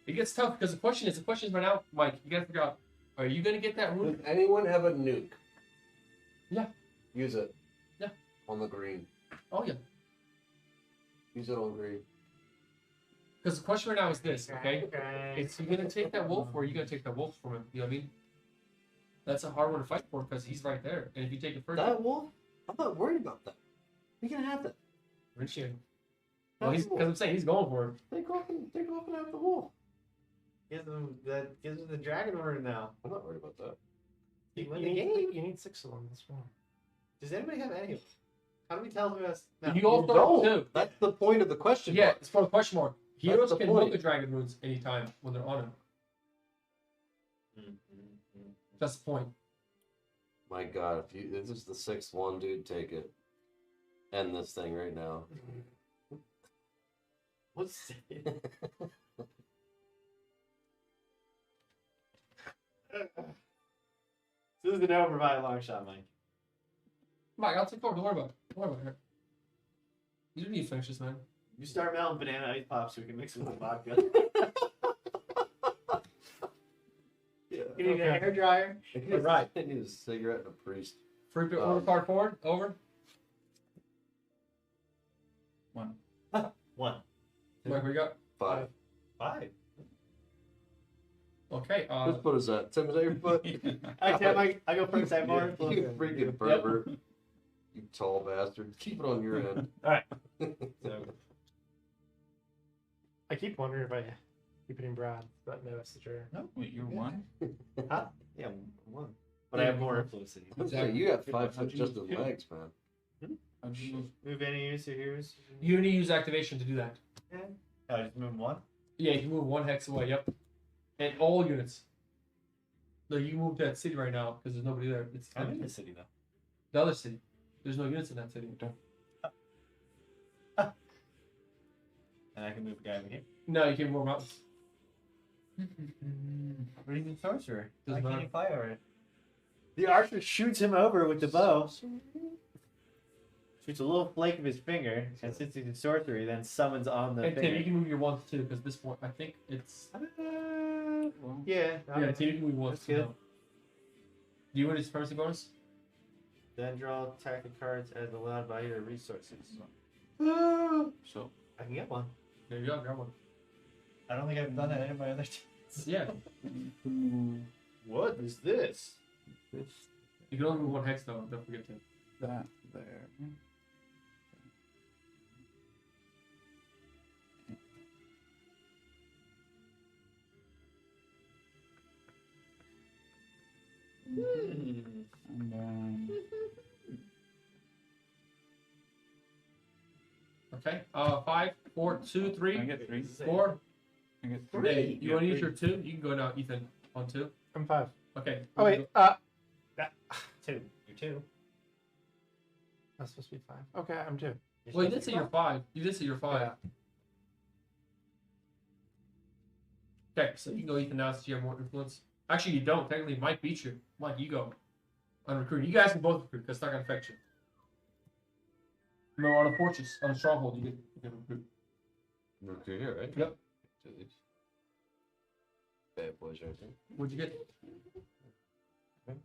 it gets tough because the question is right now, Mike. You gotta figure out: are you gonna get that room? Does anyone have a nuke? Yeah. Use it. Yeah. On the green. Oh yeah. Use it on green. Because the question right now is this, okay? Is he gonna take that wolf or are you gonna take that wolf from him? You know what I mean? That's a hard one to fight for because he's right there, and if you take it first, That wolf? I'm not worried about that. We can have that. Richie. Well, he's because I'm saying he's going for it. Take off and have the wolf. Gives him the dragon order now. I'm not worried about that. You You win the game. need 6 of them. That's wrong. Does anybody have any of them? How do we tell who has? No. You all throw No, too. that's the point of the question Yeah, mark. it's for the question mark. That's Heroes the can point. look at dragon runes anytime when they're on him. That's the point. My God, if this is the 6th one, dude, take it. End this thing right now. What's it? This is an over by a long shot, Mike. Mike, I'll take forward. Don't worry about it. Don't worry about it. You don't need to finish this, man. You start melting banana ice pop so we can mix it with vodka. Yeah. You need a hair dryer. All right. I need a cigarette and a priest. Free pick order card forward. Over. One. One. Mike, what you got? 5. 5. Okay. Whose foot is that? Tim, is that your foot? I go first. I more influence. You freaking pervert. You tall bastard. Keep it on your end. Alright. So, I keep wondering if I keep it in Brad, but no, it's the chair. No, wait, you're one. huh? Yeah, 1. But I have more influence than you. Exactly. You got 5 foot just in legs, man. How'd you move? Move any use or heroes? You need to use activation to do that. Oh, just move 1? Yeah, you can move 1 hex away. Yep. And all units. No, you can move that city right now because there's nobody there. It's I'm in the city though. the other city. There's no units in that city. And I can move a guy over here. No, you can move more mountains. But he's a sorcerer. Doesn't Why can't matter. he fly over it? The archer shoots him over with the bow. Shoots a little flake of his finger, and since he's a sorcerer, he then summons on the And Tim, you finger. can move your ones too because this point, I think it's. Yeah. Yeah, Tim, you can move your ones That's too. good. now. Do you want a supremacy bonus? Then draw tactic cards as allowed by your resources. So I can get one. There you go, grab one. I don't think I've done that in my other teams. Yeah, What is this? this, you can only move one hex though. Don't forget to. that, there. And then Okay. 5, 4, 2, 3, I get 3. 4. I get Three. 3. Hey, you want to use your 2? You can go now, Ethan. On 2. I'm 5. Okay. Oh wait, Two. You're two. that's supposed to be 5. Okay, I'm 2. Well, you did say you're 5. You did say you're 5. Yeah. Okay, so you can go Ethan now since you have more influence. Actually, you don't. Technically, Mike beats you. Mike, you go. On recruiting. You guys can both recruit because it's not going to affect you. No, on a fortress, on a stronghold, you can recruit. Recruit here, right? Yep. To these. Bad boys right there. What'd you get?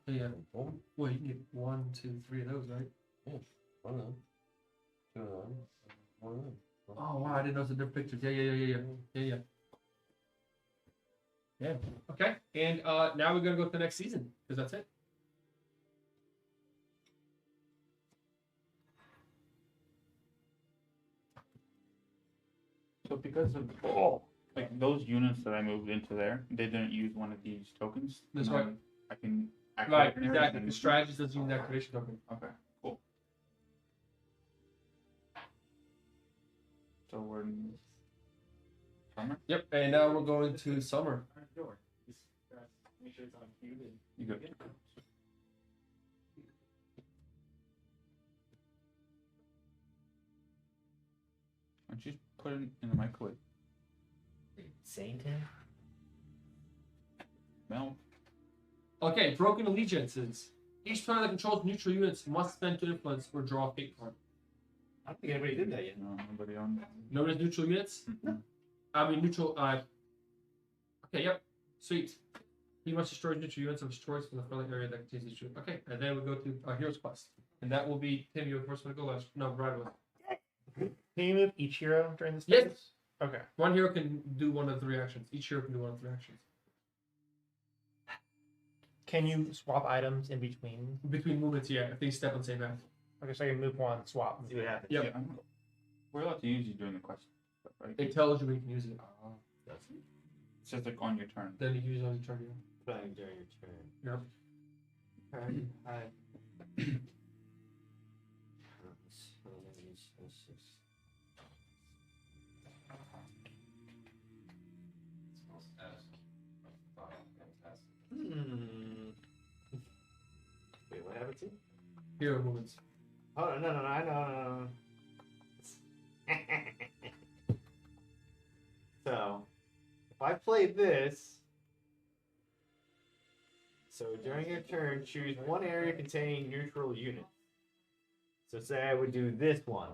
Yeah. Boom. Well, you can get 1, 2, 3 of those, right? One of them. Two of them. One of them. Oh, wow. I didn't know it was a different picture. Yeah. Yeah. Okay. And now we're going to go to the next season because that's it. So because of like those units that I moved into there, they didn't use one of these tokens. That's and right. then I can Right, activate theirs exactly. and- The strategist doesn't use an activation token. Okay, cool. So we're in summer. Yep. And now we're going to summer. Make sure it's on cue. You good? Why don't you just put it in the microwave? Saint him? Melt. Okay, broken allegiances. Each player that controls neutral units must spend 2 influence or draw a fate card. I don't think anybody did that yet. No, nobody on. Notice neutral units? I mean, neutral. Okay, yep. Sweet. He must destroy neutral units of his choice from the friendly area that contains neutral. Okay, and then we go to Hero's Quest. And that will be Tim, you're the first one to go last. No, Brad was. Can you move each hero during this Yes. phase? Okay. One hero can do one of 3 actions. Each hero can do one of 3 actions. Can you swap items in between? Between movements, yeah, if they step on the same path. Okay, so I can move one, swap. See what happens. Yep. Yeah, we're allowed to use you during the quest, right? It tells you when you can use it. It's just like on your turn. Then you use it on your turn. Playing during your turn. Yep. Hi. Wait, what happened to you? Hero movements. Oh, no, I know. So, if I play this, so during your turn, choose one area containing neutral units. So say I would do this one,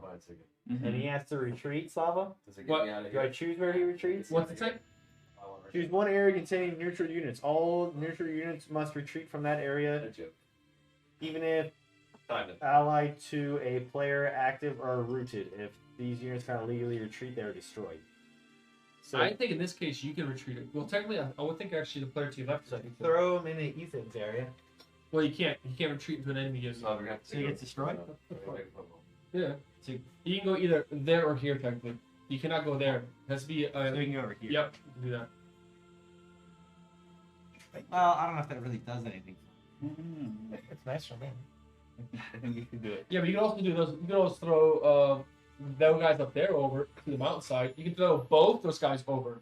and he has to retreat, Slava. Does it get What? me out of Do I here? choose where he retreats? What's it say? Choose one area containing neutral units. All neutral units must retreat from that area, Did you? even if Kind of. allied to a player active or rooted. If these units cannot legally retreat, they are destroyed. So I think in this case you can retreat it. Well, technically, I would think actually the player to your left. so throw him in Ethan's area. Well, you can't. You can't retreat into an enemy unit. So we have to So he gets destroyed? Yeah. So, You can go either there or here technically. You cannot go there. It has to be. so we can go over here. Yep. You can do that. Well, I don't know if that really does anything. It's nice for me. I think you should do it. Yeah, but you can also do those. You can also throw those guys up there over to the mountainside. You can throw both those guys over.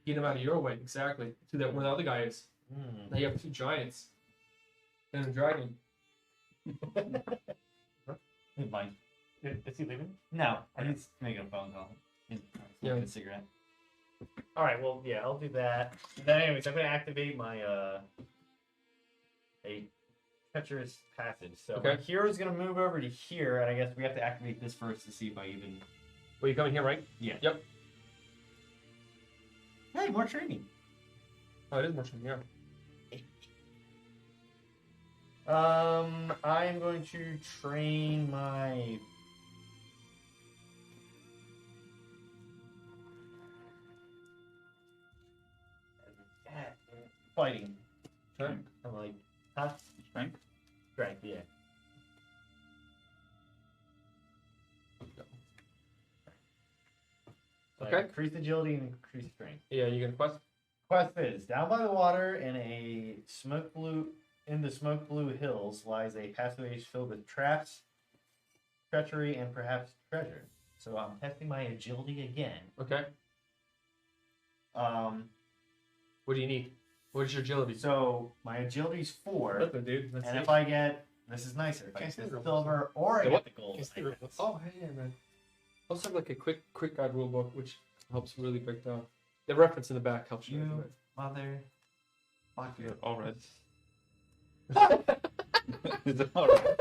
Get them out of your way. Exactly. To that where the other guy is. Now you have 2 giants. And a dragon. Fine. Is he leaving? No, he's making a phone call. He's smoking a cigarette. All right. Well, yeah, I'll do that. And then, anyways, I'm gonna activate my a treacherous passage. So my Okay. hero's gonna move over to here, and I guess we have to activate this first to see if I even. Well, you coming here, right? Yeah. Yep. Hey, more training. Oh, it is more training, yeah. I am going to train my. Fighting. Okay. I'm like, huh? Strength. Strength, yeah. So Okay. Increase agility and increase strength. Yeah, you can quest. Quest is down by the water in the smoke blue hills lies a passageway filled with traps, treachery, and perhaps treasure. So I'm testing my agility again. Okay. Um, What do you need? What is your agility? so my agility's 4, Nothing, dude. Let's and see. if I get this is nicer. If I Can't get see the the silver or I The get what? the gold. Can't see I the get- rules. Oh, hey, man. I also have like a quick guide rule book, which helps really break down. The reference in the back helps you. You mother. Fuck you. All red. Right? Is it all red?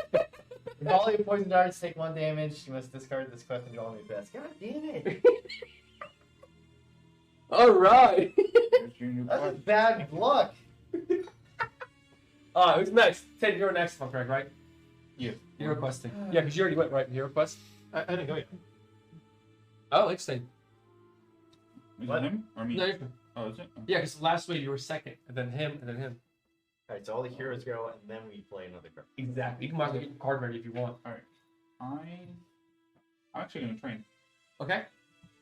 Volley of poison darts take 1 damage. You must discard this quest and draw me best. God damn it! All right. There's your new That's card. bad luck. Who's next? Ted, you're next, if I'm correct, right? Yeah. You're requesting. Yeah, because you already went, right? Hero quest. I didn't go yet. Oh, interesting. Is What? it him or me? No, you're fine. Oh, is it? Oh. Yeah, because last week you were second, and then him, and then him. Alright, so all the heroes go, and then we play another card. Exactly. You can mark your card ready if you want. I'm actually gonna train. Okay.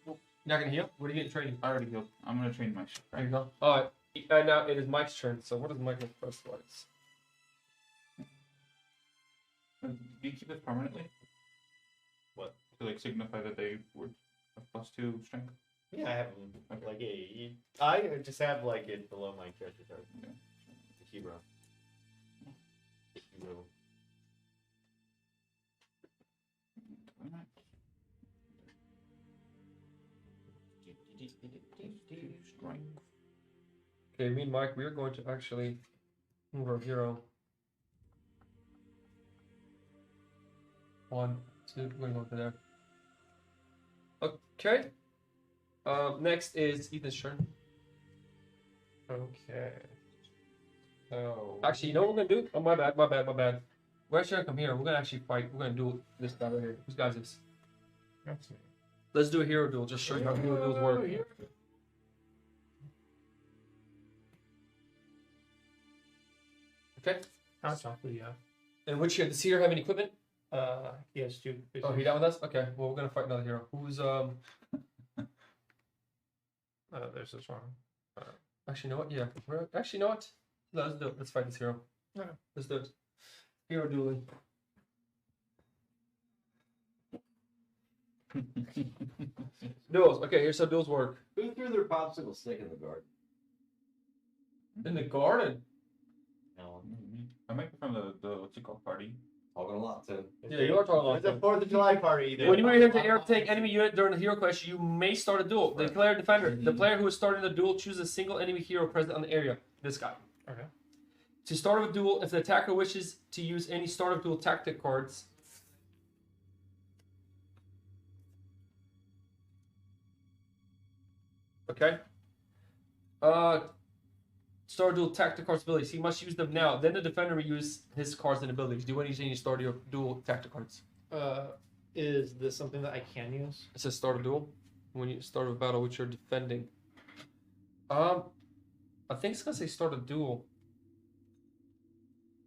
You're not gonna heal. What are you getting training? I already healed. I'm gonna train my shit. There you go. All right. And now it is Mike's turn. So what does Mike request wise? Do you keep this permanently? What? To like signify that they would have +2 strength. Yeah, I have them. Like I just have like it below my character card. Okay. The hero. Hero. Strength. Okay, me and Mike, we are going to actually move our hero. 1, 2, we're going to go to there. Okay. Next is Ethan's turn. Okay. So Actually, you know what we're gonna do? Oh, my bad. We're actually gonna come here. We're gonna actually fight. We're gonna do this guy right here. Whose guy is this? that's me. Let's do a hero duel. Just show you how hero duels work. Okay. How chocolate do you have? And which hero? Does hero have any equipment? He has 2. Oh, he down with us? Okay. Well, we're gonna fight another hero. Who's There's this one. Actually, you know what? Yeah. Actually, you know what? No, let's do it. Let's fight this hero. Okay. Let's do it. Hero dueling. Duels. Okay, here's how duels work. Who threw their popsicle stick in the garden? In the garden. No. I might be from the what's it called party. Talking a lot, Tim. Yeah, you are talking It's a about 4th of July party. Either. when you are here to air take enemy unit during the hero quest, you may start a duel. The player defender. The player who is starting the duel chooses a single enemy hero present on the area. This guy. Okay. To start a duel, if the attacker wishes to use any start of duel tactic cards. Okay. Start duel tactic cards abilities. He must use them now. Then the defender will use his cards and abilities. Do you want to use any start your duel tactic cards? Is this something that I can use? It says start a duel when you start a battle which you're defending. I think it's gonna say start a duel.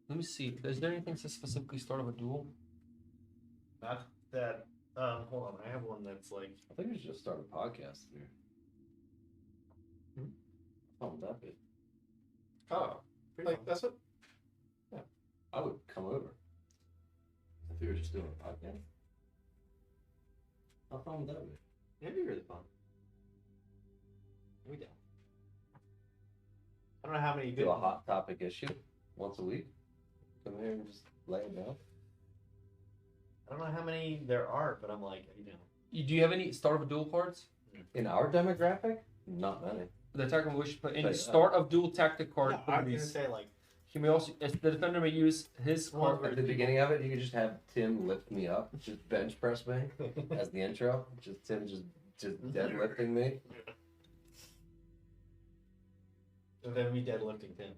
Let me see. Is there anything that says specifically start of a duel? Not that. Hold on. I have one that's like. I think we should just start a podcast here. How would that be? Oh, like that's what. I would come over. If we were just doing a podcast. How fun would that be? It'd be really fun. We don't. I don't know how many good. Do a hot topic issue once a week. Come here and just lay it down. I don't know how many there are, but I'm like, Do you have any start of a duel cards? In our demographic, not many. The attacker will wish to play any Like, start of duel tactic card. Yeah, I'm gonna abilities. say like. He may also the defender may use his card. At the beginning of it, you could just have Tim lift me up, just bench press me as the intro. Just Tim just deadlifting me. And then we deadlifting Tim.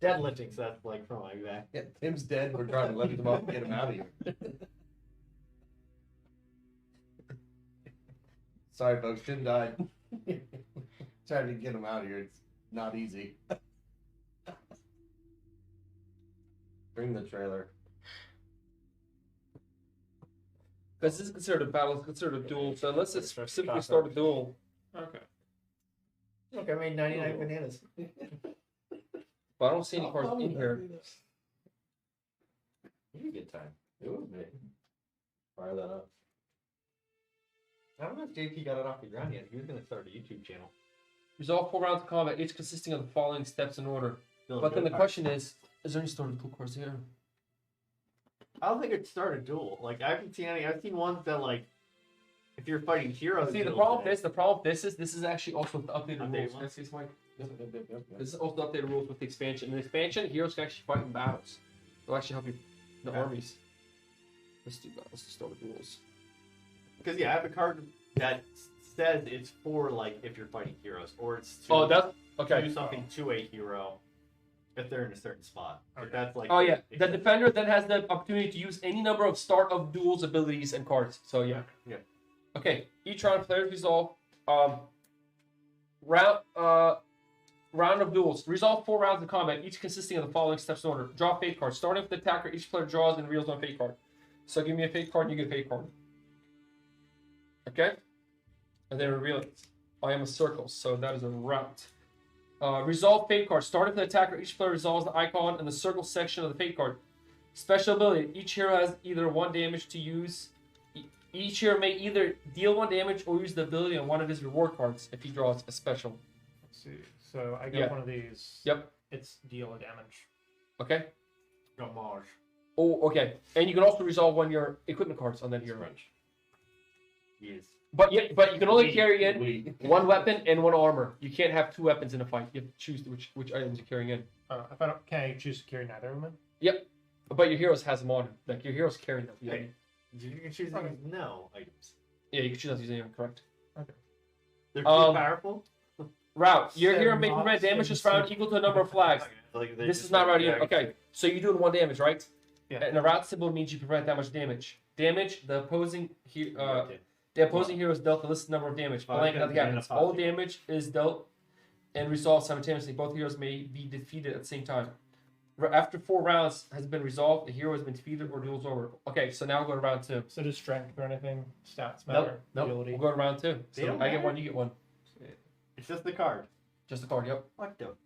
deadlifting, so that's like from like that. Yeah, Tim's dead. We're trying to lift him up and get him out of here. Sorry, folks. Tim died. Trying to get him out of here. It's not easy. Bring the trailer. Because this is considered a battle, it's considered a duel. So let's just specifically start a duel. Okay. Look, I made 99 bananas. But I don't see any cards in here. You had a good time. It would be. Fire that up. I don't know if JP got it off the ground yet. He was going to start a YouTube channel. Resolve 4 rounds of combat, each consisting of the following steps in order. But then the question is there any started duel cards here? I don't think it started a duel. Like, I haven't seen any. I've seen ones that, like, if you're fighting heroes. See, the problem with this is actually also with the updated rules. Can I see this, Mike? This is also the updated rules with the expansion. In the expansion, heroes can actually fight in battles. They'll actually help you in the armies. Let's do that. Let's just start with duels. Because, yeah, I have a card that says it's for, like, if you're fighting heroes, or it's to Oh, that's okay. do something to a hero if they're in a certain spot. But that's like. Oh yeah, the defender then has the opportunity to use any number of start of duels abilities and cards. So yeah. Yeah. Okay. Each round, players resolve round of duels. Resolve 4 rounds of combat, each consisting of the following steps in order. Draw a fate card. Starting with the attacker, each player draws and reveals one fate card. So give me a fate card, and you get a fate card. Okay. And then reveal it. I am a circle, so that is a route. Resolve fate card. Starting with the attacker, each player resolves the icon in the circle section of the fate card. Special ability. Each hero has either 1 damage to use. Each hero may either deal 1 damage or use the ability on one of his reward cards if he draws a special. Let's see. So I got one of these. Yep. It's deal damage. Okay. Damage. Oh, okay. And you can also resolve 1 of your equipment cards on that hero. Yes. But you can only carry in 1 weapon and 1 armor. You can't have 2 weapons in a fight. You have to choose which items you're carrying in. If I don't, can I choose to carry neither of them? Yep. But your heroes has them on. Like your heroes carrying them. Yeah. You can choose to use no items. Yeah, you can choose not to use any of them, correct. Okay. They're too powerful. Route. Your They're hero may not prevent damage this same round equal to a number of flags. Like, This is not right either. Okay, so you're doing 1 damage, right? Yeah. And the route symbol means you prevent that much damage. Damage, the opposing hero is dealt the listed number of damage. Blank, nothing happens. All damage is dealt and resolved simultaneously. Both heroes may be defeated at the same time. After 4 rounds has been resolved, the hero has been defeated or duel's over. Okay, so now we'll go to round 2. So does strength or anything? Stats matter? Nope. Ability? We'll go to round 2. They So don't I get matter? 1, you get 1. It's just the card. Just the card, yep. What the?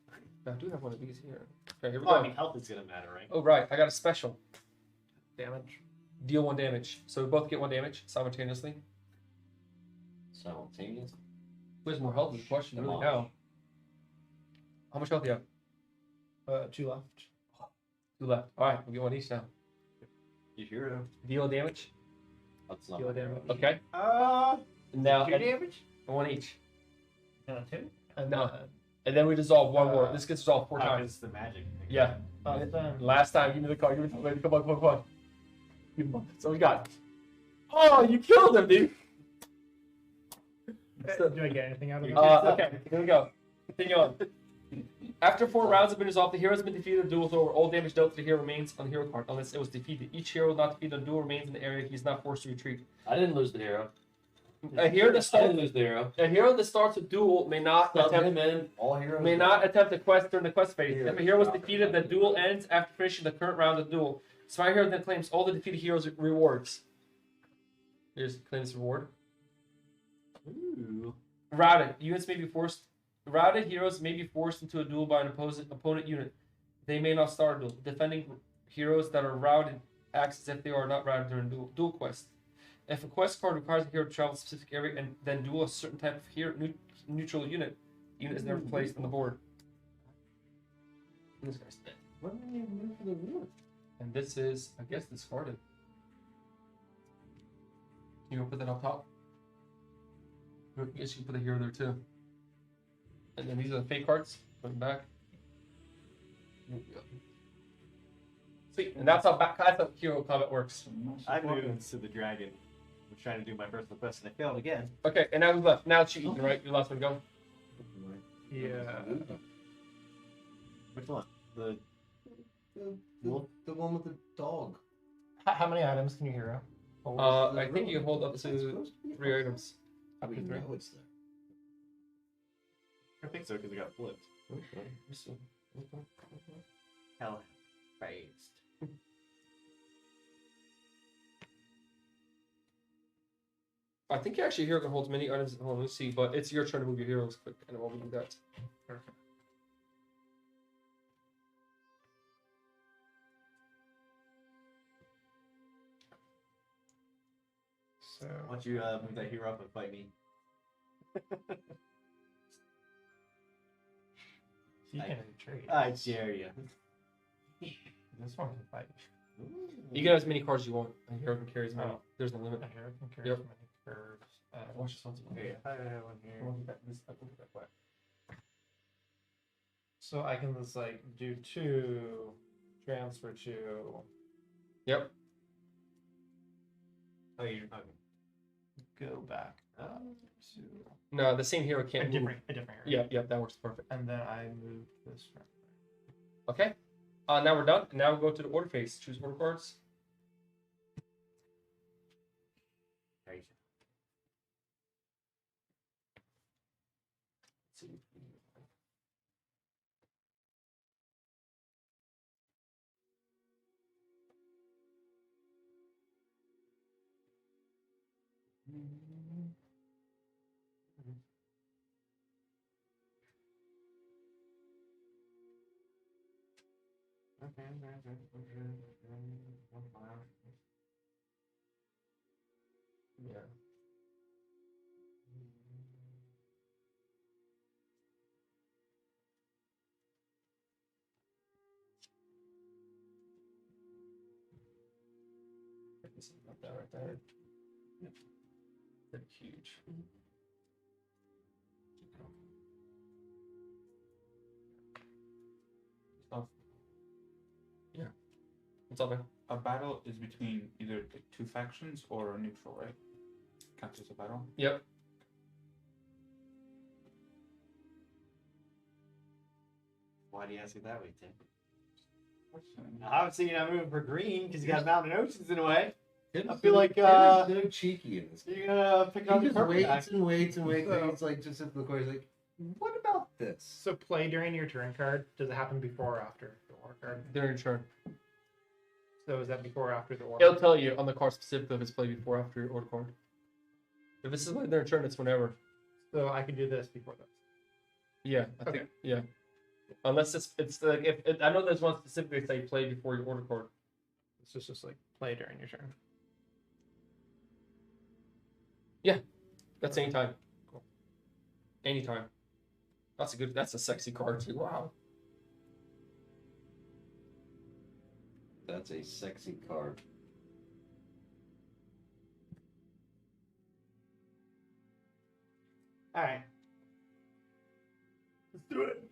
I do have one of these here. Okay, here we Well, go. I mean, health is gonna matter, right? Oh, right. I got a special. Damage. Deal 1 damage. So we both get 1 damage simultaneously. Simultaneous. Who has more health is the question really now. How much health do you have? 2 left. 2 left. Alright, we'll get 1 each now. Your hero. Deal damage. That's not Deal damage. Okay. Now 2 damage? 1 each. 2? No. And then we dissolve 1 more. This gets resolved 4 times. It's the magic. Yeah. Then Last time, give me the card. Give me the come on. Give me 1. So we got. Oh, you killed him, dude. do I get anything out of it? Okay, here we go. Continue on. After 4 rounds have been resolved, the hero has been defeated. The duel is over. All damage dealt to the hero remains on the hero card unless it was defeated. Each hero not defeated on the duel remains in the area. He is not forced to retreat. I didn't lose the hero. A hero that I starts didn't lose the hero. a duel may not Stop attempt him in. All heroes. attempt a quest during the quest phase. If a hero was defeated, the duel ends after finishing the current round of the duel. So my hero then claims all the defeated heroes' rewards. Here's claims reward. Ooh. Routed heroes may be forced into a duel by an opponent unit. They may not start a duel. Defending heroes that are routed acts as if they are not routed during duel quest. If a quest card requires a hero to travel to a specific area and then duel a certain type of hero neutral unit, the unit is never placed on the board. And this guy's dead. What did you do for the reward? And this is, I guess, discarded. You want to put that up top? I guess you can put a hero there too. And then these are the fake cards. Put them back. There we go. Sweet. And that's how hero combat works. I moved to the dragon. I'm trying to do my first quest and I failed again. Okay, and now who's left? Now it's you, Ethan, right? Your last one to go. Yeah. Which one? The The one with the dog. How many items can you hero? I think you hold up to 3 items. Up to 3. know it's there. I think so because it got flipped. Okay. Hell, phased. I think your hero can hold as many items. Hold on, let's see. But it's your turn to move your heroes quick, and while we do that. Perfect. So Why don't you move that hero up and fight me? you can retreat. I dare you. This one can fight. You can have as many cards as you want. A hero can carry as many. Oh. There's no limit. A hero can carry Yep. as many curves. Watch this one. Okay, I have one here. I want that- this- I want that way. So I can just like do 2, transfer 2, Yep. Oh, you're not. go back up to, No, the same hero a can't move. different hero. Yeah, yeah, that works perfect. And then I move this right. Okay. Now we're done. Now we'll go to the order phase. Choose order cards. There you go. Let's see. Yeah. This is not that right there. They're huge. Stuff. Yeah. What's up, man? A battle is between either like 2 factions or a neutral, right? Counts as a battle. Yep. Why do you ask it that way, Tim? So, Obviously, you're not moving for green because you got mountain oceans in a way. Tim's I feel like, they're cheeky in this. You're gonna pick He up the just purple guy. waits and waits and waits. So- And he's like, just at the corner. He's like, what about this? So play during your turn card. Does it happen before or after the war card? During your turn. So is that before or after the war? It'll tell you on the card specifically if it's played before or after your order card. If this is like their turn, it's whenever. So I can do this before that. Yeah, I think. Yeah. Unless it's like if I know there's one specifically that you play before your order card. It's just like play during your turn. That's anytime. Cool. Anytime. That's a sexy card too. Wow. That's a sexy card. All right. Let's do it.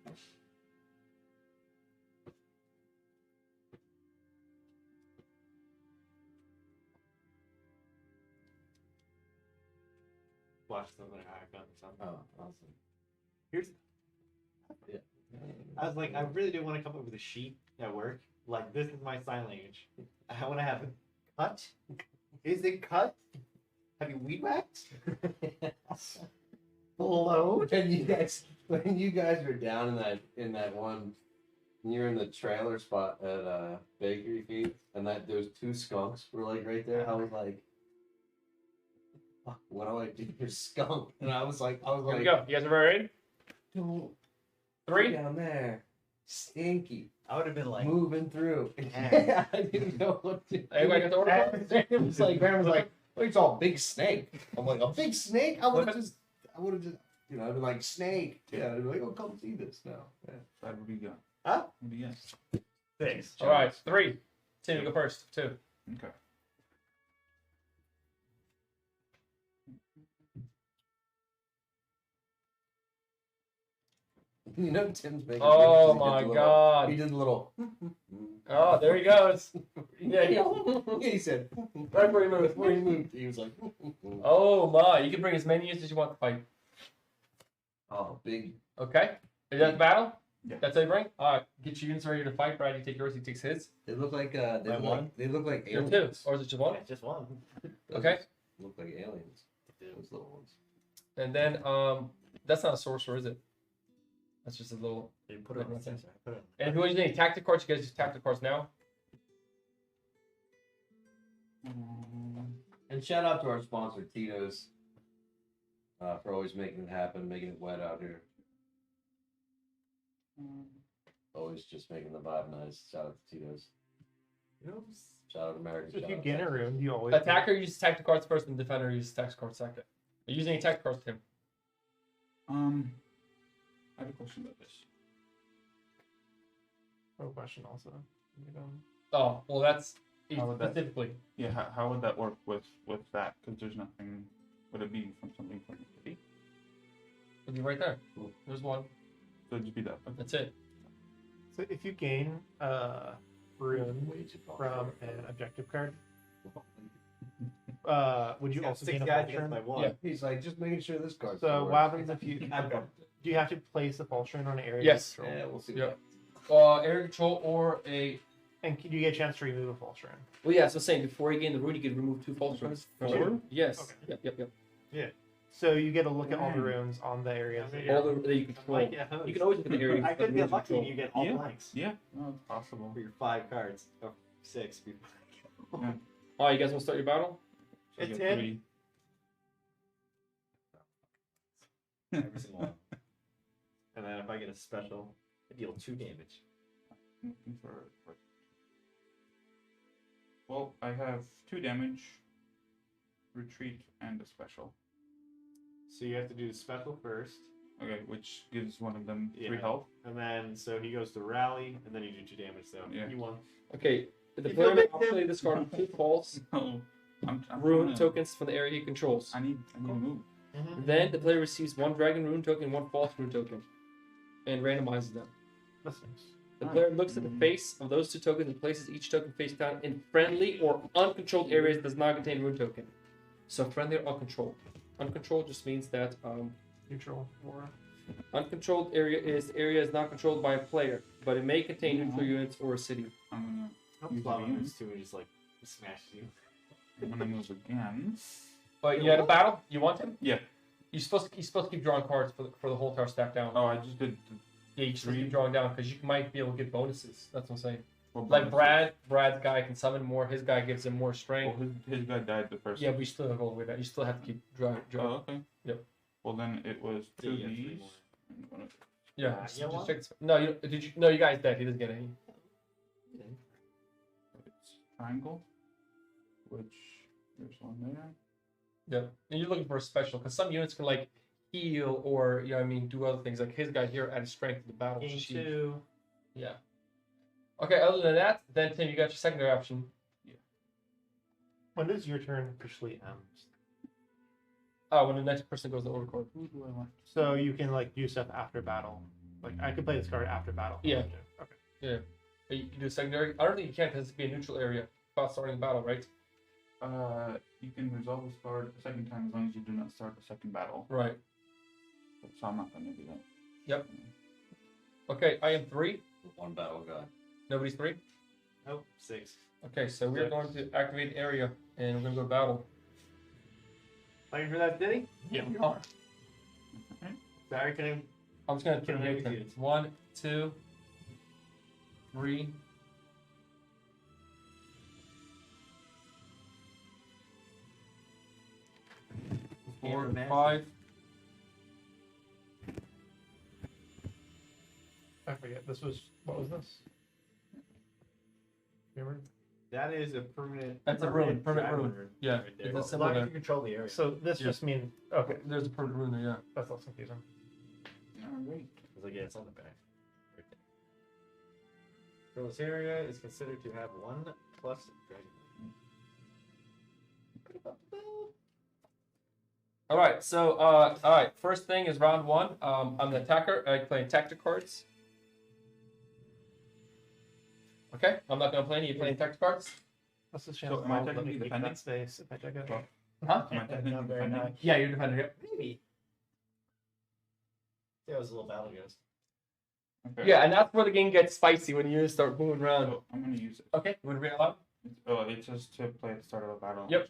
Watch something happen. Oh, awesome. Here's. Yeah. I was like, I really do want to come up with a sheet at work. Like, this is my sign language. I want to have it cut. Is it cut? Have you weed whacked? Blown? When you guys were down in that one, you're in the trailer spot at Bakery Feed, and those 2 skunks were like right there. I was like, fuck, what do I do for skunk? And I was like, Here we go. You guys are ready? don't 3. down there, stinky, I would have been like, moving through. Yeah. I didn't know what to do. Anybody got the order card? It was like, Graham was like, "What it's all big snake." I'm like, "A big snake?" I would have just, you know, I'd be like, "Snake." Yeah, I'd be like, "Oh, come see this now." Yeah. that would be good. Huh? Would be good. 6. All right, 3. Tim, you go first. 2. Okay. You know, Tim's making. Oh he did my the little- God. He did the little. Oh, there he goes. Yeah. He said. Right before he moved. Before he moved, he was like. Oh my! You can bring as many as you want to fight. Oh, big. Okay. Is that the battle? Yeah. That's how you bring? Alright, get your units ready to fight. Brad, you take yours, he takes his. They look like one? they look like You're aliens. two. Or is it just one? Yeah, just one. Those Okay. Look like aliens. Those little ones. And then that's not a sorcerer, is it? That's just a little. You put it on the sensor. Put it on. And if you want to use any tactic cards, you guys use tactic cards now. And shout out to our sponsor, Tito's, for always making it happen, making it wet out here. Always just making the vibe nice. Shout out to Tito's. Shout out America. So if shout you out gain a Texas. rune, you always Attacker uses tactic cards first, and defender uses tactic cards second. Are you using any tactic cards, Tim? I have a question about this. No question also. You know. Oh, well, that's How would that- specifically. Yeah, how would that work with that? Because there's nothing. Would it be from something from the city? It'll be right there. There's one. So it'd just be that. Okay. That's it. So if you gain rune from an objective card, would you also six gain a guys false against rune? my one. Yeah. He's like, just making sure this card's. So what happens if you I've got do you have to place a false rune on an area? Yes. you control? Yeah, we'll see. Yeah. What Area control or a. And do you get a chance to remove a false rune? Well, yeah, so saying before you gain the rune, you can remove 2 false runes. Two? Yes. Okay. Yep. So you get a look at all the runes on the areas. All the that you control. You can always look at the area. I could that get you lucky and control. you get all Yeah. blanks Yeah, no, it's possible. for your 5 cards. Or 6. All right, you guys want to start your battle? So It's you get in. 3. Every single one. And then if I get a special, I deal 2 damage. Looking for. Well, I have 2 damage, retreat, and a special. So you have to do the special first. Okay, which gives one of them 3 Yeah. health. And then, so he goes to rally, and then you do 2 damage, so Yeah. you won. Okay. The You player feel may victim? optionally discard 2 false No, I'm rune trying to- tokens from the area he controls. I need to move. Then the player receives 1 dragon rune token, 1 false rune token, and randomizes them. That's nice. The player looks at the face of those 2 tokens and places each token face down in friendly or uncontrolled areas that does not contain rune token. So friendly or uncontrolled. Uncontrolled just means that Neutral or uncontrolled area is not controlled by a player, but it may contain neutral units or a city. I'm I'll Use plot it on again. this too and just like smash you. gonna move again. But you had a battle. You want him? Yeah. You're supposed to keep drawing cards for the whole tower stack down. Oh, I just did. Yeah, you just 3. keep drawing down because you might be able to get bonuses. That's what I'm saying. Well, Like Brad's guy can summon more. His guy gives him more Well, strength. his guy died the first. Yeah, but you still have all the way down. You still have to keep drawing. Oh, okay. Yep. Well, then it was Yeah, 2 you have 3 these. more. and one of- Yeah. you just want? check this- No, you did you? No, you guys dead. He doesn't get any. It's triangle, which there's one there. Yeah, and you're looking for a special because some units can like heal or do other things. Like his guy here added strength to the battle. which Gain is huge. 2. Yeah. Okay. Other than that, then Tim, you got your secondary option. when does your turn officially end? Oh, when the next person goes to overcord. Who do I want? So you can like do stuff after battle. Like I could play this card after battle. Yeah. Okay. You can do secondary. I don't think you can because it's be a neutral area without starting the battle, right? You can resolve this card a second time as long as you do not start a second battle. Right. So I'm not going to do that. Yep. Okay, I am 3. One battle guy. Nobody's 3. Nope, 6. Okay, so we're going to activate area and we're gonna go to battle. Waiting for that, Diddy? Yeah, we are. Sorry, can I? I'm just gonna Can turn I it. use it? 1, 2, 3. 4, Master. 5. I forget. This was what was this? Remember? That is a permanent. That's a rune, permanent dragon rune. Yeah, Right there. it's a As symbol long as there. you control the area. So this Yeah. just means okay. There's a permanent rune there, yeah. That's less confusing. Alright. It's like, yeah, it's on the back. Right there. So this area is considered to have 1 plus dragon. Alright, so alright, first thing is round 1. I'm the attacker. I play tactic cards. Okay, I'm not gonna play any. You playing tactic cards? What's the So chance? am I I'll let technically me keep defending? that space if I take it. Well, Huh? Am I technically Not very defending? nice. Yeah, you're defender. Yep. Maybe. See how this little battle goes. Okay. Yeah, and that's where the game gets spicy when you start moving around. So I'm gonna use it. Okay, you want to read it out? It says to play at the start of a battle. Yep.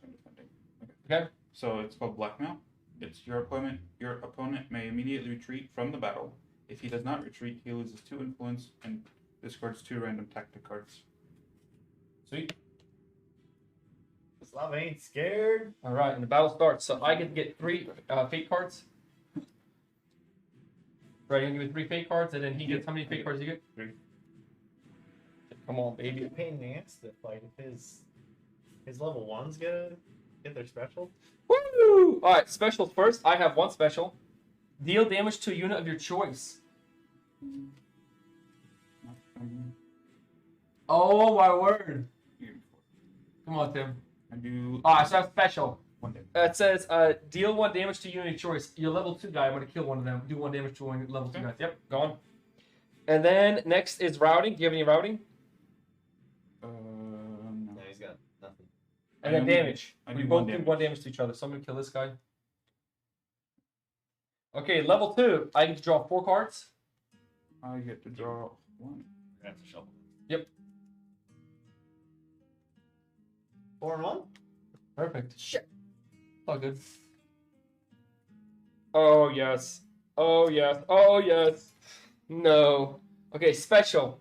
Okay. So it's called blackmail. It's your opponent. Your opponent may immediately retreat from the battle. If he does not retreat, he loses 2 influence and discards 2 random tactic cards. Sweet. Slav ain't scared. All right, and the battle starts. So I get to get 3 fate cards. Right, you give me 3 fate cards, and then he gets how many fate cards you get? 3. Come on, It'd be baby. a pain in the ass to fight if his level 1s get their special. Woo! All right, specials first. I have 1 special. Deal damage to a unit of your choice. Oh my word! Come on, Tim. I do. All right, so that's special. 1 damage. It says deal 1 damage to unit of choice. You're level 2 guy. I'm gonna kill one of them. Do 1 damage to one level 2 guys. Yep, go on. And then next is routing. Do you have any routing? No. No, he's got nothing. And then damage. I We do both 1 do damage. 1 damage to each other. So I'm gonna kill this guy. Okay, level 2. I get to draw 4 cards. I get to draw 1. That's a shovel. Yep. 4 and 1. Perfect. Shit. All good. Oh yes. Oh yes. Oh yes. No. Okay, special.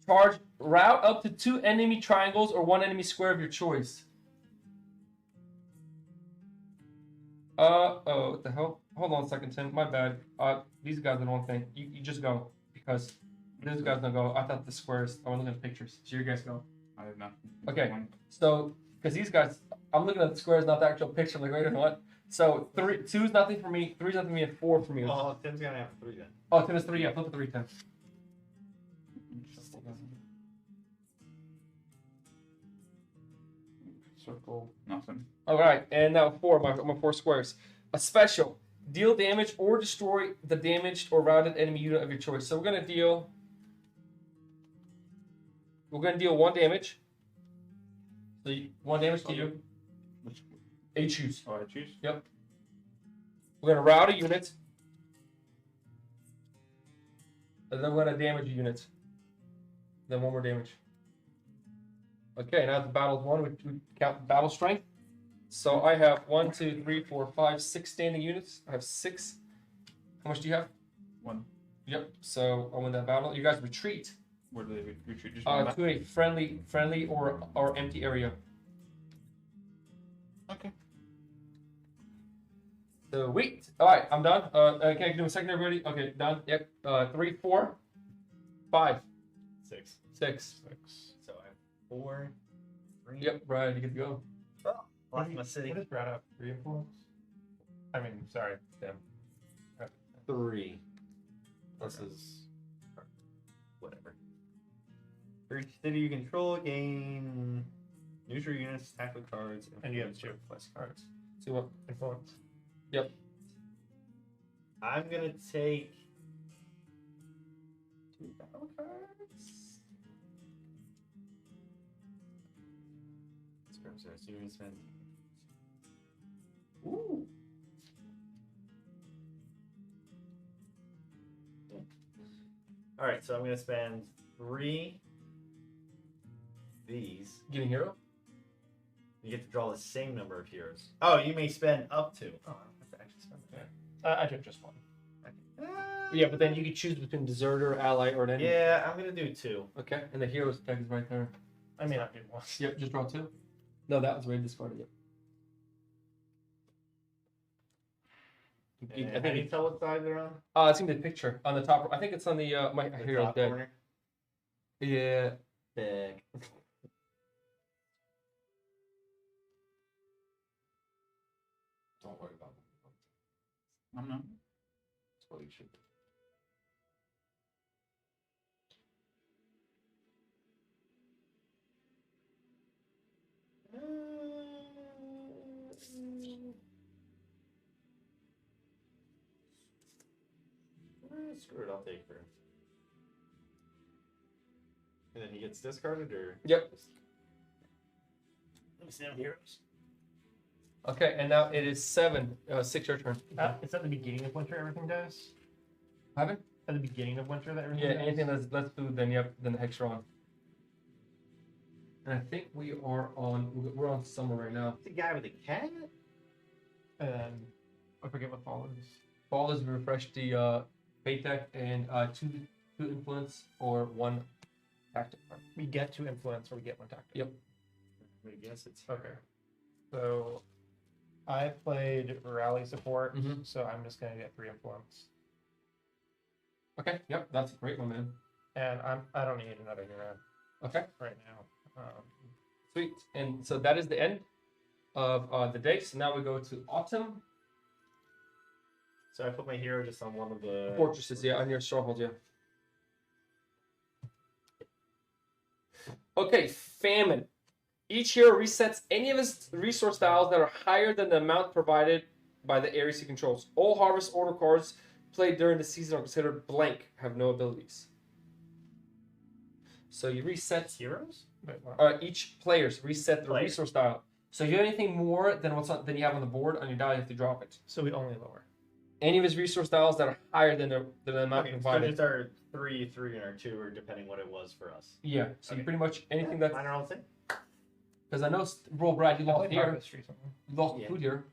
Charge route up to 2 enemy triangles or 1 enemy square of your choice. Oh, what the hell? Hold on a second, Tim. My bad. These guys are the one thing. You just go because these guys don't go. I thought the squares. I was looking at pictures. So you guys go. I have nothing. Okay. 1. So, because these guys, I'm looking at the squares, not the actual picture. I'm like, wait a minute. So, 2 is nothing for me, 3 is nothing for me, and 4 for me. Oh, Tim's gonna have 3 then. Oh, 10 is 3, yeah, flip it 3, 10. Circle. Nothing. Alright, and now 4, my 4 squares. A special. Deal damage or destroy the damaged or routed enemy unit of your choice. So, we're going to deal 1 damage. So, 1 damage to you. Which? You choose. Oh, I choose? Yep. We're going to route a unit. And then we're going to damage a unit. Then 1 more damage. Okay, now the battle's won. We count battle strength. So I have 1, 2, 3, 4, 5, 6 standing units. I have 6. How much do you have? 1. Yep. So I win that battle. You guys retreat Where do they retreat? Just one back? to a friendly or empty area. Okay. So wait. All right, I'm done. Can I do a second, everybody? Okay, done. Yep. 3, 4, 5, 6. 6. So I have 4, 3. Yep. Right. You get to go. Lost my city. What is brought up? 3 influence? I mean, sorry, Tim. 3. This is Whatever. For each city you control, gain neutral units, tactical cards, And you have influence 2 plus cards. See what? Influence. I'm gonna take 2 battle cards. So you're gonna spend. Ooh. All right, so I'm gonna spend 3 these. Getting hero. You get to draw the same number of heroes. Oh, you may spend up to. Oh, I have to actually spend that. I took just 1. Yeah, but then you can choose between deserter, ally, or an enemy. Yeah, I'm gonna do 2. Okay, and the hero's deck is right there. I may not do 1. Yep, just draw 2. No, that was already discarded. Yep. And I how do think you tell what side they're on? it's in the picture on the top. I think it's on the my The hero's top deck. corner? Yeah. Big. don't worry about it. I'm not. That's what you should do. Screw it, I'll take her. And then he gets discarded, or? Yep. Let me see them heroes. Okay, and now it is 7. 6 your turn. It's at the beginning of winter everything dies? Haven't? at the beginning of winter that Yeah, everything anything that's less food, then then the hex are on. And I think we're on summer right now. The guy with the cat? And I forget what fall is. Fall is refresh the fate deck and two influence or one tactic card. We get to influence or we get one tactic. Yep. I guess it's Okay. So I played rally support, Mhm. so I'm just gonna get 3 influence. Okay. Yep. That's a great one, man. And I don't need another hero Okay. right now. Sweet. And so that is the end of the day. So now we go to autumn So I put my hero just on one of the fortresses. Yeah, on your stronghold. Yeah. Okay. Famine. Each hero resets any of his resource tiles that are higher than the amount provided by the areas he controls. All harvest order cards played during the season are considered blank, have no abilities. So you reset heroes? Wait, what? each players reset their Player. resource tile. So if you have anything more than than you have on the board on your dial, you have to drop it. So we only lower. Any of his resource tiles that are higher than the amount Okay, so provided. just our 3, and our 2, or depending what it was for us. Yeah. So you Okay. pretty much anything that's Mine are all the same. because I know bro Brad, you I lost played here. harvest recently. You lost Yeah. food here.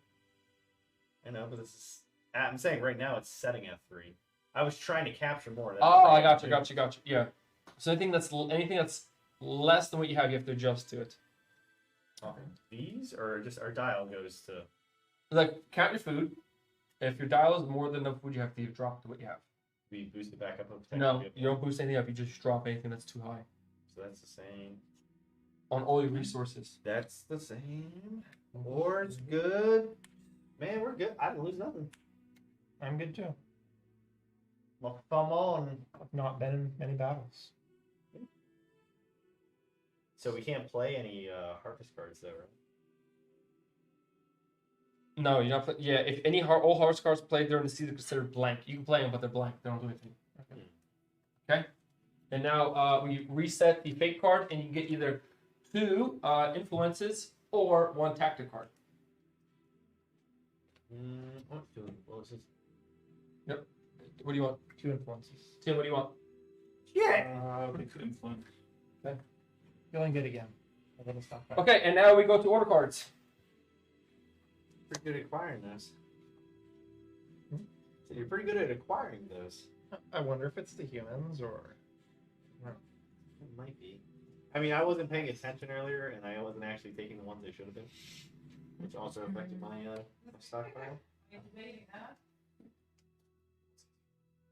I know, but this is. I'm saying right now it's setting at 3. I was trying to capture more. That's Oh, why I got you, do. got you. Yeah. So anything that's less than what you have to adjust to it. These, or just our dial goes to. Like count your food. If your dial is more than enough food, you have to drop to what you have. We boost it back up. No, you don't boost anything up. You just drop anything that's too high So that's the same. on all your resources. That's the same. Ward's good. Man, we're good. I didn't lose nothing. I'm good too. Well, thumb on. I've not been in many battles. So we can't play any harvest cards though, right? No, you're not. Yeah, if any all harvest cards played during the season are considered blank, you can play them, but they're blank. They don't do anything. Okay. And now we reset the fate card, and you get either 2 influences or 1 tactic card. What's doing? What was this? What do you want? 2 influences. Tim, what do you want? Yeah. I'll take the influence. Feeling good again. A little stuff. Okay, and now we go to order cards. Pretty good at acquiring those. So you're pretty good at acquiring those. I wonder if it's the humans or. It might be. I mean, I wasn't paying attention earlier, and I wasn't actually taking the ones I should have been, which also affected my stockpile. You debating that?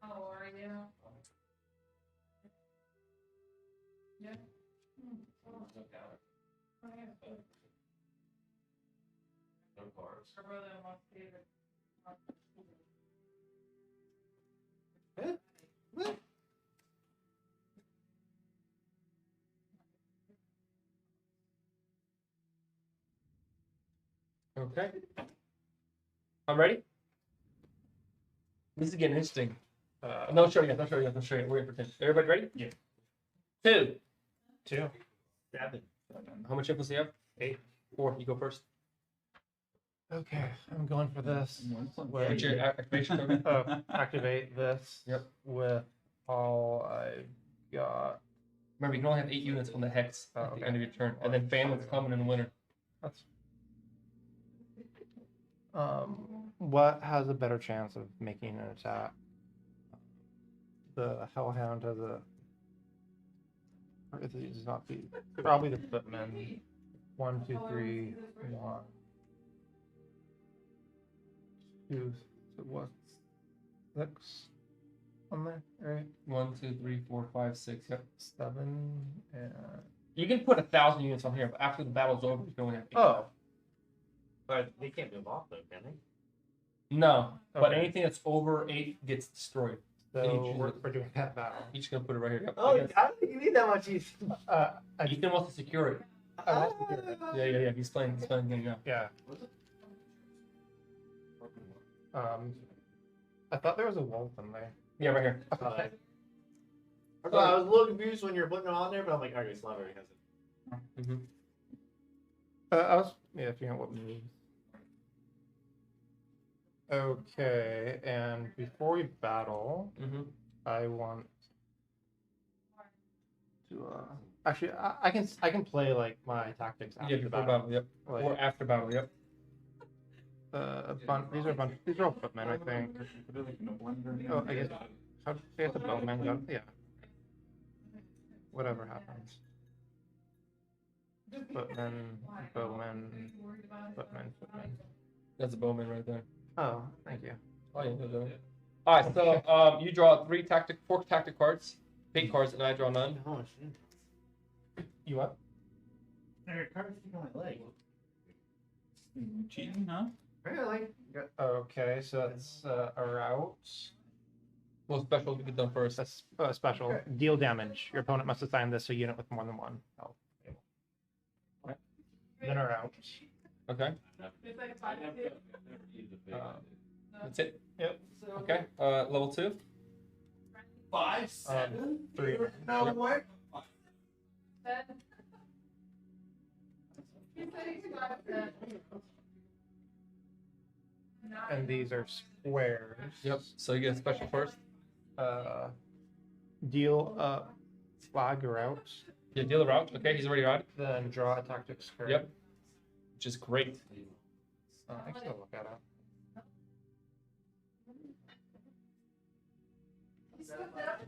How are you? Yeah. No cards. Her brother wants to get it. Okay. I'm ready. This is getting interesting. No, show yet. Don't show yet. Don't show yet. We're waiting for 10. Everybody ready? Yeah. 2. 2. 7. How much influence do you have? 8. 4. You go first. Okay, I'm going for this. What's your activation token? Activate this. Yep. With all I got. Remember, you can only have 8 units on the hex at Oh, the okay. end of your turn, and then famine's coming in the winter. That's. What has a better chance of making an attack? The Hellhound has a. Or it does not be. Probably the Footman. 1, 2, 3, 1. 2. So what's 6 on there? Right. 1, 2, 3, 4, 5, 6. Yep. 7 and. You can put 1,000 units on here, but after the battle's over, you can only have 8. Oh. But they can't move off though, can they? No, but Okay. anything that's over 8 gets destroyed. So you we're doing that battle. Each gonna put it right here. Yep. Oh, Against- I don't think you need that much use. Ethan wants to secure it. I lost the hero. Yeah. He's playing the game now. Yeah. I thought there was a wolf in there. Yeah, right here. I was a little confused when you were putting it on there, but I'm like, okay, Slav already has it. Mm-hmm. I was figuring out what moves. Okay, and before we battle, Mm-hmm. I want to. Actually, I can play like my tactics after Yeah, the before battle. battle. Yep. Like, Or after battle. Yep. these are all footmen, I think. Put it like in a blender. Oh, I guess. How do they have the bowman go? Yeah. Whatever happens. Footman, bowman, footman. That's a bowman right there. Oh, thank you. Oh yeah. No. All right. So you draw four tactic cards, 8 cards, and I draw none. Oh, shit. You what? Your card's on my leg. Cheating, huh? Really? Okay, so that's a route. Well, specials we get done first. That's special. Deal damage. Your opponent must assign this to a unit with more than 1 health. Right. Then a route. Okay. It's like 5 days. That's it. Yep. Okay. Level 2. 5, 7. 3. No way. Then. He said he's got that. And these are squares. Yep. So you get a special first. Deal a flag route. Yeah. Deal the route. Okay. He's already routed. Then draw a tactics card. Yep. Which is great. I can still look at it.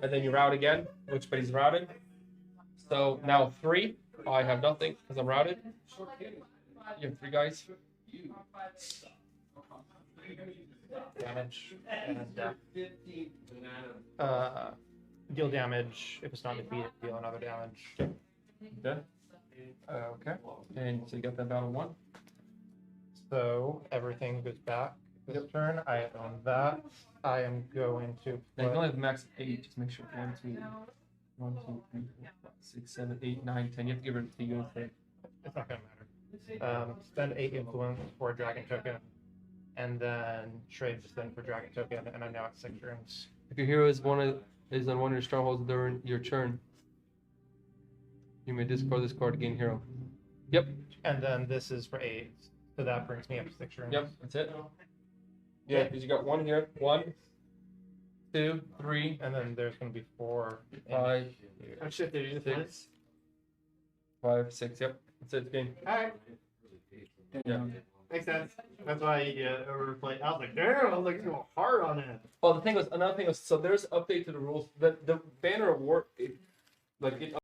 And then you route again, but he's routed. So now 3. I have nothing because I'm routed. You have 3 guys. Damage. And deal damage. If it's not defeated, deal another damage. Okay. Okay. And so you got that battle 1. So everything goes back this turn. I own that. I am going to Now you put only have max 8. Just make sure. 1, 2, 1, 2, 3, 4, 5, 6, 7, 8, 9, 10. You have to give it to you. it's not gonna matter. Spend 8 influence for a dragon token, and then trade this in for dragon token, and I'm now at 6 turns. If your hero is on one of your strongholds during your turn, you may discard this card to gain hero. Yep. And then this is for 8, so that brings me up to 6 turns. Yep. That's it. Yeah, because you got 1 here. 1, 2, 3, And then there's gonna be 4. 5, Oh shit, they did 6, 5, 6. Yep. That's it. It's game. Alright, Yeah. makes sense. That's why you overplayed. I was like, damn, I was like, going hard on it. Well, another thing was, so there's update to the rules. The banner of war, it